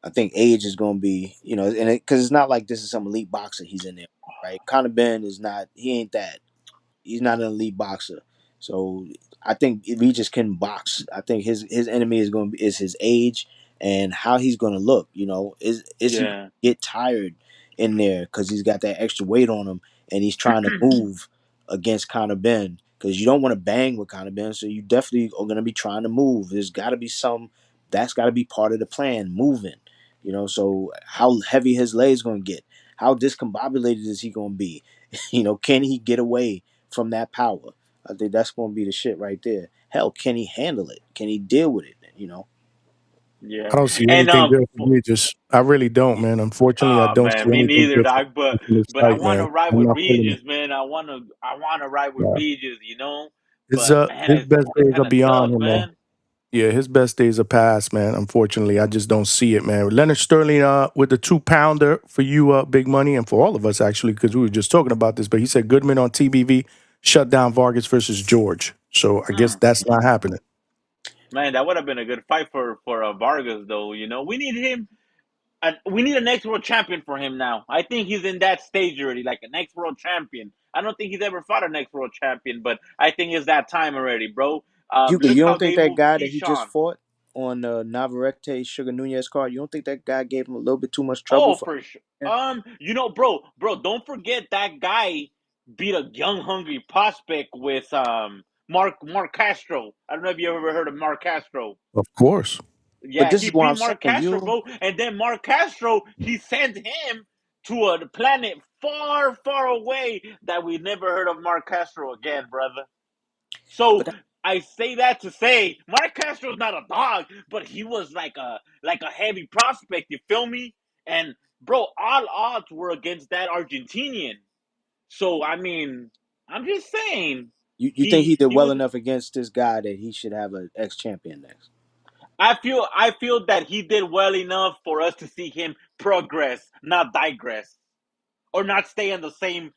Speaker 12: I think age is going to be, and because it's not like this is some elite boxer he's in there, right? Conor Benn is not. He ain't that. He's not an elite boxer. So I think if he just can box, I think his enemy is his age and how he's going to look. Is he gonna
Speaker 15: Yeah.
Speaker 12: get tired in there because he's got that extra weight on him and he's trying to move against Conor Benn because you don't want to bang with Conor Benn, so you definitely are going to be trying to move. There's got to be that's got to be part of the plan, moving. So how heavy his legs going to get? How discombobulated is he going to be? Can he get away from that power? I think that's going to be the shit right there. Hell, can he handle it? Can he deal with it?
Speaker 15: Yeah.
Speaker 4: I don't see
Speaker 15: And
Speaker 4: anything good for Regis. I really don't, man. Unfortunately, I don't
Speaker 15: man,
Speaker 4: see
Speaker 15: me
Speaker 4: anything
Speaker 15: neither,
Speaker 4: good
Speaker 15: dog. But
Speaker 4: for this
Speaker 15: I
Speaker 4: fight,
Speaker 15: want
Speaker 4: man.
Speaker 15: to ride
Speaker 4: I'm
Speaker 15: with
Speaker 4: not feeling it.
Speaker 15: Regis, man. I want to ride with
Speaker 4: Yeah.
Speaker 15: Regis,
Speaker 4: His
Speaker 15: But man,
Speaker 4: his best
Speaker 15: it's
Speaker 4: days are
Speaker 15: kind of
Speaker 4: beyond
Speaker 15: tough,
Speaker 4: him, man.
Speaker 15: man.
Speaker 4: Yeah, his best days are past, man. Unfortunately, I just don't see it, man. Leonard Sterling with the 2-pounder for you, Big Money, and for all of us, actually, because we were just talking about this. But he said Goodman on TBV shut down Vargas versus George. So I guess that's not happening.
Speaker 15: Man, that would have been a good fight for Vargas, though. We need him. We need a next world champion for him now. I think he's in that stage already, like a next world champion. I don't think he's ever fought a next world champion, but I think it's that time already, bro.
Speaker 12: Hugo,
Speaker 15: Look
Speaker 12: you
Speaker 15: how
Speaker 12: don't think
Speaker 15: they
Speaker 12: that
Speaker 15: moved
Speaker 12: guy that he just
Speaker 15: Keyshawn.
Speaker 12: fought on Navarrete Sugar Nunez card, you don't think that guy gave him a little bit too much trouble
Speaker 15: Oh,
Speaker 12: for?
Speaker 15: for sure.
Speaker 12: Yeah.
Speaker 15: Bro, don't forget that guy beat a young, hungry prospect with Mark Castro. I don't know if you ever heard of Mark Castro.
Speaker 4: Of course.
Speaker 12: But
Speaker 15: Yeah,
Speaker 12: this
Speaker 15: he
Speaker 12: is what
Speaker 15: beat
Speaker 12: I'm
Speaker 15: Mark
Speaker 12: saying.
Speaker 15: Castro,
Speaker 12: You,
Speaker 15: bro, and then Mark Castro he sent him to a planet far, far away that we never heard of Mark Castro again, brother. So
Speaker 12: but
Speaker 15: I say that to say Mark Castro's not a dog, but he was like a heavy prospect. You feel me? And bro, all odds were against that Argentinian. So I mean, I'm just saying
Speaker 12: you think
Speaker 15: he
Speaker 12: he did
Speaker 15: he
Speaker 12: well
Speaker 15: was.
Speaker 12: enough against this guy that he should have an ex champion next?
Speaker 15: I feel that he did well enough for us to see him progress, not digress, or not stay on the same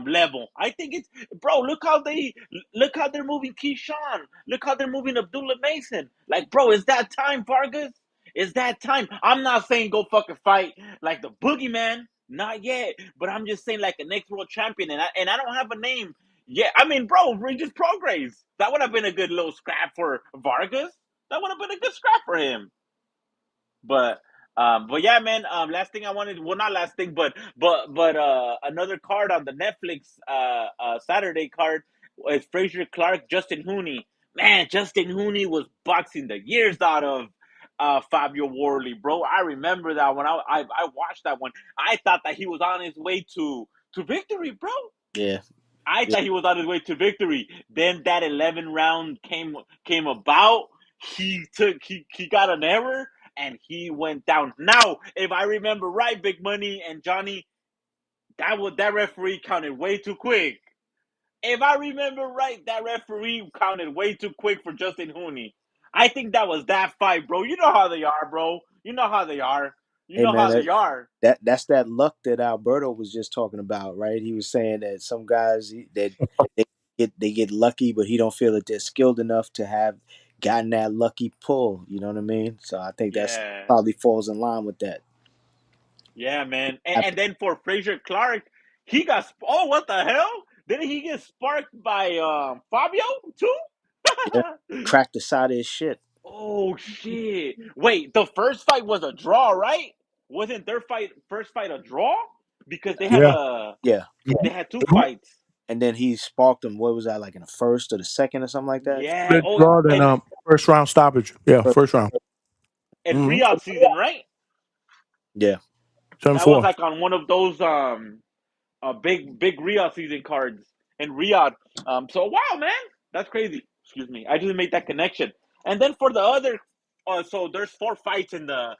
Speaker 15: level. I think it's bro. Look how they're moving Keyshawn. Look how they're moving Abdullah Mason. Like bro, is that time, Vargas? Is that time? I'm not saying go fucking fight like the boogeyman, not yet. But I'm just saying like a next world champion, and I don't have a name. Yeah, I mean, bro, Regis Prograis. That would have been a good little scrap for Vargas. That would have been a good scrap for him. But yeah, man. Last thing I wanted, well, not last thing, but another card on the Netflix Saturday card is Frazier Clark, Justin Hooney. Man, Justin Hooney was boxing the years out of Fabio Worley, bro. I remember that when I watched that one. I thought that he was on his way to victory, bro.
Speaker 12: Yeah,
Speaker 15: I
Speaker 12: yeah.
Speaker 15: thought he was on his way to victory. Then that 11 round came about. He got an error and he went down. Now, if I remember right, Big Money and Johnny, that referee counted way too quick. If I remember right, that referee counted way too quick for Justin Hooney. I think that was that fight, bro. You know how they are, bro. You know how they are. You
Speaker 12: Hey
Speaker 15: know
Speaker 12: man,
Speaker 15: how they are.
Speaker 12: that's that luck that Alberto was just talking about, right? He was saying that some guys that they get lucky, but he don't feel that they're skilled enough to have gotten that lucky pull. You know what I mean? So I think that's
Speaker 15: Yeah.
Speaker 12: probably falls in line with that.
Speaker 15: Yeah, man. And,
Speaker 12: I
Speaker 15: and then for Frazier Clark, he got oh, what the hell? Didn't he get sparked by Fabio
Speaker 12: yeah,
Speaker 15: too?
Speaker 12: cracked the side of his shit.
Speaker 15: Oh shit! Wait, the first fight was a draw, right? Wasn't their first fight a draw? Because they had
Speaker 4: Yeah.
Speaker 15: a
Speaker 12: Yeah,
Speaker 15: they had two fights.
Speaker 12: and then he sparked him. What was that, like in the first or the second or something like that?
Speaker 15: Yeah.
Speaker 4: Split
Speaker 15: Oh,
Speaker 4: draw, then
Speaker 15: and
Speaker 4: first round stoppage. Yeah,
Speaker 12: First-
Speaker 4: first round.
Speaker 15: and
Speaker 4: Mm-hmm.
Speaker 15: Riyadh season, right?
Speaker 12: Yeah,
Speaker 15: That was
Speaker 4: 7-4.
Speaker 15: like on one of those big Riyadh season cards in Riyadh. So wow, man, that's crazy. Excuse me, I just made that connection. And then for the other, so there's four fights in the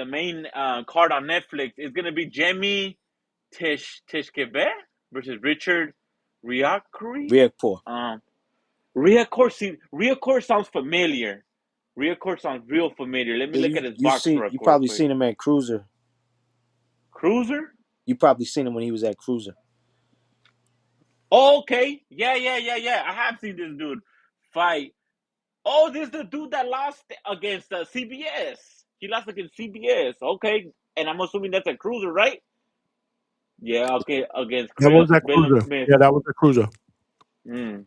Speaker 15: main card on Netflix. It's gonna be Jemmy Tishkebe versus Richard Riakuri.
Speaker 12: Riakpor.
Speaker 15: Riakor sounds familiar. Riakor sounds real familiar. Let me
Speaker 12: Yeah,
Speaker 15: look
Speaker 12: you
Speaker 15: at his
Speaker 12: you
Speaker 15: box
Speaker 12: see
Speaker 15: score
Speaker 12: you
Speaker 15: real
Speaker 12: probably
Speaker 15: quick.
Speaker 12: seen him at Cruiser.
Speaker 15: Cruiser.
Speaker 12: You probably seen him when he was at Cruiser.
Speaker 15: Oh, okay. Yeah. I have seen this dude fight. Oh, this is the dude that lost against CBS. He lost against CBS. Okay, and I'm assuming that's a cruiser, right? Yeah. Okay, against
Speaker 4: That was
Speaker 15: Chris
Speaker 4: that
Speaker 15: Billum
Speaker 4: cruiser.
Speaker 15: Smith.
Speaker 4: Yeah, that was a cruiser.
Speaker 15: Mm.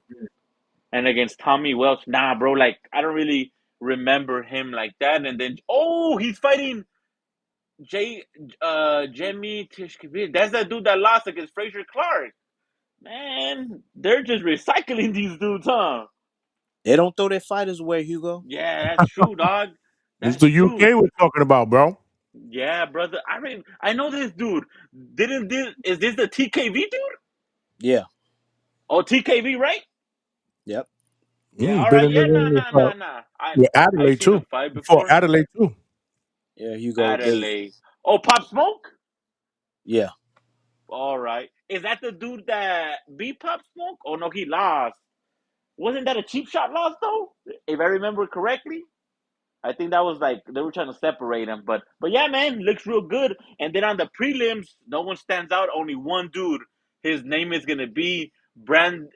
Speaker 15: And against Tommy Welch. Nah, bro. Like I don't really remember him like that. And then he's fighting Jemmy Tishkevich. That's the dude that lost against Frazier Clark. Man, they're just recycling these dudes, huh?
Speaker 12: They don't throw their fighters away, Hugo.
Speaker 15: Yeah, that's true, dog.
Speaker 4: It's
Speaker 15: That's
Speaker 4: the
Speaker 15: true.
Speaker 4: UK we're talking about, bro.
Speaker 15: Yeah, brother. I know this dude. Is this the TKV dude?
Speaker 12: Yeah.
Speaker 15: Oh, TKV, right?
Speaker 12: Yep.
Speaker 15: Yeah. All
Speaker 4: Been
Speaker 15: right.
Speaker 4: in the
Speaker 15: Yeah.
Speaker 4: ring
Speaker 15: Nah.
Speaker 4: with
Speaker 15: I
Speaker 4: Adelaide
Speaker 15: seen
Speaker 4: too.
Speaker 15: him fight
Speaker 4: Before
Speaker 15: before.
Speaker 4: Adelaide too.
Speaker 12: Yeah, Hugo.
Speaker 15: Adelaide. Oh, Pop Smoke.
Speaker 12: Yeah.
Speaker 15: All right. Is that the dude that beat Pop Smoke? Oh no, he lost. Wasn't that a cheap shot loss though? If I remember correctly. I think that was like they were trying to separate him, but yeah, man, looks real good. And then on the prelims, no one stands out. Only one dude. His name is gonna be Brandon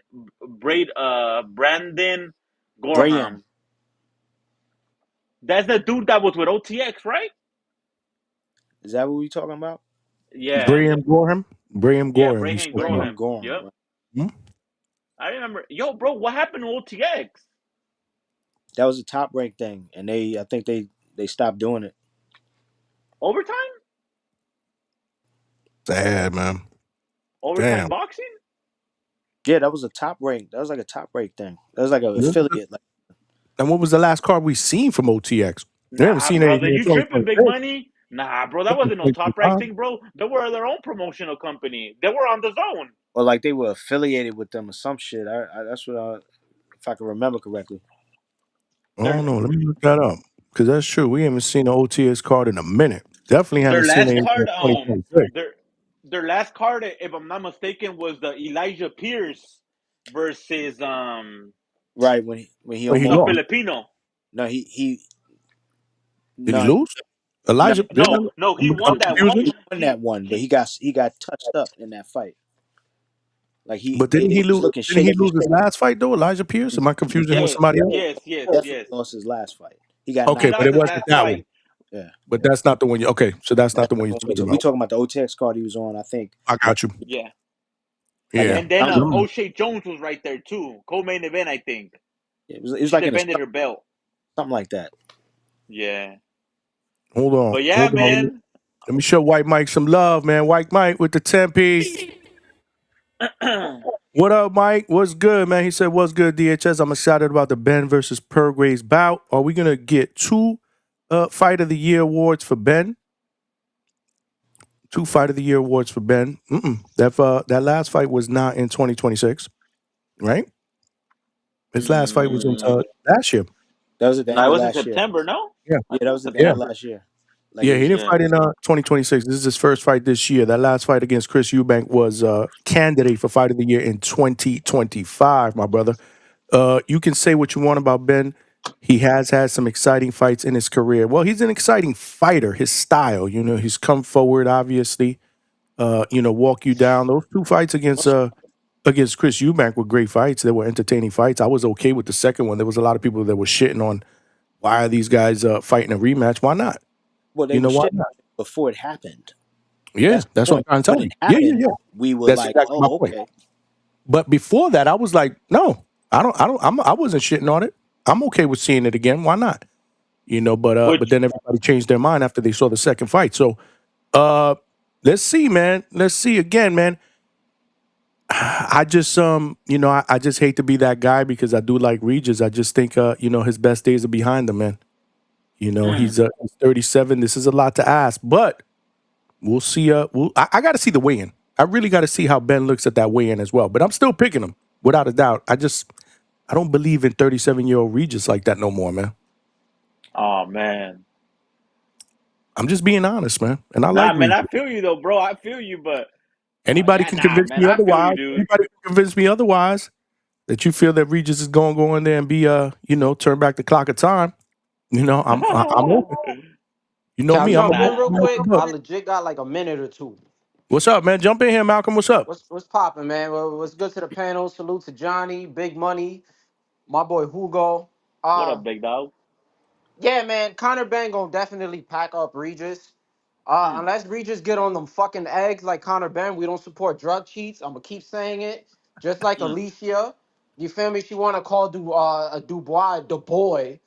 Speaker 12: Graham.
Speaker 15: Gorham. That's the dude that was with OTX, right?
Speaker 12: Is that what we talking about?
Speaker 15: Yeah,
Speaker 4: Braham Gorham. Braham
Speaker 15: yeah,
Speaker 4: Gorham. He's
Speaker 15: Brayhan
Speaker 4: talking about.
Speaker 12: Graham
Speaker 15: Gorham.
Speaker 12: Gorham.
Speaker 15: Yep,
Speaker 12: Right.
Speaker 4: Hmm?
Speaker 15: I remember. Yo, bro, what happened to OTX?
Speaker 12: That was a top rank thing, and I think they stopped doing it.
Speaker 15: Overtime?
Speaker 4: Sad, man.
Speaker 15: Overtime
Speaker 4: Damn.
Speaker 15: boxing?
Speaker 12: Yeah, that was a top rank. That was like a top rank thing. That was like an
Speaker 4: What was the-
Speaker 12: affiliate. Like,
Speaker 4: And what was the last card we seen from OTX? We haven't
Speaker 15: Nah,
Speaker 4: seen
Speaker 15: brother,
Speaker 4: anything in
Speaker 15: you tripping, big
Speaker 4: 2026.
Speaker 15: money? Nah, bro, that wasn't no top rank
Speaker 4: 2025.
Speaker 15: thing, bro. They were their own promotional company. They were on the zone.
Speaker 12: or like they were affiliated with them or some shit. That's what if I can remember correctly.
Speaker 4: I
Speaker 15: Their
Speaker 4: don't know. Let me look that up. Because that's true. We haven't seen an OTX card in a minute. Definitely
Speaker 15: their
Speaker 4: haven't seen
Speaker 15: last
Speaker 4: anything in
Speaker 15: card,
Speaker 4: 2026.
Speaker 15: their last card, if I'm not mistaken, was the Elijah Pierce versus
Speaker 12: Right when he
Speaker 4: But he
Speaker 15: the
Speaker 12: almost
Speaker 4: lost.
Speaker 15: Filipino.
Speaker 12: no he
Speaker 4: Did he
Speaker 12: no
Speaker 4: lose?
Speaker 12: no
Speaker 4: Elijah?
Speaker 15: No, he
Speaker 4: I'm
Speaker 15: won that
Speaker 4: confusing.
Speaker 15: one.
Speaker 12: he won that one, but he got touched up in that fight. Like
Speaker 4: But didn't he
Speaker 12: he was
Speaker 4: lose?
Speaker 12: looking
Speaker 4: Didn't he
Speaker 12: shaky.
Speaker 4: lose his last fight though? Elijah Pierce? Am I confusing him with
Speaker 15: Yeah,
Speaker 4: somebody else?
Speaker 12: Definitely
Speaker 15: yes.
Speaker 12: lost his last fight. He got
Speaker 15: He
Speaker 4: Okay,
Speaker 12: knocked
Speaker 4: but
Speaker 15: lost
Speaker 4: it
Speaker 12: out.
Speaker 15: his
Speaker 4: wasn't
Speaker 15: last
Speaker 4: that one.
Speaker 15: fight.
Speaker 12: Yeah,
Speaker 4: But that's not the one. Okay, so that's not
Speaker 12: that's
Speaker 4: the
Speaker 12: not
Speaker 4: one
Speaker 12: the
Speaker 4: you're
Speaker 12: one we
Speaker 4: talking
Speaker 12: talk. We
Speaker 4: about.
Speaker 12: talking about the OTX card he was on. I think
Speaker 4: I got you.
Speaker 15: Yeah.
Speaker 12: like
Speaker 4: Yeah.
Speaker 12: a
Speaker 15: And then
Speaker 12: round.
Speaker 15: O'Shea Jones was right there too. Co-main event, I think.
Speaker 12: It was
Speaker 15: She
Speaker 12: like in a
Speaker 15: defended her belt.
Speaker 12: something like that.
Speaker 15: Yeah.
Speaker 4: Hold on.
Speaker 15: But yeah,
Speaker 4: Hold on.
Speaker 15: man.
Speaker 4: Let me show White Mike some love, man. White Mike with the 10 piece. What up, Mike? What's good, man? He said, what's good, DHS? I'm excited about the Ben versus Prograis bout. Are we going to get two Fight of the Year awards for Ben? Two Fight of the Year awards for Ben. That last fight was not in 2026, right? His last fight was in last year.
Speaker 12: That was at the
Speaker 15: No,
Speaker 12: end
Speaker 15: it
Speaker 12: of
Speaker 15: was in
Speaker 12: last year.
Speaker 15: September, no?
Speaker 4: Yeah.
Speaker 15: I
Speaker 12: Yeah, that
Speaker 15: think it
Speaker 12: was
Speaker 15: was
Speaker 12: at the end
Speaker 4: Yeah.
Speaker 12: of
Speaker 15: September.
Speaker 12: last year. Like
Speaker 4: Yeah,
Speaker 12: it
Speaker 4: he
Speaker 12: was
Speaker 4: didn't fight in 2026. This is his first fight this year. That last fight against Chris Eubank was candidate for Fight of the Year in 2025, my brother. You can say what you want about Ben. He has had some exciting fights in his career. Well, he's an exciting fighter. His style, he's come forward, obviously. Walk you down. Those two fights against Chris Eubank were great fights. They were entertaining fights. I was okay with the second one. There was a lot of people that were shitting on why are these guys fighting a rematch? Why not?
Speaker 12: well, they were
Speaker 4: Why
Speaker 12: shit
Speaker 4: not?
Speaker 12: before it happened.
Speaker 4: Yeah,
Speaker 12: That's the
Speaker 4: that's what I'm
Speaker 12: point.
Speaker 4: trying to
Speaker 12: When
Speaker 4: tell
Speaker 12: it
Speaker 4: you. Yeah,
Speaker 12: happened,
Speaker 4: yeah.
Speaker 12: we were
Speaker 4: That's
Speaker 12: like,
Speaker 4: exactly my
Speaker 12: "Oh,
Speaker 4: point.
Speaker 12: okay."
Speaker 4: But before that, I was like, no, I wasn't shitting on it. I'm okay with seeing it again. Why not? But
Speaker 15: Which
Speaker 4: then everybody changed their mind after they saw the second fight. So let's see, man. Let's see again, man. I just I just hate to be that guy because I do like Regis. I just think his best days are behind him, man. He's 37. This is a lot to ask, but we'll see. I got to see the weigh-in. I really got to see how Ben looks at that weigh-in as well. But I'm still picking him without a doubt. I don't believe in 37-year-old Regis like that no more, man.
Speaker 15: oh man.
Speaker 4: I'm just being honest, man. And I
Speaker 15: Nah,
Speaker 4: like
Speaker 15: man,
Speaker 4: Regis.
Speaker 15: I feel you though, bro. I feel you, but
Speaker 4: Anybody
Speaker 15: yeah,
Speaker 4: can
Speaker 15: nah,
Speaker 4: convince
Speaker 15: man,
Speaker 4: me
Speaker 15: I feel you,
Speaker 4: otherwise.
Speaker 15: dude.
Speaker 4: Anybody can convince me otherwise that you feel that Regis is going to go in there and be turn back the clock of time. I'm open. You know
Speaker 16: Can I
Speaker 4: me. I'm a
Speaker 16: jump
Speaker 15: Nah,
Speaker 16: in real
Speaker 4: open
Speaker 16: quick?
Speaker 4: book.
Speaker 16: I legit got like a minute or two.
Speaker 4: What's up, man? Jump in here, Malcolm. What's up?
Speaker 16: What's popping, man? What's good to the panel? Salute to Johnny, Big Money, my boy Hugo.
Speaker 15: what
Speaker 16: Uh
Speaker 15: up, big dog?
Speaker 16: Yeah, man, Conor Benn gonna definitely pack up Regis. Unless Regis get on them fucking eggs like Conor Benn, we don't support drug cheats. I'm gonna keep saying it. Just like Alicia, you feel me? She wanna call Dubois the boy,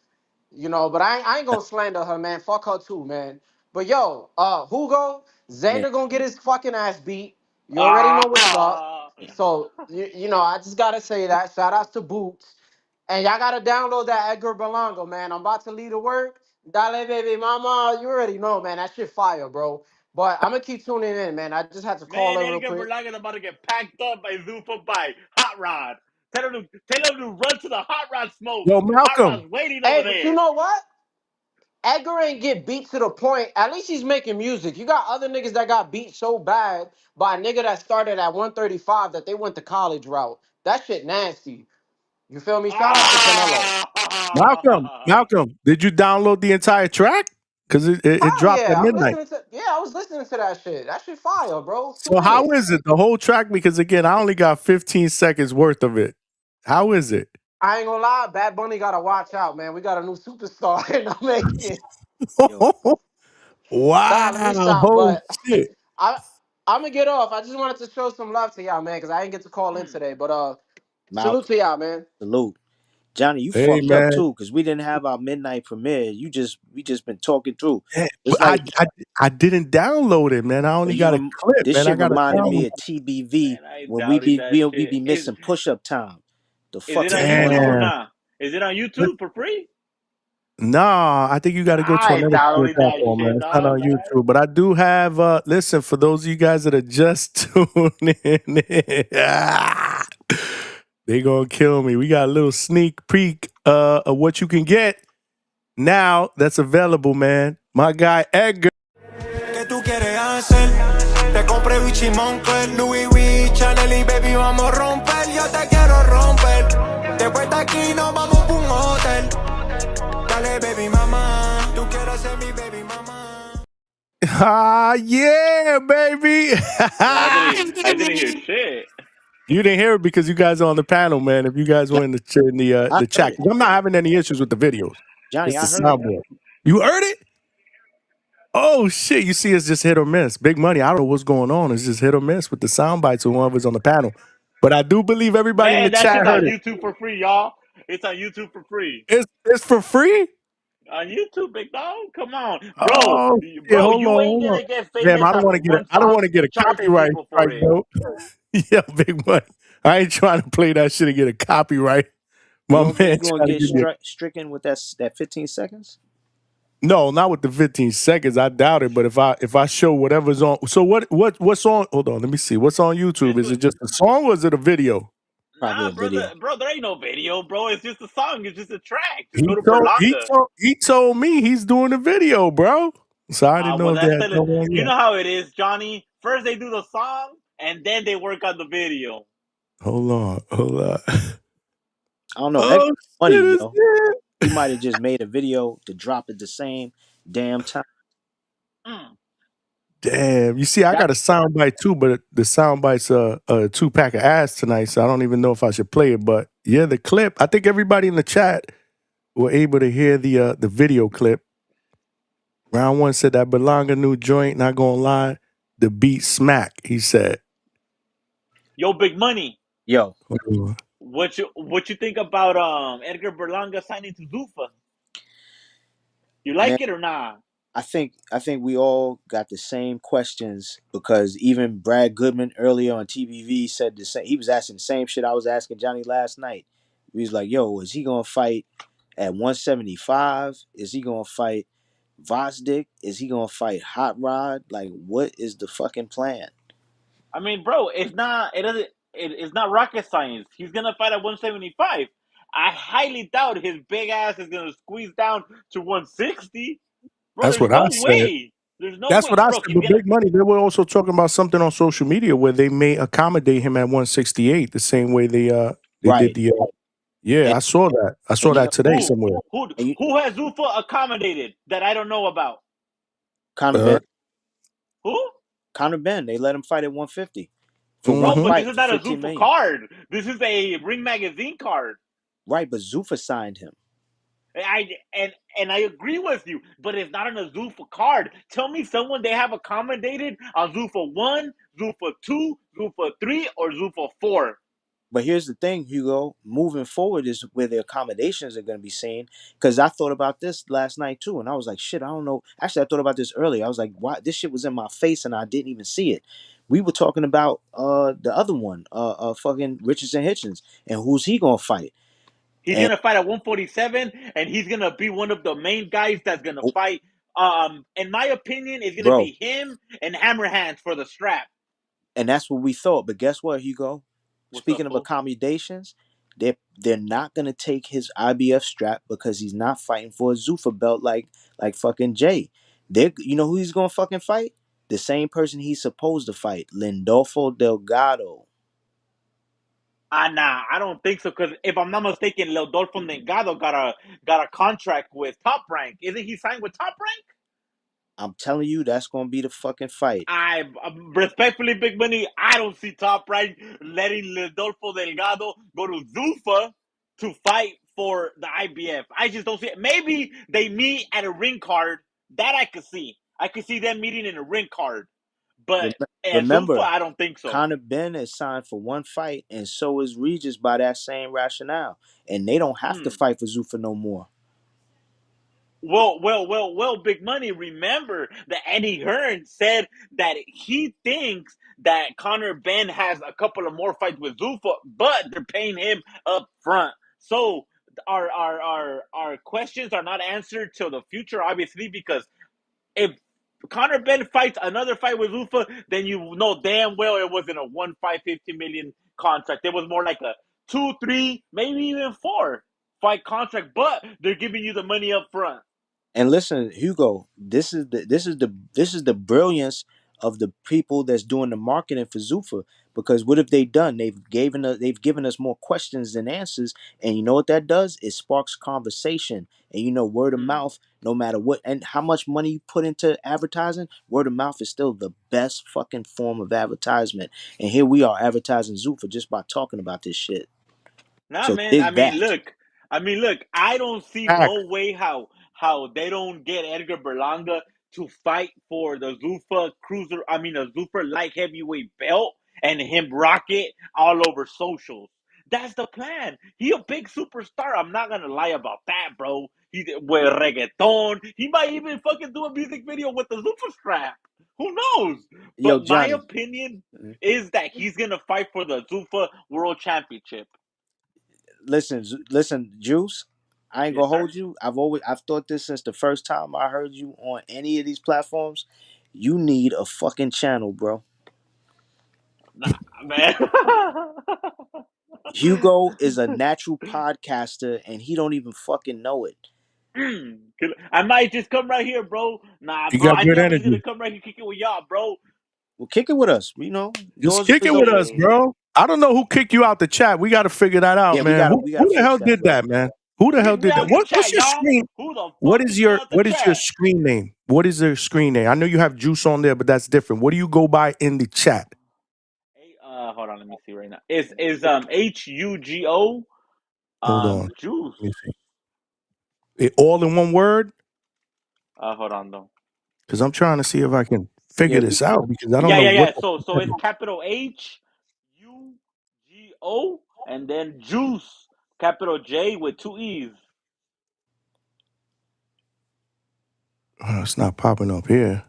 Speaker 16: you know. But I ain't gonna slander her, man. Fuck her too, man. But yo, Hugo,
Speaker 12: Yeah.
Speaker 16: Xander gonna get his fucking ass beat. You already know what's up.
Speaker 15: Ah,
Speaker 16: So you know, I just gotta say that. Shout outs to Boots. And y'all gotta download that Edgar Berlanga, man. I'm about to leave to work. Dale, baby, mama. You already know, man. That shit fire, bro. But I'm gonna keep tuning in, man. I just had to call
Speaker 15: man,
Speaker 16: in real
Speaker 15: Edgar
Speaker 16: quick.
Speaker 15: Berlanga about to get packed up by Zuffa by Hot Rod. Tell him to run to the Hot Rod smoke.
Speaker 4: Yo,
Speaker 15: Hot
Speaker 4: Malcolm.
Speaker 15: Rod's waiting over
Speaker 16: Hey, but you
Speaker 15: there.
Speaker 16: know what? Edgar ain't get beat to the point. At least he's making music. You got other niggas that got beat so bad by a nigga that started at 135 that they went the college route. That shit nasty. You feel me? Shout outs to Canelo.
Speaker 15: Ah!
Speaker 4: Malcolm, did you download the entire track? Because it
Speaker 16: Hell
Speaker 4: dropped at
Speaker 16: yeah,
Speaker 4: midnight.
Speaker 16: I was listening to that shit. That shit fire, bro. It's
Speaker 4: So how
Speaker 16: 2 minutes.
Speaker 4: is it? The whole track? Because again, I only got 15 seconds worth of it. How is it?
Speaker 16: I ain't gonna lie, Bad Bunny gotta watch out, man. We got a new superstar in the making.
Speaker 12: Yo,
Speaker 4: Wow.
Speaker 16: Nah, let me stop.
Speaker 4: Oh
Speaker 16: But
Speaker 4: shit.
Speaker 16: I I'm gonna get off. I just wanted to show some love to y'all, man, because I didn't get to call in today. But salute
Speaker 12: Malcolm,
Speaker 16: to y'all, man.
Speaker 12: salute. Johnny, you
Speaker 4: Hey
Speaker 12: fucked up
Speaker 4: man.
Speaker 12: too, because we didn't have our midnight premiere. We just been talking through.
Speaker 4: Yeah,
Speaker 12: It's
Speaker 4: but
Speaker 12: like
Speaker 4: I didn't download it, man. I only got a clip,
Speaker 12: this
Speaker 4: man. I
Speaker 12: shit
Speaker 4: got to
Speaker 12: reminded me
Speaker 4: download.
Speaker 12: of TBV
Speaker 15: Man, I
Speaker 12: when
Speaker 15: doubted that
Speaker 12: we
Speaker 15: shit.
Speaker 12: be missing push up time. The
Speaker 15: Is
Speaker 12: fuck
Speaker 15: it
Speaker 12: is
Speaker 15: on
Speaker 12: going
Speaker 15: YouTube or
Speaker 12: on?
Speaker 4: Damn.
Speaker 15: not? Is it on YouTube for free?
Speaker 4: Nah, I think you got to go to
Speaker 15: I
Speaker 4: another streaming
Speaker 15: doubted that
Speaker 4: platform, man.
Speaker 15: shit,
Speaker 4: It's not
Speaker 15: dog.
Speaker 4: on YouTube. But I do have. Listen, for those of you guys that are just tuning in, they gonna kill me. We got a little sneak peek of what you can get now. That's available, man. My guy Edgar.
Speaker 6: ¿Qué tú quieres hacer? Te compré Gucci Moncler, Louis V, Chanel y baby vamos a romper. Yo te quiero romper. Después de aquí nos vamos pa' un hotel. Dale baby mama, tú quieres ser mi baby mama.
Speaker 4: Ah, yeah, baby.
Speaker 15: I didn't hear shit.
Speaker 4: You didn't hear it because you guys are on the panel, man. If you guys were in
Speaker 12: I
Speaker 4: the
Speaker 12: heard
Speaker 4: chat,
Speaker 12: it.
Speaker 4: 'cause I'm not having any issues with the videos.
Speaker 12: Johnny,
Speaker 4: It's the
Speaker 12: I heard it.
Speaker 4: soundboard. You heard it? Oh shit! You see, it's just hit or miss. Big money. I don't know what's going on. It's just hit or miss with the sound bites of whoever's on the panel. But I do believe everybody in the
Speaker 15: Man, that
Speaker 4: chat
Speaker 15: shit's on
Speaker 4: heard it.
Speaker 15: YouTube for free, y'all. It's on YouTube for free.
Speaker 4: It's for free.
Speaker 15: On YouTube, big dog. Come on, bro.
Speaker 4: Oh shit!
Speaker 15: Bro,
Speaker 4: Hold
Speaker 15: you
Speaker 4: on,
Speaker 15: ain't
Speaker 4: hold on.
Speaker 15: gonna get
Speaker 4: Damn,
Speaker 15: famous
Speaker 4: I don't
Speaker 15: off
Speaker 4: want to
Speaker 15: of
Speaker 4: get
Speaker 15: one
Speaker 4: I don't want
Speaker 15: song
Speaker 4: to get a
Speaker 15: charging
Speaker 4: copyright
Speaker 15: people for
Speaker 4: strike,
Speaker 15: it.
Speaker 4: though. Yeah, big money. I ain't trying to play that shit and get a copyright.
Speaker 12: You
Speaker 4: My
Speaker 12: don't think
Speaker 4: man
Speaker 12: you're gonna
Speaker 4: trying to
Speaker 12: get
Speaker 4: give me a
Speaker 12: stricken with that 15 seconds?
Speaker 4: no, not with the 15 seconds. I doubt it. But if I show whatever's on, so what's on? Hold on, let me see. What's on YouTube? Is it just a song or is it a video?
Speaker 12: Probably
Speaker 15: Nah,
Speaker 12: a video.
Speaker 15: bro, there ain't no video, bro. It's just a song. It's just a track. Just
Speaker 4: He
Speaker 15: go to
Speaker 4: told
Speaker 15: Berlanga.
Speaker 4: he told me he's doing a video, bro. So I didn't know
Speaker 15: Well,
Speaker 4: if they
Speaker 15: that's
Speaker 4: had
Speaker 15: still.
Speaker 4: done one
Speaker 15: You
Speaker 4: yet.
Speaker 15: know how it is, Johnny. First they do the song, and then they work on the video.
Speaker 4: Hold on.
Speaker 12: I don't know. Edgar
Speaker 4: Oh
Speaker 12: money,
Speaker 4: shit! Is
Speaker 12: yo.
Speaker 4: it?
Speaker 12: He might have just made a video to drop at the same damn time.
Speaker 15: Mm.
Speaker 4: Damn. You see, I
Speaker 12: That
Speaker 4: got a soundbite too, but the soundbite's a 2-pack of ass tonight, so I don't even know if I should play it. But yeah, the clip. I think everybody in the chat were able to hear the video clip. Round one said that Belonga new joint, not gonna lie, the beat smack, he said.
Speaker 15: Yo, big money.
Speaker 12: yo,
Speaker 15: What you think about Edgar Berlanga signing to Zufa? You
Speaker 12: man,
Speaker 15: like it or not?
Speaker 12: I think we all got the same questions because even Brad Goodman earlier on TBV said the same. He was asking the same shit I was asking Johnny last night. He was like, "Yo, is he gonna fight at 175? Is he gonna fight Vosdick? Is he gonna fight Hot Rod? Like, what is the fucking plan?"
Speaker 15: I mean, bro, it's not rocket science. He's gonna fight at 175. I highly doubt his big ass is gonna squeeze down to 160. Bro,
Speaker 4: That's
Speaker 15: there's
Speaker 4: what I
Speaker 15: no
Speaker 4: said.
Speaker 15: way. There's no
Speaker 4: That's
Speaker 15: way,
Speaker 4: what I
Speaker 15: bro.
Speaker 4: said.
Speaker 15: He's
Speaker 4: But
Speaker 15: gonna.
Speaker 4: Big Money, they were also talking about something on social media where they may accommodate him at 168, the same way they did
Speaker 12: Right.
Speaker 4: the. Yeah,
Speaker 12: And
Speaker 4: I saw that. I
Speaker 12: and
Speaker 4: saw
Speaker 12: you
Speaker 4: that
Speaker 12: know,
Speaker 4: today
Speaker 15: Who
Speaker 4: somewhere.
Speaker 12: and you,
Speaker 15: who has Zufa accommodated that I don't know about?
Speaker 12: Conor
Speaker 4: Uh,
Speaker 12: Ben,
Speaker 15: Who?
Speaker 12: Conor Ben, they let him fight at 150 for one
Speaker 15: Bro, but
Speaker 4: mhm.
Speaker 15: this
Speaker 12: fight
Speaker 15: is
Speaker 12: for
Speaker 15: not a
Speaker 12: 15
Speaker 15: Zufa
Speaker 12: million.
Speaker 15: card. This is a Ring Magazine card.
Speaker 12: Right, but Zuffa signed him.
Speaker 15: I agree with you, but it's not on a Zuffa card. Tell me someone they have accommodated on Zuffa 1, Zuffa 2, Zuffa 3, or Zuffa 4.
Speaker 12: But here's the thing, Hugo. Moving forward is where the accommodations are going to be seen. Because I thought about this last night too, and I was like, shit, I don't know. Actually, I thought about this earlier. I was like, why this shit was in my face and I didn't even see it. We were talking about the other one, fucking Richardson Hitchens, and who's he gonna fight?
Speaker 15: He's
Speaker 12: And
Speaker 15: gonna fight at 147, and he's gonna be one of the main guys that's gonna
Speaker 12: oh,
Speaker 15: fight. In my opinion, it's gonna
Speaker 12: bro,
Speaker 15: be him and Hammer Hands for the strap.
Speaker 12: and that's what we thought. But guess what, Hugo?
Speaker 15: What's up,
Speaker 12: Speaking of
Speaker 15: fool?
Speaker 12: accommodations, they're not gonna take his IBF strap because he's not fighting for a Zuffa belt like fucking Jay. They, you know who he's gonna fucking fight? The same person he's supposed to fight, Lindolfo Delgado.
Speaker 15: Nah, I don't think so. Because if I'm not mistaken, Leodolfo Delgado got a contract with Top Rank. Isn't he signed with Top Rank?
Speaker 12: I'm telling you, that's gonna be the fucking fight.
Speaker 15: I respectfully, Big Money, I don't see Top Rank letting Rodolfo Delgado go to Zuffa to fight for the IBF. I just don't see it. Maybe they meet at a ring card. That I could see. I could see them meeting in a ring card. But at Zuffa,
Speaker 12: Remember,
Speaker 15: I don't think so.
Speaker 12: Conor Benn is signed for one fight, and so is Regis by that same rationale, and they don't have to fight for Zuffa no more.
Speaker 15: Well, Big Money. Remember that Eddie Hearn said that he thinks that Conor Benn has a couple of more fights with Zuffa, but they're paying him up front. So our questions are not answered till the future, obviously, because if Conor Benn fights another fight with Zuffa, then you know damn well it wasn't a 1-5-50 million contract. It was more like a 2, 3, maybe even 4 fight contract, but they're giving you the money up front.
Speaker 12: And listen, Hugo, this is the brilliance of the people that's doing the marketing for Zuffa. Because what have they done? They've given us more questions than answers, and you know what that does? It sparks conversation, and word of mouth. No matter what and how much money you put into advertising, word of mouth is still the best fucking form of advertisement. And here we are advertising Zuffa just by talking about this shit.
Speaker 15: Nah,
Speaker 12: So
Speaker 15: man.
Speaker 12: dig that.
Speaker 15: Look. I don't see
Speaker 4: Back.
Speaker 15: no way how they don't get Edgar Berlanga to fight for the Zuffa cruiser. I mean, the Zuffa light heavyweight belt, and him rock it all over socials. That's the plan. He a big superstar. I'm not gonna lie about that, bro. He with reggaeton. He might even fucking do a music video with the Zuffa strap. Who knows?
Speaker 12: Yo,
Speaker 15: But my
Speaker 12: Johnny.
Speaker 15: opinion is that he's gonna fight for the Zuffa World Championship.
Speaker 12: Listen, Juice. I ain't
Speaker 15: Yes,
Speaker 12: gonna
Speaker 15: sir.
Speaker 12: hold you. I've thought this since the first time I heard you on any of these platforms. You need a fucking channel, bro.
Speaker 15: Nah, man.
Speaker 12: Hugo is a natural podcaster, and he don't even fucking know it.
Speaker 15: I might just come right here, bro. Nah,
Speaker 4: You
Speaker 15: bro.
Speaker 4: got
Speaker 15: I
Speaker 4: good
Speaker 15: think I'm just gonna
Speaker 4: energy.
Speaker 15: come right here, kick it with y'all, bro.
Speaker 12: Well, kick it with us.
Speaker 4: Just
Speaker 12: Doors
Speaker 4: kick
Speaker 12: is
Speaker 4: it with
Speaker 12: open.
Speaker 4: us,
Speaker 15: Yeah.
Speaker 4: bro. I don't know who kicked you out the chat. We got to figure that out,
Speaker 12: Yeah, we
Speaker 4: man.
Speaker 12: gotta
Speaker 4: Who
Speaker 12: we gotta
Speaker 4: who the hell
Speaker 12: fix that,
Speaker 4: did
Speaker 12: bro.
Speaker 4: that, man? Who the hell
Speaker 15: Kick me
Speaker 4: did that?
Speaker 15: out the
Speaker 4: What's
Speaker 15: chat,
Speaker 4: your
Speaker 15: y'all.
Speaker 4: screen?
Speaker 15: Who the
Speaker 4: What
Speaker 15: fuck
Speaker 4: is
Speaker 15: kicked me
Speaker 4: your
Speaker 15: out the
Speaker 4: what is your
Speaker 15: chat?
Speaker 4: screen name? What is your screen name? I know you have Juice on there, but that's different. What do you go by in the chat?
Speaker 15: Hey, hold on, let me see right now. Is HUGO
Speaker 4: Hold on.
Speaker 15: Juice.
Speaker 4: Let me see. It all in one word?
Speaker 15: Hold on though.
Speaker 4: Because I'm trying to see if I can figure
Speaker 12: Yeah,
Speaker 4: this out because I don't know
Speaker 15: Yeah.
Speaker 4: what the
Speaker 15: So it's capital HUGO and then Juice, capital J with 2 E's.
Speaker 4: it's not popping up here.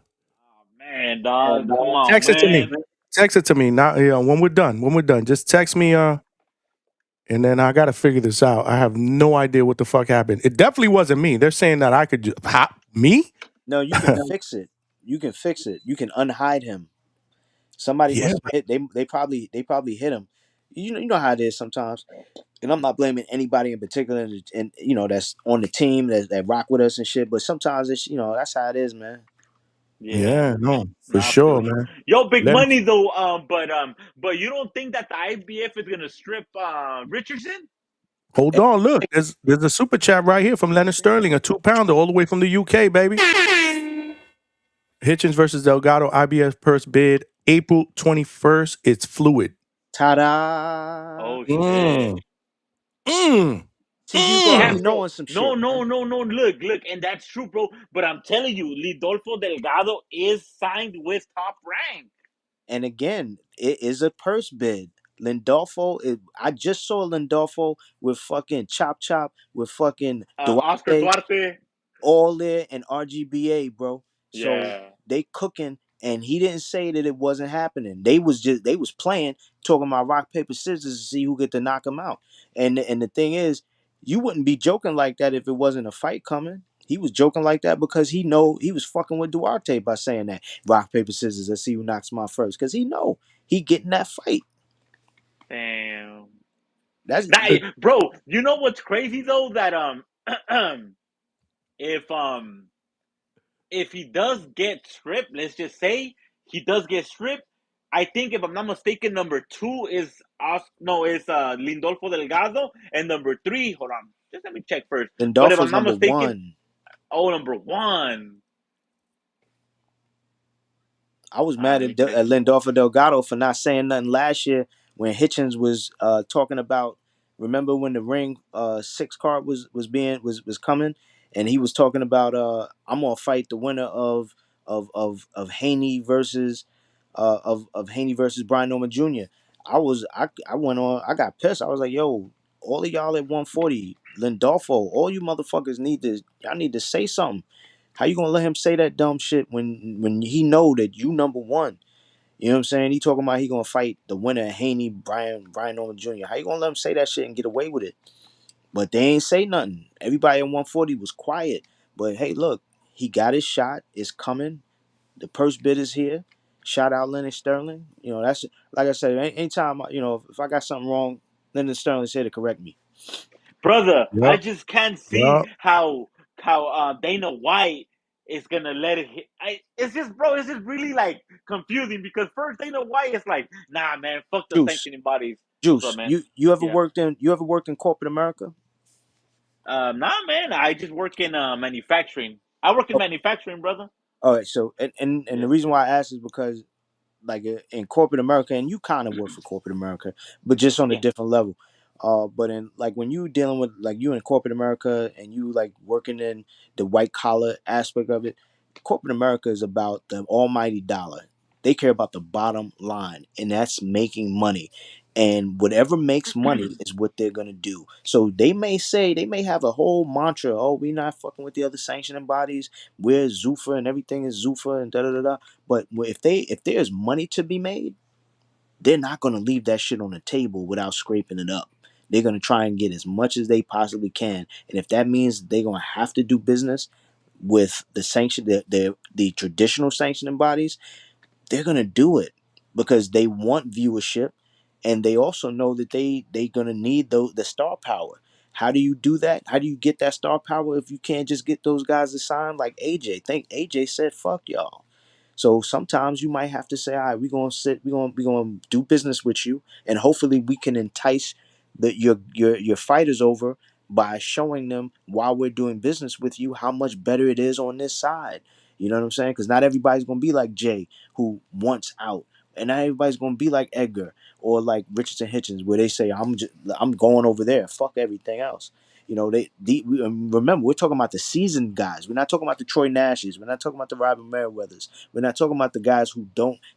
Speaker 15: Man, dog, come on,
Speaker 4: Text it to me.
Speaker 15: man.
Speaker 4: Text it to me. Now, when we're done. When we're done. Just text me and then I gotta figure this out. I have no idea what the fuck happened. It definitely wasn't me. They're saying that I could just me?
Speaker 12: No, you can fix it. You can fix it. You can unhide him. Somebody
Speaker 4: Yeah.
Speaker 12: must have hit. They probably hit him. You know how it is sometimes. And I'm not blaming anybody in particular, and that's on the team that rock with us and shit. But sometimes it's that's how it is, man.
Speaker 15: Yeah.
Speaker 4: Yeah, no, for
Speaker 15: Nah, I feel
Speaker 4: sure,
Speaker 15: you.
Speaker 4: man.
Speaker 15: Yo, big
Speaker 4: Let me
Speaker 15: money though. But you don't think that the IBF is gonna strip Richardson?
Speaker 4: hold on. Look, there's a super chat right here from Leonard Sterling, a 2-pounder all the way from the UK, baby. Hitchens versus Delgado, IBF purse bid April 21st. It's fluid.
Speaker 12: Ta-da!
Speaker 15: Oh shit.
Speaker 4: Mm. Mm.
Speaker 12: You gonna
Speaker 15: Yeah,
Speaker 12: be
Speaker 15: bro.
Speaker 12: knowing some
Speaker 15: No,
Speaker 12: shit, man.
Speaker 15: no. Look, and that's true, bro. But I'm telling you, Lidolfo Delgado is signed with Top Rank.
Speaker 12: And again, it is a purse bid. I just saw Lindolfo with fucking Chop Chop, with fucking
Speaker 15: Oscar
Speaker 12: Duarte,
Speaker 15: Duarte.
Speaker 12: all there in RGBA, bro. So
Speaker 15: Yeah.
Speaker 12: they cooking, and he didn't say that it wasn't happening. They was playing, talking about rock paper scissors to see who get to knock him out. And the thing is, you wouldn't be joking like that if it wasn't a fight coming. He was joking like that because he was fucking with Duarte by saying that rock paper scissors. Let's see who knocks him out first, because he getting that fight.
Speaker 15: Damn.
Speaker 12: That's
Speaker 15: Bro, you know what's crazy though? That if if he does get stripped, let's just say he does get stripped. I think if I'm not mistaken, number 2 is Lindolfo Delgado, and number 3, hold on, just let me check first. But if I'm
Speaker 12: Lindolfo's
Speaker 15: not
Speaker 12: number
Speaker 15: mistaken,
Speaker 12: one.
Speaker 15: number 1.
Speaker 12: I was
Speaker 15: All right,
Speaker 12: mad
Speaker 15: let me
Speaker 12: at
Speaker 15: check.
Speaker 12: Lindolfo Delgado for not saying nothing last year when Hitchens was talking about. Remember when the ring 6 card was coming, and he was talking about I'm gonna fight the winner of Haney versus Haney versus Brian Norman Jr. I went on. I got pissed. I was like, yo, all of y'all at 140, Lindolfo, all you motherfuckers y'all need to say something. How you gonna let him say that dumb shit when he know that you number one? You know what I'm saying? He talking about he gonna fight the winner of Haney, Brian Norman Jr. How you gonna let him say that shit and get away with it? But they ain't say nothing. Everybody at 140 was quiet. But hey, look, he got his shot. It's coming. The purse bid is here. Shout out Leonard Sterling. You know, that's like I said, anytime, if I got something wrong, Leonard Sterling's here to correct me.
Speaker 15: Brother, I
Speaker 9: Yep.
Speaker 15: just can't see
Speaker 9: Yep.
Speaker 15: how Dana White is gonna let it hit. It's just, bro, it's just really like confusing because first Dana White is like, nah, man, fuck the
Speaker 12: Juice.
Speaker 15: sanctioning bodies. What's up,
Speaker 12: Juice.
Speaker 15: man?
Speaker 12: You ever
Speaker 15: Yeah.
Speaker 12: worked in corporate America?
Speaker 15: Nah, man, I just work in manufacturing. I work in manufacturing, brother.
Speaker 12: All right, so and
Speaker 15: Yeah.
Speaker 12: the reason why I asked is because like in corporate America, and you kind of work for corporate America, but just on a
Speaker 15: Yeah.
Speaker 12: different level. But in like when you dealing with like you in corporate America and you like working in the white collar aspect of it, corporate America is about the almighty dollar. They care about the bottom line, and that's making money. And whatever makes money is what they're gonna do. So they may have a whole mantra. Oh, we not fucking with the other sanctioning bodies. We're Zuffa and everything is Zuffa and da da da da. But if there's money to be made, they're not gonna leave that shit on the table without scraping it up. They're gonna try and get as much as they possibly can, and if that means they're gonna have to do business with the traditional sanctioning bodies, they're gonna do it because they want viewership, and they also know that they gonna need the star power. How do you do that? How do you get that star power if you can't just get those guys to sign like AJ? Think AJ said, "Fuck y'all." So sometimes you might have to say, "All right, we're gonna do business with you, and hopefully we can entice your fighters over by showing them while we're doing business with you how much better it is on this side." You know what I'm saying? Because not everybody's gonna be like Jay, who wants out, and not everybody's gonna be like Edgar or like Richardson Hitchens, where they say, I'm going over there, fuck everything else." You know, remember, we're talking about the seasoned guys. We're not talking about the Troy Nashes. We're not talking about the Robin Merriweathers. We're not talking about the guys who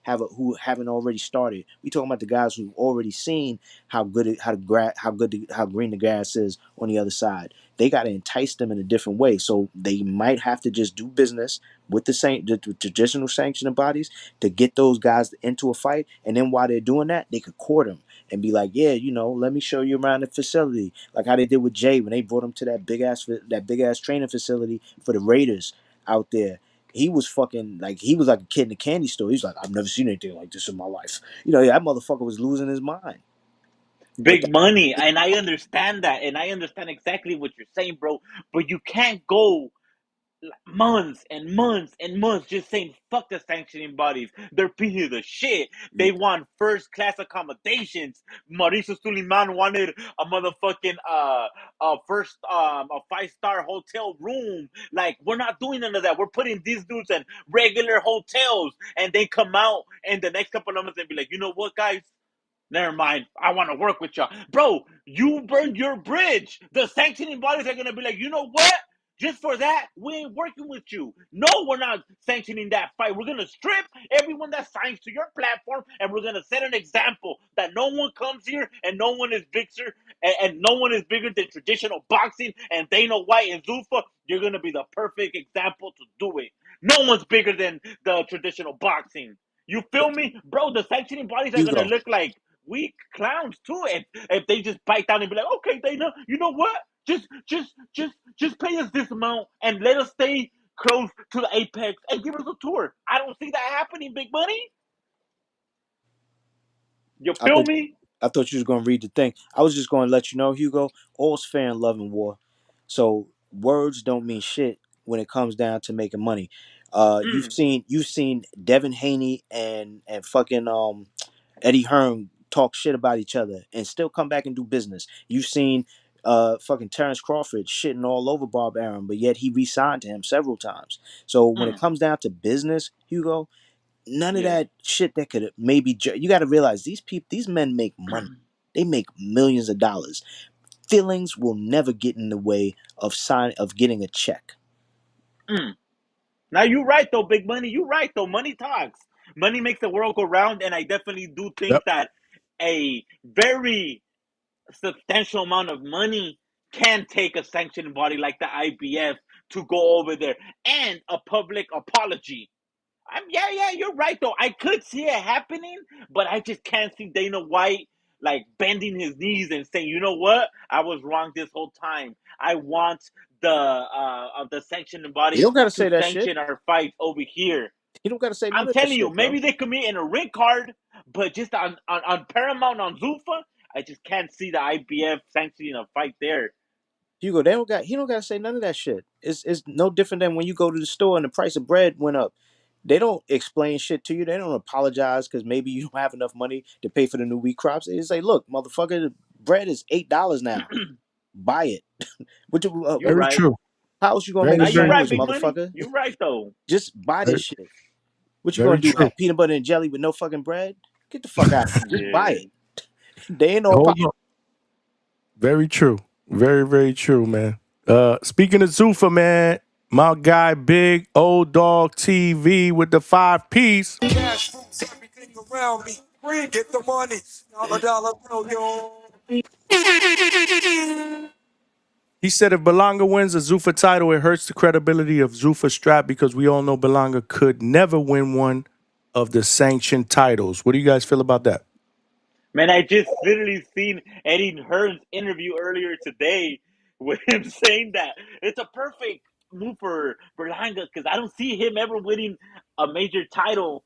Speaker 12: haven't already started. We're talking about the guys who've already seen how green the grass is on the other side. They got to entice them in a different way. So they might have to just do business with the traditional sanctioning bodies to get those guys into a fight, and then while they're doing that, they could court them and be like, yeah, let me show you around the facility, like how they did with Jay when they brought him to that big ass training facility for the Raiders out there. He was fucking like he was like a kid in a candy store. He's like, I've never seen anything like this in my life. That motherfucker was losing his mind. But
Speaker 15: Big money, and I understand that, and I understand exactly what you're saying, bro. But you can't go months and months and months just saying fuck the sanctioning bodies. They're pieces of the shit. They want first class accommodations. Mauricio Suleiman wanted a motherfucking first a 5-star hotel room. Like, we're not doing none of that. We're putting these dudes in regular hotels, and they come out in the next couple of months and be like, you know what, guys? Never mind. I want to work with y'all. Bro, you burned your bridge. The sanctioning bodies are going to be like, you know what? Just for that, we ain't working with you. No, we're not sanctioning that fight. We're going to strip everyone that signs to your platform, and we're going to set an example that no one comes here and no one is bigger and no one is bigger than traditional boxing and Dana White and Zuffa. You're going to be the perfect example to do it. No one's bigger than the traditional boxing. You feel me? Bro, the sanctioning bodies are going to
Speaker 12: Hugo,
Speaker 15: look like weak clowns too if they just bite down and be like, okay, Dana, you know what? Just pay us this amount and let us stay close to the apex and give us a tour. I don't see that happening, Big Money. You
Speaker 12: I
Speaker 15: feel
Speaker 12: thought
Speaker 15: me?
Speaker 12: I thought you was gonna read the thing. I was just gonna let you know, Hugo, all's fair in love and war. So words don't mean shit when it comes down to making money.
Speaker 15: Mm,
Speaker 12: You've seen Devin Haney and fucking Eddie Hearn talk shit about each other and still come back and do business. You've seen fucking Terrence Crawford shitting all over Bob Arum, but yet he re-signed to him several times. So when it
Speaker 15: mm,
Speaker 12: comes down to business, Hugo, none of
Speaker 15: yeah.
Speaker 12: that shit that could maybe you got to realize these men make money. They make millions of dollars. Feelings will never get in the way of getting a check.
Speaker 15: Mm. Now you're right though, Big Money. You're right though. Money talks. Money makes the world go round, and I definitely do think
Speaker 4: Yep.
Speaker 15: that a very substantial amount of money can take a sanctioned body like the IBF to go over there and a public apology. Yeah, you're right though. I could see it happening, but I just can't see Dana White like bending his knees and saying, "You know what? I was wrong this whole time. I want the sanctioning
Speaker 12: You
Speaker 15: bodies
Speaker 12: don't got to
Speaker 15: to
Speaker 12: say that shit.
Speaker 15: sanction our fight over here."
Speaker 12: You don't got to say none
Speaker 15: I'm
Speaker 12: of that
Speaker 15: telling you,
Speaker 12: shit, bro.
Speaker 15: maybe they could meet in a ring card, but just on Paramount on Zuffa, I just can't see the IBF sanctioning a fight there.
Speaker 12: Hugo, he don't got to say none of that shit. It's no different than when you go to the store and the price of bread went up. They don't explain shit to you. They don't apologize because maybe you don't have enough money to pay for the new wheat crops. They just say, "Look, motherfucker, the bread is $8 now. Buy it." What you,
Speaker 15: You're
Speaker 4: Very
Speaker 15: right.
Speaker 4: true.
Speaker 12: how else you gonna make
Speaker 15: Now
Speaker 4: Very,
Speaker 12: a
Speaker 15: you're
Speaker 4: very
Speaker 15: right,
Speaker 12: sandwich,
Speaker 4: true.
Speaker 15: Big Money.
Speaker 12: motherfucker?
Speaker 15: You're right though.
Speaker 12: Just buy
Speaker 4: Very,
Speaker 12: this shit. What you gonna
Speaker 4: very
Speaker 12: do?
Speaker 4: true.
Speaker 12: Have peanut butter and jelly with no fucking bread? Get the fuck out of here. Just buy
Speaker 15: Yeah.
Speaker 12: it. They ain't no
Speaker 4: Hold
Speaker 12: apology.
Speaker 4: on. Very true. Very, very true, man. Speaking of Zuffa, man, my guy Big Old Dog TV with the 5 piece.
Speaker 6: Cash rules everything around me. Get the money. Dollar bill, yo.
Speaker 4: He said if Belanga wins a Zuffa title, it hurts the credibility of Zuffa strap because we all know Belanga could never win one of the sanctioned titles. What do you guys feel about that?
Speaker 15: Man, I just literally seen Eddie Hearn's interview earlier today with him saying that it's a perfect move for Berlanga because I don't see him ever winning a major title,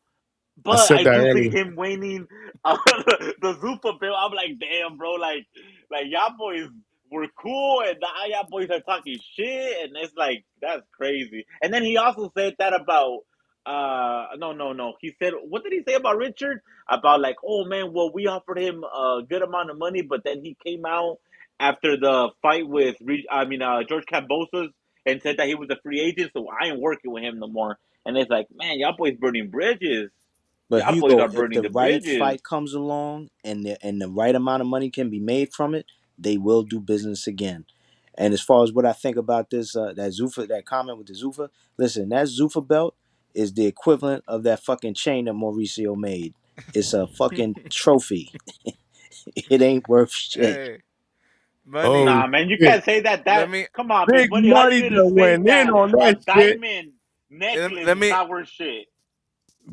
Speaker 4: I
Speaker 15: but
Speaker 4: said
Speaker 15: I
Speaker 4: that
Speaker 15: do see
Speaker 4: earlier.
Speaker 15: him winning the Zupa bill. I'm like, damn, bro, like y'all boys were cool, and now y'all boys are talking shit, and it's like that's crazy. And then he also said that about no. He said, what did he say about Richard? About like, oh man, well we offered him a good amount of money, but then he came out after the fight with George Cambosos and said that he was a free agent, so I ain't working with him no more. And it's like, man, y'all boys burning bridges.
Speaker 12: But
Speaker 15: Y'all boys
Speaker 12: Hugo,
Speaker 15: are
Speaker 12: if
Speaker 15: burning
Speaker 12: the
Speaker 15: the
Speaker 12: right
Speaker 15: bridges.
Speaker 12: fight comes along and the right amount of money can be made from it, they will do business again. And as far as what I think about this, that comment with the Zuffa, listen, that Zuffa belt is the equivalent of that fucking chain that Mauricio made. It's a fucking trophy. It ain't worth shit.
Speaker 13: Hey,
Speaker 4: Oh,
Speaker 13: money.
Speaker 15: Nah, man, you
Speaker 4: shit.
Speaker 15: can't say that.
Speaker 13: Let
Speaker 15: That
Speaker 13: me
Speaker 15: come on,
Speaker 4: Big
Speaker 15: Big Money. How you
Speaker 4: Money
Speaker 15: gonna
Speaker 4: done
Speaker 15: say
Speaker 4: went in
Speaker 15: that
Speaker 4: on
Speaker 15: a
Speaker 4: that shit.
Speaker 15: diamond necklace
Speaker 13: let
Speaker 15: is
Speaker 13: me
Speaker 15: not worth shit?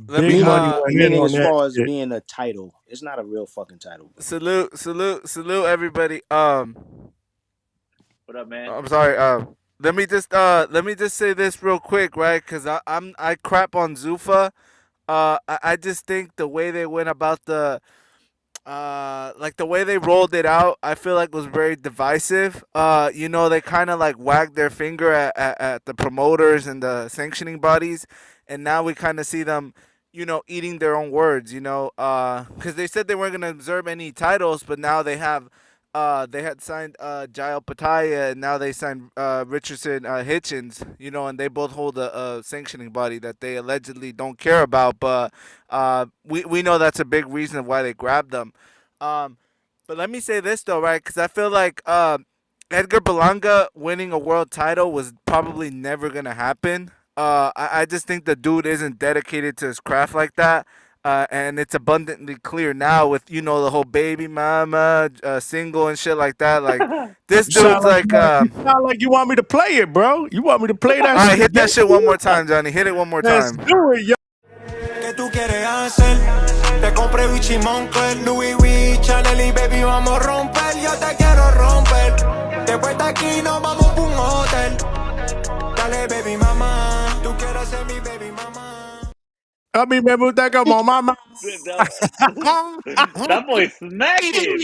Speaker 13: let me
Speaker 4: Big Money went in
Speaker 12: Meaning
Speaker 4: on
Speaker 12: as
Speaker 4: that
Speaker 12: far as
Speaker 4: shit.
Speaker 12: being a title, it's not a real fucking title, bro.
Speaker 13: salute everybody.
Speaker 15: What up, man?
Speaker 13: I'm sorry. Let me just say this real quick, right? Cause I crap on Zuffa. I just think the way they went about like the way they rolled it out, I feel like was very divisive. They kind of like wagged their finger at the promoters and the sanctioning bodies, and now we kind of see them, eating their own words. Because they said they weren't gonna observe any titles, but now they had signed Jael Pataya, and now they signed Richardson Hitchens, and they both hold a sanctioning body that they allegedly don't care about, but we know that's a big reason why they grabbed them. But let me say this though, right? Because I feel like Edgar Berlanga winning a world title was probably never gonna happen. I just think the dude isn't dedicated to his craft like that. And it's abundantly clear now with the whole baby mama single and shit like that. Like this
Speaker 4: You sound
Speaker 13: dude's
Speaker 4: like
Speaker 13: like,
Speaker 4: you sound like you want me to play it, bro. You want me to play that
Speaker 13: all right,
Speaker 4: shit
Speaker 13: hit that
Speaker 4: again?
Speaker 13: shit one more time, Johnny. Hit it one more
Speaker 4: Let's
Speaker 13: time.
Speaker 4: do it, yo.
Speaker 6: ¿Qué tú quieres hacer? Te compré Gucci Moncler, Louis V, Chanel y baby vamos a romper. Yo te quiero romper. Después de aquí nos vamos pa' un hotel. Dale baby mama, tú quieres ser mi baby mama.
Speaker 4: I mean, remember that come on, mama.
Speaker 15: That boy smacking.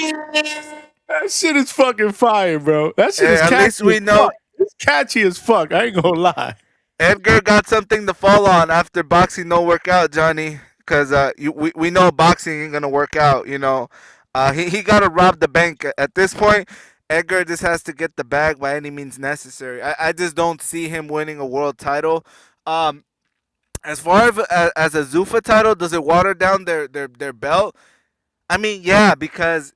Speaker 4: That shit is fucking fire, bro. That shit
Speaker 13: Hey,
Speaker 4: is
Speaker 13: at least
Speaker 4: catchy as
Speaker 13: we know
Speaker 4: fuck. It's catchy as fuck. I ain't gonna lie.
Speaker 13: Edgar got something to fall on after boxing no work out, Johnny. Because we know boxing ain't gonna work out. He gotta rob the bank at this point. Edgar just has to get the bag by any means necessary. I just don't see him winning a world title. Um, as far as a Zuffa title, does it water down their belt? I mean, yeah, because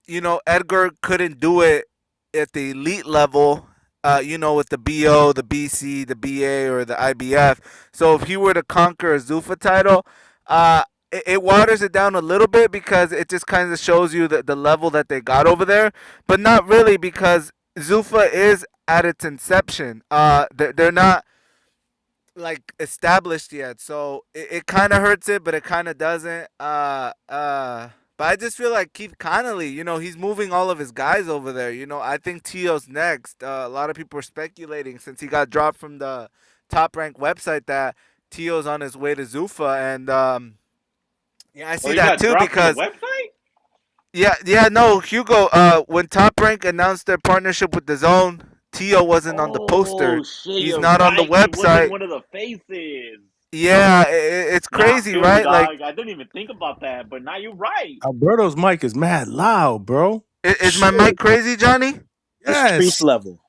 Speaker 13: Edgar couldn't do it at the elite level. With the BO, the BC, the BA, or the IBF. So if he were to conquer a Zuffa title, it waters it down a little bit because it just kind of shows you the level that they got over there, but not really because Zuffa is at its inception. They're not like established yet, so it kind of hurts it, but it kind of doesn't. But I just feel like Keith Connolly, he's moving all of his guys over there. I think Tio's next. A lot of people are speculating since he got dropped from the top ranked website that Tio's on his way to Zuffa, and yeah, I see
Speaker 15: Or he
Speaker 13: that
Speaker 15: got
Speaker 13: too
Speaker 15: dropped from the
Speaker 13: because
Speaker 15: website?
Speaker 13: yeah, no, Hugo. When Top Rank announced their partnership with the Zone, Tio wasn't on the poster.
Speaker 15: Oh shit,
Speaker 13: He's
Speaker 15: you're
Speaker 13: not on the
Speaker 15: right. He wasn't
Speaker 13: website.
Speaker 15: one of the faces.
Speaker 13: Yeah, it's
Speaker 15: Nah, I
Speaker 13: crazy,
Speaker 15: feel you,
Speaker 13: right? Like,
Speaker 15: dog. I didn't even think about that, but now you're right.
Speaker 4: Alberto's mic is mad loud, bro.
Speaker 13: is my
Speaker 4: Shit.
Speaker 13: mic crazy, Johnny?
Speaker 12: It's
Speaker 4: Yes.
Speaker 12: Treese level.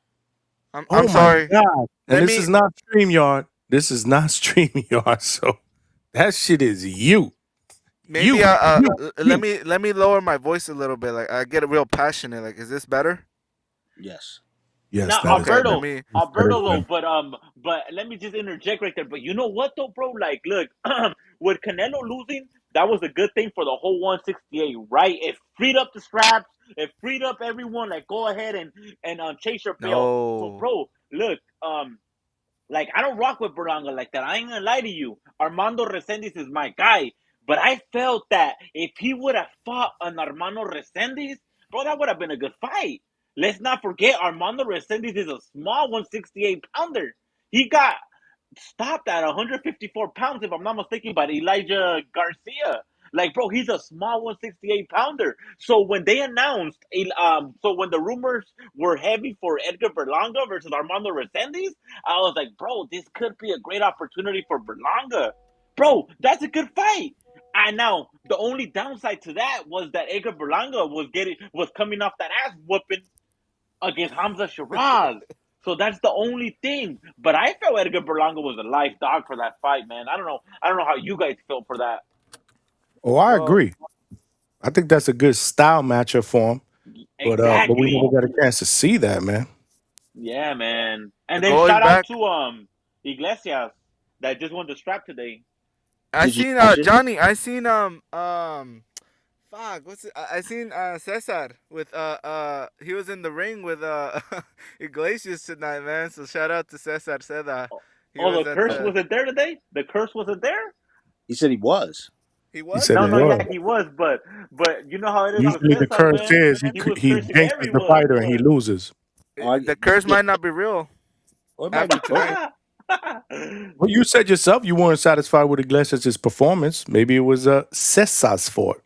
Speaker 13: I'm
Speaker 4: Oh my
Speaker 13: sorry.
Speaker 4: god. And
Speaker 13: Let
Speaker 4: this
Speaker 13: me
Speaker 4: is not StreamYard. This is not StreamYard. So that shit is you.
Speaker 13: maybe let
Speaker 4: You.
Speaker 13: me lower my voice a little bit. Like I get real passionate. Like, is this better?
Speaker 12: Yes.
Speaker 4: Yes,
Speaker 15: Now,
Speaker 4: that is
Speaker 13: Okay,
Speaker 4: better.
Speaker 13: let
Speaker 15: Alberto,
Speaker 13: me.
Speaker 4: That is
Speaker 15: Alberto though,
Speaker 4: better.
Speaker 15: but let me just interject right there. But you know what though, bro? Like, look, with Canelo losing, that was a good thing for the whole 168, right? It freed up the straps. It freed up everyone. Like, go ahead and chase your belt. So,
Speaker 13: No.
Speaker 15: bro, look, like, I don't rock with Berlanga like that. I ain't gonna lie to you. Armando Resendiz is my guy. But I felt that if he would have fought an Armando Resendiz, bro, that would have been a good fight. Let's not forget Armando Resendiz is a small 168 pounder. He got stopped at 154 pounds, if I'm not mistaken, by Elijah Garcia. Like, bro, he's a small 168 pounder. So when they announced, so when the rumors were heavy for Edgar Berlanga versus Armando Resendiz, I was like, bro, this could be a great opportunity for Berlanga. Bro, that's a good fight. And now the only downside to that was that Edgar Berlanga was coming off that ass whooping against Hamza Shiraz. So that's the only thing. But I felt Edgar Berlanga was a live dog for that fight, man. I don't know. I don't know how you guys felt for that.
Speaker 4: Oh, I
Speaker 13: Well,
Speaker 4: agree. I think that's a good style matchup for him. But we never
Speaker 15: Exactly.
Speaker 4: got a chance to see that, man.
Speaker 15: Yeah, man. And then
Speaker 13: going
Speaker 15: shout out
Speaker 13: back,
Speaker 15: to Iglesias that just won the strap today.
Speaker 13: I
Speaker 12: Did you
Speaker 13: seen
Speaker 12: watch it?
Speaker 13: Johnny. I seen fuck, what's it? I seen Cesar with he was in the ring with Iglesias tonight, man. So shout out to Cesar Seda. He
Speaker 15: Oh,
Speaker 13: was
Speaker 15: the
Speaker 13: at
Speaker 15: curse
Speaker 13: the
Speaker 15: wasn't there today? The curse wasn't there?
Speaker 12: He said he was.
Speaker 13: he
Speaker 4: He
Speaker 13: was.
Speaker 4: said
Speaker 15: No,
Speaker 4: he
Speaker 15: no,
Speaker 4: was.
Speaker 15: yeah, he was, but you know how it is with
Speaker 4: Usually the
Speaker 15: Cesar,
Speaker 4: curse
Speaker 15: man.
Speaker 4: is
Speaker 15: He was
Speaker 4: he
Speaker 15: cursing
Speaker 4: jinxes the
Speaker 15: everyone.
Speaker 4: fighter and he loses.
Speaker 12: Oh, I,
Speaker 13: The
Speaker 12: did you
Speaker 13: curse
Speaker 12: get?
Speaker 13: might not be real
Speaker 12: Or it might
Speaker 13: after
Speaker 12: be true.
Speaker 13: tonight.
Speaker 4: Well, you said yourself you weren't satisfied with Iglesias' performance. Maybe it was Cesar's fault.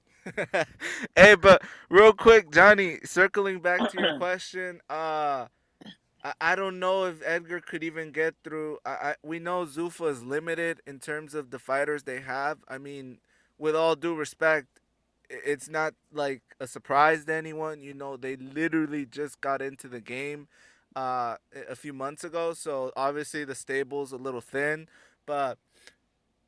Speaker 13: Hey, but real quick, Johnny, circling back to your question, I don't know if Edgar could even get through. We know Zuffa is limited in terms of the fighters they have. I mean, with all due respect, it's not like a surprise to anyone. They literally just got into the game a few months ago, so obviously the stable's a little thin. But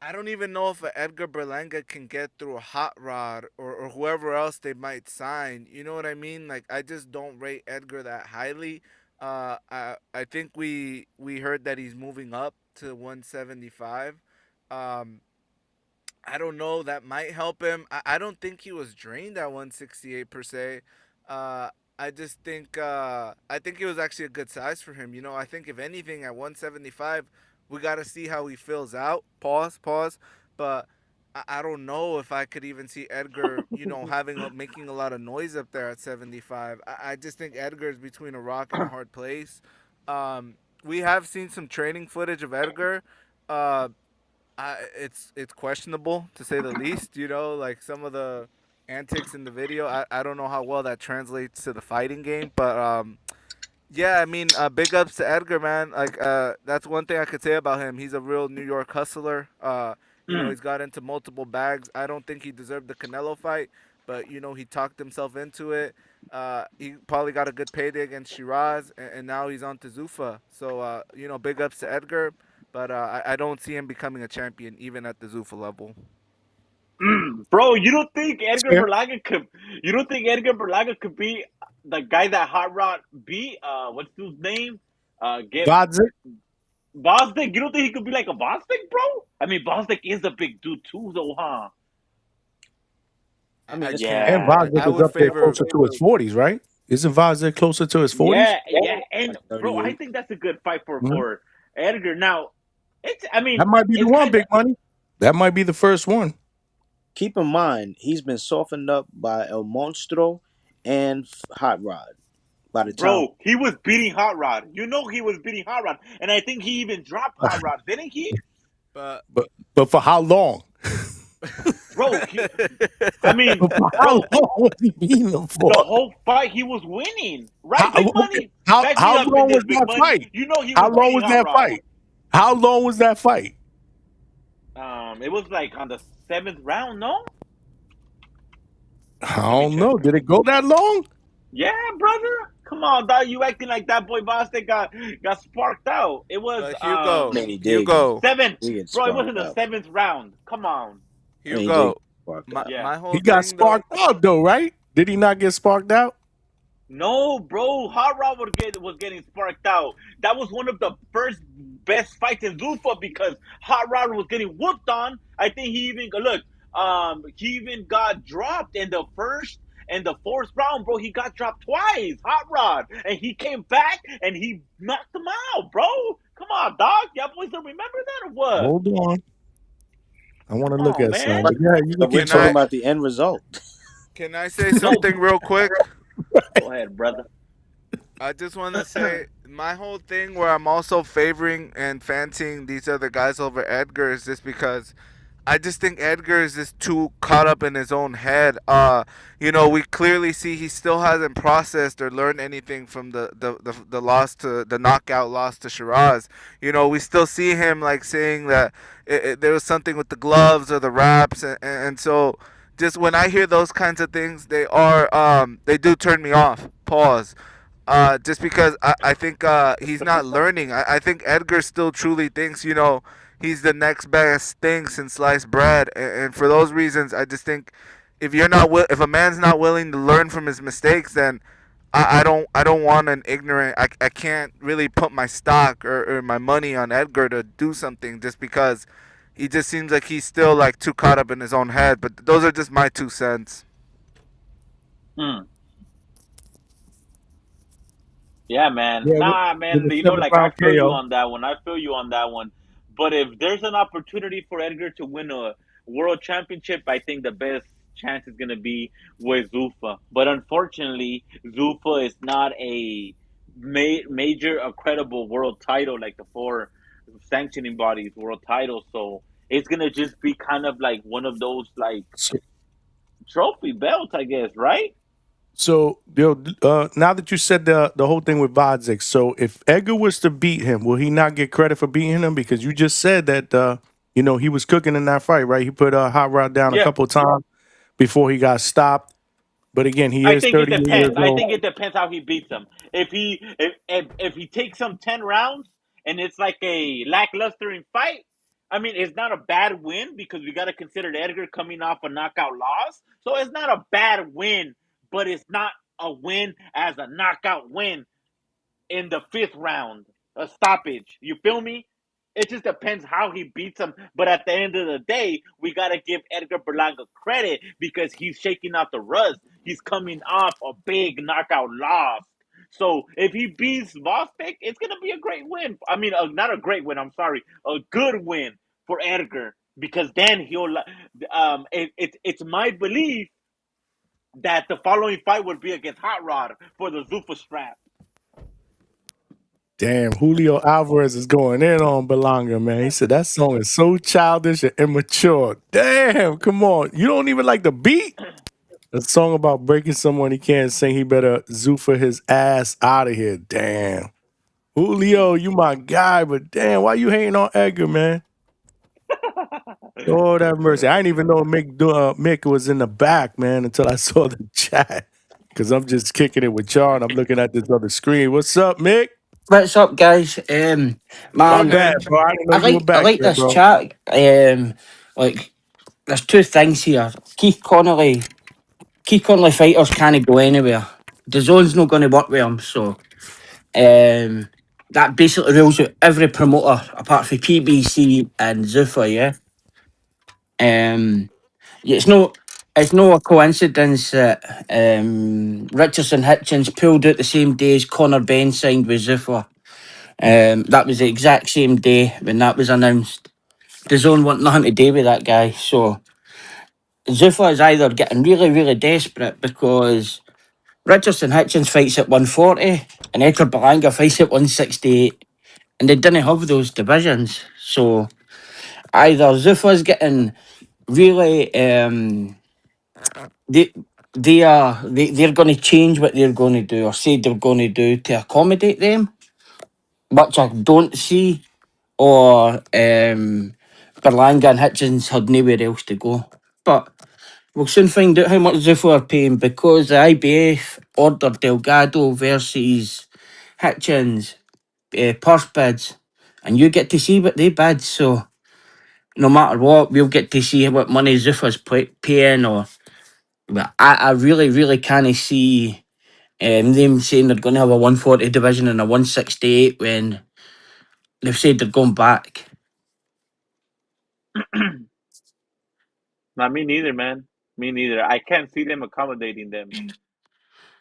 Speaker 13: I don't even know if a Edgar Berlanga can get through a Hot Rod or whoever else they might sign. You know what I mean? Like I just don't rate Edgar that highly. I think we heard that he's moving up to 175. Um, I don't know. That might help him. I don't think he was drained at 168 per se. Uh, I think it was actually a good size for him. You know, I think if anything at 175, we got to see how he fills out. Pause. But I don't know if I could even see Edgar, making a lot of noise up there at 75. I just think Edgar is between a rock and a hard place. We have seen some training footage of Edgar. Uh, it's questionable to say the least. You know, like some of the antics in the video. I don't know how well that translates to the fighting game, but yeah, I mean, big ups to Edgar, man. Like that's one thing I could say about him. He's a real New York hustler. He's got into multiple bags. I don't think he deserved the Canelo fight, but he talked himself into it. He probably got a good payday against Shiraz, and now he's on to Zuffa. So big ups to Edgar. But I don't see him becoming a champion even at the Zuffa level.
Speaker 15: Bro, you don't think Edgar
Speaker 4: Fair.
Speaker 15: Berlanga could? You don't think Edgar Berlanga could be the guy that Hot Rod beat? What's his name? Get
Speaker 4: Godzik?
Speaker 15: Bostic. You don't think he could be like a Bostic, bro? I mean, Bostic is a big dude too, though, huh?
Speaker 12: I mean, it's
Speaker 4: And
Speaker 15: Yeah,
Speaker 4: Vazic is
Speaker 13: would
Speaker 4: up there
Speaker 13: favor.
Speaker 4: closer to his 40s, right? Isn't Vazic closer to his 40s?
Speaker 15: yeah, and
Speaker 12: like
Speaker 15: bro, I
Speaker 12: 38.
Speaker 15: think that's a good fight for
Speaker 4: Mhm.
Speaker 15: Edgar. Now, I
Speaker 4: That
Speaker 15: mean,
Speaker 4: might be the
Speaker 15: it's
Speaker 4: one,
Speaker 15: kind of
Speaker 4: big money. That might be the first one.
Speaker 12: Keep in mind, he's been softened up by El Monstro and Hot Rod by the time.
Speaker 15: bro. He was beating Hot Rod. You know, he was beating Hot Rod, and I think he even dropped Hot Rod, didn't he?
Speaker 13: But
Speaker 4: But for how long?
Speaker 15: Bro, I mean,
Speaker 4: For how
Speaker 15: bro,
Speaker 4: long was he beating him for?
Speaker 15: the whole fight he was winning, right? Big
Speaker 4: Okay,
Speaker 15: Money, back me
Speaker 4: how
Speaker 15: up in
Speaker 4: long
Speaker 15: this,
Speaker 4: was
Speaker 15: Big
Speaker 4: that
Speaker 15: Money.
Speaker 4: fight?
Speaker 15: You know he
Speaker 4: How
Speaker 15: was
Speaker 4: long
Speaker 15: beating
Speaker 4: was
Speaker 15: Hot
Speaker 4: that
Speaker 15: Rod.
Speaker 4: fight? How long was that fight?
Speaker 15: It was like on the 7th round, no?
Speaker 4: I
Speaker 15: Let me
Speaker 4: don't
Speaker 15: check.
Speaker 4: know. Did it go that long?
Speaker 15: Yeah, brother. Come on, dog. You acting like that boy Boston got sparked out. It was
Speaker 13: but
Speaker 12: I mean, he did.
Speaker 13: Hugo,
Speaker 15: seventh,
Speaker 12: He get
Speaker 15: bro. It was in
Speaker 12: sparked
Speaker 15: the
Speaker 12: out.
Speaker 15: 7th round. Come on.
Speaker 12: I mean, he did get
Speaker 13: Hugo.
Speaker 12: sparked
Speaker 13: My
Speaker 12: out.
Speaker 15: Yeah.
Speaker 13: my whole
Speaker 4: He got
Speaker 13: thing though.
Speaker 4: sparked out though, right? Did he not get sparked out?
Speaker 15: No, bro. Hot Rod was getting sparked out. That was one of the first best fights in Zuffa because Hot Rod was getting whooped on. I think he even look. He even got dropped in the first and the 4th round, bro. He got dropped twice, Hot Rod, and he came back and he knocked him out, bro. Come on, dog. Y'all boys don't remember that or what?
Speaker 4: Hold on. I want to
Speaker 15: Come
Speaker 4: look
Speaker 15: on,
Speaker 4: at
Speaker 15: man.
Speaker 4: something. Yeah, you
Speaker 12: But
Speaker 4: can
Speaker 12: we're
Speaker 4: keep
Speaker 12: talking
Speaker 4: talking.
Speaker 12: about the end result.
Speaker 13: Can I say
Speaker 15: No,
Speaker 13: something real quick?
Speaker 15: go ahead, brother.
Speaker 13: I just want to say my whole thing where I'm also favoring and fancying these other guys over Edgar is just because I just think Edgar is just too caught up in his own head. We clearly see he still hasn't processed or learned anything from the loss to the knockout loss to Shiraz. We still see him like saying that there was something with the gloves or the wraps, and so just when I hear those kinds of things, they do turn me off. Pause. Just because I think he's not learning. I think Edgar still truly thinks, he's the next best thing since sliced bread. And for those reasons, I just think if a man's not willing to learn from his mistakes, then I don't want an ignorant. I can't really put my stock or my money on Edgar to do something just because he just seems like he's still like too caught up in his own head. But those are just my 2 cents.
Speaker 15: Yeah, man.
Speaker 4: Yeah,
Speaker 15: Nah,
Speaker 4: with
Speaker 15: man.
Speaker 4: the
Speaker 15: You know,
Speaker 4: seventh
Speaker 15: like I
Speaker 4: round
Speaker 15: feel you
Speaker 4: KO.
Speaker 15: on that one. I feel you on that one. But if there's an opportunity for Edgar to win a world championship, I think the best chance is gonna be with Zuffa. But unfortunately, Zuffa is not a major, a credible world title like the 4 sanctioning bodies world titles. So it's gonna just be kind of like one of those like
Speaker 4: So,
Speaker 15: trophy belts, I guess, right?
Speaker 4: now that you said the whole thing with Vodzik, so if Edgar was to beat him, will he not get credit for beating him? Because you just said that he was cooking in that fight, right? He put Hot Rod down a
Speaker 15: Yeah.
Speaker 4: couple of times before he got stopped. But again, he
Speaker 15: I
Speaker 4: is
Speaker 15: think it
Speaker 4: 38 years
Speaker 15: depends. I
Speaker 4: old.
Speaker 15: think it depends how he beats them. If he takes some 10 rounds and it's like a lackluster fight, I mean, it's not a bad win because we got to consider Edgar coming off a knockout loss. So it's not a bad win, but it's not a win as a knockout win in the fifth round, a stoppage. You feel me? It just depends how he beats him. But at the end of the day, we got to give Edgar Berlanga credit because he's shaking out the rust. He's coming off a big knockout loss. So if he beats Vospik, it's going to be a great win. I mean, not a great win, I'm sorry. A good win for Edgar because then he'll. It's my belief that the following fight would be against Hot Rod for the Zuffa strap.
Speaker 4: Damn, Julio Alvarez is going in on Belonga, man. He said that song is so childish and immature. Damn, come on. You don't even like the beat? A song about breaking someone he can't sing. He better Zuffa his ass out of here. Damn. Julio, you my guy, but damn, why you hating on Edgar, man? Lord have mercy. I didn't even know Mick was in the back, man, until I saw the chat. Because I'm just kicking it with y'all and I'm looking at this other screen. What's up, Mick?
Speaker 17: What's up, guys?
Speaker 4: My
Speaker 17: Man,
Speaker 4: bad, bro. I didn't know
Speaker 17: I
Speaker 4: you were
Speaker 17: like I
Speaker 4: back
Speaker 17: like
Speaker 4: there,
Speaker 17: this
Speaker 4: bro.
Speaker 17: chat. Like there's two things here. Keith Connolly fighters can't go anywhere. The zone's not going to work with him, so that basically rules out every promoter apart from PBC and Zuffa. Yeah. Yeah, it's no a coincidence that Richardson Hitchens pulled out the same day as Conor Benn signed with Zuffa. That was the exact same day when that was announced. The zone want nothing to do with that guy. So Zuffa is either getting really, really desperate because Richardson Hitchens fights at 140 and Edgar Berlanga fights at 168, and they didn't have those divisions. So either Zuffa's getting really they they're going to change what they're going to do or say they're going to do to accommodate them, which I don't see, or Berlanga and Hitchens had nowhere else to go. But we'll soon find out how much Zuffa are paying because the IBF ordered Delgado versus Hitchens purse bids, and you get to see what they bid. So no matter what, we'll get to see what money Zuffa's paying. Or but I really, really can't see them saying they're going to have a 140 division and a 168 when they've said they're going back.
Speaker 15: Not me neither, man. Me neither. I can't see them accommodating them.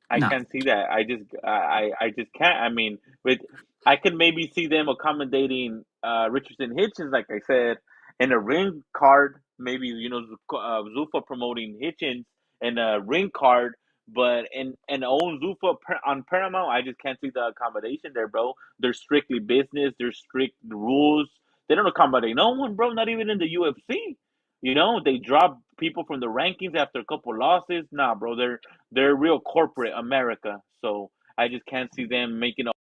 Speaker 15: I
Speaker 17: No.
Speaker 15: can't see that. I just can't. I mean, with I can maybe see them accommodating Richardson Hitchens, like I said, in a ring card. Maybe Zuffa promoting Hitchens in a ring card, but in own Zuffa on Paramount, I just can't see the accommodation there, bro. They're strictly business. They're strict rules. They don't accommodate no one, bro. Not even in the UFC. They drop people from the rankings after a couple losses. Nah, bro. They're real corporate America, so I just can't see them making a.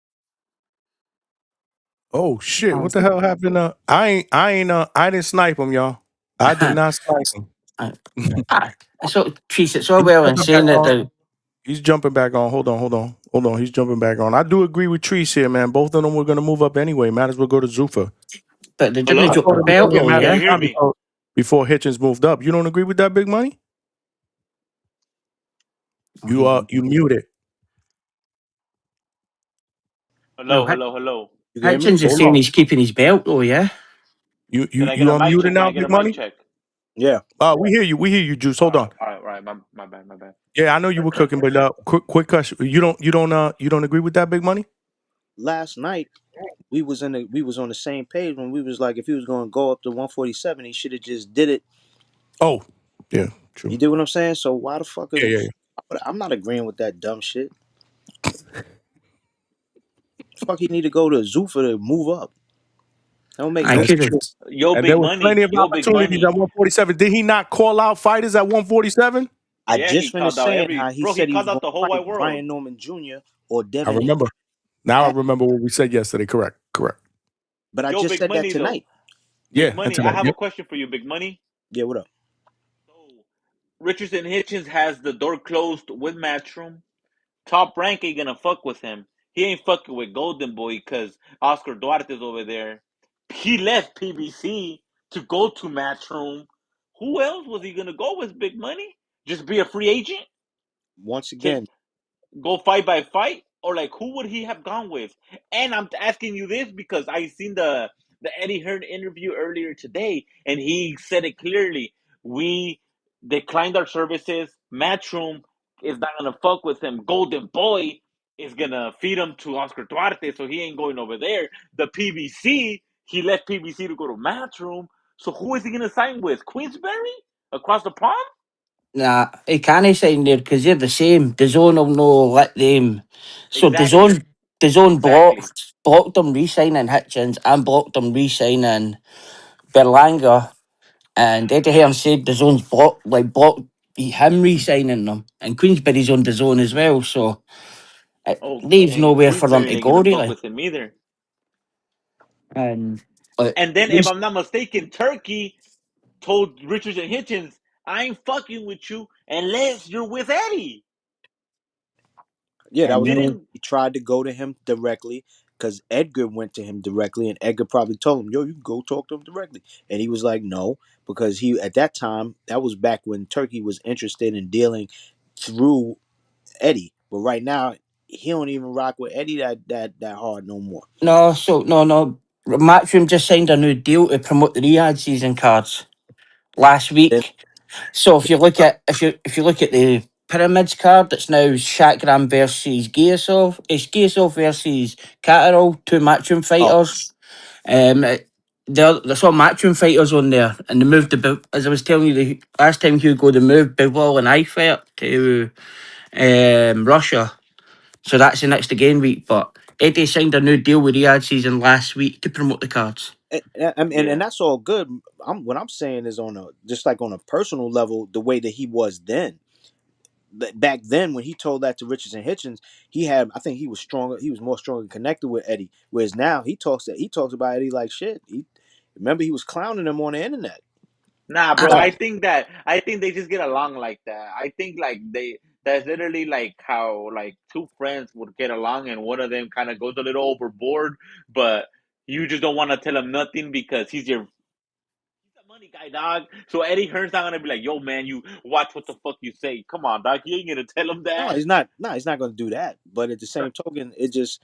Speaker 4: Oh shit! What the hell happened? I didn't snipe him, y'all. I did not snipe him.
Speaker 17: So, Trees, it's all well and saying that the
Speaker 4: He's jumping back on. Hold on. He's jumping back on. I do agree with Treese here, man. Both of them were going to move up anyway. Might as well go to Zuffa.
Speaker 17: but they
Speaker 4: I
Speaker 17: didn't drop
Speaker 4: thought
Speaker 17: the
Speaker 4: it was going
Speaker 17: belt
Speaker 4: to be a
Speaker 17: though,
Speaker 4: matter
Speaker 15: Can you
Speaker 17: yeah.
Speaker 4: of
Speaker 15: hear
Speaker 4: time
Speaker 15: me?
Speaker 4: before Hitchens moved up. You don't agree with that, Big Money? You muted.
Speaker 17: Well,
Speaker 15: Hello, hello, hello.
Speaker 12: You can hear me?
Speaker 17: Hitchens is
Speaker 4: Hold
Speaker 17: saying
Speaker 4: on.
Speaker 17: he's keeping his belt though, yeah.
Speaker 4: You
Speaker 15: Can
Speaker 4: you
Speaker 15: I get
Speaker 4: you
Speaker 15: a mic
Speaker 4: unmuted
Speaker 15: check? Can
Speaker 4: now,
Speaker 15: I get
Speaker 4: Big
Speaker 15: a mic
Speaker 4: Money?
Speaker 15: check?
Speaker 12: Yeah.
Speaker 4: We hear you. We hear you, Juice. Hold on.
Speaker 15: All right, all right. My bad, my bad.
Speaker 4: Yeah, I know you were cooking, but quick question. You don't agree with that, Big Money?
Speaker 12: Last night we was on the same page when we was like, if he was going to go up to 147, he should have just did it.
Speaker 4: Oh, yeah, true.
Speaker 12: You did what I'm saying? So why the fuck?
Speaker 4: Yeah.
Speaker 12: I'm not agreeing with that dumb shit. Fuck, he need to go to Zuffa to move up. That don't make
Speaker 17: I
Speaker 12: no
Speaker 4: That's
Speaker 17: could
Speaker 12: sense.
Speaker 17: have.
Speaker 4: true.
Speaker 15: Yo,
Speaker 4: And there
Speaker 15: big
Speaker 4: was plenty
Speaker 15: money.
Speaker 4: of
Speaker 15: Yo, big
Speaker 4: opportunities at
Speaker 15: money.
Speaker 4: 147. Did he not call out fighters at 147?
Speaker 12: I
Speaker 15: Yeah, he
Speaker 12: just
Speaker 15: called
Speaker 12: finished
Speaker 15: out
Speaker 12: saying how he
Speaker 15: he
Speaker 12: said he
Speaker 15: called
Speaker 12: was
Speaker 15: out
Speaker 12: going
Speaker 15: the
Speaker 12: to
Speaker 15: whole
Speaker 12: fight
Speaker 15: wide world.
Speaker 12: Brian Norman Jr. or
Speaker 4: I
Speaker 12: Devin Haney.
Speaker 4: remember. Now I remember what we said yesterday. Correct.
Speaker 12: But I
Speaker 15: Yo,
Speaker 12: just
Speaker 15: big
Speaker 12: said that
Speaker 15: money though.
Speaker 12: tonight.
Speaker 15: Big
Speaker 4: Yeah,
Speaker 15: money.
Speaker 4: that's
Speaker 15: I
Speaker 4: right.
Speaker 15: have a
Speaker 4: Yep.
Speaker 15: question for you, big money.
Speaker 12: Yeah, what up?
Speaker 15: So Richardson Hitchens has the door closed with Matchroom. Top Rank ain't gonna fuck with him. He ain't fucking with Golden Boy because Oscar Duarte's over there. He left PBC to go to Matchroom. Who else was he gonna go with? Big money? Just be a free agent?
Speaker 12: Once
Speaker 15: To
Speaker 12: again,
Speaker 15: go fight by fight, or like who would he have gone with? And I'm asking you this because I seen the Eddie Hearn interview earlier today, and he said it clearly. We declined our services. Matchroom is not gonna fuck with him. Golden Boy is gonna feed him to Oscar Duarte, so he ain't going over there. The PBC, he left PBC to go to Matchroom. So who is he gonna sign with? Queensberry across the pond?
Speaker 17: Nah, he can't sign there because they're the same. The zone will no let them. So
Speaker 15: Exactly.
Speaker 17: The zone
Speaker 15: Exactly.
Speaker 17: blocked them re-signing Hitchens and blocked them re-signing Berlanga. And Eddie Hearn said the zone's blocked him re-signing them. And Queensberry's on the zone as well, so it
Speaker 15: Oh,
Speaker 17: leaves
Speaker 15: and
Speaker 17: nowhere for them
Speaker 15: Queensberry
Speaker 17: to
Speaker 15: ain't
Speaker 17: go
Speaker 15: gonna fuck
Speaker 17: really.
Speaker 15: with him either.
Speaker 17: And but
Speaker 15: And then, if I'm not mistaken, Turkey told Richards and Hitchens, "I ain't fucking with you unless you're with Eddie."
Speaker 12: yeah, that
Speaker 15: And
Speaker 12: was the
Speaker 15: didn't
Speaker 12: he tried to go to him directly because Edgar went to him directly, and Edgar probably told him, "Yo, you can go talk to him directly," and he was like, "No," because he at that time that was back when Turkey was interested in dealing through Eddie, but right now he don't even rock with Eddie that hard no more.
Speaker 17: no. Matchroom just signed a new deal to promote the Riyadh season cards last
Speaker 12: Then
Speaker 17: week. So if you look at the pyramids card, it's now Shakram versus Giasov. It's Giasov versus Katarol, two matchroom
Speaker 12: oh,
Speaker 17: fighters. There's all matchroom fighters on there, and they moved as I was telling you the last time Hugo, they moved Bivol and Eifert to Russia. So that's the next again week. But Eddie signed a new deal with Riyadh season last week to promote the cards.
Speaker 12: and
Speaker 15: yeah.
Speaker 12: that's all good. What I'm saying is on a just like on a personal level, the way that he was then. Back then, when he told that to Richards and Hitchens, he had I think he was stronger. He was more strongly connected with Eddie. Whereas now he talks about Eddie like shit. He remember he was clowning him on the internet.
Speaker 15: Nah, bro.
Speaker 17: Uh,
Speaker 15: I think they just get along like that. I think like that's literally like how like two friends would get along, and one of them kind of goes a little overboard, but you just don't want to tell him nothing because he's a money guy, dog. So Eddie Hearn's not gonna be like, "Yo, man, you watch what the fuck you say." Come on, dog. You ain't gonna tell him
Speaker 12: No,
Speaker 15: that.
Speaker 12: he's not. No, he's not going to do that. But at the same token, it just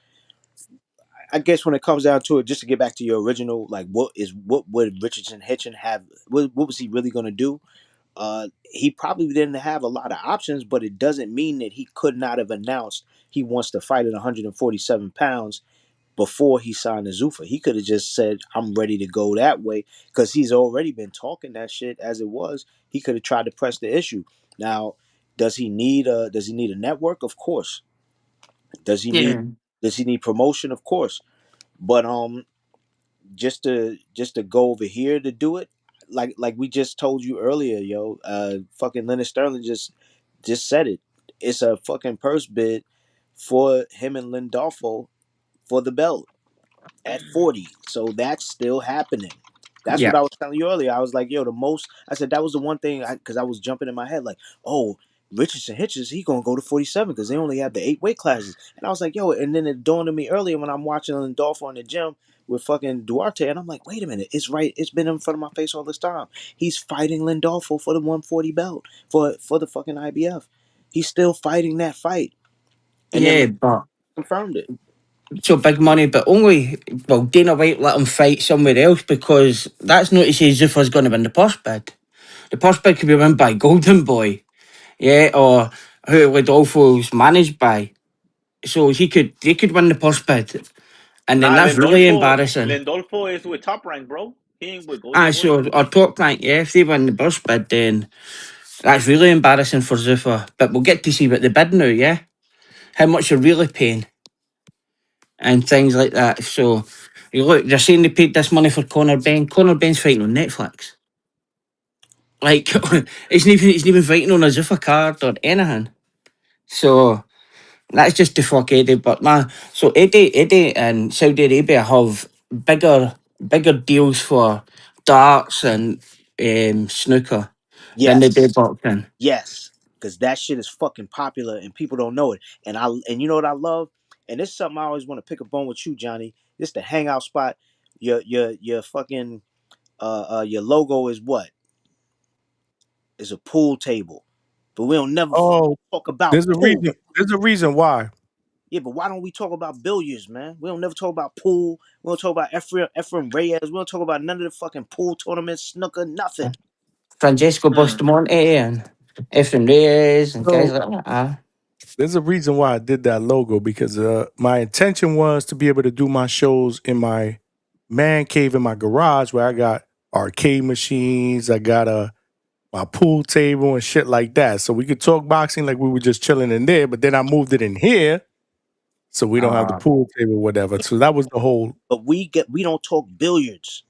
Speaker 12: I guess when it comes down to it, just to get back to your original, like what would Richardson Hitchin have? What was he really going to do? He probably didn't have a lot of options, but it doesn't mean that he could not have announced he wants to fight at 147 pounds before he signed the Zuffa. He could have just said, "I'm ready to go that way," because he's already been talking that shit as it was. He could have tried to press the issue. Now, does he need a network? Of course. Does he need
Speaker 17: yeah,
Speaker 12: does he need promotion? Of course. But just to go over here to do it, like we just told you earlier, yo, fucking Leonard Sterling just said it. It's a fucking purse bid for him and Lindolfo for the belt at 40. So that's still happening. That's what
Speaker 17: yeah,
Speaker 12: I was telling you earlier. I was like, yo, I said that was the one thing because I was jumping in my head like, oh, Richardson Hitches, he gonna go to 47 because they only have the 8 weight classes. And I was like, yo, and then it dawned on me earlier when I'm watching Lindolfo in the gym with fucking Duarte, and I'm like, wait a minute, it's right, it's been in front of my face all this time. He's fighting Lindolfo for the 140 belt for the fucking IBF. He's still fighting that fight. And then
Speaker 17: yeah. But
Speaker 12: confirmed it.
Speaker 17: so big money, but only well Dana White let him fight somewhere else because that's not to say Zuffa's going to win the purse bid. The purse bid could be won by Golden Boy, yeah, or who Rodolfo's managed by. So they could win the purse bid, and then
Speaker 15: Nah,
Speaker 17: that's really embarrassing.
Speaker 15: Lindolfo is with Top Rank, bro. He ain't with Golden
Speaker 17: Ah,
Speaker 15: Boy.
Speaker 17: so our top rank, yeah, if they win the purse bid, then that's really embarrassing for Zuffa. But we'll get to see what they bid now, yeah, how much they're really paying and things like that. So you look, they're saying they paid this money for Conor Benn. Conor Benn's fighting on Netflix. Like he's not even fighting on a Zuffa card or anything. So that's just to fuck Eddie. But man, so Eddie and Saudi Arabia have bigger deals for darts and snooker than they do
Speaker 12: Yes.
Speaker 17: boxing.
Speaker 12: Yes, because that shit is fucking popular and people don't know it. And you know what I love? And this is something I always want to pick a bone with you, Johnny. This the hangout spot. Your fucking your logo is what? It's a pool table, but we don't never
Speaker 4: Oh,
Speaker 12: talk about
Speaker 4: there's a
Speaker 12: pool.
Speaker 4: reason. There's a reason why.
Speaker 12: Yeah, but why don't we talk about billiards, man? We don't never talk about pool. We don't talk about Ephraim Reyes. We don't talk about none of the fucking pool tournaments, snooker, nothing.
Speaker 17: Francesco Bustamante and Efren Reyes and guys
Speaker 4: So
Speaker 17: like that.
Speaker 4: there's a reason why I did that logo because my intention was to be able to do my shows in my man cave in my garage where I got arcade machines, I got my pool table and shit like that. So we could talk boxing like we were just chilling in there, but then I moved it in here so we don't have the pool table, whatever. So that was the whole.
Speaker 12: But we don't talk billiards.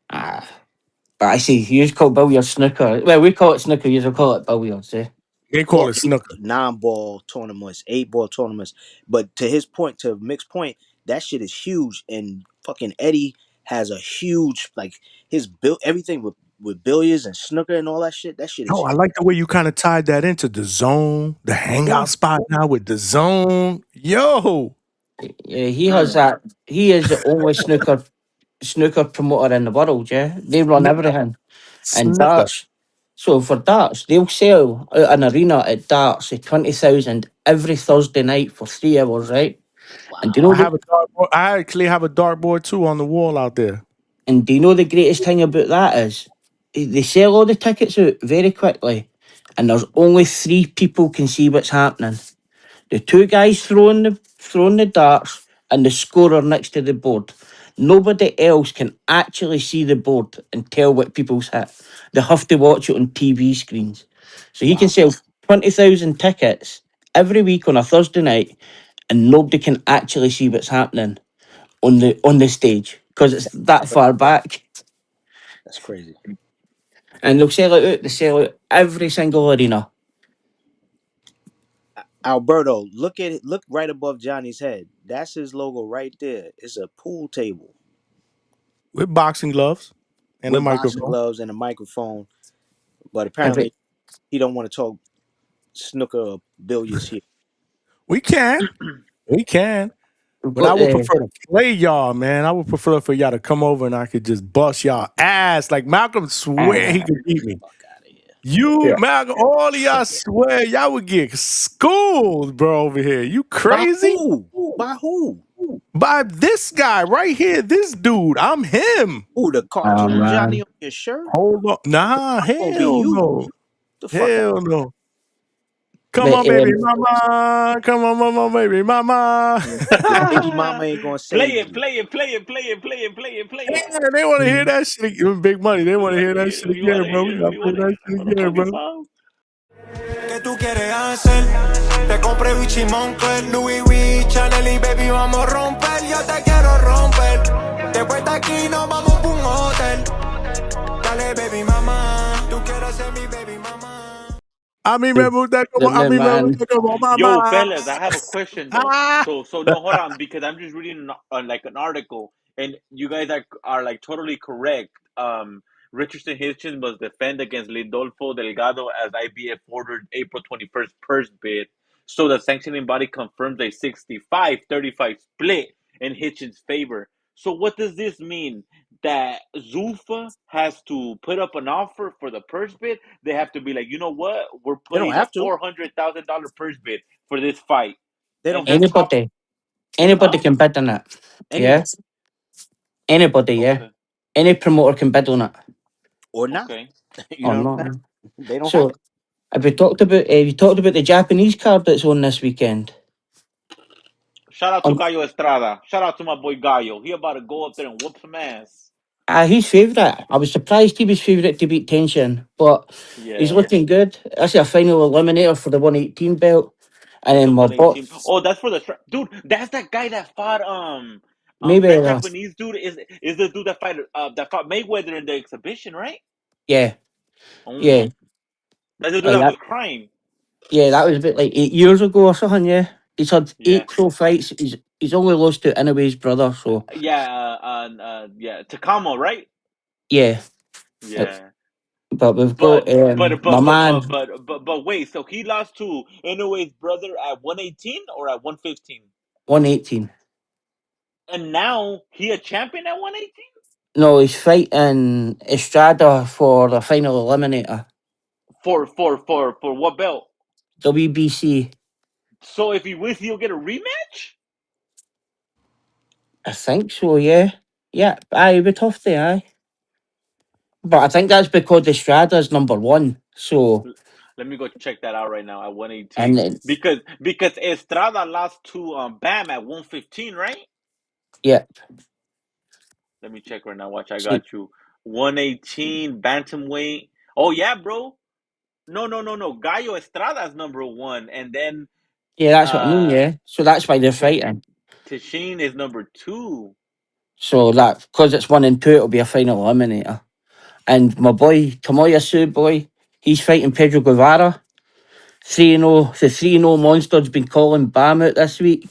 Speaker 17: But I see, you call billiards snooker. Well, we call it snooker, you call it billiards, eh?
Speaker 4: They call it snooker.
Speaker 12: 9-ball tournaments, 8-ball tournaments. But to his point, to Mick's point, that shit is huge. And fucking Eddie has a huge, like, his everything with billiards and snooker and all that shit. That shit is
Speaker 4: Oh, I
Speaker 12: huge.
Speaker 4: like the way you kind of tied that into the zone, the
Speaker 12: Yeah.
Speaker 4: hangout spot now with the zone. Yo.
Speaker 17: Yeah, he has that. He is the only snooker promoter in the world, yeah? They run
Speaker 4: Snooker.
Speaker 17: everything. And
Speaker 4: Snooker.
Speaker 17: darts. So for darts, they'll sell out an arena at darts at 20,000 every Thursday night for 3 hours, right? And do you know
Speaker 4: I have a dartboard. I actually have a dartboard too on the wall out there.
Speaker 17: And do you know the greatest thing about that is they sell all the tickets out very quickly, and there's only three people can see what's happening. The two guys throwing the darts and the scorer next to the board. Nobody else can actually see the board and tell what people's hit. They have to watch it on TV screens. So he can sell 20,000 tickets every week on a Thursday night, and nobody can actually see what's happening on the stage because it's that far back.
Speaker 12: That's crazy.
Speaker 17: And they'll sell it out. They sell out every single arena.
Speaker 12: Alberto, look at it. Look right above Johnny's head. That's his logo right there. It's a pool table
Speaker 4: With boxing gloves and a
Speaker 12: with boxing
Speaker 4: microphone.
Speaker 12: gloves and a microphone. But
Speaker 17: Every
Speaker 12: apparently, he don't want to talk snooker or billiards here.
Speaker 4: We can. We can.
Speaker 17: we've
Speaker 4: But I
Speaker 17: got
Speaker 4: would prefer to play y'all, man. I would prefer for y'all to come over and I could just bust y'all ass. Like Malcolm swear he could beat me. You,
Speaker 17: yeah.
Speaker 4: Malcolm, all of y'all swear y'all would get schooled, bro, over here. You
Speaker 12: By
Speaker 4: crazy?
Speaker 12: who? By who?
Speaker 4: By this guy right here, this dude. I'm him.
Speaker 12: Who, the
Speaker 17: Oh
Speaker 12: cartoon Johnny
Speaker 17: man.
Speaker 12: on your shirt?
Speaker 4: Hold on. Nah,
Speaker 12: I'm gonna be
Speaker 4: hell
Speaker 12: you.
Speaker 4: no.
Speaker 12: The fuck out.
Speaker 4: Hell no. Come
Speaker 17: But
Speaker 4: on, baby mama. Come on, mama, baby mama.
Speaker 12: Your baby mama ain't gonna
Speaker 15: Play
Speaker 12: save
Speaker 15: it,
Speaker 12: you.
Speaker 15: play it, play it, play it, play it, play it, play it.
Speaker 4: Yeah, they want to hear that shit again. Big money. They
Speaker 15: We
Speaker 4: want to
Speaker 15: want
Speaker 4: hear
Speaker 15: to
Speaker 4: that
Speaker 15: hear
Speaker 4: shit
Speaker 15: it. We want
Speaker 4: again,
Speaker 15: to
Speaker 4: bro. We
Speaker 15: hear it.
Speaker 4: gotta
Speaker 15: We
Speaker 4: play
Speaker 15: want to
Speaker 4: that
Speaker 15: hear
Speaker 4: shit
Speaker 15: it. On the
Speaker 4: again,
Speaker 15: fucking
Speaker 4: bro.
Speaker 15: song.
Speaker 6: ¿Qué tú quieres hacer? Te compré Gucci Moncler, Louis V, Chanel y baby vamos a romper. Yo te quiero romper. Después de aquí nos vamos pa' un hotel. Dale baby mama, tú quieres ser mi baby mama.
Speaker 4: A mí me gusta como, a mí me
Speaker 17: man.
Speaker 4: gusta como
Speaker 15: Yo,
Speaker 4: mamá.
Speaker 15: fellas, I have a question though. So no, hold on, because I'm just reading like an article, and you guys are like totally correct. Richardson Hitchens was defended against Lindolfo Delgado as IBF ordered April 21st purse bid. So the sanctioning body confirms a 65-35 split in Hitchens' favor. So what does this mean? That Zuffa has to put up an offer for the purse bid? They have to be like, you know what? We're
Speaker 12: They don't
Speaker 15: putting a
Speaker 12: have to.
Speaker 15: $400,000 purse bid for this fight,
Speaker 12: They
Speaker 15: and
Speaker 12: don't have
Speaker 15: then
Speaker 12: to.
Speaker 15: top,
Speaker 17: Anybody
Speaker 15: huh?
Speaker 17: can bid on it. Yeah.
Speaker 12: Anybody
Speaker 17: Anybody, yeah.
Speaker 15: Okay,
Speaker 17: Any promoter can bid on it.
Speaker 12: or not.
Speaker 15: okay.
Speaker 12: You
Speaker 17: Or
Speaker 12: know what
Speaker 17: not.
Speaker 12: I'm saying? They don't have
Speaker 17: So
Speaker 12: to.
Speaker 17: have you talked about the Japanese card that's on this weekend?
Speaker 15: Shout out to
Speaker 17: On
Speaker 15: Gallo Estrada. Shout out to my boy Gallo. He about to go up there and whoop some ass.
Speaker 17: He's favourite. I was surprised he was favourite to beat Tension, but he's
Speaker 15: Yeah,
Speaker 17: looking good. That's a final eliminator for the 118 belt. And
Speaker 15: the
Speaker 17: then my
Speaker 15: 118.
Speaker 17: boss,
Speaker 15: Oh, that's for the dude. That's that guy that fought
Speaker 17: maybe,
Speaker 15: that Japanese dude is the dude that fought Mayweather in the exhibition, right?
Speaker 17: yeah, yeah,
Speaker 15: That's the dude
Speaker 17: like
Speaker 15: that was
Speaker 17: that.
Speaker 15: crying.
Speaker 17: Yeah, that was about like 8 years ago or something. Yeah, he's had
Speaker 15: Yeah,
Speaker 17: 8 pro fights. He's only lost to Inoue's brother. So
Speaker 15: yeah, Takamo, right?
Speaker 17: yeah, uh,
Speaker 15: Yeah.
Speaker 17: but we've got
Speaker 15: But but
Speaker 17: my
Speaker 15: but but
Speaker 17: man
Speaker 15: but but wait. So he lost to Inoue's brother at 118 or at 115?
Speaker 17: 118.
Speaker 15: And now he a champion at 118.
Speaker 17: No, he's fighting Estrada for the final eliminator.
Speaker 15: For what belt?
Speaker 17: WBC.
Speaker 15: So if he wins, he'll get a rematch.
Speaker 17: I think so, yeah. Yeah, aye, it'd be tough there, aye. But I think that's because Estrada's number one. So,
Speaker 15: Let me go check that out right now at
Speaker 17: and
Speaker 15: 118
Speaker 17: then,
Speaker 15: because Estrada lost to Bam at 115, right?
Speaker 17: yeah.
Speaker 15: Let me check right now. Watch, I
Speaker 17: See,
Speaker 15: got you. 118 bantamweight. Oh yeah, bro. No. Gallo Estrada's number one, and then
Speaker 17: yeah, that's what I mean,
Speaker 15: uh
Speaker 17: yeah. So that's why they're
Speaker 15: T-
Speaker 17: fighting.
Speaker 15: Tishin is number two.
Speaker 17: So that, because it's 1 and 2, it'll be a final eliminator. And my boy, Tamoya Sue boy, he's fighting Pedro Guevara. 3-0, the 3-0 monster's been calling Bam out this week.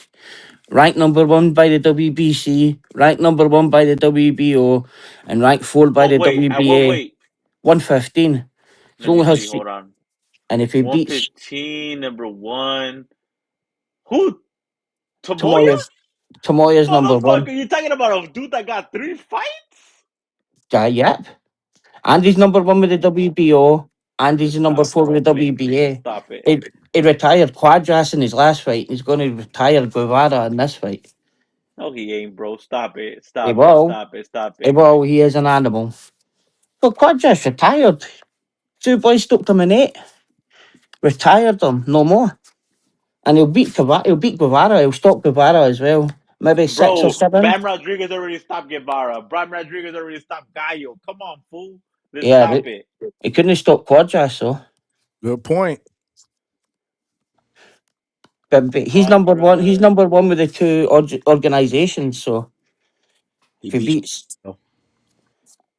Speaker 17: Ranked number one by the WBC, ranked number one by the WBO, and ranked four by
Speaker 15: What
Speaker 17: the
Speaker 15: weight? At what
Speaker 17: WBA.
Speaker 15: weight?
Speaker 17: 115. He
Speaker 15: Let me
Speaker 17: only
Speaker 15: see.
Speaker 17: has,
Speaker 15: Hold on.
Speaker 17: and if he beats
Speaker 15: 115, number one. Who? Tomoya?
Speaker 17: Tamoya's number
Speaker 15: Motherfucker,
Speaker 17: one.
Speaker 15: you talking about a dude that got 3 fights?
Speaker 17: Guy, yep. And he's number one with the WBO, and he's number
Speaker 15: Stop,
Speaker 17: four
Speaker 15: bro.
Speaker 17: with the
Speaker 15: Please.
Speaker 17: WBA.
Speaker 15: Stop it.
Speaker 17: He retired Quadras in his last fight. He's going to retire Guevara in this fight.
Speaker 15: No, he ain't, bro. Stop it.
Speaker 17: He
Speaker 15: Stop it.
Speaker 17: will.
Speaker 15: Stop it. Stop
Speaker 17: He
Speaker 15: it.
Speaker 17: will. He is an animal. But Quadras retired. Two boys stopped him in 8. Retired him. No more. And he'll beat Guevara. He'll beat Guevara. He'll stop Guevara as well. Maybe 6 or
Speaker 15: Bro,
Speaker 17: 7.
Speaker 15: Bam Rodriguez already stopped Guevara. Bam Rodriguez already stopped Gallo. Come on, fool. Let's
Speaker 17: Yeah,
Speaker 15: stop
Speaker 17: but
Speaker 15: it.
Speaker 17: he couldn't stop Quadras, though.
Speaker 4: Good point.
Speaker 17: But he's number one. He's
Speaker 15: Quadras.
Speaker 17: number one with the two organizations. So
Speaker 12: He
Speaker 17: if he
Speaker 12: beat
Speaker 17: beats,
Speaker 12: you.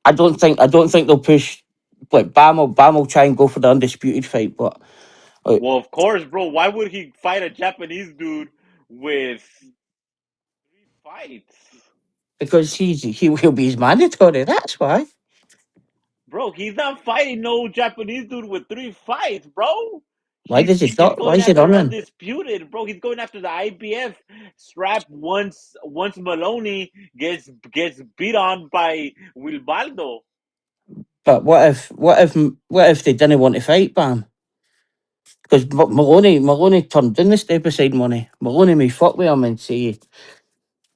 Speaker 17: I don't think they'll push. Like Bam will try and go for the undisputed fight, but
Speaker 15: Well, of course, bro. Why would he fight a Japanese dude with 3 fights?
Speaker 17: because he will be his mandatory. That's why.
Speaker 15: Bro, he's not fighting no Japanese dude with 3 fights, bro.
Speaker 17: Why does he
Speaker 15: He's
Speaker 17: stop? Why
Speaker 15: going
Speaker 17: is he
Speaker 15: after
Speaker 17: running?
Speaker 15: undisputed, bro. He's going after the IBF strap once Maloney gets beat on by Wilbaldo.
Speaker 17: But what if they didn't want to fight Bam? Because Maloney turned down the step aside money. Maloney may fuck with him and say,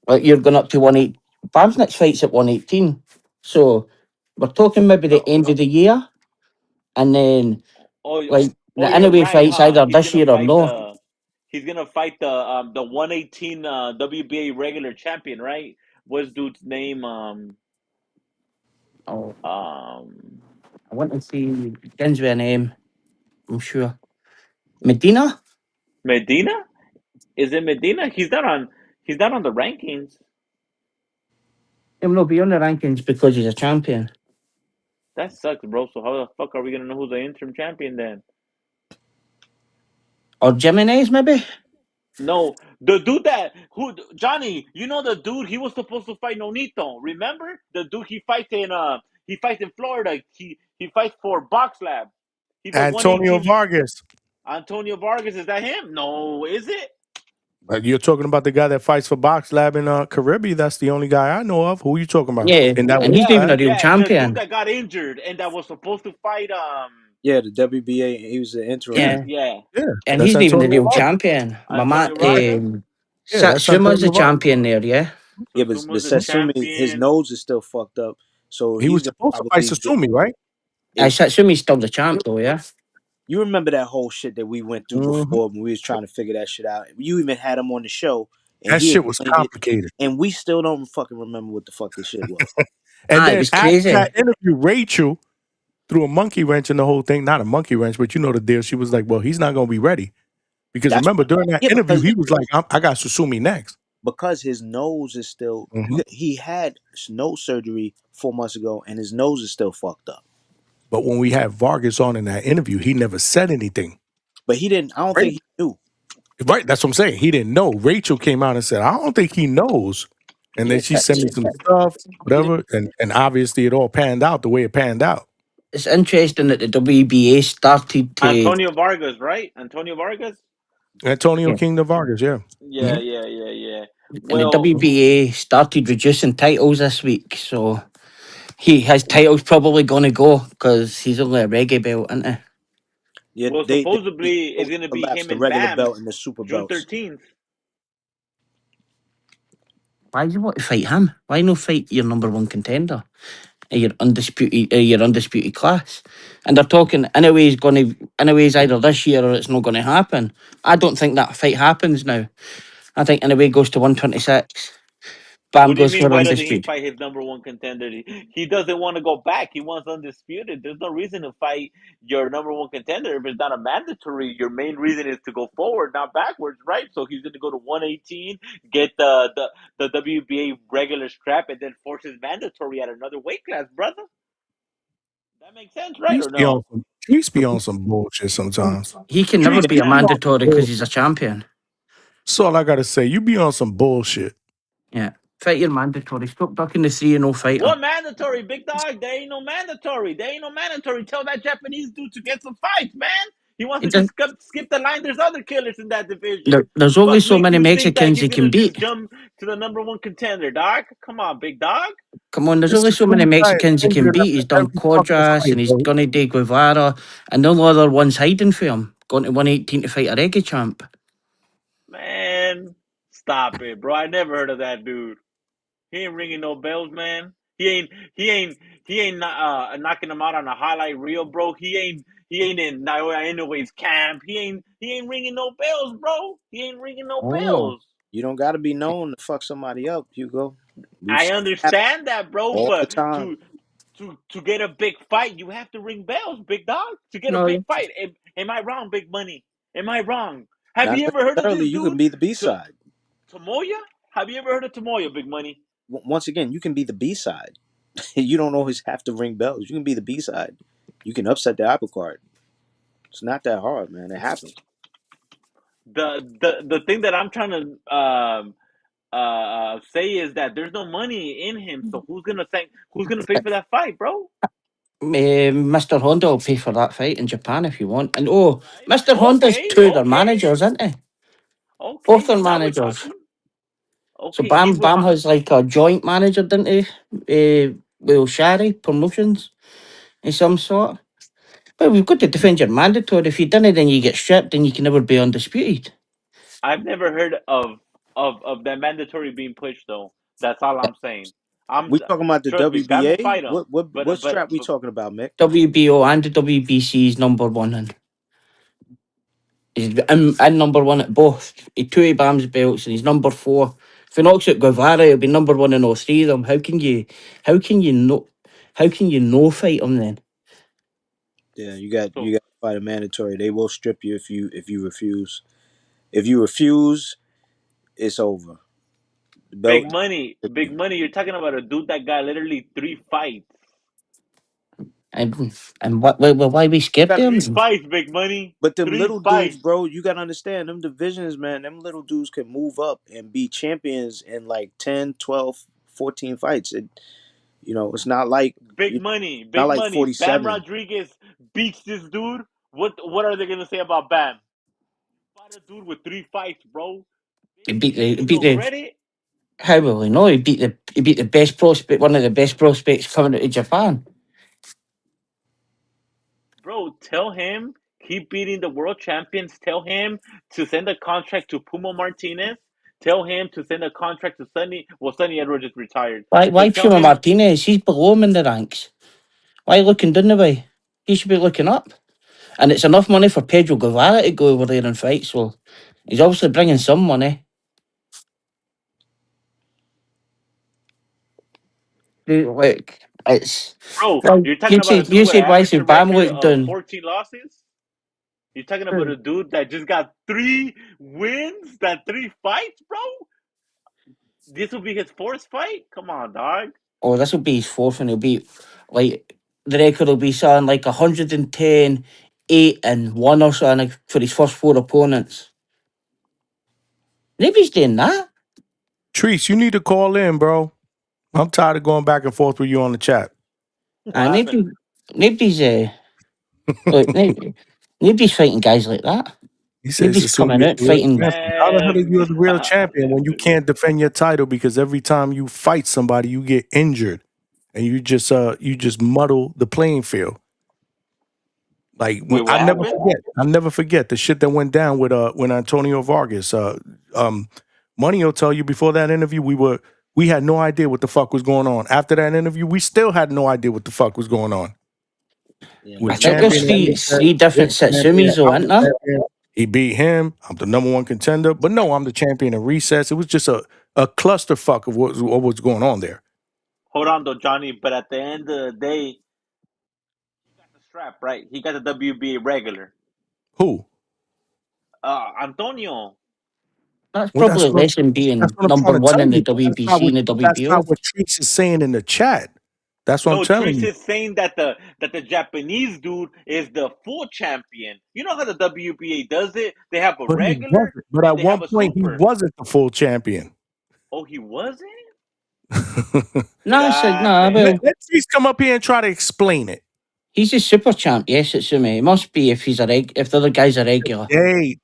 Speaker 17: like, you're going up to 18. Bam's next fight's at 118. So we're talking maybe the
Speaker 15: No,
Speaker 17: end of the year. And then,
Speaker 15: oh,
Speaker 17: like,
Speaker 15: oh,
Speaker 17: the
Speaker 15: you're
Speaker 17: anyway
Speaker 15: right,
Speaker 17: fight's
Speaker 15: huh?
Speaker 17: either this year or no.
Speaker 15: He's gonna fight the 118 WBA regular champion, right? What's dude's name?
Speaker 17: Oh,
Speaker 15: Um,
Speaker 17: I want to see, begins with a name, I'm sure. Medina?
Speaker 15: Medina? Is it Medina? He's not on the rankings.
Speaker 17: He'll not be on the rankings because he's a champion.
Speaker 15: That sucks, bro. So how the fuck are we gonna know who's the interim champion then?
Speaker 17: Or Jimenez, maybe?
Speaker 15: No, the dude that who Johnny, you know the dude he was supposed to fight Nonito. Remember the dude he fights in Florida. He fights for Box Lab. He's a
Speaker 4: Antonio
Speaker 15: 118.
Speaker 4: Vargas.
Speaker 15: Antonio Vargas, is that him? No, is it?
Speaker 4: You're talking about the guy that fights for Box Lab in Caribbean. That's the only guy I know of. Who you talking about?
Speaker 17: Yeah,
Speaker 4: In that
Speaker 17: and
Speaker 4: weight
Speaker 17: he's not even
Speaker 15: Yeah,
Speaker 17: a
Speaker 4: class?
Speaker 17: real
Speaker 15: yeah, the dude
Speaker 17: champion.
Speaker 15: that got injured and that was supposed to fight
Speaker 12: Yeah, the WBA. He was the interim.
Speaker 4: Yeah,
Speaker 17: Yeah.
Speaker 15: yeah,
Speaker 4: yeah.
Speaker 17: And
Speaker 4: That's
Speaker 17: he's not even the
Speaker 4: Antonio
Speaker 17: real
Speaker 4: Vargas.
Speaker 17: champion. My man,
Speaker 15: Antonio Vargas.
Speaker 4: Yeah, that's
Speaker 17: Satsuma's the
Speaker 4: Antonio Vargas.
Speaker 17: champion there, yeah?
Speaker 12: Yeah, but
Speaker 15: Susuma's the
Speaker 12: Satsumi, his
Speaker 15: champion.
Speaker 12: nose is still fucked up, so
Speaker 4: He
Speaker 12: he's
Speaker 4: was
Speaker 12: gonna
Speaker 4: supposed to fight
Speaker 12: probably get.
Speaker 4: Sasumi, right?
Speaker 17: I
Speaker 12: It,
Speaker 17: Satsumi's still the champ though, yeah?
Speaker 12: you remember that whole shit that we went through
Speaker 4: Hmm.
Speaker 12: before when we was trying to figure that shit out. You even had him on the show, and
Speaker 4: That
Speaker 12: he
Speaker 4: shit was
Speaker 12: explained it,
Speaker 4: complicated.
Speaker 12: and we still don't fucking remember what the fuck this shit was.
Speaker 4: And
Speaker 17: Ah, it
Speaker 4: then
Speaker 17: was
Speaker 4: after that
Speaker 17: crazy.
Speaker 4: interview, Rachel threw a monkey wrench in the whole thing. Not a monkey wrench, but you know the deal. She was like, well, he's not going to be ready. Because
Speaker 12: That's
Speaker 4: remember, during that
Speaker 12: yeah,
Speaker 4: interview, he was like, I got Susumi next.
Speaker 12: because his nose is still.
Speaker 4: Hmm.
Speaker 12: He had nose surgery 4 months ago, and his nose is still fucked up.
Speaker 4: But when we had Vargas on in that interview, he never said anything.
Speaker 12: But he didn't. I don't
Speaker 4: Right?
Speaker 12: think he knew.
Speaker 4: Right. That's what I'm saying. He didn't know. Rachel came out and said, I don't think he knows. And then
Speaker 12: Yeah,
Speaker 4: she sent me some stuff,
Speaker 12: he didn't.
Speaker 4: whatever. And obviously it all panned out the way it panned out.
Speaker 17: It's interesting that the WBA started to,
Speaker 15: Antonio Vargas, right? Antonio Vargas.
Speaker 4: Antonio
Speaker 17: yeah,
Speaker 4: King Vargas, yeah.
Speaker 15: Yeah,
Speaker 4: Hmm.
Speaker 15: yeah, yeah, yeah.
Speaker 17: And the
Speaker 15: Well,
Speaker 17: WBA started reducing titles this week, so his title's probably going to go because he's only a reggae belt, isn't he?
Speaker 12: Yeah,
Speaker 15: well,
Speaker 12: they
Speaker 15: supposedly it's gonna be
Speaker 12: collapsed
Speaker 15: him
Speaker 12: the
Speaker 15: and
Speaker 12: regular
Speaker 15: Bam
Speaker 12: belt and the super
Speaker 15: June
Speaker 12: belts.
Speaker 15: 13th.
Speaker 17: Why do you want to fight him? Why no fight your number one contender? Your undisputed class, and they're talking anyways either this year or it's not going to happen. I don't think that fight happens now. I think anyway goes to 126. Bam
Speaker 15: What do you
Speaker 17: goes
Speaker 15: mean?
Speaker 17: for
Speaker 15: Why doesn't he
Speaker 17: undisputed.
Speaker 15: fight his number one contender? He doesn't want to go back. He wants undisputed. There's no reason to fight your number one contender if it's not a mandatory. Your main reason is to go forward, not backwards, right? So he's going to go to 118, get the WBA regular strap, and then force his mandatory at another weight class, brother. That makes sense, right or no?
Speaker 4: Trees be on some bullshit sometimes.
Speaker 17: He can never
Speaker 15: Trees
Speaker 17: be a
Speaker 15: can.
Speaker 17: mandatory because he's a champion.
Speaker 4: That's all I gotta say. You be on some bullshit.
Speaker 17: Yeah, fight your mandatory. Stop ducking the 3-0 fighter.
Speaker 15: What mandatory, big dog? There ain't no mandatory. There ain't no mandatory. Tell that Japanese dude to get some fights, man. He wants
Speaker 17: It
Speaker 15: to just
Speaker 17: does,
Speaker 15: skip the line. There's other killers in that division.
Speaker 17: there's only
Speaker 15: Fuck
Speaker 17: so
Speaker 15: makes
Speaker 17: many
Speaker 15: you think that
Speaker 17: Mexicans
Speaker 15: he's
Speaker 17: you can
Speaker 15: gonna just
Speaker 17: beat.
Speaker 15: jump to the number one contender, dog? Come on, big dog.
Speaker 17: Come on, there's
Speaker 4: It's
Speaker 17: only
Speaker 4: the
Speaker 17: so many
Speaker 4: same guy
Speaker 17: Mexicans you can
Speaker 4: injured
Speaker 17: beat.
Speaker 4: after
Speaker 17: He's done
Speaker 4: every fucking
Speaker 17: Quadras and
Speaker 4: fight,
Speaker 17: he's
Speaker 4: bro.
Speaker 17: gonna do Guevara, and the only other one's hiding for him. Going to 118 to fight a reggae champ.
Speaker 15: Man, stop it, bro. I never heard of that dude. He ain't ringing no bells, man. He ain't he ain't knocking him out on a highlight reel, bro. He ain't in Naoya Inoue's camp. He ain't ringing no bells, bro. He ain't ringing no
Speaker 17: Oh,
Speaker 15: bells.
Speaker 12: You don't got to be known to fuck somebody up, Hugo. We've
Speaker 15: I
Speaker 12: seen it happen
Speaker 15: understand that, bro,
Speaker 12: all the
Speaker 15: but
Speaker 12: time.
Speaker 15: to get a big fight, you have to ring bells, big dog. To get a
Speaker 17: no.
Speaker 15: big fight. Am I wrong, Big Money? Am I wrong? Have
Speaker 12: Not
Speaker 15: you ever heard of
Speaker 12: necessarily.
Speaker 15: this
Speaker 12: You can
Speaker 15: dude?
Speaker 12: be the B
Speaker 15: To
Speaker 12: side.
Speaker 15: Tomoya? Have you ever heard of Tomoya, Big Money?
Speaker 12: Once again, you can be the B side. You don't always have to ring bells. You can be the B side. You can upset the apple cart. It's not that hard, man. It happens.
Speaker 15: The thing that I'm trying to say is that there's no money in him. So who's gonna pay for that fight, bro?
Speaker 17: Mr. Honda will pay for that fight in Japan if you want. And oh, Mr. Honda's
Speaker 15: Okay,
Speaker 17: two of their
Speaker 15: okay,
Speaker 17: managers, isn't he? Both
Speaker 15: okay.
Speaker 17: their
Speaker 15: Now we're
Speaker 17: managers.
Speaker 15: talking.
Speaker 17: So
Speaker 15: Okay,
Speaker 17: Bam
Speaker 15: he's with
Speaker 17: Bam has like a joint manager, didn't he? With Shari Promotions in some sort. Well, we've got to defend your mandatory. If you done it, then you get stripped and you can never be undisputed.
Speaker 15: I've never heard of that mandatory being pushed though. That's all I'm saying. I'm
Speaker 12: We talking about the
Speaker 15: trust me, Bam will
Speaker 12: WBA?
Speaker 15: fight him,
Speaker 12: What strap we
Speaker 15: but
Speaker 12: talking about, Mick?
Speaker 17: WBO and the WBC is number one. And he's in number one at both. He two of Bam's belts and he's number four. If he knocks out Guevara, he'll be number one in all three of them. How can you know, how can you no fight him then?
Speaker 12: Yeah,
Speaker 15: so
Speaker 12: you got to fight a mandatory. They will strip you if you refuse. If you refuse, it's over. The belt strip
Speaker 15: big
Speaker 12: you.
Speaker 15: money. You're talking about a dude that got literally 3 fights.
Speaker 17: And why we scared
Speaker 12: Got
Speaker 17: them?
Speaker 15: 3 fights, big money.
Speaker 12: But them
Speaker 15: Three
Speaker 12: little dudes,
Speaker 15: fights.
Speaker 12: bro, you gotta understand them divisions, man. Them little dudes can move up and be champions in like 10, 12, 14 fights. It's not like not
Speaker 15: Big
Speaker 12: like
Speaker 15: money. Bam
Speaker 12: 47.
Speaker 15: Rodriguez beats this dude. What are they gonna say about Bam? Fought a dude with 3 fights, bro.
Speaker 17: He
Speaker 15: Bitch, you
Speaker 17: he
Speaker 15: get
Speaker 17: beat
Speaker 15: no
Speaker 17: the
Speaker 15: credit.
Speaker 17: how will he know? He beat the best prospect, one of the best prospects coming out of Japan.
Speaker 15: Bro, tell him keep beating the world champions. Tell him to send a contract to Puma Martinez. Tell him to send a contract to Sonny. Well, Sonny Edwards is retired,
Speaker 17: Why
Speaker 15: but tell
Speaker 17: Puma
Speaker 15: him,
Speaker 17: Martinez? He's below him in the ranks. Why looking down the way? He should be looking up. And it's enough money for Pedro Guevara to go over there and fight. So he's obviously bringing some money. Like it's
Speaker 15: bro,
Speaker 17: like
Speaker 15: you're talking about a dude
Speaker 17: you
Speaker 15: with an
Speaker 17: said why
Speaker 15: amateur
Speaker 17: should Bam
Speaker 15: record
Speaker 17: look
Speaker 15: of
Speaker 17: down?
Speaker 15: 14 losses. You're talking about a dude that just got 3 wins, that 3 fights, bro. This will be his fourth fight. Come on, dog.
Speaker 17: Oh, this will be his fourth, and he'll be like the record will be something like 110, 8 and 1 or something like, for his first four opponents. Maybe he's doing that.
Speaker 4: Treese, you need to call in, bro. I'm tired of going back and forth with you on the chat.
Speaker 15: What happened?
Speaker 17: Nobody's look, nobody's fighting guys like that.
Speaker 4: He
Speaker 17: You're
Speaker 4: says,
Speaker 17: just
Speaker 4: assume
Speaker 17: coming
Speaker 4: you're
Speaker 17: out
Speaker 4: the real
Speaker 17: fighting.
Speaker 4: champion. How the hell are
Speaker 15: Man,
Speaker 4: you the real champion when you can't defend your title because every time you fight somebody, you get injured and you just muddle the playing field. Like
Speaker 15: wait, what
Speaker 4: I never
Speaker 15: happened?
Speaker 4: forget. I never forget the shit that went down with when Antonio Vargas. Money will tell you before that interview we had no idea what the fuck was going on. After that interview, we still had no idea what the fuck was going on.
Speaker 12: Yeah,
Speaker 4: With
Speaker 17: I think there's
Speaker 4: champion, and he said,
Speaker 17: three different
Speaker 4: this champion,
Speaker 17: Satsumis though,
Speaker 4: I'm
Speaker 17: isn't
Speaker 4: the
Speaker 17: there?
Speaker 4: champion. He beat him. I'm the number one contender. But no, I'm the champion in recess. It was just a clusterfuck of what was going on there.
Speaker 15: Hold on though, Johnny. But at the end of the day, he got the strap, right? He got the WBA regular.
Speaker 4: Who?
Speaker 15: Antonio.
Speaker 17: That's
Speaker 4: Well,
Speaker 17: probably less than
Speaker 4: that's
Speaker 17: being
Speaker 4: what I'm
Speaker 17: number
Speaker 4: trying to
Speaker 17: one
Speaker 4: tell
Speaker 17: in the
Speaker 4: you. But
Speaker 17: WBC and the
Speaker 4: that's not
Speaker 17: WBO.
Speaker 4: what Treese is saying in the chat. That's what I'm
Speaker 15: No,
Speaker 4: telling
Speaker 15: Treese
Speaker 4: you.
Speaker 15: is saying that the Japanese dude is the full champion. You know how the WBA does it? They have a
Speaker 4: But he
Speaker 15: regular
Speaker 4: wasn't. But
Speaker 15: and
Speaker 4: at
Speaker 15: they have
Speaker 4: one
Speaker 15: a
Speaker 4: point, he
Speaker 15: super.
Speaker 4: wasn't the full champion.
Speaker 15: Oh, he wasn't?
Speaker 17: No, I said no.
Speaker 15: God
Speaker 17: Well,
Speaker 4: Let Treese come up here and try to explain it.
Speaker 17: he's a super champ. Yes, Satsumi. It must be if he's if the other guy's a regular.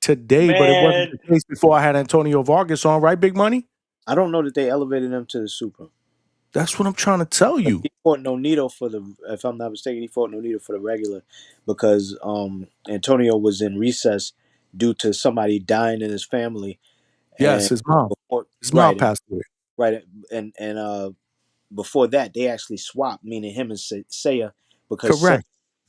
Speaker 4: Today, but it wasn't
Speaker 15: man.
Speaker 4: the case before I had Antonio Vargas on, right, Big Money?
Speaker 12: I don't know that they elevated him to the super.
Speaker 4: That's what I'm trying to tell you.
Speaker 12: He fought Nonito for the, if I'm not mistaken, he fought Nonito for the regular because Antonio was in recess due to somebody dying in his family,
Speaker 4: Yes,
Speaker 12: and
Speaker 4: his mom.
Speaker 12: before,
Speaker 4: His mom
Speaker 12: right,
Speaker 4: passed away.
Speaker 12: right, and before that they actually swapped, meaning him and Seiya, because Seiya
Speaker 4: Correct.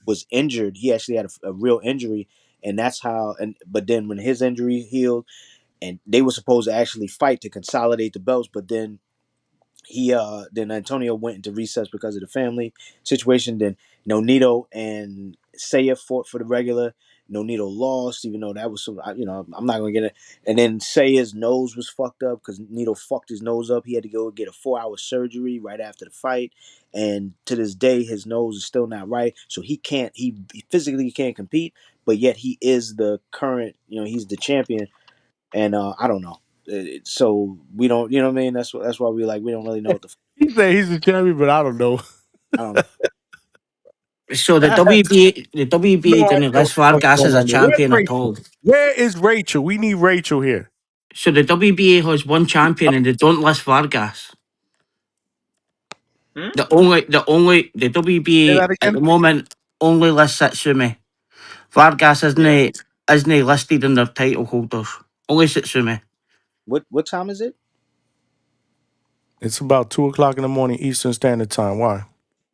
Speaker 12: was injured. He actually had a real injury, and that's how. And but then when his injury healed, and they were supposed to actually fight to consolidate the belts, but then Antonio went into recess because of the family situation. Then Nonito and Seiya fought for the regular. Nonito lost, even though that was some, I'm not gonna get it. And then Seiya's nose was fucked up because Nito fucked his nose up. He had to go get a 4-hour surgery right after the fight, and to this day his nose is still not right. So he can't, he physically can't compete, but yet he is the current, he's the champion. And I don't know. So we don't, you know what I mean? That's why we don't really know what the.
Speaker 4: He said he's the champion, but I don't know.
Speaker 12: I don't know.
Speaker 17: So the WBA
Speaker 4: No
Speaker 17: didn't
Speaker 4: idea what
Speaker 17: list
Speaker 4: the fuck's
Speaker 17: Vargas
Speaker 4: going
Speaker 17: as a
Speaker 4: on there. Where's
Speaker 17: champion at
Speaker 4: Rachel?
Speaker 17: all.
Speaker 4: Where is Rachel? We need Rachel here.
Speaker 17: So the WBA has one champion and they don't list Vargas.
Speaker 15: Hmm?
Speaker 17: The
Speaker 4: Say
Speaker 17: WBA
Speaker 4: that
Speaker 17: at
Speaker 4: again.
Speaker 17: the moment only lists Satsumi. Vargas
Speaker 15: Yeah.
Speaker 17: isn't listed in their title holders. Only Satsumi.
Speaker 12: What time is it?
Speaker 4: It's about 2:00 in the morning Eastern Standard Time. Why?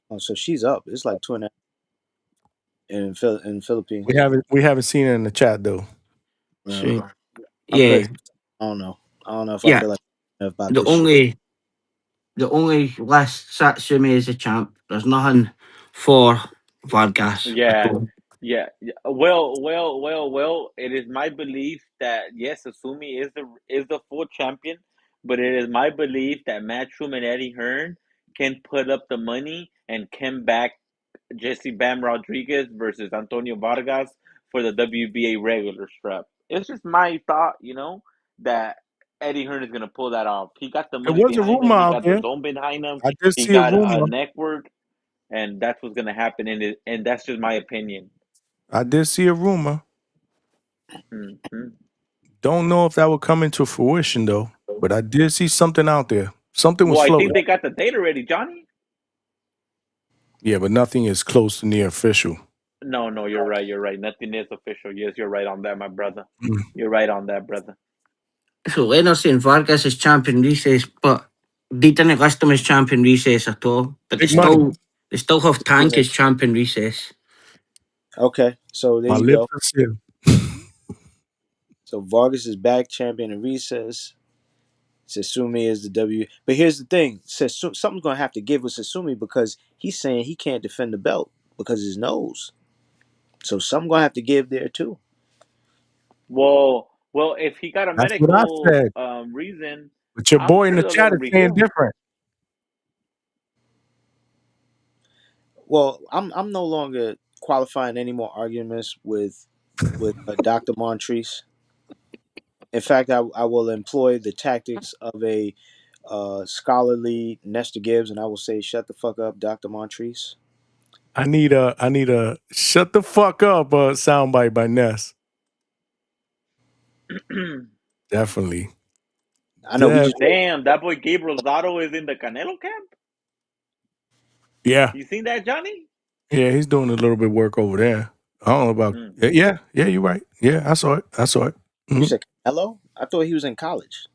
Speaker 12: Oh, so she's up. It's like 2 and a half in
Speaker 4: We
Speaker 12: Philippines.
Speaker 4: haven't seen it in the chat though.
Speaker 17: So
Speaker 12: I'm
Speaker 17: yeah,
Speaker 12: good. I don't know. I don't know if I
Speaker 17: yeah.
Speaker 12: feel like about
Speaker 17: The
Speaker 12: this shit.
Speaker 17: only the only list Satsumi is a champ. There's nothing for Vargas at
Speaker 15: Yeah.
Speaker 17: all.
Speaker 15: Yeah. Well. It is my belief that yes, Asumi is the full champion, but it is my belief that Matchroom and Eddie Hearn can put up the money and can back Jesse Bam Rodriguez versus Antonio Vargas for the WBA regular strap. It's just my thought, that Eddie Hearn is gonna pull that off. He got the
Speaker 4: There
Speaker 15: money
Speaker 4: was a
Speaker 15: behind him.
Speaker 4: rumor
Speaker 15: He
Speaker 4: out
Speaker 15: got the
Speaker 4: there.
Speaker 15: zone behind him.
Speaker 4: I did
Speaker 15: He
Speaker 4: see a
Speaker 15: got a
Speaker 4: rumor.
Speaker 15: network, and that's what's gonna happen. And that's just my opinion.
Speaker 4: I did see a rumor.
Speaker 15: Hmm.
Speaker 4: Don't know if that will come into fruition though. But I did see something out there. Something was
Speaker 15: Well, I think
Speaker 4: floating.
Speaker 15: they got the date already, Johnny.
Speaker 4: Yeah, but nothing is close to near official.
Speaker 15: No, you're right. You're right. Nothing is official. Yes, you're right on that, my brother.
Speaker 4: Mm.
Speaker 15: You're right on that, brother.
Speaker 17: So Leonard saying Vargas is champion recess, but they didn't list him as champion recess at all. But
Speaker 4: Big money.
Speaker 17: they still have Tank
Speaker 12: Yeah.
Speaker 17: as champion recess.
Speaker 12: Okay, so there
Speaker 4: My
Speaker 12: you
Speaker 4: lips
Speaker 12: go.
Speaker 4: are sealed.
Speaker 12: So Vargas is back, champion in recess. Sasumi is the W. But here's the thing: something's gonna have to give with Sasumi because he's saying he can't defend the belt because of his nose. So something gonna have to give there too.
Speaker 15: Well, if he got a
Speaker 4: That's what I
Speaker 15: medical
Speaker 4: said.
Speaker 15: reason,
Speaker 4: But your
Speaker 15: I'm
Speaker 4: boy in
Speaker 15: sure
Speaker 4: the
Speaker 15: they'll let
Speaker 4: chat
Speaker 15: him
Speaker 4: is saying
Speaker 15: reheal.
Speaker 4: different.
Speaker 12: Well, I'm no longer qualifying any more arguments with Dr. Montrese. In fact, I will employ the tactics of a scholarly Nestor Gibbs, and I will say, "Shut the fuck up, Dr. Montrese."
Speaker 4: I need a shut the fuck up soundbite by Ness. Definitely.
Speaker 12: I know we just
Speaker 15: Damn, that boy Gabriel Zotto is in the Canelo camp.
Speaker 4: Yeah.
Speaker 15: You seen that, Johnny?
Speaker 4: Yeah, he's doing a little bit of work over there. I don't know about.
Speaker 15: Mm.
Speaker 4: Yeah, you're right. Yeah, I saw it.
Speaker 12: you
Speaker 4: Mhm.
Speaker 12: said Canelo. I thought he was in college.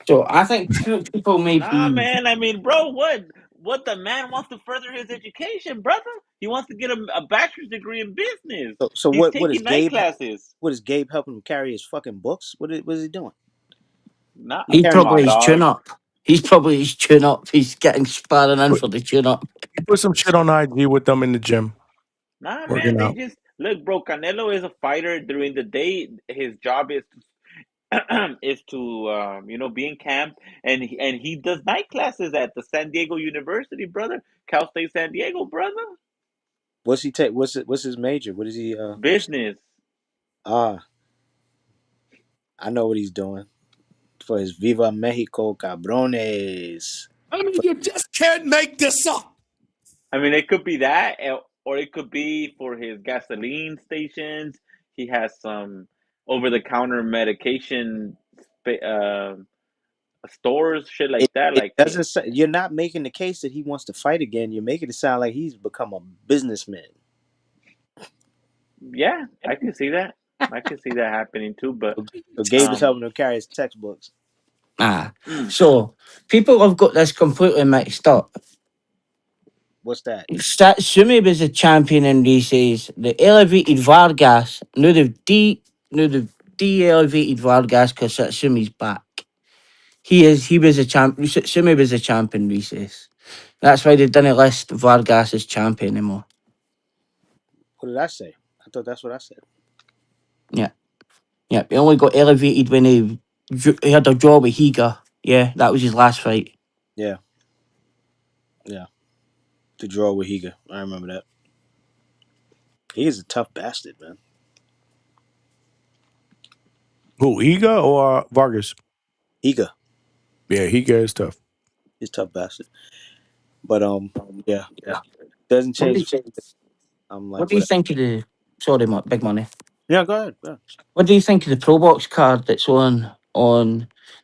Speaker 17: So I think people may
Speaker 15: Nah,
Speaker 17: be.
Speaker 15: man. I mean, bro, what the man wants to further his education, brother? He wants to get a bachelor's degree in business.
Speaker 12: So
Speaker 15: He's
Speaker 12: what is
Speaker 15: taking night
Speaker 12: Gabe?
Speaker 15: classes.
Speaker 12: What is Gabe helping him carry his fucking books? What is he doing?
Speaker 15: Nah,
Speaker 17: He's
Speaker 15: come
Speaker 12: Carrying
Speaker 17: probably
Speaker 15: on,
Speaker 17: his tune
Speaker 15: dog.
Speaker 17: up. He's probably his tune up. He's getting sparring in for the tune up.
Speaker 4: He put some shit on IG with them in the gym,
Speaker 15: Nah, man.
Speaker 4: working
Speaker 15: They
Speaker 4: out.
Speaker 15: just look, bro. Canelo is a fighter. During the day, his job is is to be in camp, and he does night classes at the San Diego University, brother. Cal State San Diego, brother.
Speaker 12: What's he take? What's his major? What is he?
Speaker 15: Business.
Speaker 12: Ah, I know what he's doing for his Viva Mexico cabrones.
Speaker 9: I mean, you just can't make this up.
Speaker 15: I mean, it could be that, or it could be for his gasoline stations. He has some over-the-counter medication stores, shit like that.
Speaker 12: It
Speaker 15: Like,
Speaker 12: doesn't say you're not making the case that he wants to fight again. You're making it sound like he's become a businessman.
Speaker 15: yeah, I can see that. I can see that happening too. But
Speaker 12: So Gabe is
Speaker 15: um,
Speaker 12: helping him carry his textbooks.
Speaker 17: Ah,
Speaker 15: mm,
Speaker 17: so people have got this completely mixed up.
Speaker 12: What's that?
Speaker 17: Satsumi was a champion in races. The elevated Vargas. Now they've de-elevated Vargas because Satsumi's back. He was a champ. Satsumi was a champion races. That's why they didn't list Vargas as champion anymore.
Speaker 12: What did I say? I thought that's what I said.
Speaker 17: Yeah, yeah. He only got elevated when he had a draw with Higa. Yeah, that was his last fight.
Speaker 12: Yeah, yeah. To draw with Higa. I remember that. He is a tough bastard, man.
Speaker 4: Who, Iga or Vargas?
Speaker 12: Higa.
Speaker 4: Yeah, Higa is tough.
Speaker 12: He's a tough bastard. But yeah. Doesn't
Speaker 17: What do
Speaker 12: change.
Speaker 17: you,
Speaker 12: I'm
Speaker 17: what
Speaker 12: like,
Speaker 17: do you
Speaker 12: whatever.
Speaker 17: think of the? Sorry, big money.
Speaker 12: Yeah, go ahead. Go ahead.
Speaker 17: What do you think of the Pro Box card that's on?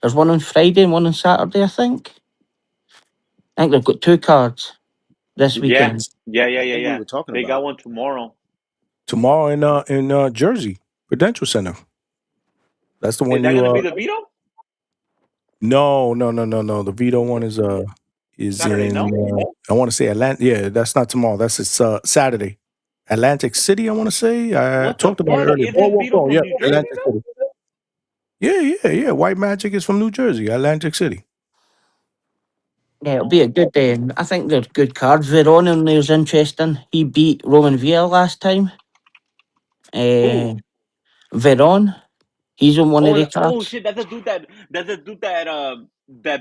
Speaker 17: There's one on Friday and one on Saturday, I think. I think they've got two cards this
Speaker 15: yeah,
Speaker 17: weekend.
Speaker 12: I think we
Speaker 15: yeah.
Speaker 12: were talking
Speaker 15: They
Speaker 12: about
Speaker 15: got
Speaker 12: it.
Speaker 15: one tomorrow.
Speaker 4: Tomorrow in Jersey Prudential Center. That's the
Speaker 15: Is
Speaker 4: one
Speaker 15: that
Speaker 4: you
Speaker 15: gonna be the veto?
Speaker 4: No. The Vito one is
Speaker 15: Saturday,
Speaker 4: in
Speaker 15: no.
Speaker 4: I want to say Atlanta. Yeah, that's not tomorrow. That's Saturday. Atlantic City, I want to say. I
Speaker 15: What the
Speaker 4: talked about it
Speaker 15: fuck?
Speaker 4: earlier.
Speaker 15: Isn't Vito
Speaker 4: Yeah,
Speaker 15: from New Jersey
Speaker 4: Atlantic
Speaker 15: though?
Speaker 4: City. Yeah. White Magic is from New Jersey, Atlantic City.
Speaker 17: Yeah, it'll be a good day. I think they're good cards. Veron in there's interesting. He beat Roman Villa last time.
Speaker 15: Who?
Speaker 17: Veron, he's on one of the
Speaker 15: Oh
Speaker 17: cards.
Speaker 15: shit! That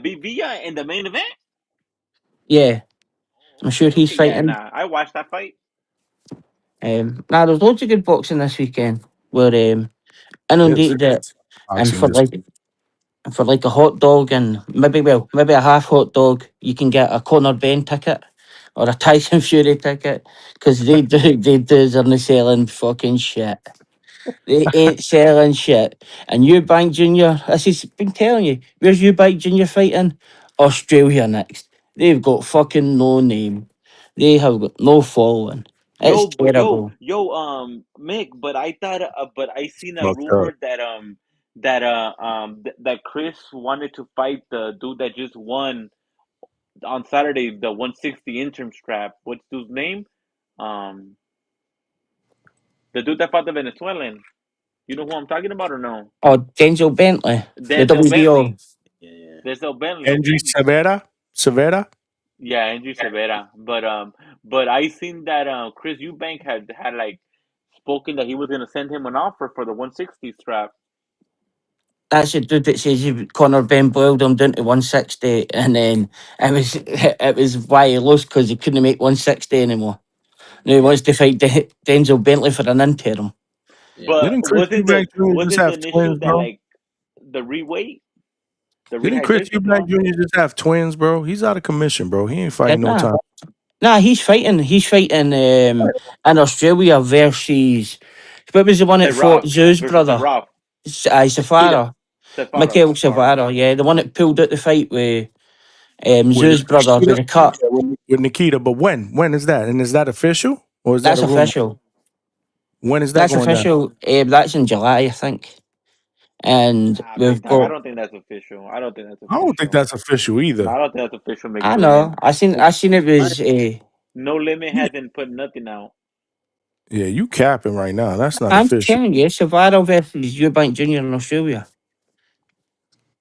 Speaker 15: beat Villa in the main event.
Speaker 17: Yeah, I'm sure
Speaker 15: Oh,
Speaker 17: he's
Speaker 15: okay, yeah,
Speaker 17: fighting.
Speaker 15: nah. I watched that fight.
Speaker 17: Now there's loads of good boxing this weekend. We're
Speaker 4: Yes.
Speaker 17: inundated it, and
Speaker 4: Boxing this
Speaker 17: for like a hot dog and maybe a half hot dog, you can get a Conor Benn ticket or a Tyson Fury ticket because they're selling fucking shit. They ain't selling shit. And Eubank Junior, this has been telling you, where's Eubank Junior fighting? Australia next. They've got fucking no name. They have got no following. It's terrible.
Speaker 15: Mick. But I thought, but I seen a
Speaker 4: fucked up.
Speaker 15: rumor that Chris wanted to fight the dude that just won on Saturday, the 160 interim strap. What's dude's name? Um, the dude that fought the Venezuelan. You know who I'm talking about or no?
Speaker 17: Oh, Denzel Bentley, the
Speaker 15: Denzel
Speaker 17: WBO.
Speaker 15: Bentley. Denzel Bentley.
Speaker 4: Andrew Severa.
Speaker 15: Yeah, Andrew Severa. But I seen that Chris Eubank had like spoken that he was gonna send him an offer for the 160 strap.
Speaker 17: That's the dude that says Conor Benn boiled him down to 160, and then it was why he lost because he couldn't make 160 anymore. Now he wants to fight Denzel Bentley for an interim.
Speaker 12: Yeah.
Speaker 15: But
Speaker 4: Didn't Chris Eubank Jr. just
Speaker 15: wasn't the
Speaker 4: have
Speaker 15: initial
Speaker 4: twins,
Speaker 15: that
Speaker 4: bro?
Speaker 15: like the reweight, the
Speaker 4: Didn't Chris
Speaker 15: rehydration
Speaker 4: Eubank
Speaker 15: process?
Speaker 4: Jr. just have twins, bro? He's out of commission, bro. He ain't fighting no
Speaker 17: Nah,
Speaker 4: time.
Speaker 17: nah, he's fighting. He's fighting in Australia versus what was the one that fought
Speaker 15: Roth
Speaker 17: Zoo's
Speaker 15: versus
Speaker 17: brother?
Speaker 15: Roth.
Speaker 17: Savara.
Speaker 15: Cefaro.
Speaker 17: Michael Savara, yeah, the one that pulled out the fight with
Speaker 4: With
Speaker 17: Zoo's brother with
Speaker 4: Nikita?
Speaker 17: the cut.
Speaker 4: Yeah, with Nikita. But when? When is that? And is that official? Or is that
Speaker 17: That's
Speaker 4: a rumor?
Speaker 17: official.
Speaker 4: When is that
Speaker 17: That's
Speaker 4: going down?
Speaker 17: official. That's in July, I think. And
Speaker 15: Nah,
Speaker 17: we've
Speaker 15: big dog. I
Speaker 17: got.
Speaker 15: don't think that's official. I don't think that's
Speaker 4: I don't think
Speaker 15: official.
Speaker 4: that's official
Speaker 15: No,
Speaker 4: either.
Speaker 15: I don't think that's official,
Speaker 17: I
Speaker 15: McBrilliant.
Speaker 17: know. I seen it was.
Speaker 15: No Limit hasn't put nothing out.
Speaker 4: Yeah, you capping right now. That's not
Speaker 17: I'm
Speaker 4: official.
Speaker 17: telling you, Savara versus Eubank Jr. in Australia.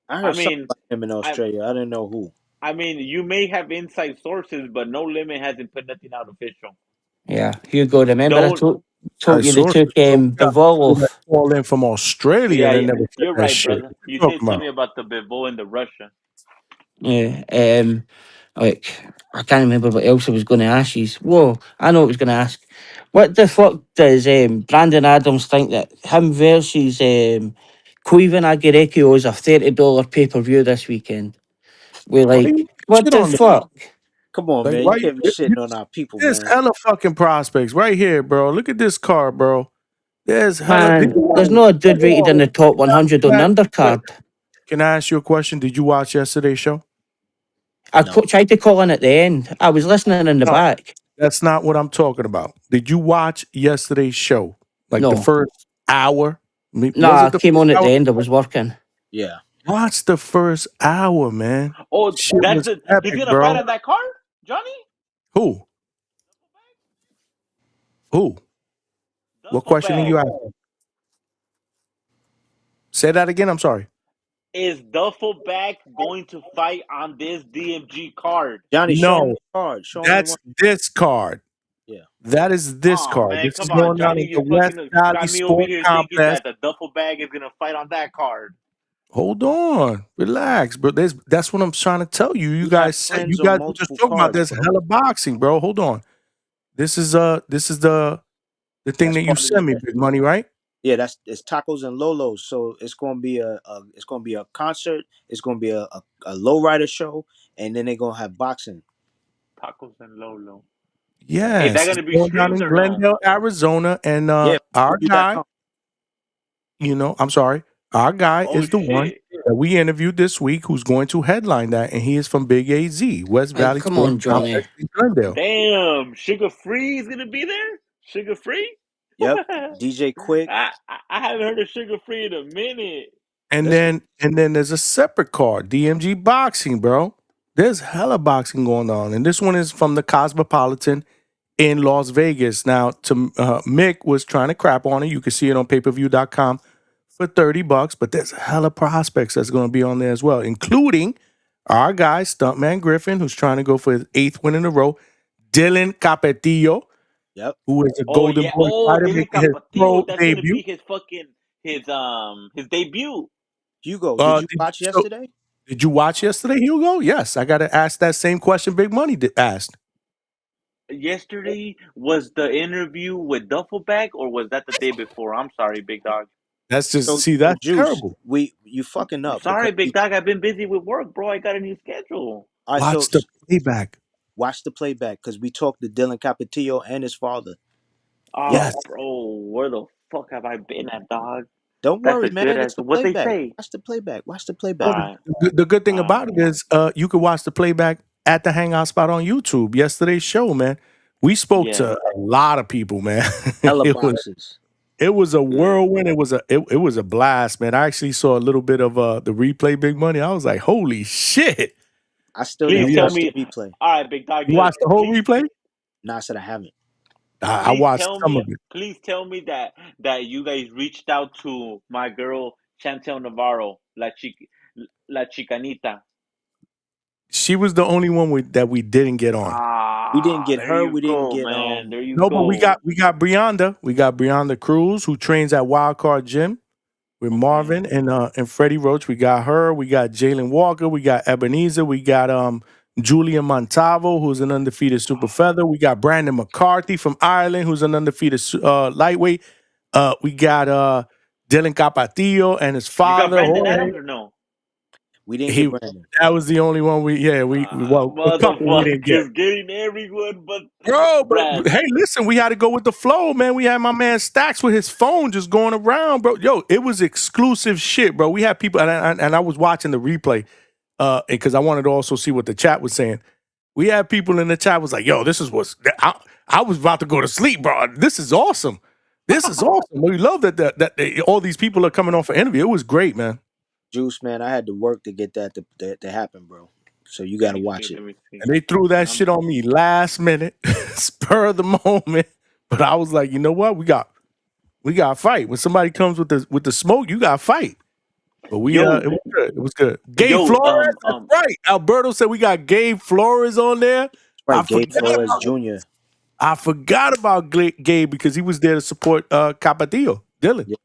Speaker 12: I
Speaker 15: I
Speaker 12: heard something
Speaker 15: mean,
Speaker 12: about him in
Speaker 15: I
Speaker 12: Australia. I didn't know who.
Speaker 15: I mean, you may have inside sources, but No Limit hasn't put nothing out official.
Speaker 17: Yeah, Hugo. Remember I
Speaker 15: Don't.
Speaker 17: told you they
Speaker 4: Sources,
Speaker 17: took
Speaker 4: bro. We got
Speaker 17: Bivol
Speaker 4: people that
Speaker 17: off.
Speaker 4: call in from Australia
Speaker 15: Yeah,
Speaker 4: that never said
Speaker 15: you're
Speaker 4: that
Speaker 15: right,
Speaker 4: shit.
Speaker 15: brother.
Speaker 4: What you
Speaker 15: You
Speaker 4: talking
Speaker 15: did tell
Speaker 4: about?
Speaker 15: me about the Bivol and the Russia.
Speaker 17: Yeah. Like I can't remember what else I was going to ask you. Whoa, I know what I was going to ask. What the fuck does Brandon Adams think that him versus Cuivan Aguirre is a $30 pay per view this weekend? We're
Speaker 4: Why you
Speaker 17: like, what
Speaker 4: shit
Speaker 17: the
Speaker 4: on them?
Speaker 17: fuck?
Speaker 12: Come on,
Speaker 4: Like,
Speaker 12: man.
Speaker 4: why
Speaker 12: You can't be shitting on our people,
Speaker 4: there's
Speaker 12: man.
Speaker 4: hella fucking prospects right here, bro. Look at this card, bro. There's hella. Did
Speaker 17: Man,
Speaker 4: you
Speaker 17: there's
Speaker 4: watch?
Speaker 17: no a dude
Speaker 4: Hold
Speaker 17: rated in
Speaker 4: on.
Speaker 17: the top 100 on the
Speaker 4: Wait,
Speaker 17: undercard.
Speaker 4: can I ask you a question? Did you watch yesterday's show?
Speaker 12: No.
Speaker 17: Tried to call in at the end. I was listening in the
Speaker 4: No,
Speaker 17: back.
Speaker 4: that's not what I'm talking about. Did you watch yesterday's show? Like the
Speaker 17: No.
Speaker 4: first hour? Was
Speaker 17: Nah, I
Speaker 4: it the
Speaker 17: came
Speaker 4: first
Speaker 17: on at
Speaker 4: hour?
Speaker 17: the end. I was working.
Speaker 12: Yeah.
Speaker 4: Watch the first hour, man.
Speaker 15: Oh,
Speaker 4: Shit
Speaker 15: that's
Speaker 4: was
Speaker 15: the he's
Speaker 4: epic,
Speaker 15: gonna fight
Speaker 4: bro.
Speaker 15: on that card, Johnny.
Speaker 4: Who? Who? What
Speaker 15: Duffel
Speaker 4: question are you
Speaker 15: bag.
Speaker 4: asking? Say that again. I'm sorry.
Speaker 15: Is Duffelback going to fight on this DMG card?
Speaker 12: Johnny, show him
Speaker 4: No,
Speaker 12: the card. Show him the
Speaker 4: that's
Speaker 12: one.
Speaker 4: this card.
Speaker 12: Yeah.
Speaker 4: That is this
Speaker 15: Oh
Speaker 4: card.
Speaker 15: man,
Speaker 4: This is
Speaker 15: come on,
Speaker 4: going down
Speaker 15: Johnny,
Speaker 4: at the
Speaker 15: you
Speaker 4: West
Speaker 15: fucking
Speaker 4: Valley
Speaker 15: got me over
Speaker 4: Sports
Speaker 15: here thinking
Speaker 4: Complex.
Speaker 15: that the Duffelbag is gonna fight on that card.
Speaker 4: Hold on, relax, bro. That's what I'm trying to tell you. You
Speaker 12: He got
Speaker 4: guys said you
Speaker 12: friends on
Speaker 4: guys were just
Speaker 12: multiple
Speaker 4: talking about
Speaker 12: cards,
Speaker 4: this
Speaker 12: bro.
Speaker 4: hella boxing, bro. Hold on. This is the thing
Speaker 12: That's
Speaker 4: that you
Speaker 12: part of
Speaker 4: sent me,
Speaker 12: the
Speaker 4: Big Money, right?
Speaker 12: yeah. It's tacos and Lolos. So it's gonna be it's gonna be a concert. It's gonna be a lowrider show, and then they're gonna have boxing.
Speaker 15: Tacos and Lolo. Is that
Speaker 4: Yes, it's
Speaker 15: gonna be
Speaker 4: going down
Speaker 15: streamed
Speaker 4: in
Speaker 15: or no?
Speaker 4: Glendale, Arizona, and
Speaker 12: Yeah.
Speaker 4: our guy,
Speaker 12: WWE.com.
Speaker 4: I'm sorry, our guy
Speaker 15: Oh
Speaker 4: is the one
Speaker 15: shit!
Speaker 4: that we interviewed this week who's going to headline that, and he is from Big AZ, West
Speaker 17: Hey,
Speaker 4: Valley
Speaker 17: come
Speaker 4: Sports
Speaker 17: on, Johnny.
Speaker 4: Complex in Glendale.
Speaker 15: Damn, Sugar Free is gonna be there. Sugar Free.
Speaker 12: Yep. DJ Quick.
Speaker 15: I haven't heard of Sugar Free in a minute.
Speaker 4: And
Speaker 12: Listen.
Speaker 4: then there's a separate card, DMG Boxing, bro. There's hella boxing going on, and this one is from the Cosmopolitan in Las Vegas. Now, to Mick was trying to crap on it. You can see it on payperview.com for $30, but there's hella prospects that's going to be on there as well, including our guy Stuntman Griffin, who's trying to go for his 8th win in a row. Dylan Capetillo,
Speaker 12: Yep.
Speaker 4: who is a
Speaker 15: Oh
Speaker 4: Golden
Speaker 15: yeah.
Speaker 4: Boy
Speaker 15: Oh,
Speaker 4: fighter,
Speaker 15: Dylan
Speaker 4: making his
Speaker 15: Capatillo.
Speaker 4: pro
Speaker 15: That's gonna
Speaker 4: debut.
Speaker 15: be his debut.
Speaker 12: Hugo, did you
Speaker 4: Did,
Speaker 12: watch
Speaker 4: so,
Speaker 12: yesterday?
Speaker 4: did you watch yesterday, Hugo? Yes, I got to ask that same question Big Money asked.
Speaker 15: Yesterday was the interview with Duffelbag, or was that the day before? I'm sorry, big dog.
Speaker 4: That's just,
Speaker 12: So
Speaker 4: see,
Speaker 12: so
Speaker 4: that's
Speaker 12: Juice,
Speaker 4: terrible.
Speaker 12: you fucking
Speaker 15: I'm
Speaker 12: up because
Speaker 15: sorry, big dog. I've been busy with work, bro. I got a new schedule.
Speaker 12: all right.
Speaker 4: Watch the playback.
Speaker 12: Watch the playback because we talked to Dylan Capetillo and his father.
Speaker 15: Oh,
Speaker 4: Yes.
Speaker 15: bro, where the fuck have I been at, dog?
Speaker 12: Don't
Speaker 15: That's
Speaker 12: worry,
Speaker 15: a good
Speaker 12: man. It's
Speaker 15: ass.
Speaker 12: the
Speaker 15: What they
Speaker 12: playback.
Speaker 15: say?
Speaker 12: Watch the playback. Watch the
Speaker 4: Well,
Speaker 12: playback.
Speaker 15: Alright,
Speaker 4: the good thing
Speaker 15: alright.
Speaker 4: about it is you can watch the playback at the Hangout spot on YouTube. Yesterday's show, man. We spoke
Speaker 15: Yeah,
Speaker 4: to a lot of people, man.
Speaker 12: Hella
Speaker 4: it was
Speaker 12: boxes.
Speaker 4: it was a
Speaker 15: good.
Speaker 4: whirlwind. It was a blast, man. I actually saw a little bit of the replay, Big Money. I was like, holy shit.
Speaker 12: I still
Speaker 15: Please
Speaker 12: didn't
Speaker 4: We
Speaker 15: tell
Speaker 12: watch the
Speaker 15: me.
Speaker 12: replay.
Speaker 15: Alright, big dog.
Speaker 4: You
Speaker 15: Look,
Speaker 4: watched the whole replay?
Speaker 12: No, I said I haven't.
Speaker 4: I
Speaker 15: please
Speaker 4: watched
Speaker 15: tell
Speaker 4: some
Speaker 15: me.
Speaker 4: of it.
Speaker 15: Please tell me that you guys reached out to my girl Chantel Navarro, La Chicanita.
Speaker 4: She was the only one that we didn't get on.
Speaker 12: We didn't
Speaker 15: Ah,
Speaker 12: get
Speaker 15: there
Speaker 12: her.
Speaker 15: you
Speaker 12: We didn't
Speaker 15: go,
Speaker 12: get
Speaker 15: man. There you
Speaker 4: No, but we
Speaker 15: go.
Speaker 4: got Brianda. We got Brianda Cruz, who trains at Wildcard Gym with
Speaker 15: Okay.
Speaker 4: Marvin and Freddie Roach. We got her. We got Jalen Walker. We got Ebenezer. We got Julian Montavo, who's an undefeated super feather. We got Brandon McCarthy from Ireland, who's an undefeated lightweight. We got Dylan Capatillo and his
Speaker 15: You got
Speaker 4: father,
Speaker 15: Brandon
Speaker 4: Jorge.
Speaker 15: Adams or no?
Speaker 12: We didn't get Brandon.
Speaker 4: That was the only one we well, a couple we
Speaker 15: Motherfucker
Speaker 4: didn't get.
Speaker 15: is getting everyone but
Speaker 4: Bro, but
Speaker 15: Brandon.
Speaker 4: hey, listen, we had to go with the flow, man. We had my man Stacks with his phone just going around, bro. Yo, it was exclusive shit, bro. We had people, and I was watching the replay, because I wanted to also see what the chat was saying. We had people in the chat was like, "Yo, this is what's." I was about to go to sleep, bro. This is awesome. This is awesome. We love that all these people are coming on for interview. It was great, man.
Speaker 12: Juice, man, I had to work to get that to happen, bro. So you got to watch it.
Speaker 15: Let me see.
Speaker 4: And they threw that shit on me last minute, spur of the moment. But I was like, you know what? We got to fight. When somebody comes with the smoke, you got to fight. But it was good. It was good. Gabe Flores, that's right. Alberto said we got Gabe Flores on there.
Speaker 12: Right, Gabe Flores Jr.
Speaker 4: I forgot about Gabe because he was there to support Capatillo, Dylan.
Speaker 12: Yeah.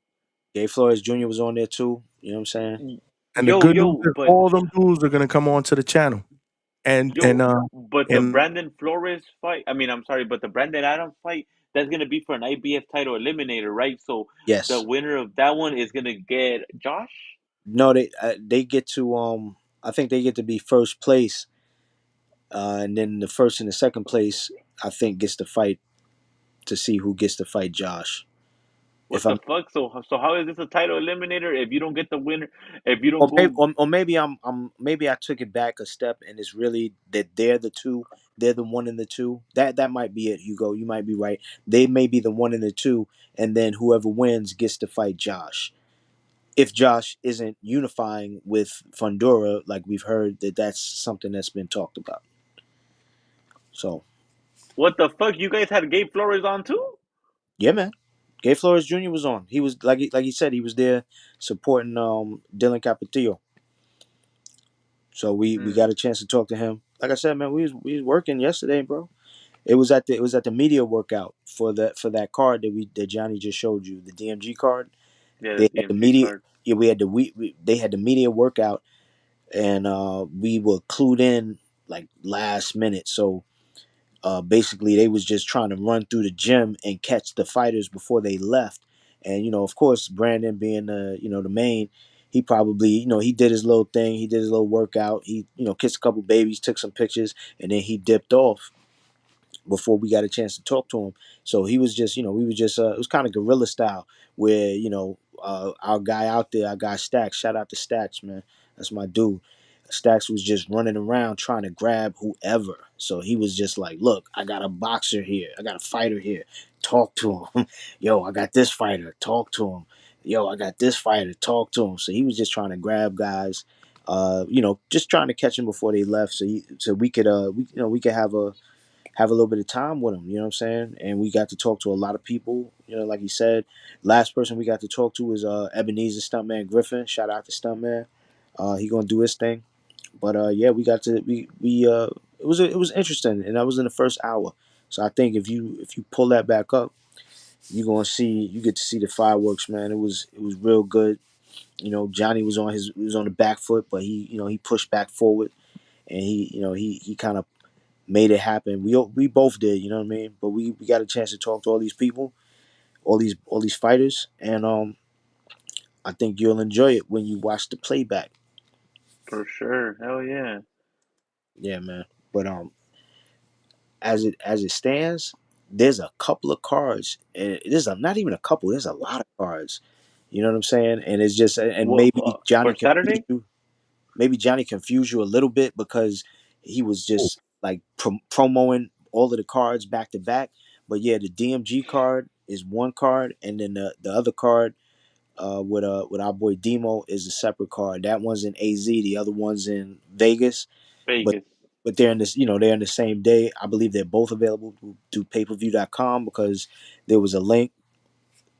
Speaker 12: Gabe Flores Jr. was on there too. You know what I'm saying?
Speaker 4: And the good news is all them dudes are gonna come on to the channel.
Speaker 15: But the Brandon Flores fight, but the Brandon Adams fight, that's gonna be for an IBF title eliminator, right? So
Speaker 12: yes,
Speaker 15: the winner of that one is gonna get Josh.
Speaker 12: No, they get to I think they get to be first place, and then the first and the second place I think gets to fight to see who gets to fight Josh.
Speaker 15: What the fuck? So how is this a title eliminator if you don't get the winner? If you don't
Speaker 12: maybe maybe I took it back a step and it's really that they're the one and the two. That might be it, Hugo. You might be right. They may be the one and the two, and then whoever wins gets to fight Josh. If Josh isn't unifying with Fundora, like we've heard that's something that's been talked about. So,
Speaker 15: what the fuck? You guys had Gabe Flores on too?
Speaker 12: Yeah, man. Gabe Flores Jr. was on. He was like he said, he was there supporting Dylan Capatillo. So we got a chance to talk to him. Like I said, man, we was working yesterday, bro. It was at the media workout for that card that Johnny just showed you, the DMG card.
Speaker 15: Yeah,
Speaker 12: they had the media. Card. Yeah, they had the media workout, and we were clued in like last minute. So basically, they was just trying to run through the gym and catch the fighters before they left. And of course, Brandon being the main, he probably he did his little thing. He did his little workout. He kissed a couple babies, took some pictures, and then he dipped off before we got a chance to talk to him. So he was just, we was just, it was kind of guerrilla style where, our guy out there, our guy Stacks, shout out to Stacks, man. That's my dude. Stacks was just running around trying to grab whoever. So he was just like, look, I got a boxer here. I got a fighter here. Talk to him. Yo, I got this fighter. Talk to him. Yo, I got this fighter. Talk to him. So he was just trying to grab guys, just trying to catch them before they left. So we could, we could have a little bit of time with him, you know what I'm saying? And we got to talk to a lot of people, like he said. Last person we got to talk to was Ebenezer Stuntman Griffin. Shout out to Stuntman. He gonna do his thing. But yeah, we got to it was interesting, and that was in the first hour. So I think if you pull that back up, you get to see the fireworks, man. It was real good. Johnny was on the back foot, but he pushed back forward, and he kind of made it happen. We both did, you know what I mean? But we got a chance to talk to all these people, all these fighters, and I think you'll enjoy it when you watch the playback.
Speaker 15: For sure. Hell yeah.
Speaker 12: Yeah, man. But as it stands, there's a couple of cards, and not even a couple. There's a lot of cards. You know what I'm saying? And it's just, and maybe Johnny confused you. Maybe Johnny confused you a little bit because he was just like promoting all of the cards back to back. But yeah, the DMG card is one card, and then the other card with our boy Demo is a separate card. That one's in AZ, the other one's in Vegas. But they're in this, they're in the same day. I believe they're both available through payperview.com because there was a link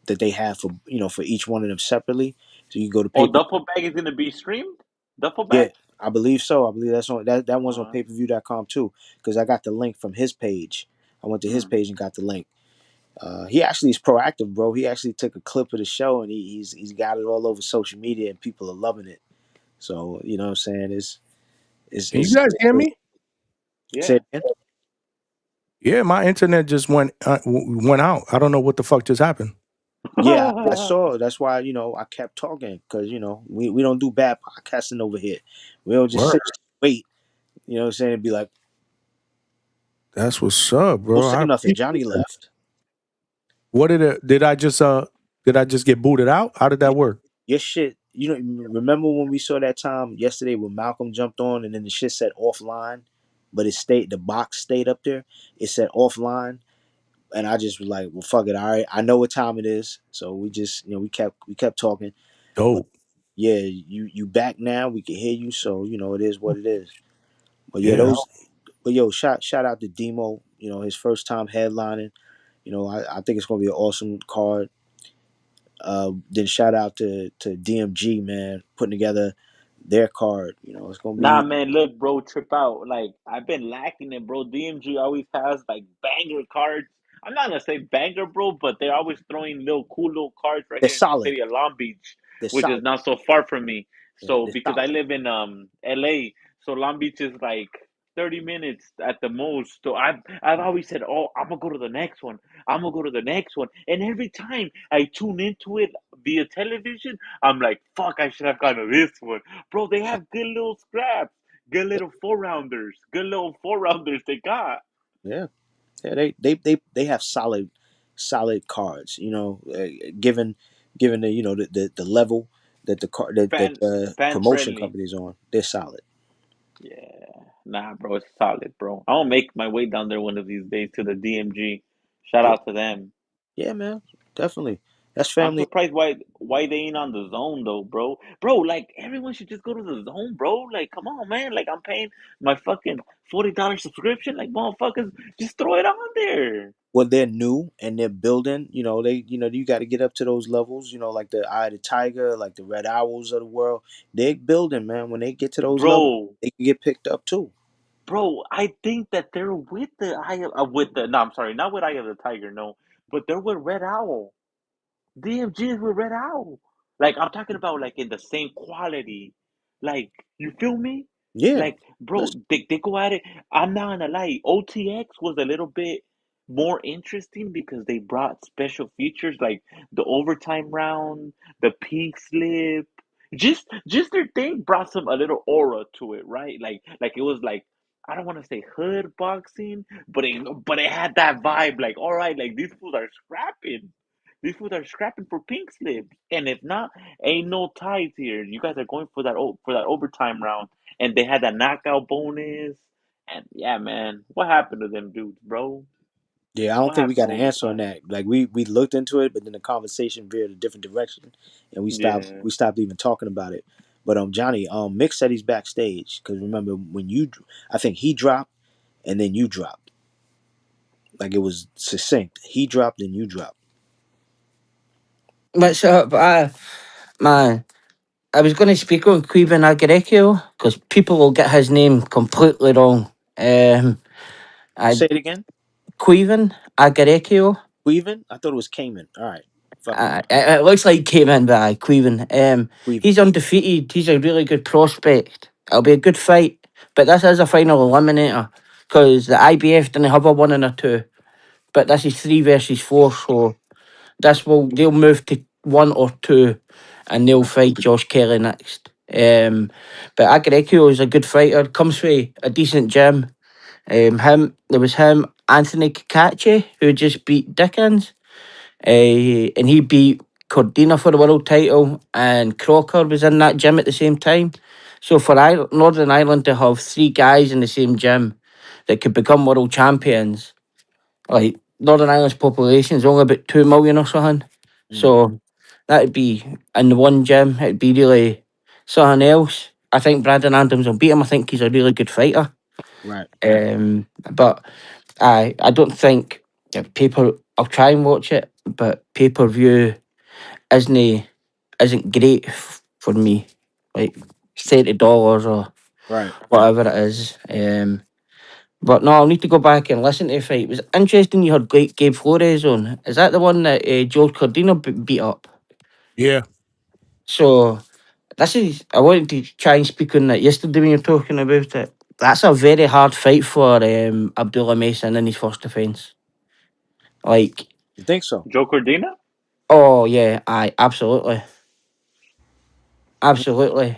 Speaker 12: that they have for for each one of them separately. So you go to
Speaker 15: Duffel Bag is gonna be streamed? Duffel Bag?
Speaker 12: Yeah, I believe so. I believe that's on that one's on payperview.com too. Because I got the link from his page. I went to his page and got the link. He actually is proactive, bro. He actually took a clip of the show and he's got it all over social media and people are loving it. So, you know what I'm saying?
Speaker 4: Can you guys hear me?
Speaker 15: Yeah.
Speaker 4: Yeah, my internet just went out. I don't know what the fuck just happened.
Speaker 12: Yeah, I saw. That's why I kept talking because we don't do bad podcasting over here. We don't just
Speaker 4: Word.
Speaker 12: sit wait. You know what I'm saying? And be like,
Speaker 4: That's what's up,
Speaker 12: don't
Speaker 4: bro.
Speaker 12: say
Speaker 4: I
Speaker 12: nothing.
Speaker 4: appreciate
Speaker 12: Johnny
Speaker 4: that.
Speaker 12: left.
Speaker 4: What did I just get booted out? How did
Speaker 12: Yeah,
Speaker 4: that work?
Speaker 12: your shit. Remember when we saw that time yesterday when Malcolm jumped on and then the shit said offline, but it stayed. The box stayed up there. It said offline, and I just was like, well, fuck it. All right, I know what time it is, so we just we kept talking. But
Speaker 4: Dope.
Speaker 12: yeah, you back now. We can hear you, so it is what it is. But yeah,
Speaker 4: Yeah.
Speaker 12: those. But yo, shout out to Demo. His first time headlining. I think it's gonna be an awesome card. Then shout out to DMG, man, putting together their card. It's gonna
Speaker 15: Nah,
Speaker 12: be
Speaker 15: man, look, bro, trip out. Like, I've been lacking it, bro. DMG always has like banger cards. I'm not gonna say banger, bro, but they're always throwing cool little cards right
Speaker 12: they're
Speaker 15: here in the
Speaker 12: solid.
Speaker 15: city of Long Beach,
Speaker 12: They're
Speaker 15: which is
Speaker 12: solid.
Speaker 15: not so far from me.
Speaker 12: Yeah,
Speaker 15: So
Speaker 12: they're
Speaker 15: because I
Speaker 12: solid.
Speaker 15: live in LA, so Long Beach is like 30 minutes at the most. So I've always said, oh, I'm gonna go to the next one. I'm gonna go to the next one. And every time I tune into it via television, I'm like, fuck, I should have gone to this one. Bro, they have good little scraps, good little four rounders they got.
Speaker 12: Yeah, yeah. They have solid cards. Given the level that the card that
Speaker 15: Fan fan
Speaker 12: promotion
Speaker 15: friendly.
Speaker 12: companies on, they're solid.
Speaker 15: Yeah. Nah, bro, it's solid, bro. I'll make my way down there one of these days to the DMG. Shout
Speaker 12: Yeah,
Speaker 15: out to them.
Speaker 12: yeah, man, definitely. That's
Speaker 15: I'm
Speaker 12: family.
Speaker 15: surprised why they ain't on the zone though, bro. Bro, like everyone should just go to the zone, bro. Like, come on, man. Like I'm paying my fucking $40 subscription. Like, motherfuckers, just throw it on there.
Speaker 12: When they're new and they're building, you got to get up to those levels, like the Eye of the Tiger, like the Red Owls of the world. They're building, man. When they get to those levels,
Speaker 15: Bro,
Speaker 12: they can get picked up too.
Speaker 15: Bro, I think that they're with the with the no, I'm sorry, not with Eye of the Tiger, no, but they're with Red Owl. DMG is with Red Owl. Like I'm talking about, like in the same quality. Like you feel me?
Speaker 12: Yeah,
Speaker 15: Like, bro,
Speaker 12: listen,
Speaker 15: they go at it. I'm not gonna lie. OTX was a little bit more interesting because they brought special features like the overtime round, the pink slip. Just their thing brought some a little aura to it, right? Like it was like, I don't want to say hood boxing, but it had that vibe. Like, all right, like these fools are scrapping. These fools are scrapping for pink slips, and if not, ain't no ties here. You guys are going for that overtime round, and they had that knockout bonus. And yeah, man, what happened to them dudes, bro?
Speaker 12: yeah. I don't
Speaker 15: What
Speaker 12: think we
Speaker 15: happened to
Speaker 12: got an answer on
Speaker 15: overtime?
Speaker 12: that. Like we looked into it, but then the conversation veered a different direction, and we stopped
Speaker 15: Yeah,
Speaker 12: we stopped even talking about it. But Johnny, Mick said he's backstage because remember when I think he dropped and then you dropped. Like it was succinct. He dropped and you dropped.
Speaker 17: What's up? Man, I was going to speak on Cuivan Agarecchio because people will get his name completely wrong. I
Speaker 12: Say it again.
Speaker 17: Cuivan Agarecchio.
Speaker 12: Queven? I thought it was Cayman. All right. Fuck with me.
Speaker 17: It looks like he came in by Cuivan.
Speaker 12: Queven.
Speaker 17: He's undefeated. He's a really good prospect. It'll be a good fight, but this is a final eliminator because the IBF didn't have a 1 and a 2, but this is 3 versus 4, so they'll move to 1 or 2, and they'll
Speaker 12: Right.
Speaker 17: fight Josh Kelly next. But Agrecchio is a good fighter. Comes from a decent gym. There was him, Anthony Cacace, who just beat Dickens, and he beat Cordina for the world title, and Crocker was in that gym at the same time. So for Northern Ireland to have 3 guys in the same gym that could become world champions, like Northern Ireland's population is only about 2 million or something.
Speaker 12: Mm,
Speaker 17: So that'd be in the one gym, it'd be really something else. I think Brandon Adams will beat him. I think he's a really good fighter.
Speaker 12: right.
Speaker 17: But I don't think people. I'll try and watch it, but pay per view isn't isn't great for me. Like $30 or
Speaker 12: Right.
Speaker 17: whatever it is. But no, I'll need to go back and listen to the fight. It was interesting you heard Gabe Flores on. Is that the one that George Cordino beat up?
Speaker 4: Yeah.
Speaker 17: So this is. I wanted to try and speak on that yesterday when you were talking about it. That's a very hard fight for Abdullah Mason in his first defence. Like,
Speaker 12: You think so?
Speaker 15: Joe Cordina?
Speaker 17: Oh yeah, aye, absolutely, absolutely.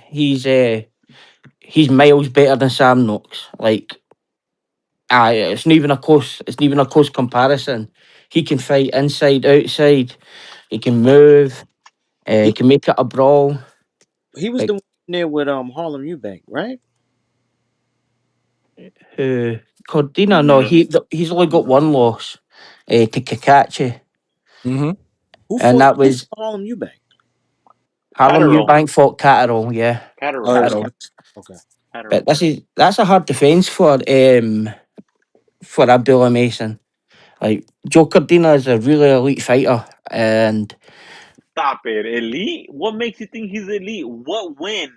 Speaker 17: He's miles better than Sam Knox. Like, aye, it's not even a close. It's not even a close comparison. He can fight inside, outside. He can move. He
Speaker 18: He
Speaker 17: can make it a brawl.
Speaker 18: he was the
Speaker 17: Like,
Speaker 18: one there with Harlem Eubank, right?
Speaker 17: uh, Cordina, no,
Speaker 15: No,
Speaker 17: he's only got one loss, to Kakachi,
Speaker 4: Mm-hmm.
Speaker 17: and that
Speaker 18: Who fought
Speaker 17: was
Speaker 18: Harlem Eubank?
Speaker 17: Harlem
Speaker 15: Catterall.
Speaker 17: Eubank fought Catterall, yeah,
Speaker 18: Oh,
Speaker 15: Catterall.
Speaker 18: it was
Speaker 17: Catterall.
Speaker 18: okay.
Speaker 17: But
Speaker 15: Catterall.
Speaker 17: that's a hard defense for Abdullah Mason. Like, Joe Cordina is a really elite fighter, and
Speaker 15: Stop it. Elite? What makes you think he's elite? What win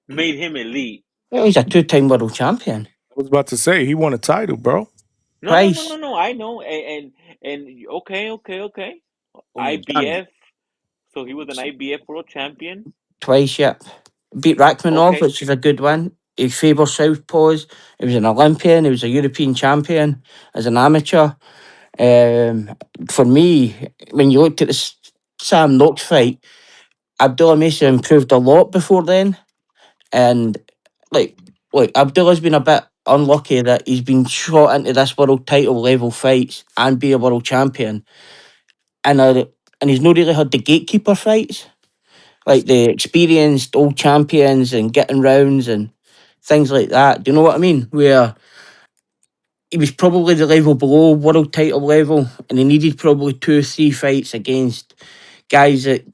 Speaker 15: made him elite?
Speaker 17: well, he's a two-time world champion.
Speaker 4: I was about to say he won a title, bro.
Speaker 15: No, no, no, no,
Speaker 17: Twice,
Speaker 15: no. I know. And okay, okay, okay.
Speaker 18: Oh yeah, Johnny.
Speaker 15: IBF. So he was an IBF world champion.
Speaker 17: twice, yep. Beat Rachmanov,
Speaker 15: Okay.
Speaker 17: which is a good one. He favours southpaws. He was an Olympian. He was a European champion as an amateur. Um, for me, when you looked at the Sam Knox fight, Abdullah Mason improved a lot before then. And like, look, Abdullah's been a bit unlucky that he's been shot into this world title level fights and be a world champion. And he's not really had the gatekeeper fights, like the experienced old champions and getting rounds and things like that. Do you know what I mean? Where he was probably the level below world title level, and he needed probably 2 or 3 fights against guys that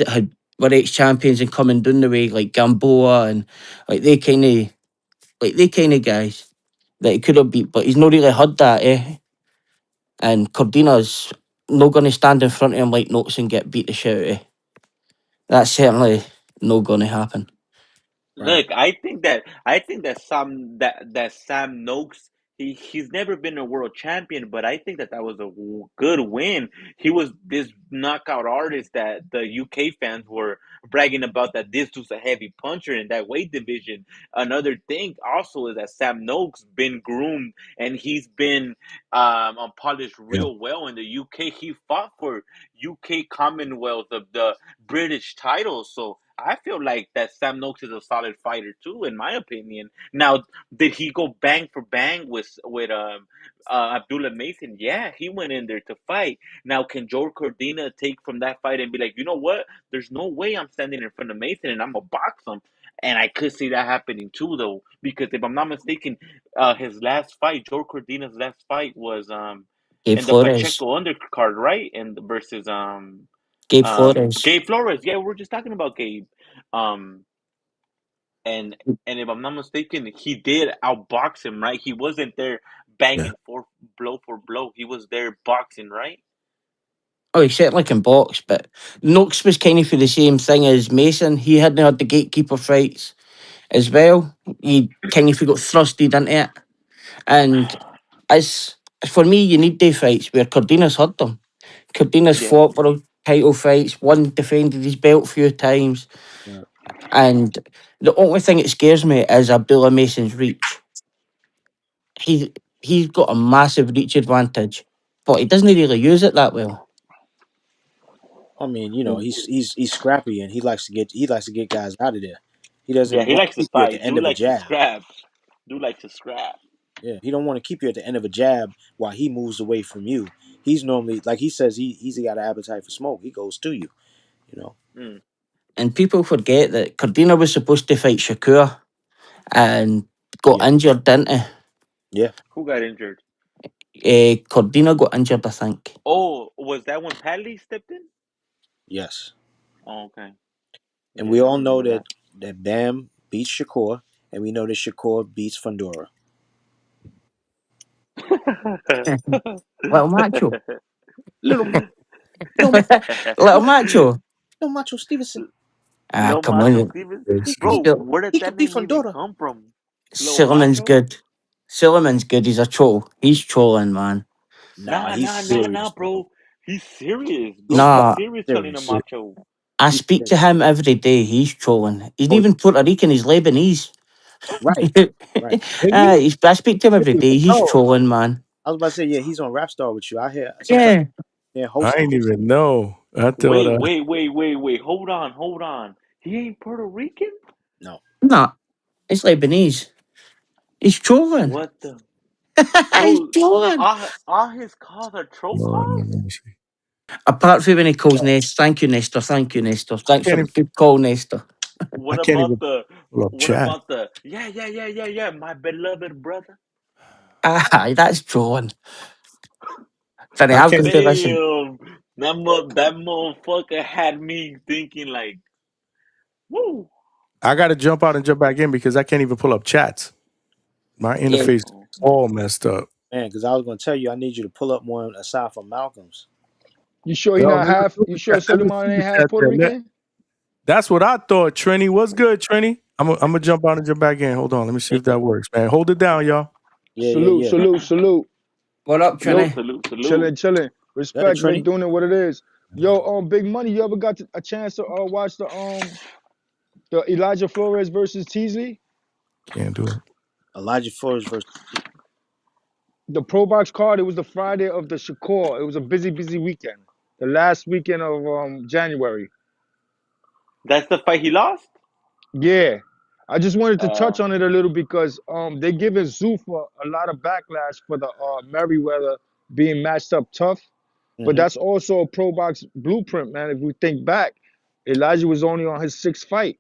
Speaker 17: had were ex champions and coming down the way, like Gamboa and like they kind of guys that he could have beat, but he's not really had that, eh? And Cordina's not going to stand in front of him like Knox and get beat the shit out of. That's certainly not going to happen.
Speaker 18: Right.
Speaker 15: Look, I think that Sam Noakes he's never been a world champion, but I think that was a good win. He was this knockout artist that the UK fans were bragging about, that this was a heavy puncher in that weight division. Another thing also is that Sam Noakes been groomed and he's been polished
Speaker 4: Yeah.
Speaker 15: real well in the UK. He fought for UK Commonwealth of the British title, so I feel like that Sam Noakes is a solid fighter too, in my opinion. Now, did he go bang for bang with Abdullah Mason? Yeah, he went in there to fight. Now, can Joe Cordina take from that fight and be like, you know what? There's no way I'm standing in front of Mason and I'm gonna box him. And I could see that happening too, though, because if I'm not mistaken, his last fight, Joe Cordina's last fight was
Speaker 17: Gabe
Speaker 15: in the
Speaker 17: Flores.
Speaker 15: Pacheco undercard, right? And versus
Speaker 17: Gabe Flores.
Speaker 15: Gabe Flores. Yeah, we are just talking about Gabe. Um, and if I'm not mistaken, he did outbox him, right? He wasn't there
Speaker 4: Yeah.
Speaker 15: banging for blow for blow. He was there boxing, right?
Speaker 17: Oh, he certainly can box, but Knox was kind of for the same thing as Mason. He hadn't had the gatekeeper fights as well. He kind of got thrusted into it. And as for me, you need day fights where Cordina's had them. Cordina's
Speaker 15: Yeah.
Speaker 17: fought world title fights, one defended his belt a few times.
Speaker 18: Yeah.
Speaker 17: And the only thing that scares me is Abdullah Mason's reach. He's got a massive reach advantage, but he doesn't really use it that well.
Speaker 18: I mean, he's scrappy and he likes to get guys out of there. He
Speaker 15: Yeah,
Speaker 18: doesn't
Speaker 15: he
Speaker 18: want to
Speaker 15: likes to
Speaker 18: keep you at
Speaker 15: fight.
Speaker 18: the end
Speaker 15: Dude
Speaker 18: of a
Speaker 15: likes to
Speaker 18: jab.
Speaker 15: scrap. Dude likes to scrap.
Speaker 18: Yeah, he don't want to keep you at the end of a jab while he moves away from you. He's normally, like he says, he's got an appetite for smoke. He goes to you. You know.
Speaker 15: Mm.
Speaker 17: And people forget that Cordina was supposed to fight Shakur and got
Speaker 18: Yeah.
Speaker 17: injured, didn't he?
Speaker 18: Yeah.
Speaker 15: Who got injured?
Speaker 17: Cordina got injured, I think.
Speaker 15: Oh, was that when Padley stepped in?
Speaker 18: Yes.
Speaker 15: Oh, okay.
Speaker 18: And
Speaker 15: Yeah,
Speaker 18: we
Speaker 15: I
Speaker 18: all know
Speaker 15: remember
Speaker 18: that Bam beats Shakur, and we know that Shakur beats Fundora.
Speaker 17: Little macho.
Speaker 15: that.
Speaker 18: Little little
Speaker 17: Little macho.
Speaker 18: little Macho Stevenson.
Speaker 17: Ah,
Speaker 15: Lil
Speaker 17: come
Speaker 15: Macho
Speaker 17: on.
Speaker 15: Stevens,
Speaker 18: He
Speaker 15: bro.
Speaker 18: he,
Speaker 17: Sil-
Speaker 15: Where did
Speaker 18: he
Speaker 15: that
Speaker 18: could beat
Speaker 15: name even
Speaker 18: Fundora.
Speaker 15: come from? Lil
Speaker 17: Silliman's
Speaker 15: Macho?
Speaker 17: good. Silliman's good. He's a troll. He's trolling, man.
Speaker 18: Nah,
Speaker 15: Nah,
Speaker 18: he's
Speaker 15: nah, nah, nah,
Speaker 18: serious, bro.
Speaker 15: bro. He's serious, bro. He's
Speaker 18: Nah,
Speaker 17: Nah,
Speaker 15: serious calling him
Speaker 18: serious.
Speaker 15: macho.
Speaker 17: I
Speaker 18: He's
Speaker 17: speak to
Speaker 18: serious.
Speaker 17: him every day. He's trolling. He's not
Speaker 18: Oh,
Speaker 17: even Puerto Rican. He's Lebanese.
Speaker 18: right, right.
Speaker 17: I speak to him every day. He's
Speaker 18: Oh,
Speaker 17: trolling, man.
Speaker 18: I was about to say, yeah, he's on Rap Star with you. I hear sometimes
Speaker 17: Yeah.
Speaker 18: they're
Speaker 4: I
Speaker 18: hosting.
Speaker 4: ain't even know. I thought,
Speaker 15: Wait. Hold on. He ain't Puerto Rican?
Speaker 18: No.
Speaker 17: Nah, it's Lebanese. He's trolling.
Speaker 15: What the?
Speaker 17: He's
Speaker 15: So,
Speaker 17: trolling.
Speaker 15: all his calls are troll
Speaker 4: no,
Speaker 15: calls?
Speaker 4: let me see.
Speaker 17: Apart from when he calls
Speaker 18: No.
Speaker 17: Nest, thank you, Nestor. Thank you, Nestor.
Speaker 4: I
Speaker 17: Thanks
Speaker 4: can't
Speaker 17: for the
Speaker 4: even,
Speaker 17: good call, Nestor.
Speaker 4: I
Speaker 15: What
Speaker 4: can't
Speaker 15: about
Speaker 4: even
Speaker 15: the?
Speaker 4: pull up
Speaker 15: What
Speaker 4: chat.
Speaker 15: about the? Yeah. My beloved brother.
Speaker 17: Aye, that's trolling. Funny,
Speaker 4: I
Speaker 17: I've
Speaker 4: can't
Speaker 17: got
Speaker 4: even,
Speaker 17: to listen.
Speaker 15: Damn, that motherfucker had me thinking like, woo.
Speaker 4: I got to jump out and jump back in because I can't even pull up chats. My
Speaker 17: Yeah,
Speaker 4: interface is all messed up.
Speaker 18: Man, because I was gonna tell you, I need you to pull up one aside from Malcolm's.
Speaker 19: You sure he
Speaker 4: Yo,
Speaker 19: not half? You sure
Speaker 4: let me
Speaker 19: Suleiman
Speaker 4: see the
Speaker 19: ain't half
Speaker 4: chat
Speaker 19: Puerto
Speaker 4: there.
Speaker 19: Rican?
Speaker 4: That's what I thought, Trini. What's good, Trini? I'm gonna jump out and jump back in. Hold on. Let me see
Speaker 18: Yeah,
Speaker 4: if that works, man. Hold it down, y'all.
Speaker 19: Salute,
Speaker 18: yeah.
Speaker 19: salute, salute.
Speaker 17: what up,
Speaker 19: Yo,
Speaker 17: Trini?
Speaker 15: Salute.
Speaker 19: chilling.
Speaker 18: Go ahead,
Speaker 19: Respect, Mick
Speaker 18: Trini.
Speaker 19: doing it what it is. Yo, Big Money. You ever got a chance to watch the Elijah Flores versus Teasley?
Speaker 4: Can't do it.
Speaker 18: Elijah Flores versus.
Speaker 19: The Pro Box card. It was the Friday of the Shakur. It was a busy weekend. The last weekend of January.
Speaker 15: That's the fight he lost.
Speaker 19: Yeah. I just wanted to
Speaker 15: Uh,
Speaker 19: touch on it a little because they're giving Zuffa a lot of backlash for the Merriweather being matched up tough. But
Speaker 18: Mm-hmm.
Speaker 19: that's also a pro box blueprint, man. If we think back, Elijah was only on his sixth fight.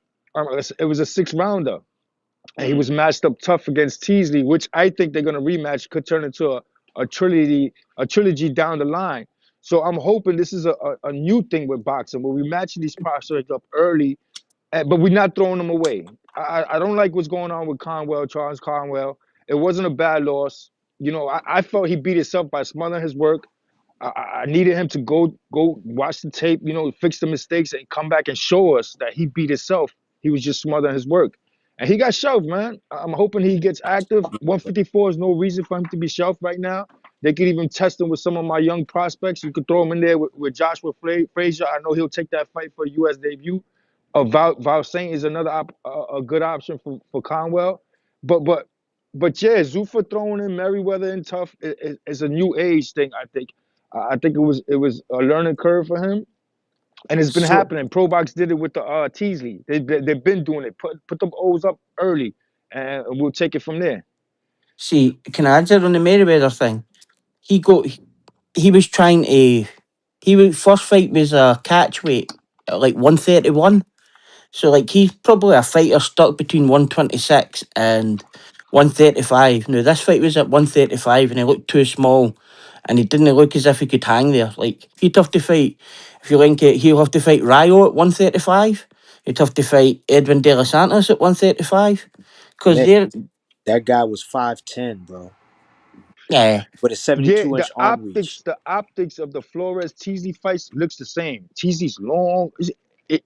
Speaker 19: It was a six rounder. And he was matched up tough against Teasley, which I think they're gonna rematch, could turn into a trilogy down the line. So I'm hoping this is a new thing with boxing where we matching these prospects up early, but we're not throwing them away. I don't like what's going on with Charles Conwell. It wasn't a bad loss. You know, I felt he beat himself by smothering his work. I needed him to go watch the tape, you know, fix the mistakes and come back and show us that he beat himself. He was just smothering his work. And he got shelved, man. I'm hoping he gets active. 154 is no reason for him to be shelved right now. They could even test him with some of my young prospects. You could throw him in there with Joshua Frazier. I know he'll take that fight for a U.S. debut. Val Saint is another a good option for Conwell. But yeah, Zuffa throwing in Merriweather and tough is a new age thing, I think. I think it was a learning curve for him, and it's been
Speaker 17: So,
Speaker 19: happening. Pro Box did it with the Teasley. They've been doing it. Put them O's up early, and we'll take it from there.
Speaker 17: see, can I answer on the Merriweather thing? He got, he was trying to, first fight was a catch weight at like 131. So like he's probably a fighter stuck between 126 and 135. Now this fight was at 135 and he looked too small and he didn't look as if he could hang there. Like he'd have to fight, if you link it, he'll have to fight Ryo at 135. He'd have to fight Edwin De Los Santos at 135. Because
Speaker 18: Mick,
Speaker 17: they're,
Speaker 18: that guy was 5'10", bro,
Speaker 17: yeah.
Speaker 18: with a
Speaker 19: Yeah,
Speaker 18: 72-inch arm reach.
Speaker 19: the optics of the Flores Teasley fights looks the same. Teasley's long.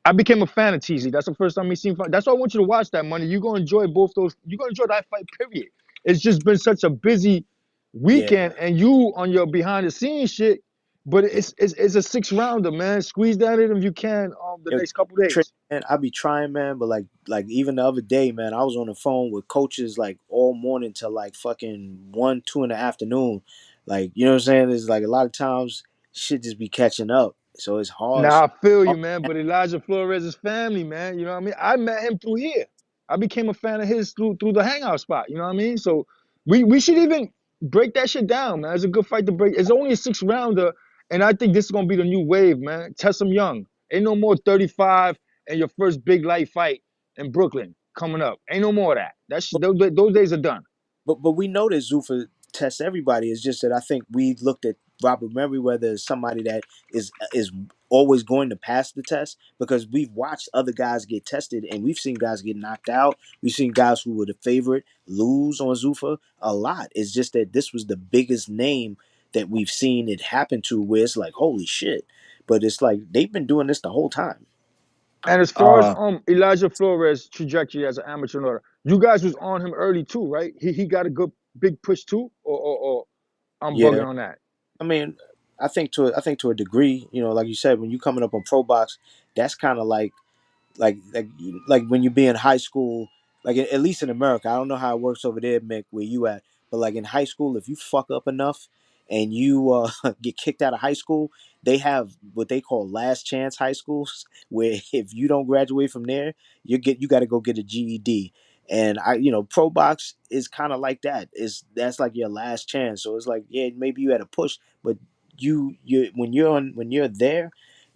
Speaker 19: I became a fan of Teasley. That's the first time we seen fight. That's why I want you to watch that, money. You're gonna enjoy both those. You're gonna enjoy that fight. Period. It's just been such a busy
Speaker 18: Yeah.
Speaker 19: weekend, and you on your behind the scenes shit. But it's a six rounder, man. Squeeze that in if you can. The
Speaker 18: Yo,
Speaker 19: next couple
Speaker 18: Trey,
Speaker 19: days.
Speaker 18: man, I be trying, man, but like even the other day, man, I was on the phone with coaches like all morning till like fucking 1, 2 in the afternoon. Like, you know what I'm saying? It's like a lot of times shit just be catching up. So it's hard.
Speaker 19: Now I feel you,
Speaker 18: hard-
Speaker 19: man. But Elijah Flores' family, man. You know what I mean? I met him through here. I became a fan of his through the hangout spot. You know what I mean? So we should even break that shit down, man. It's a good fight to break. It's only a six rounder, and I think this is gonna be the new wave, man. Test him young. Ain't no more 35 and your first big light fight in Brooklyn coming up. Ain't no more of that. Those days are done.
Speaker 18: but we know that Zuffa tests everybody. It's just that I think we looked at Robert Merriweather as somebody that is always going to pass the test because we've watched other guys get tested and we've seen guys get knocked out. We've seen guys who were the favorite lose on Zuffa a lot. It's just that this was the biggest name that we've seen it happen to where it's like, holy shit. But it's like they've been doing this the whole time.
Speaker 19: And as far as Elijah Flores' trajectory as an amateur and all that, you guys was on him early too, right? He got a good big push too, or I'm
Speaker 18: Yeah.
Speaker 19: bugging on that.
Speaker 18: I mean, I think to a degree, you know, like you said, when you coming up on pro box, that's kind of like like like when you be in high school, like at least in America. I don't know how it works over there, Mick, where you at, but like in high school, if you fuck up enough, and you get kicked out of high school, they have what they call last chance high schools, where if you don't graduate from there, you got to go get a GED. And pro box is kind of like that. That's like your last chance. So it's like, yeah, maybe you had a push, but you when you're there,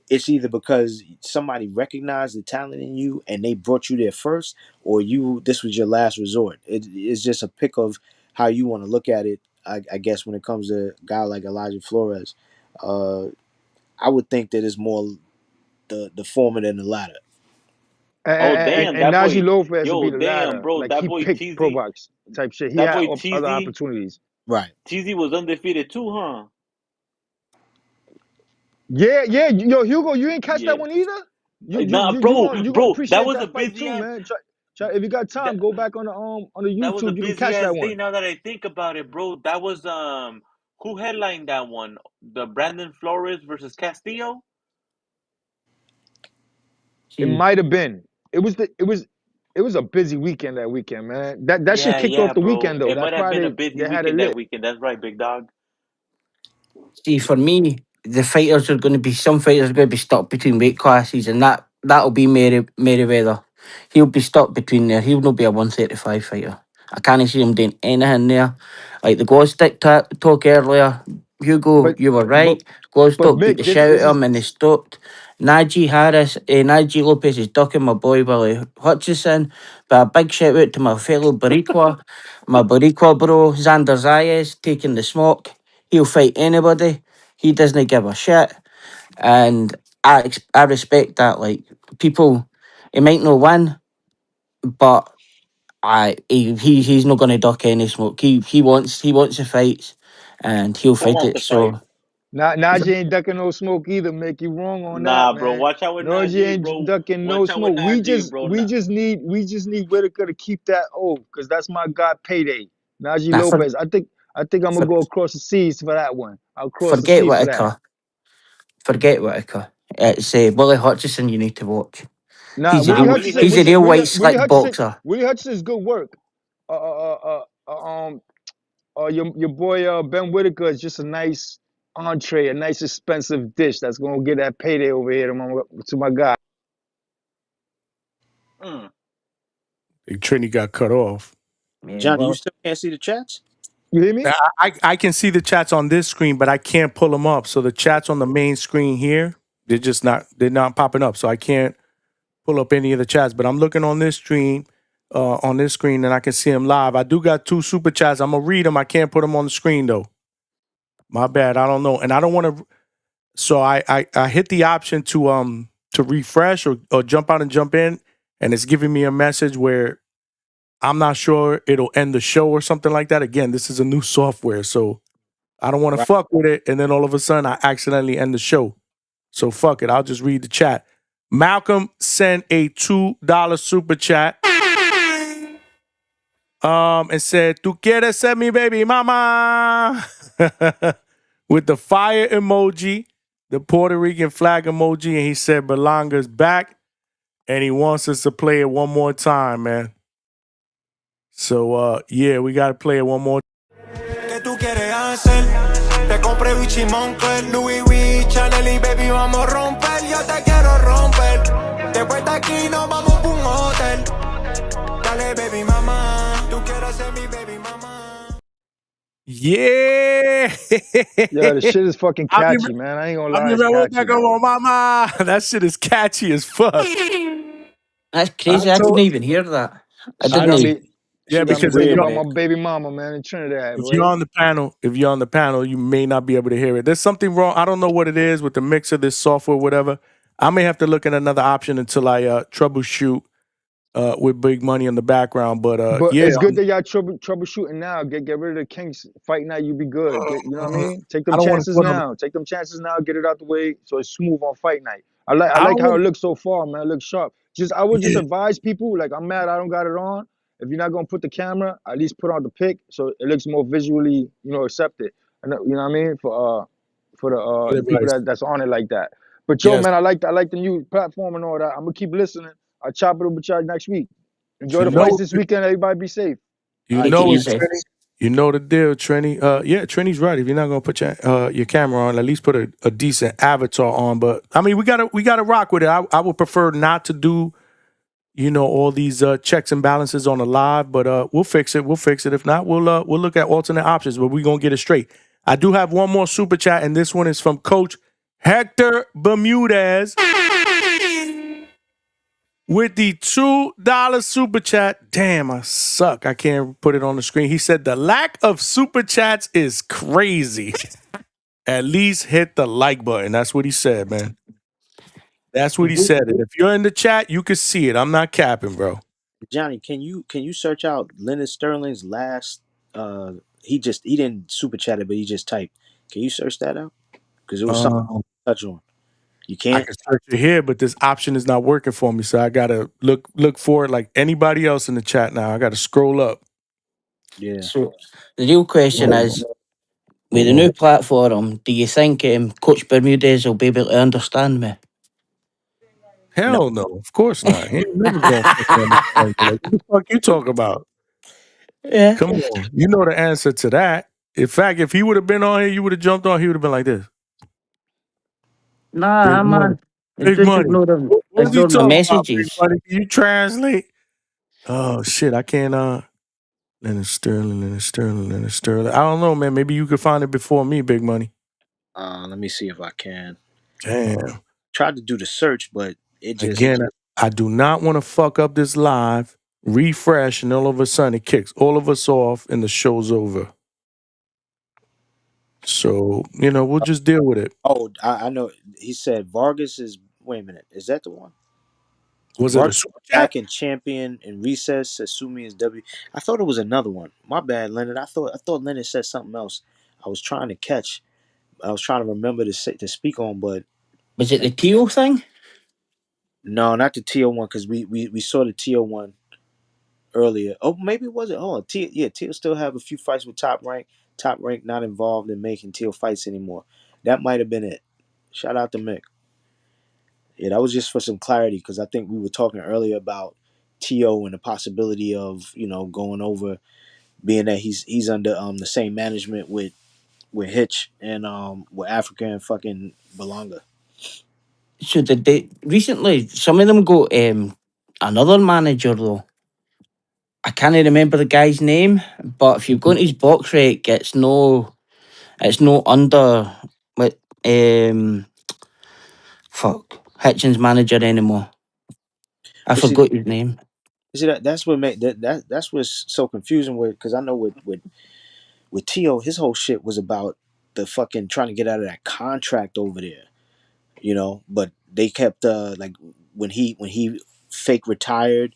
Speaker 18: it's either because somebody recognized the talent in you and they brought you there first, or this was your last resort. It's just a pick of how you want to look at it. I guess when it comes to a guy like Elijah Flores, uh, I would think that it's more the former than the latter.
Speaker 15: Oh
Speaker 19: And,
Speaker 15: damn,
Speaker 19: and
Speaker 15: that
Speaker 19: Najee
Speaker 15: boy,
Speaker 19: Lopez would be
Speaker 15: yo,
Speaker 19: the
Speaker 15: damn,
Speaker 19: latter.
Speaker 15: bro,
Speaker 19: Like
Speaker 15: that
Speaker 19: he
Speaker 15: boy
Speaker 19: picked pro
Speaker 15: TZ,
Speaker 19: box type shit. He
Speaker 15: that
Speaker 19: had
Speaker 15: boy
Speaker 19: other
Speaker 15: TZ,
Speaker 19: opportunities.
Speaker 18: Right.
Speaker 15: TZ was undefeated too, huh?
Speaker 19: Yeah, yeah. Yo, Hugo, you ain't catch that
Speaker 15: Yeah.
Speaker 19: one either.
Speaker 15: Nah,
Speaker 19: You gonna
Speaker 15: bro, that
Speaker 19: appreciate
Speaker 15: was a
Speaker 19: that fight
Speaker 15: busy
Speaker 19: too,
Speaker 15: ass.
Speaker 19: man. If you got
Speaker 15: That
Speaker 19: time, go back on the
Speaker 15: that was a
Speaker 19: YouTube. You can
Speaker 15: busy
Speaker 19: catch
Speaker 15: ass
Speaker 19: that
Speaker 15: day.
Speaker 19: one.
Speaker 15: Now that I think about it, bro, that was who headlined that one? The Brandon Flores versus Castillo.
Speaker 19: It
Speaker 17: See,
Speaker 19: might have been. It was a busy weekend that weekend, man. That shit
Speaker 15: Yeah,
Speaker 19: kicked
Speaker 15: yeah,
Speaker 19: off the
Speaker 15: bro.
Speaker 19: weekend though.
Speaker 15: It
Speaker 19: That
Speaker 15: might have been a
Speaker 19: Friday
Speaker 15: busy
Speaker 19: they had it
Speaker 15: weekend that
Speaker 19: lit.
Speaker 15: weekend. That's right, big dog.
Speaker 17: see, for me, the fighters are going to be some fighters are going to be stuck between weight classes, and that'll be Merriweather. He'll be stuck between there. He'll not be a 135 fighter. I can't see him doing anything there. Like the Gostic talk earlier, Hugo,
Speaker 19: But
Speaker 17: you were
Speaker 19: but
Speaker 17: right.
Speaker 19: but
Speaker 17: Gostic beat the
Speaker 19: Mick,
Speaker 17: shit
Speaker 19: this
Speaker 17: out of
Speaker 19: is
Speaker 17: him and he stopped. Najee Lopez is ducking my boy Willie Hutchison. But a big shout out to my fellow Boricua, my Boricua bro, Xander Zayas, taking the smoke. He'll fight anybody. He doesn't give a shit. And I respect that. Like, people, he might not win, but he's not going to duck any smoke. He wants the fights, and he'll
Speaker 15: I
Speaker 17: fight
Speaker 15: want
Speaker 17: it.
Speaker 15: the fight.
Speaker 17: So
Speaker 19: Najee ain't ducking no smoke either, Mick. You wrong on that,
Speaker 15: Nah, bro.
Speaker 19: man.
Speaker 15: Watch out with
Speaker 19: Najee
Speaker 15: Najee,
Speaker 19: ain't
Speaker 15: bro.
Speaker 19: ducking no
Speaker 15: Watch out with
Speaker 19: smoke.
Speaker 15: Najee, bro.
Speaker 19: We just need Whitaker to keep that because that's my guy payday. Najee
Speaker 17: nah,
Speaker 19: Lopez. I think I'm gonna
Speaker 17: for,
Speaker 19: go across the seas for that one. I'll cross the
Speaker 17: forget
Speaker 19: sea for that.
Speaker 17: Whitaker. Forget Whitaker. It's Willie Hutchison you need to watch.
Speaker 19: Nah,
Speaker 17: He's a
Speaker 15: Nah,
Speaker 17: real
Speaker 15: Willie
Speaker 17: he's a
Speaker 15: Hutchison.
Speaker 17: real white slick boxer.
Speaker 19: Willie Hutchinson is good work. Um, your boy Ben Whitaker is just a nice entree, a nice expensive dish that's gonna get that payday over here to my guy.
Speaker 15: Mm.
Speaker 4: Big Trini got cut off.
Speaker 17: Yeah,
Speaker 18: Johnny, you
Speaker 17: well,
Speaker 18: still can't see the chats?
Speaker 19: You hear me?
Speaker 4: I can see the chats on this screen, but I can't pull them up. So the chats on the main screen here, they're not popping up. So I can't pull up any of the chats. But I'm looking on this screen, and I can see them live. I do got 2 super chats. I'm gonna read them. I can't put them on the screen though. My bad. I don't know, and I don't want to. So I hit the option to refresh or jump out and jump in, and it's giving me a message where I'm not sure it'll end the show or something like that. Again, this is a new software, so I don't want to
Speaker 18: Right.
Speaker 4: fuck with it, and then all of a sudden I accidentally end the show. So fuck it. I'll just read the chat. Malcolm sent a $2 super chat. And said, "Tu quieres ser mi baby mama?" With the fire emoji, the Puerto Rican flag emoji, and he said, "Berlanga's back, and he wants us to play it one more time, man." So, yeah, we got to play it one more.
Speaker 6: ¿Qué tú quieres hacer? Te compré Gucci Moncler, Louis V, Chanel y baby vamos a romper. Yo te quiero romper. Después de aquí nos vamos pa' un hotel. Dale baby mama, tú quieres ser mi baby mama.
Speaker 4: Yeah.
Speaker 19: Yeah, the shit is fucking
Speaker 4: I mean,
Speaker 19: catchy, man. I ain't gonna
Speaker 4: I
Speaker 19: lie,
Speaker 4: mean,
Speaker 19: it's
Speaker 4: man, what that
Speaker 19: catchy,
Speaker 4: go
Speaker 19: bro.
Speaker 4: on, mama? That shit is catchy as fuck.
Speaker 17: that's
Speaker 4: I
Speaker 17: crazy. I
Speaker 4: told,
Speaker 17: didn't even hear that. I
Speaker 19: She
Speaker 18: I
Speaker 19: got
Speaker 18: know
Speaker 17: didn't.
Speaker 19: me.
Speaker 4: yeah,
Speaker 19: She got
Speaker 18: it's
Speaker 19: me
Speaker 4: because
Speaker 19: thinking
Speaker 18: weird,
Speaker 19: about
Speaker 18: man.
Speaker 19: my baby mama, man, in Trinidad,
Speaker 4: if you're
Speaker 19: boy.
Speaker 4: on the panel, you may not be able to hear it. There's something wrong. I don't know what it is with the mix of this software, whatever. I may have to look at another option until I troubleshoot with big money in the background. But
Speaker 19: But
Speaker 4: yeah,
Speaker 19: it's good that y'all troubleshooting now. Get rid of the kinks. Fight now, you be good. You know what I mean? Take
Speaker 4: I
Speaker 19: them
Speaker 4: don't want to
Speaker 19: chances
Speaker 4: put them.
Speaker 19: now. Take them chances now. Get it out the way so it's smooth on fight night. I
Speaker 4: I
Speaker 19: like
Speaker 4: don't
Speaker 19: how it
Speaker 4: want.
Speaker 19: looks so far, man. It looks sharp. I would just
Speaker 4: Yeah,
Speaker 19: advise people. Like I'm mad I don't got it on. If you're not gonna put the camera, at least put on the pic so it looks more visually, accepted. And you know what I mean for the
Speaker 4: good
Speaker 19: people
Speaker 4: advice.
Speaker 19: that's on it like that. But yo,
Speaker 4: Yes.
Speaker 19: man, I like the new platform and all that. I'm gonna keep listening. I'll chop it up with y'all next week. Enjoy
Speaker 4: You
Speaker 19: the
Speaker 4: know,
Speaker 19: fights this weekend. Everybody be safe.
Speaker 4: you
Speaker 18: All right,
Speaker 17: Take it
Speaker 4: know
Speaker 18: King.
Speaker 4: it,
Speaker 17: easy.
Speaker 4: Trini. You know the deal, Trini. Yeah, Trini's right. If you're not gonna put your camera on, at least put a decent avatar on. But I mean, we gotta rock with it. I would prefer not to do, all these checks and balances on the live, but we'll fix it. We'll fix it. If not, we'll look at alternate options, but we're gonna get it straight. I do have one more super chat, and this one is from Coach Hector Bermudez with the $2 super chat. Damn, I suck. I can't put it on the screen. He said the lack of super chats is crazy. At least hit the like button. That's what he said, man. That's what he said. And if you're in the chat, you can see it. I'm not capping, bro.
Speaker 18: Johnny, can you search out Leonard Sterling's last? He didn't super chat it, but he just typed. Can you search that out? Because it was something
Speaker 4: Um,
Speaker 18: to touch on. You
Speaker 4: I
Speaker 18: can't.
Speaker 4: can search it here, but this option is not working for me. So I gotta look for it like anybody else in the chat now. I gotta scroll up.
Speaker 18: Yeah.
Speaker 17: So the real question is, with the new platform, do you think Coach Bermudez will be able to understand me?
Speaker 18: No.
Speaker 4: Hell no, of course not. He ain't never gonna fucking understand you. Like, what the fuck you talk about?
Speaker 17: Yeah.
Speaker 4: Come on. You know the answer to that. In fact, if he would have been on here, you would have jumped on, he would have been like this. Big
Speaker 17: Nah,
Speaker 4: money.
Speaker 17: man. It's
Speaker 4: Big
Speaker 17: just
Speaker 4: money. What is he
Speaker 17: ignoring my
Speaker 4: talking about, big
Speaker 17: messages.
Speaker 4: money? Can you translate? Oh shit, I can't Leonard Sterling. I don't know, man. Maybe you could find it before me, big money.
Speaker 18: Let me see if I can.
Speaker 4: Damn.
Speaker 18: Tried to do the search, but it just
Speaker 4: Again, I do not want to fuck up this live, refresh, and all of a sudden it kicks all of us off and the show's over. So, we'll just deal with it.
Speaker 18: Oh, I know. He said Vargas is. Wait a minute. Is that the one?
Speaker 4: Was it a
Speaker 18: Vargas
Speaker 4: super
Speaker 18: back
Speaker 4: chat?
Speaker 18: in champion in recess. Sasumi is W. I thought it was another one. My bad, Leonard. I thought Leonard said something else. I was trying to catch. I was trying to remember to speak on, but
Speaker 17: Was it the Teal thing?
Speaker 18: no, not the TO one because we saw the TO one earlier. Oh, maybe it wasn't. Oh, Teal still have a few fights with top rank. Top rank not involved in making Teal fights anymore. That might have been it. Shout out to Mick. Yeah, that was just for some clarity because I think we were talking earlier about To and the possibility of going over, being that he's under the same management with Hitch and with Africa and fucking Belonga.
Speaker 17: So did they recently? Some of them got another manager though. I can't remember the guy's name, but if you go into his box rate, it's no under what fuck Hitchens manager anymore. I
Speaker 18: But see,
Speaker 17: forgot his name.
Speaker 18: that's what made that's what's so confusing with because I know with To his whole shit was about the fucking trying to get out of that contract over there, but they kept like when he fake retired,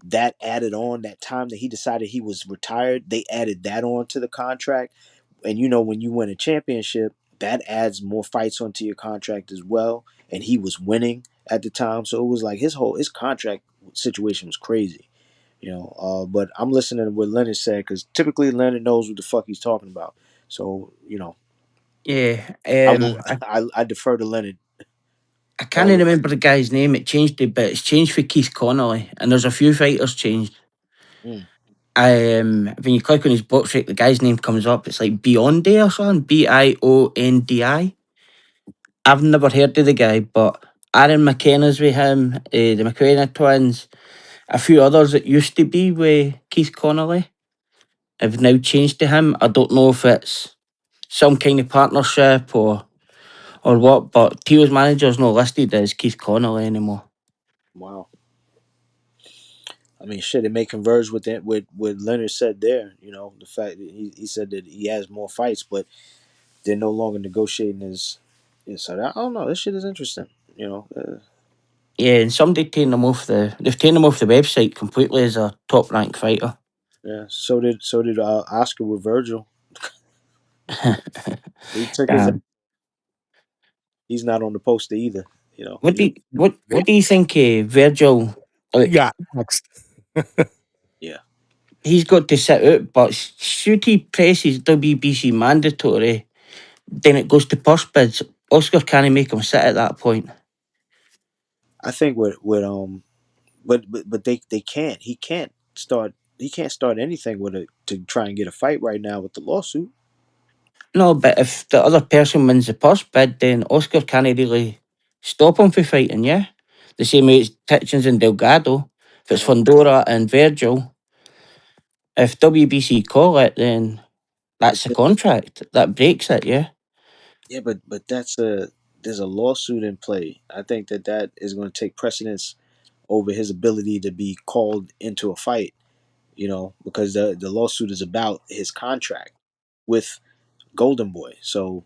Speaker 18: that added on that time that he decided he was retired, they added that on to the contract. And when you win a championship, that adds more fights onto your contract as well, and he was winning at the time, so it was like his contract situation was crazy. But I'm listening to what Leonard said because typically Leonard knows what the fuck he's talking about. So
Speaker 17: Yeah,
Speaker 18: I will I defer to Leonard
Speaker 17: I can't
Speaker 18: all the way.
Speaker 17: remember the guy's name. It changed it, but it's changed for Keith Connolly, and there's a few fighters changed.
Speaker 18: Mm.
Speaker 17: When you click on his box rate, the guy's name comes up. It's like Biondi or something. Biondi. I've never heard of the guy, but Aaron McKenna's with him. The McKenna twins, a few others that used to be with Keith Connolly have now changed to him. I don't know if it's some kind of partnership or what, but Tio's manager's not listed as Keith Connolly anymore.
Speaker 18: Wow. I mean, shit, it may converge with that, with what Leonard said there. The fact that he said that he has more fights, but they're no longer negotiating his side. I don't know. This shit is interesting.
Speaker 17: Yeah, and somebody they've taken him off the website completely as a top ranked fighter.
Speaker 18: Yeah. So did Oscar with Virgil. He took his.
Speaker 17: Damn.
Speaker 18: He's not on the poster either.
Speaker 17: What do you, what do you think, Virgil?
Speaker 4: He
Speaker 17: Like,
Speaker 4: got axed.
Speaker 18: Yeah.
Speaker 17: he's got to sit out, but should he press his WBC mandatory, then it goes to purse bids. Oscar can't make him sit at that point.
Speaker 18: I think with but they can't. He can't start he can't start anything with it to try and get a fight right now with the lawsuit.
Speaker 17: No, but if the other person wins the purse bid, then Oscar can't really stop him from fighting, yeah? The same way it's Kitchens and Delgado. If it's Fondora and Virgil, if WBC call it, then that's the contract. That breaks it, yeah?
Speaker 18: Yeah, but there's a lawsuit in play. I think that is going to take precedence over his ability to be called into a fight. Because the lawsuit is about his contract with Golden Boy. So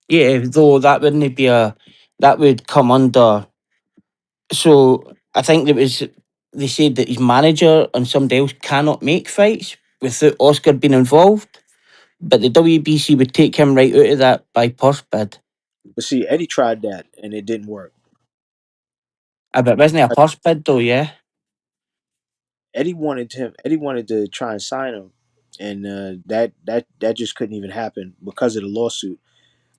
Speaker 17: Yeah, though that wouldn't be that would come under. So I think they said that his manager and somebody else cannot make fights without Oscar being involved, but the WBC would take him right out of that by purse bid.
Speaker 18: but see, Eddie tried that and it didn't work.
Speaker 17: But wasn't it a purse bid though, yeah?
Speaker 18: Eddie wanted to try and sign him, and that just couldn't even happen because of the lawsuit.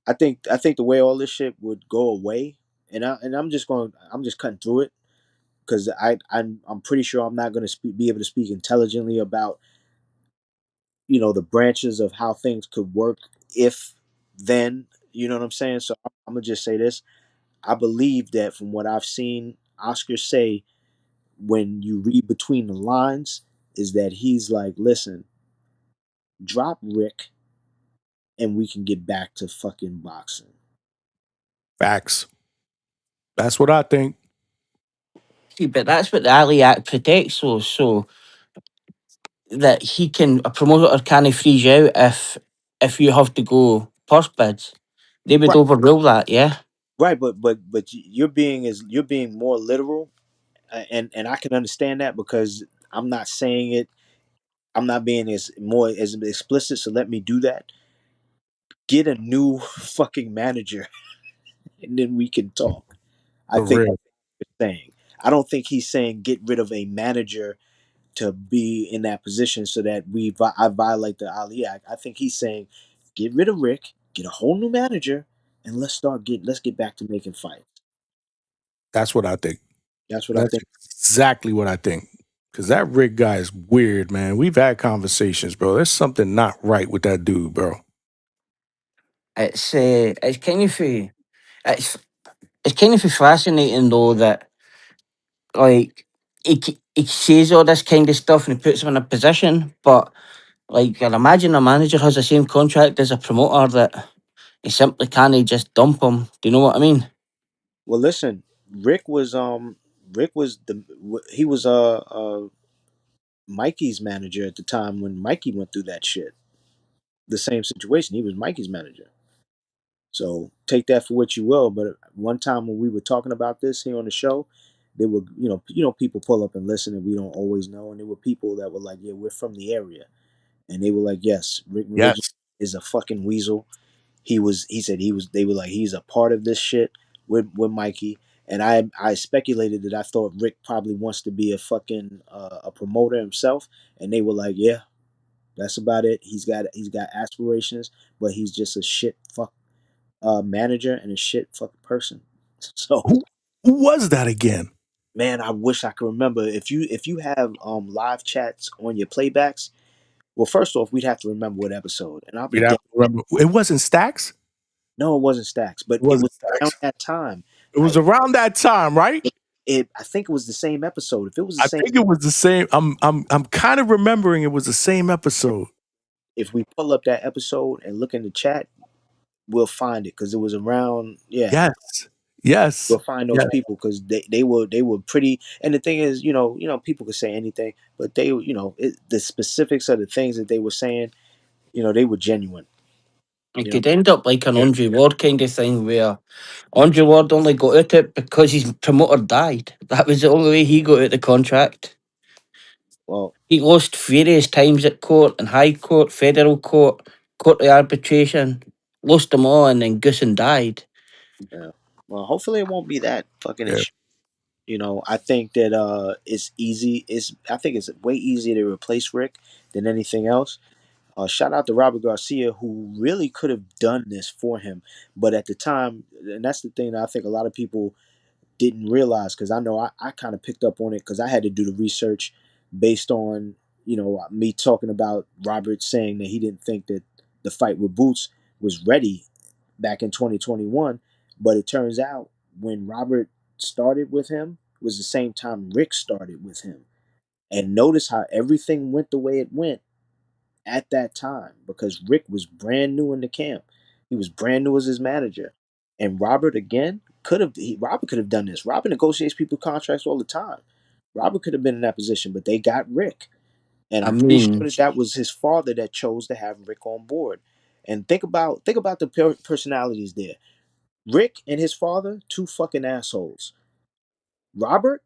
Speaker 18: I think the way all this shit would go away, I'm just cutting through it because I'm pretty sure I'm not going to be able to speak intelligently about the branches of how things could work if then, you know what I'm saying. So I'm gonna just say this: I believe that from what I've seen Oscar say when you read between the lines is that he's like, listen, drop Rick and we can get back to fucking boxing.
Speaker 4: Facts. That's what I think.
Speaker 17: See, but that's what the Ali Act protects, though, so that he can a promoter can't freeze you out if you have to go purse bids. They would
Speaker 18: Right,
Speaker 17: overrule that, yeah.
Speaker 18: right, but you're being more literal, and I can understand that because I'm not saying it. I'm not being as explicit. So let me do that. Get a new fucking manager, and then we can talk. I
Speaker 4: For
Speaker 18: think
Speaker 4: real.
Speaker 18: that's what he's saying. I don't think he's saying get rid of a manager to be in that position so that I violate the Ali Act. I think he's saying get rid of Rick, get a whole new manager, and let's get back to making fights.
Speaker 4: That's what I think.
Speaker 18: That's what I
Speaker 4: That's
Speaker 18: think.
Speaker 4: exactly what I think. Cause that Rick guy is weird, man. We've had conversations, bro. There's something not right with that dude, bro.
Speaker 17: It's kind of it's it's kind of fascinating though that like he says all this kind of stuff and he puts him in a position, but like I imagine a manager has the same contract as a promoter that he simply can't just dump him. Do you know what I mean?
Speaker 18: Well, listen, Rick was he was Mikey's manager at the time when Mikey went through that shit. The same situation. He was Mikey's manager. So take that for what you will. But one time when we were talking about this here on the show, there were people pull up and listen and we don't always know, and there were people that were like, "Yeah, we're from the area," and they were like, "Yes, Rick Religion
Speaker 4: Yes.
Speaker 18: is a fucking weasel." He said he was. They were like, "He's a part of this shit with Mikey." And I speculated that I thought Rick probably wants to be a fucking a promoter himself, and they were like, "Yeah, that's about it. He's got aspirations, but he's just a shit fuck manager and a shit fucking person." So,
Speaker 4: Who was that again?
Speaker 18: man, I wish I could remember. If you have live chats on your playbacks, well, first off, we'd have to remember what episode, and I'll be
Speaker 4: We'd have
Speaker 18: damn.
Speaker 4: to remember. It wasn't Stacks.
Speaker 18: No, it wasn't Stacks, but
Speaker 4: It
Speaker 18: it
Speaker 4: wasn't
Speaker 18: was around
Speaker 4: Stacks.
Speaker 18: that time.
Speaker 4: It was around that time, right?
Speaker 18: I think it was the same episode. If it was the
Speaker 4: I
Speaker 18: same,
Speaker 4: think it was the same. I'm kind of remembering it was the same episode.
Speaker 18: if we pull up that episode and look in the chat, we'll find it because it was around. Yeah,
Speaker 4: Yes. Yes.
Speaker 18: we'll find those
Speaker 4: Yes.
Speaker 18: people because they were pretty. And the thing is, people could say anything, but the specifics of the things that they were saying, they were genuine.
Speaker 17: It
Speaker 18: You know,
Speaker 17: could end up like an
Speaker 4: Yeah.
Speaker 17: Andre Ward kind of thing where Andre Ward only got out it because his promoter died. That was the only way he got out the contract.
Speaker 18: well,
Speaker 17: He lost various times at court and high court, federal court, court of arbitration, lost them all, and then Goosen died.
Speaker 18: yeah. Well, hopefully it won't be that fucking
Speaker 4: Yeah.
Speaker 18: issue. I think that it's easy. I think it's way easier to replace Rick than anything else. Shout out to Robert Garcia, who really could have done this for him, but at the time, and that's the thing that I think a lot of people didn't realize because I know I kind of picked up on it because I had to do the research. based on me talking about Robert saying that he didn't think that the fight with Boots was ready back in 2021, but it turns out when Robert started with him was the same time Rick started with him. And notice how everything went the way it went at that time because Rick was brand new in the camp. He was brand new as his manager. And Robert again Robert could have done this. Robert negotiates people contracts all the time. Robert could have been in that position, but they got Rick. And
Speaker 17: I
Speaker 18: I'm pretty sure
Speaker 17: mean,
Speaker 18: that that was his father that chose to have Rick on board. And think about the personalities there. Rick and his father, two fucking assholes. Robert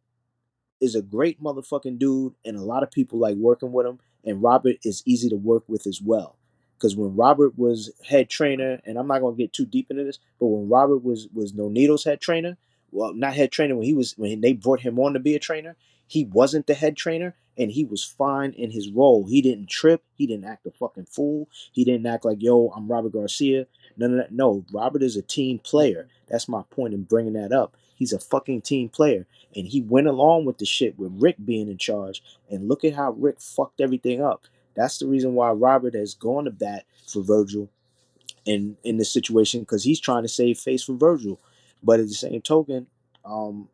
Speaker 18: is a great motherfucking dude, and a lot of people like working with him. And Robert is easy to work with as well. Because when Robert was head trainer, and I'm not gonna get too deep into this, but when Robert was Nonito's head trainer, well, not head trainer, when they brought him on to be a trainer, he wasn't the head trainer, and he was fine in his role. He didn't trip. He didn't act a fucking fool. He didn't act like, yo, I'm Robert Garcia. None of that. No, Robert is a team player. That's my point in bringing that up. He's a fucking team player. And he went along with the shit with Rick being in charge. And look at how Rick fucked everything up. That's the reason why Robert has gone to bat for Virgil in this situation because he's trying to save face for Virgil. But at the same token, all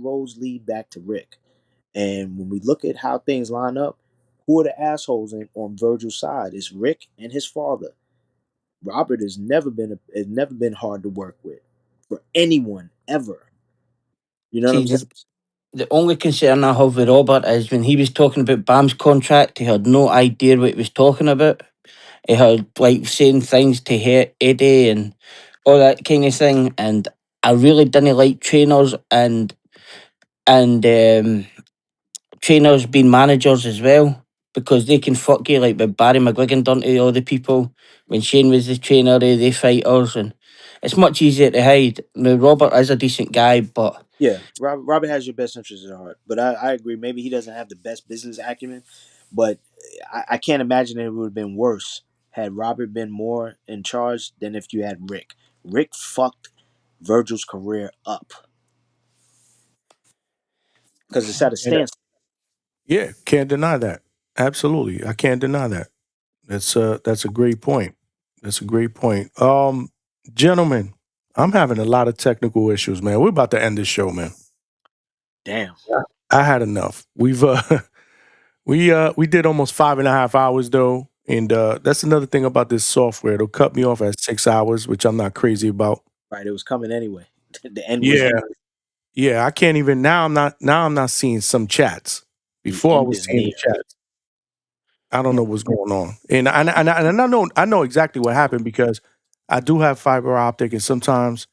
Speaker 18: roads lead back to Rick. And when we look at how things line up, who are the assholes on Virgil's side? It's Rick and his father. Robert has never been hard to work with for anyone ever. You know what I'm
Speaker 17: see,
Speaker 18: saying?
Speaker 17: the only concern I have with Robert is when he was talking about Bam's contract, he had no idea what he was talking about. He had like saying things to Eddie and all that kind of thing. And I really didn't like trainers and trainers being managers as well because they can fuck you like with Barry McGuigan done to all the people when Shane was the trainer of the fighters, and it's much easier to hide. Now Robert is a decent guy, but
Speaker 18: Yeah, Robert has your best interests at heart, but I agree. Maybe he doesn't have the best business acumen, but I can't imagine it would have been worse had Robert been more in charge than if you had Rick. Rick fucked Virgil's career up because it's at a standstill.
Speaker 4: Yeah, can't deny that. Absolutely, I can't deny that. That's a great point. That's a great point. Gentlemen, I'm having a lot of technical issues, man. We're about to end this show, man.
Speaker 18: Damn.
Speaker 4: I had enough. We've we did almost 5.5 hours though, and that's another thing about this software. It'll cut me off at 6 hours, which I'm not crazy about.
Speaker 18: Right, it was coming anyway. The end was
Speaker 4: Yeah,
Speaker 18: near.
Speaker 4: yeah. I can't even now. I'm not seeing some chats.
Speaker 18: The
Speaker 4: Before I
Speaker 18: end
Speaker 4: was
Speaker 18: is
Speaker 4: seeing the
Speaker 18: near.
Speaker 4: chats. I don't
Speaker 18: Hmm.
Speaker 4: know what's going on, and I know exactly what happened because I do have fiber optic, and sometimes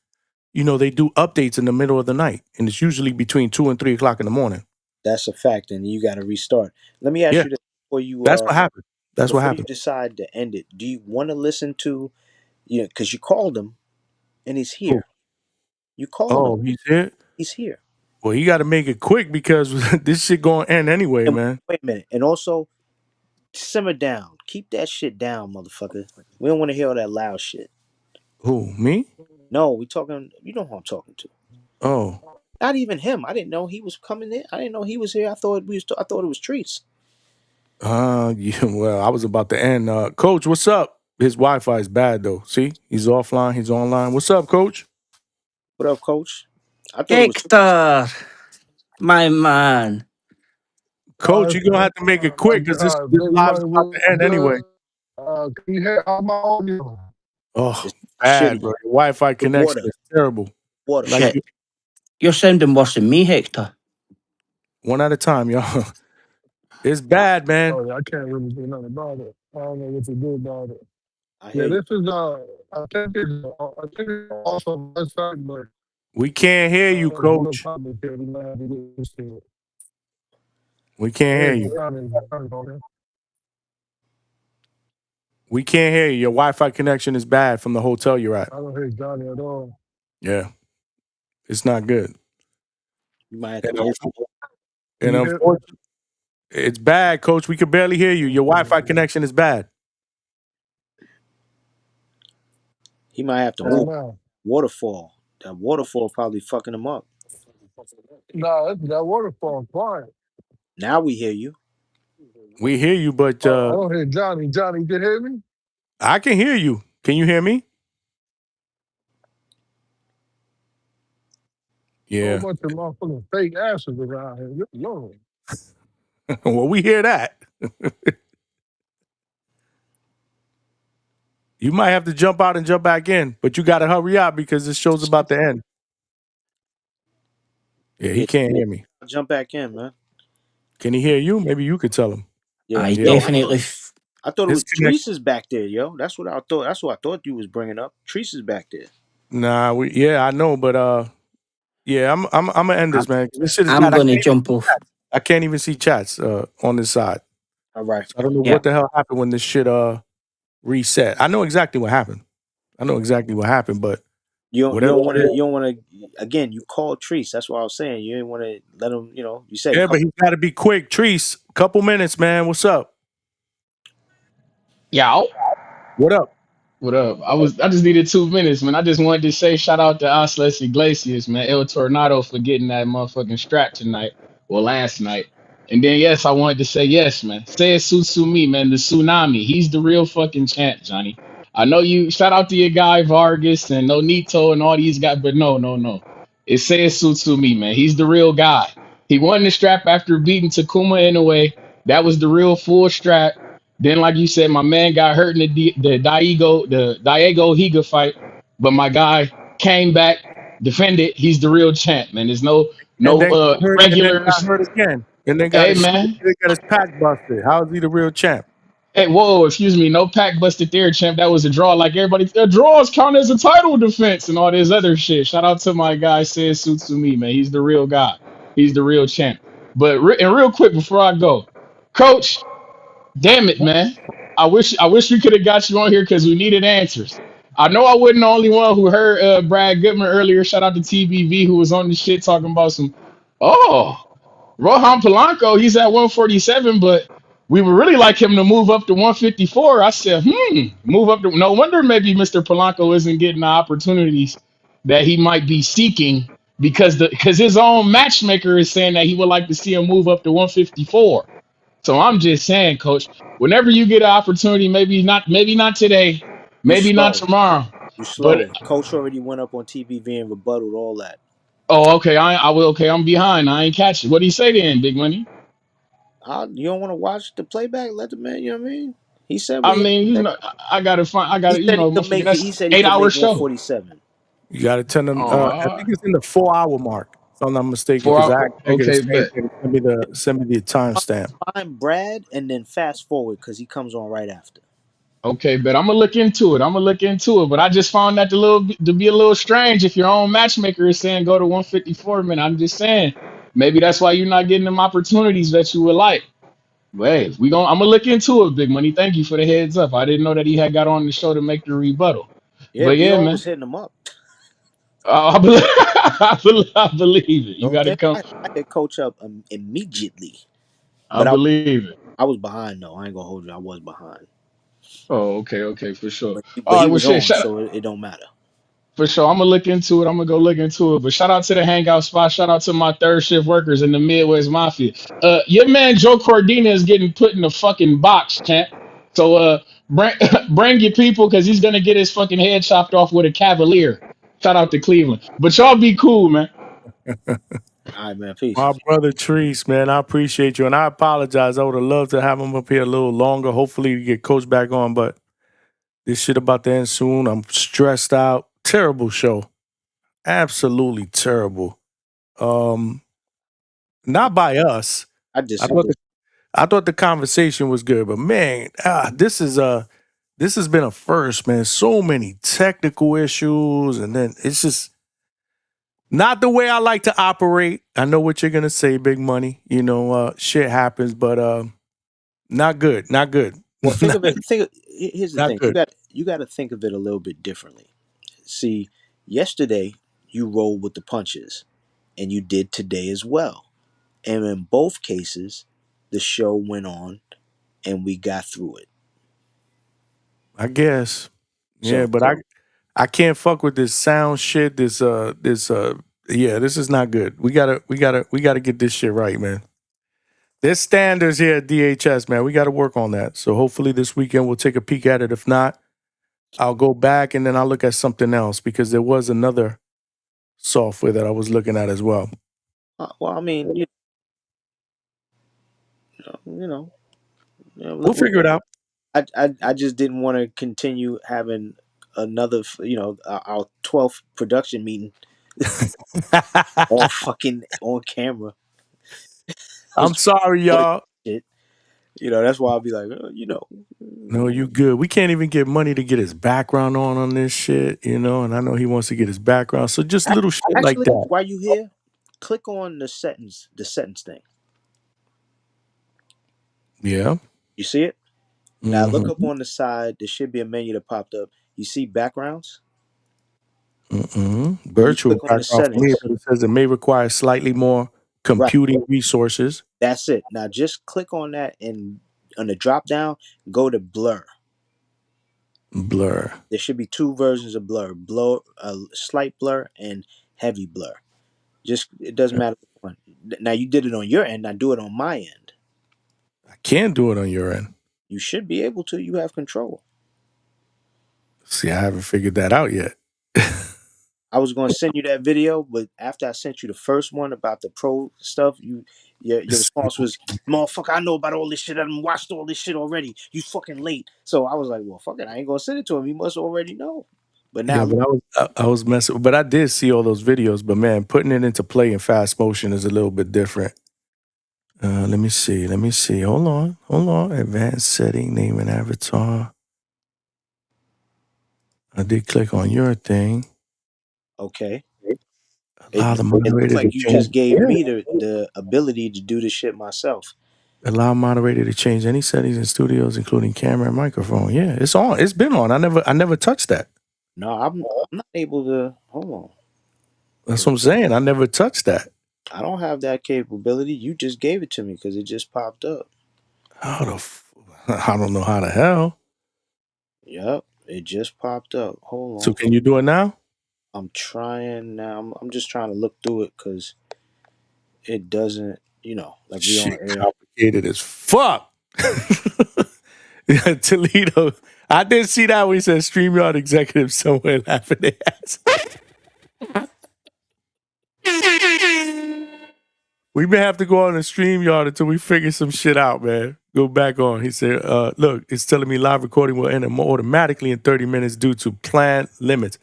Speaker 4: they do updates in the middle of the night, and it's usually between 2 and 3 o'clock in the morning.
Speaker 18: That's a fact, and you got to restart. Let me ask
Speaker 4: Yeah,
Speaker 18: you this before you
Speaker 4: that's what happened. That's what happened.
Speaker 18: decide to end it. Do you want to listen to because you called him and he's
Speaker 4: Oh,
Speaker 18: here. You called him.
Speaker 4: oh, he's here.
Speaker 18: He's here.
Speaker 4: Well, you got to make it quick because this shit going to end anyway,
Speaker 18: And
Speaker 4: man.
Speaker 18: wait a minute. And also simmer down. Keep that shit down, motherfucker. We don't want to hear all that loud shit.
Speaker 4: Who, me?
Speaker 18: No, we talking. You know who I'm talking to.
Speaker 4: Oh,
Speaker 18: Not even him. I didn't know he was coming in. I didn't know he was here. I thought it was Treats.
Speaker 4: yeah, well, I was about to end. Coach, what's up? His Wi-Fi is bad though. See, he's offline. He's online. What's up, Coach?
Speaker 18: What up, Coach? I thought it was Treats.
Speaker 17: Hector, my man.
Speaker 4: Coach, you're gonna have to make it quick because this
Speaker 20: Big
Speaker 4: live's
Speaker 20: Money
Speaker 4: about
Speaker 20: was
Speaker 4: to end anyway.
Speaker 20: good. Can you hear all my audio?
Speaker 4: Oh,
Speaker 18: It's
Speaker 4: bad,
Speaker 18: shitty.
Speaker 4: bro. Your Wi-Fi
Speaker 18: The
Speaker 4: connection
Speaker 18: water.
Speaker 4: is terrible.
Speaker 18: Water.
Speaker 4: Like
Speaker 17: Shit, you're sounding worse than me, Hector.
Speaker 4: one at a time, y'all. It's bad, man.
Speaker 20: Oh, yeah, I can't really do nothing about it. I don't know what to do about it.
Speaker 18: I
Speaker 20: Yeah,
Speaker 18: hear you.
Speaker 20: this is I think it's also website, but
Speaker 4: We can't hear you,
Speaker 20: it's a little
Speaker 4: Coach.
Speaker 20: complicated. We might have to get used to it.
Speaker 4: We can't hear
Speaker 20: Hey,
Speaker 4: you.
Speaker 20: Johnny.
Speaker 4: We can't hear you. Your Wi-Fi connection is bad from the hotel you're at.
Speaker 20: I don't hear Johnny at all.
Speaker 4: Yeah, it's not good.
Speaker 18: You might have to
Speaker 4: And,
Speaker 18: move.
Speaker 20: Can you hear?
Speaker 4: unfortunately, it's bad, Coach. We can barely hear you. Your Wi-Fi connection is bad.
Speaker 18: He might have to
Speaker 20: Right
Speaker 18: move.
Speaker 20: now.
Speaker 18: Waterfall. That waterfall probably fucking him up.
Speaker 20: No, that waterfall quiet.
Speaker 18: Now we hear you.
Speaker 4: We hear you, but
Speaker 20: I don't hear Johnny. Johnny, you can hear me?
Speaker 4: I can hear you. Can you hear me?
Speaker 20: A whole
Speaker 4: Yeah.
Speaker 20: bunch of motherfucking fake asses around here. Good Lord.
Speaker 4: Well, we hear that. You might have to jump out and jump back in, but you got to hurry up because this show's about to end. Yeah, he
Speaker 18: Yeah,
Speaker 4: can't hear me.
Speaker 18: jump back in, man.
Speaker 4: Can he hear you? Maybe you could tell him.
Speaker 18: Yeah,
Speaker 17: I
Speaker 18: yo,
Speaker 17: definitely.
Speaker 18: I thought it
Speaker 4: His
Speaker 18: was
Speaker 4: connect.
Speaker 18: Treese is back there, yo. That's what I thought. That's what I thought you was bringing up. Treese is back there.
Speaker 4: Nah, yeah, I know, but yeah, I'm gonna end this, man. This shit is
Speaker 17: I'm
Speaker 4: bad.
Speaker 17: going to jump off.
Speaker 4: I can't even see chats on this side.
Speaker 18: All right.
Speaker 4: So I don't know
Speaker 17: Yeah.
Speaker 4: what the hell happened when this shit reset. I know exactly what happened. But
Speaker 18: You
Speaker 4: whatever.
Speaker 18: don't want to again. You called Treese. That's what I was saying. You didn't want to let him. You said
Speaker 4: Yeah, but he's got to be quick. Treese, couple minutes, man. What's up?
Speaker 21: Yo,
Speaker 4: what up?
Speaker 21: What up? I just needed 2 minutes, man. I just wanted to say shout out to Osles Iglesias, man, El Tornado for getting that motherfucking strap tonight or last night. And then yes, I wanted to say yes, man. Say it Susu me, man. The tsunami. He's the real fucking champ, Johnny. I know you shout out to your guy Vargas and Nonito and all these guys, but no. It says Susu me, man. He's the real guy. He won the strap after beating Takuma Inoue. That was the real full strap. Then, like you said, my man got hurt in the Diego Higa fight, but my guy came back, defended. He's the real champ, man. There's no
Speaker 4: And then got hurt, and then got
Speaker 21: regulars.
Speaker 4: hurt again. And then got
Speaker 21: Hey,
Speaker 4: his
Speaker 21: man.
Speaker 4: pack busted. How is he the real champ?
Speaker 21: Hey, whoa, excuse me. No pack busted there, champ. That was a draw. Like everybody, draws count as a title defense and all this other shit. Shout out to my guy, says suits to me, man. He's the real guy. He's the real champ. But and real quick before I go, Coach. Damn it, man. I wish we could have got you on here because we needed answers. I know I wasn't the only one who heard Brad Goodman earlier. Shout out to TBV who was on the shit talking about some. Oh, Rohan Polanco, he's at 147, but we would really like him to move up to 154. I said, move up to. No wonder maybe Mr. Polanco isn't getting the opportunities that he might be seeking because his own matchmaker is saying that he would like to see him move up to 154. So I'm just saying, Coach, whenever you get an opportunity, maybe not today,
Speaker 18: you
Speaker 21: maybe not
Speaker 18: slow.
Speaker 21: tomorrow,
Speaker 18: You
Speaker 21: but
Speaker 18: slow. Coach already went up on TBV and rebutted all that.
Speaker 21: oh, okay, I will. Okay, I'm behind. I ain't catch it. What do you say then, Big Money?
Speaker 18: You don't want to watch the playback? Let the man. You know what I mean? He said what
Speaker 21: I
Speaker 18: he had
Speaker 21: mean,
Speaker 18: to say.
Speaker 21: I gotta find. I
Speaker 18: He
Speaker 21: gotta,
Speaker 18: said he could
Speaker 21: motherfucker.
Speaker 18: make it. He
Speaker 21: That's
Speaker 18: said he could
Speaker 21: 8 hour
Speaker 18: make
Speaker 21: show.
Speaker 18: 147.
Speaker 4: You got to tell them.
Speaker 21: Oh,
Speaker 4: I think it's in the 4 hour mark, if I'm not mistaken,
Speaker 21: four
Speaker 4: because I
Speaker 21: hour.
Speaker 4: asked Nigga the
Speaker 21: Okay,
Speaker 4: same
Speaker 21: bet.
Speaker 4: thing. Send me the timestamp.
Speaker 18: Find Brad and then fast forward because he comes on right after.
Speaker 21: Okay, but I'm gonna look into it. But I just found that to be a little strange. If your own matchmaker is saying go to 154, man, I'm just saying maybe that's why you're not getting them opportunities that you would like. But hey, I'm gonna look into it, Big Money. Thank you for the heads up. I didn't know that he had got on the show to make the rebuttal.
Speaker 18: Yeah,
Speaker 21: But
Speaker 18: we
Speaker 21: yeah,
Speaker 18: always
Speaker 21: man,
Speaker 18: hitting him up.
Speaker 21: I believe, I believe it. You
Speaker 18: Don't
Speaker 21: got to
Speaker 18: think
Speaker 21: come.
Speaker 18: I hit Coach up immediately,
Speaker 21: I
Speaker 18: but
Speaker 21: believe it.
Speaker 18: I was behind though. I ain't gonna hold you. I was behind,
Speaker 21: Oh, okay, for sure.
Speaker 18: but
Speaker 21: All
Speaker 18: he
Speaker 21: right, well,
Speaker 18: was
Speaker 21: shit.
Speaker 18: on, so it don't matter.
Speaker 21: For sure. I'm gonna look into it. I'm gonna go look into it. But shout out to the hangout spot. Shout out to my third shift workers in the Midwest Mafia. Your man Joe Cordina is getting put in the fucking box, champ. So bring bring your people because he's gonna get his fucking head chopped off with a cavalier. Shout out to Cleveland. But y'all be cool, man.
Speaker 18: All right, man. Peace.
Speaker 4: My brother Treese, man, I appreciate you, and I apologize. I would have loved to have him up here a little longer. Hopefully, to get Coach back on, but this shit about to end soon. I'm stressed out. Terrible show. Absolutely terrible. Not by us.
Speaker 18: I
Speaker 4: I thought
Speaker 18: disagree.
Speaker 4: the conversation was good, but man, this has been a first, man. So many technical issues, and then it's just not the way I like to operate. I know what you're gonna say, Big Money. Shit happens, but not good. Not good.
Speaker 18: Well, think of it. Here's the
Speaker 4: Not
Speaker 18: thing.
Speaker 4: good.
Speaker 18: You got to think of it a little bit differently. See, yesterday you rolled with the punches, and you did today as well. And in both cases, the show went on, and we got through it.
Speaker 4: I guess. Yeah,
Speaker 18: So
Speaker 4: but I can't fuck with this sound shit. This yeah, this is not good. We gotta get this shit right, man. There's standards here at DHS, man. We got to work on that. So hopefully this weekend we'll take a peek at it. If not, I'll go back and then I'll look at something else because there was another software that I was looking at as well.
Speaker 18: Well, I mean, you know,
Speaker 4: We'll figure it out.
Speaker 18: I just didn't want to continue having another, our 12th production meeting all fucking on camera.
Speaker 4: I'm sorry, y'all.
Speaker 18: Shit. That's why I'll be like,
Speaker 4: No, you good. We can't even get money to get his background on this shit, and I know he wants to get his background. So just little shit like
Speaker 18: Actually,
Speaker 4: that.
Speaker 18: while you here, click on the settings thing.
Speaker 4: Yeah.
Speaker 18: You see it? Now look up
Speaker 4: Mm-hmm.
Speaker 18: on the side. There should be a menu that popped up. You see backgrounds?
Speaker 4: Mm-hmm.
Speaker 18: When you
Speaker 4: Virtual
Speaker 18: click on the
Speaker 4: background for me,
Speaker 18: settings,
Speaker 4: but it says it may require slightly more
Speaker 18: right?
Speaker 4: computing resources.
Speaker 18: That's it. Now just click on that and on the drop down, go to blur.
Speaker 4: Blur.
Speaker 18: There should be two versions of blur: slight blur and heavy blur. Just it doesn't matter which one. Now you did it on your end. Now do it on my end.
Speaker 4: I can't do it on your end.
Speaker 18: You should be able to. You have control.
Speaker 4: See, I haven't figured that out yet.
Speaker 18: I was going to send you that video, but after I sent you the first one about the pro stuff, your response was, "Motherfucker, I know about all this shit. I done watched all this shit already. You fucking late." So I was like, "Well, fuck it. I ain't gonna send it to him. He must already know." But now,
Speaker 4: Yeah, but I was messing. But I did see all those videos. But man, putting it into play in fast motion is a little bit different. Let me see. Hold on. Advanced setting, name and avatar. I did click on your thing.
Speaker 18: okay,
Speaker 4: Allow the
Speaker 18: it looks
Speaker 4: moderator to
Speaker 18: like you
Speaker 4: change.
Speaker 18: just gave
Speaker 4: Yeah.
Speaker 18: me the ability to do this shit myself.
Speaker 4: Allow moderator to change any settings in studios, including camera and microphone. Yeah, it's on. It's been on. I never touched that.
Speaker 18: No, I'm not able to. Hold on.
Speaker 4: That's what I'm saying. I never touched that.
Speaker 18: I don't have that capability. You just gave it to me because it just popped up.
Speaker 4: I don't know how the hell.
Speaker 18: Yep, it just popped up. Hold
Speaker 4: So
Speaker 18: on.
Speaker 4: can you do it now?
Speaker 18: I'm trying now. I'm just trying to look through it because it doesn't, like we on
Speaker 4: Shit,
Speaker 18: air.
Speaker 4: complicated as fuck. Toledo. I did see that when he said StreamYard executive somewhere laughing their ass. We may have to go on a StreamYard until we figure some shit out, man. Go back on. He said, look, it's telling me live recording will end automatically in 30 minutes due to planned limits.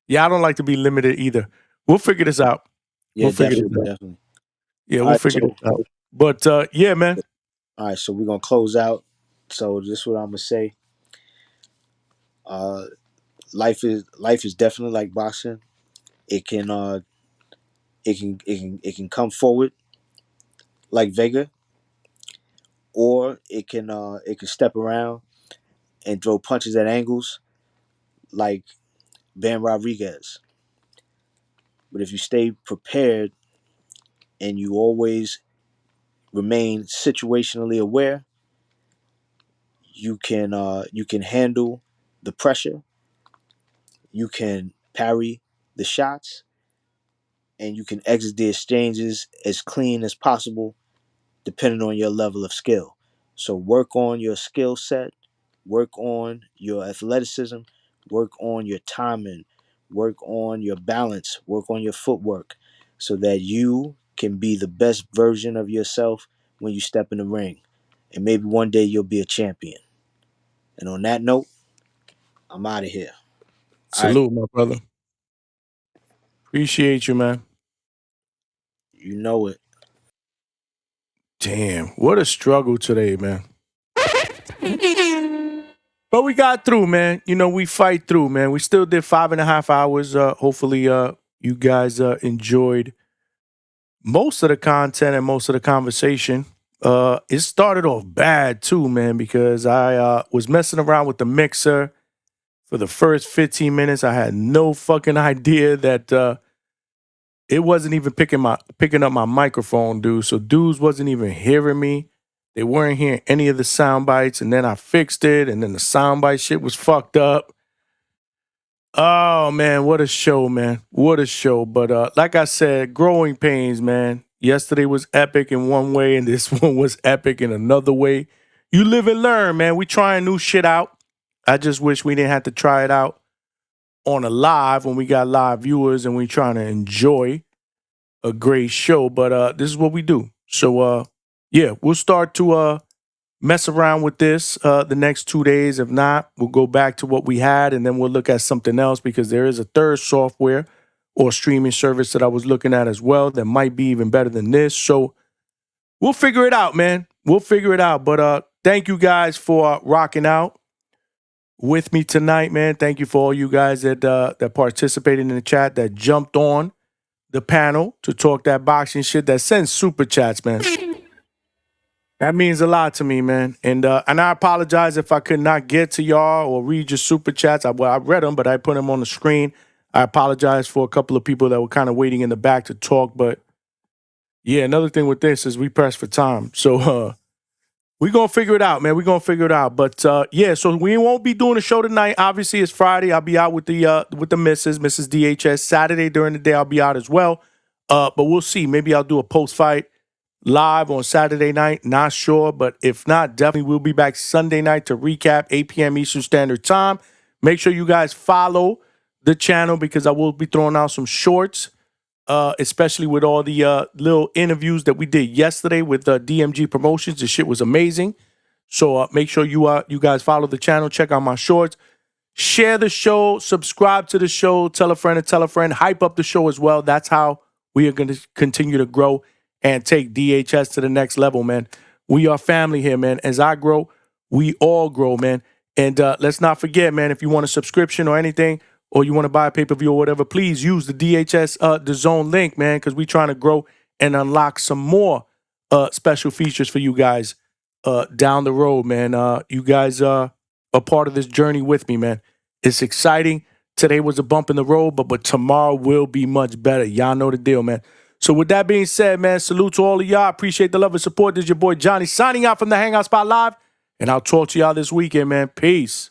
Speaker 4: Yeah, I don't like to be limited either. We'll figure this out.
Speaker 18: Yeah, definitely.
Speaker 4: Yeah,
Speaker 18: All
Speaker 4: we'll
Speaker 18: right,
Speaker 4: figure
Speaker 18: so
Speaker 4: this out. But yeah, man.
Speaker 18: all right, so we're gonna close out. So this is what I'm gonna say. Life is definitely like boxing. It can it can come forward like Vega, or it can step around and throw punches at angles like Ben Rodriguez. But if you stay prepared and you always remain situationally aware, you can handle the pressure, you can parry the shots, and you can exit the exchanges as clean as possible depending on your level of skill. So work on your skill set, work on your athleticism, work on your timing, work on your balance, work on your footwork so that you can be the best version of yourself when you step in the ring. And maybe one day you'll be a champion. And on that note, I'm out of here.
Speaker 4: Salute, my brother. Appreciate you, man.
Speaker 18: You know it.
Speaker 4: Damn, what a struggle today, man. But we got through, man. We fight through, man. We still did 5.5 hours. Hopefully, you guys enjoyed most of the content and most of the conversation. It started off bad too, man, because I was messing around with the mixer for the first 15 minutes. I had no fucking idea that it wasn't even picking up my microphone, dude. So dudes wasn't even hearing me. They weren't hearing any of the sound bites, and then I fixed it, and then the sound bite shit was fucked up. Oh man, what a show, man. What a show. But like I said, growing pains, man. Yesterday was epic in one way, and this one was epic in another way. You live and learn, man. We trying new shit out. I just wish we didn't have to try it out on a live when we got live viewers and we trying to enjoy a great show. But this is what we do. So yeah, we'll start to mess around with this the next 2 days. If not, we'll go back to what we had, and then we'll look at something else, because there is a third software or streaming service that I was looking at as well that might be even better than this. So we'll figure it out, man. We'll figure it out. But thank you guys for rocking out with me tonight, man. Thank you for all you guys that participated in the chat, that jumped on the panel to talk that boxing shit, that sends super chats, man. That means a lot to me, man. And I apologize if I could not get to y'all or read your super chats. I read them, but I put them on the screen. I apologize for a couple of people that were kind of waiting in the back to talk. But yeah, another thing with this is we press for time. So we're going to figure it out, man. We're going to figure it out. But yeah, so we won't be doing a show tonight. Obviously, it's Friday. I'll be out with the Mrs. DHS. Saturday during the day, I'll be out as well. But we'll see. Maybe I'll do a post-fight live on Saturday night. Not sure. But if not, definitely we'll be back Sunday night to recap 8 p.m. Eastern Standard Time. Make sure you guys follow the channel, because I will be throwing out some shorts, especially with all the little interviews that we did yesterday with DMG Promotions. The shit was amazing. So make sure you guys follow the channel, check out my shorts, share the show, subscribe to the show, tell a friend, hype up the show as well. That's how we are going to continue to grow and take DHS to the next level, man. We are family here, man. As I grow, we all grow, man. And let's not forget, man, if you want a subscription or anything, or you want to buy a pay-per-view or whatever, please use the DHS The Zone link, man, because we're trying to grow and unlock some more special features for you guys down the road, man. You guys are a part of this journey with me, man. It's exciting. Today was a bump in the road, but tomorrow will be much better. Y'all know the deal, man. So with that being said, man, salute to all of y'all. Appreciate the love and support. This is your boy Johnny signing out from the Hangout Spot Live, and I'll talk to y'all this weekend, man. Peace.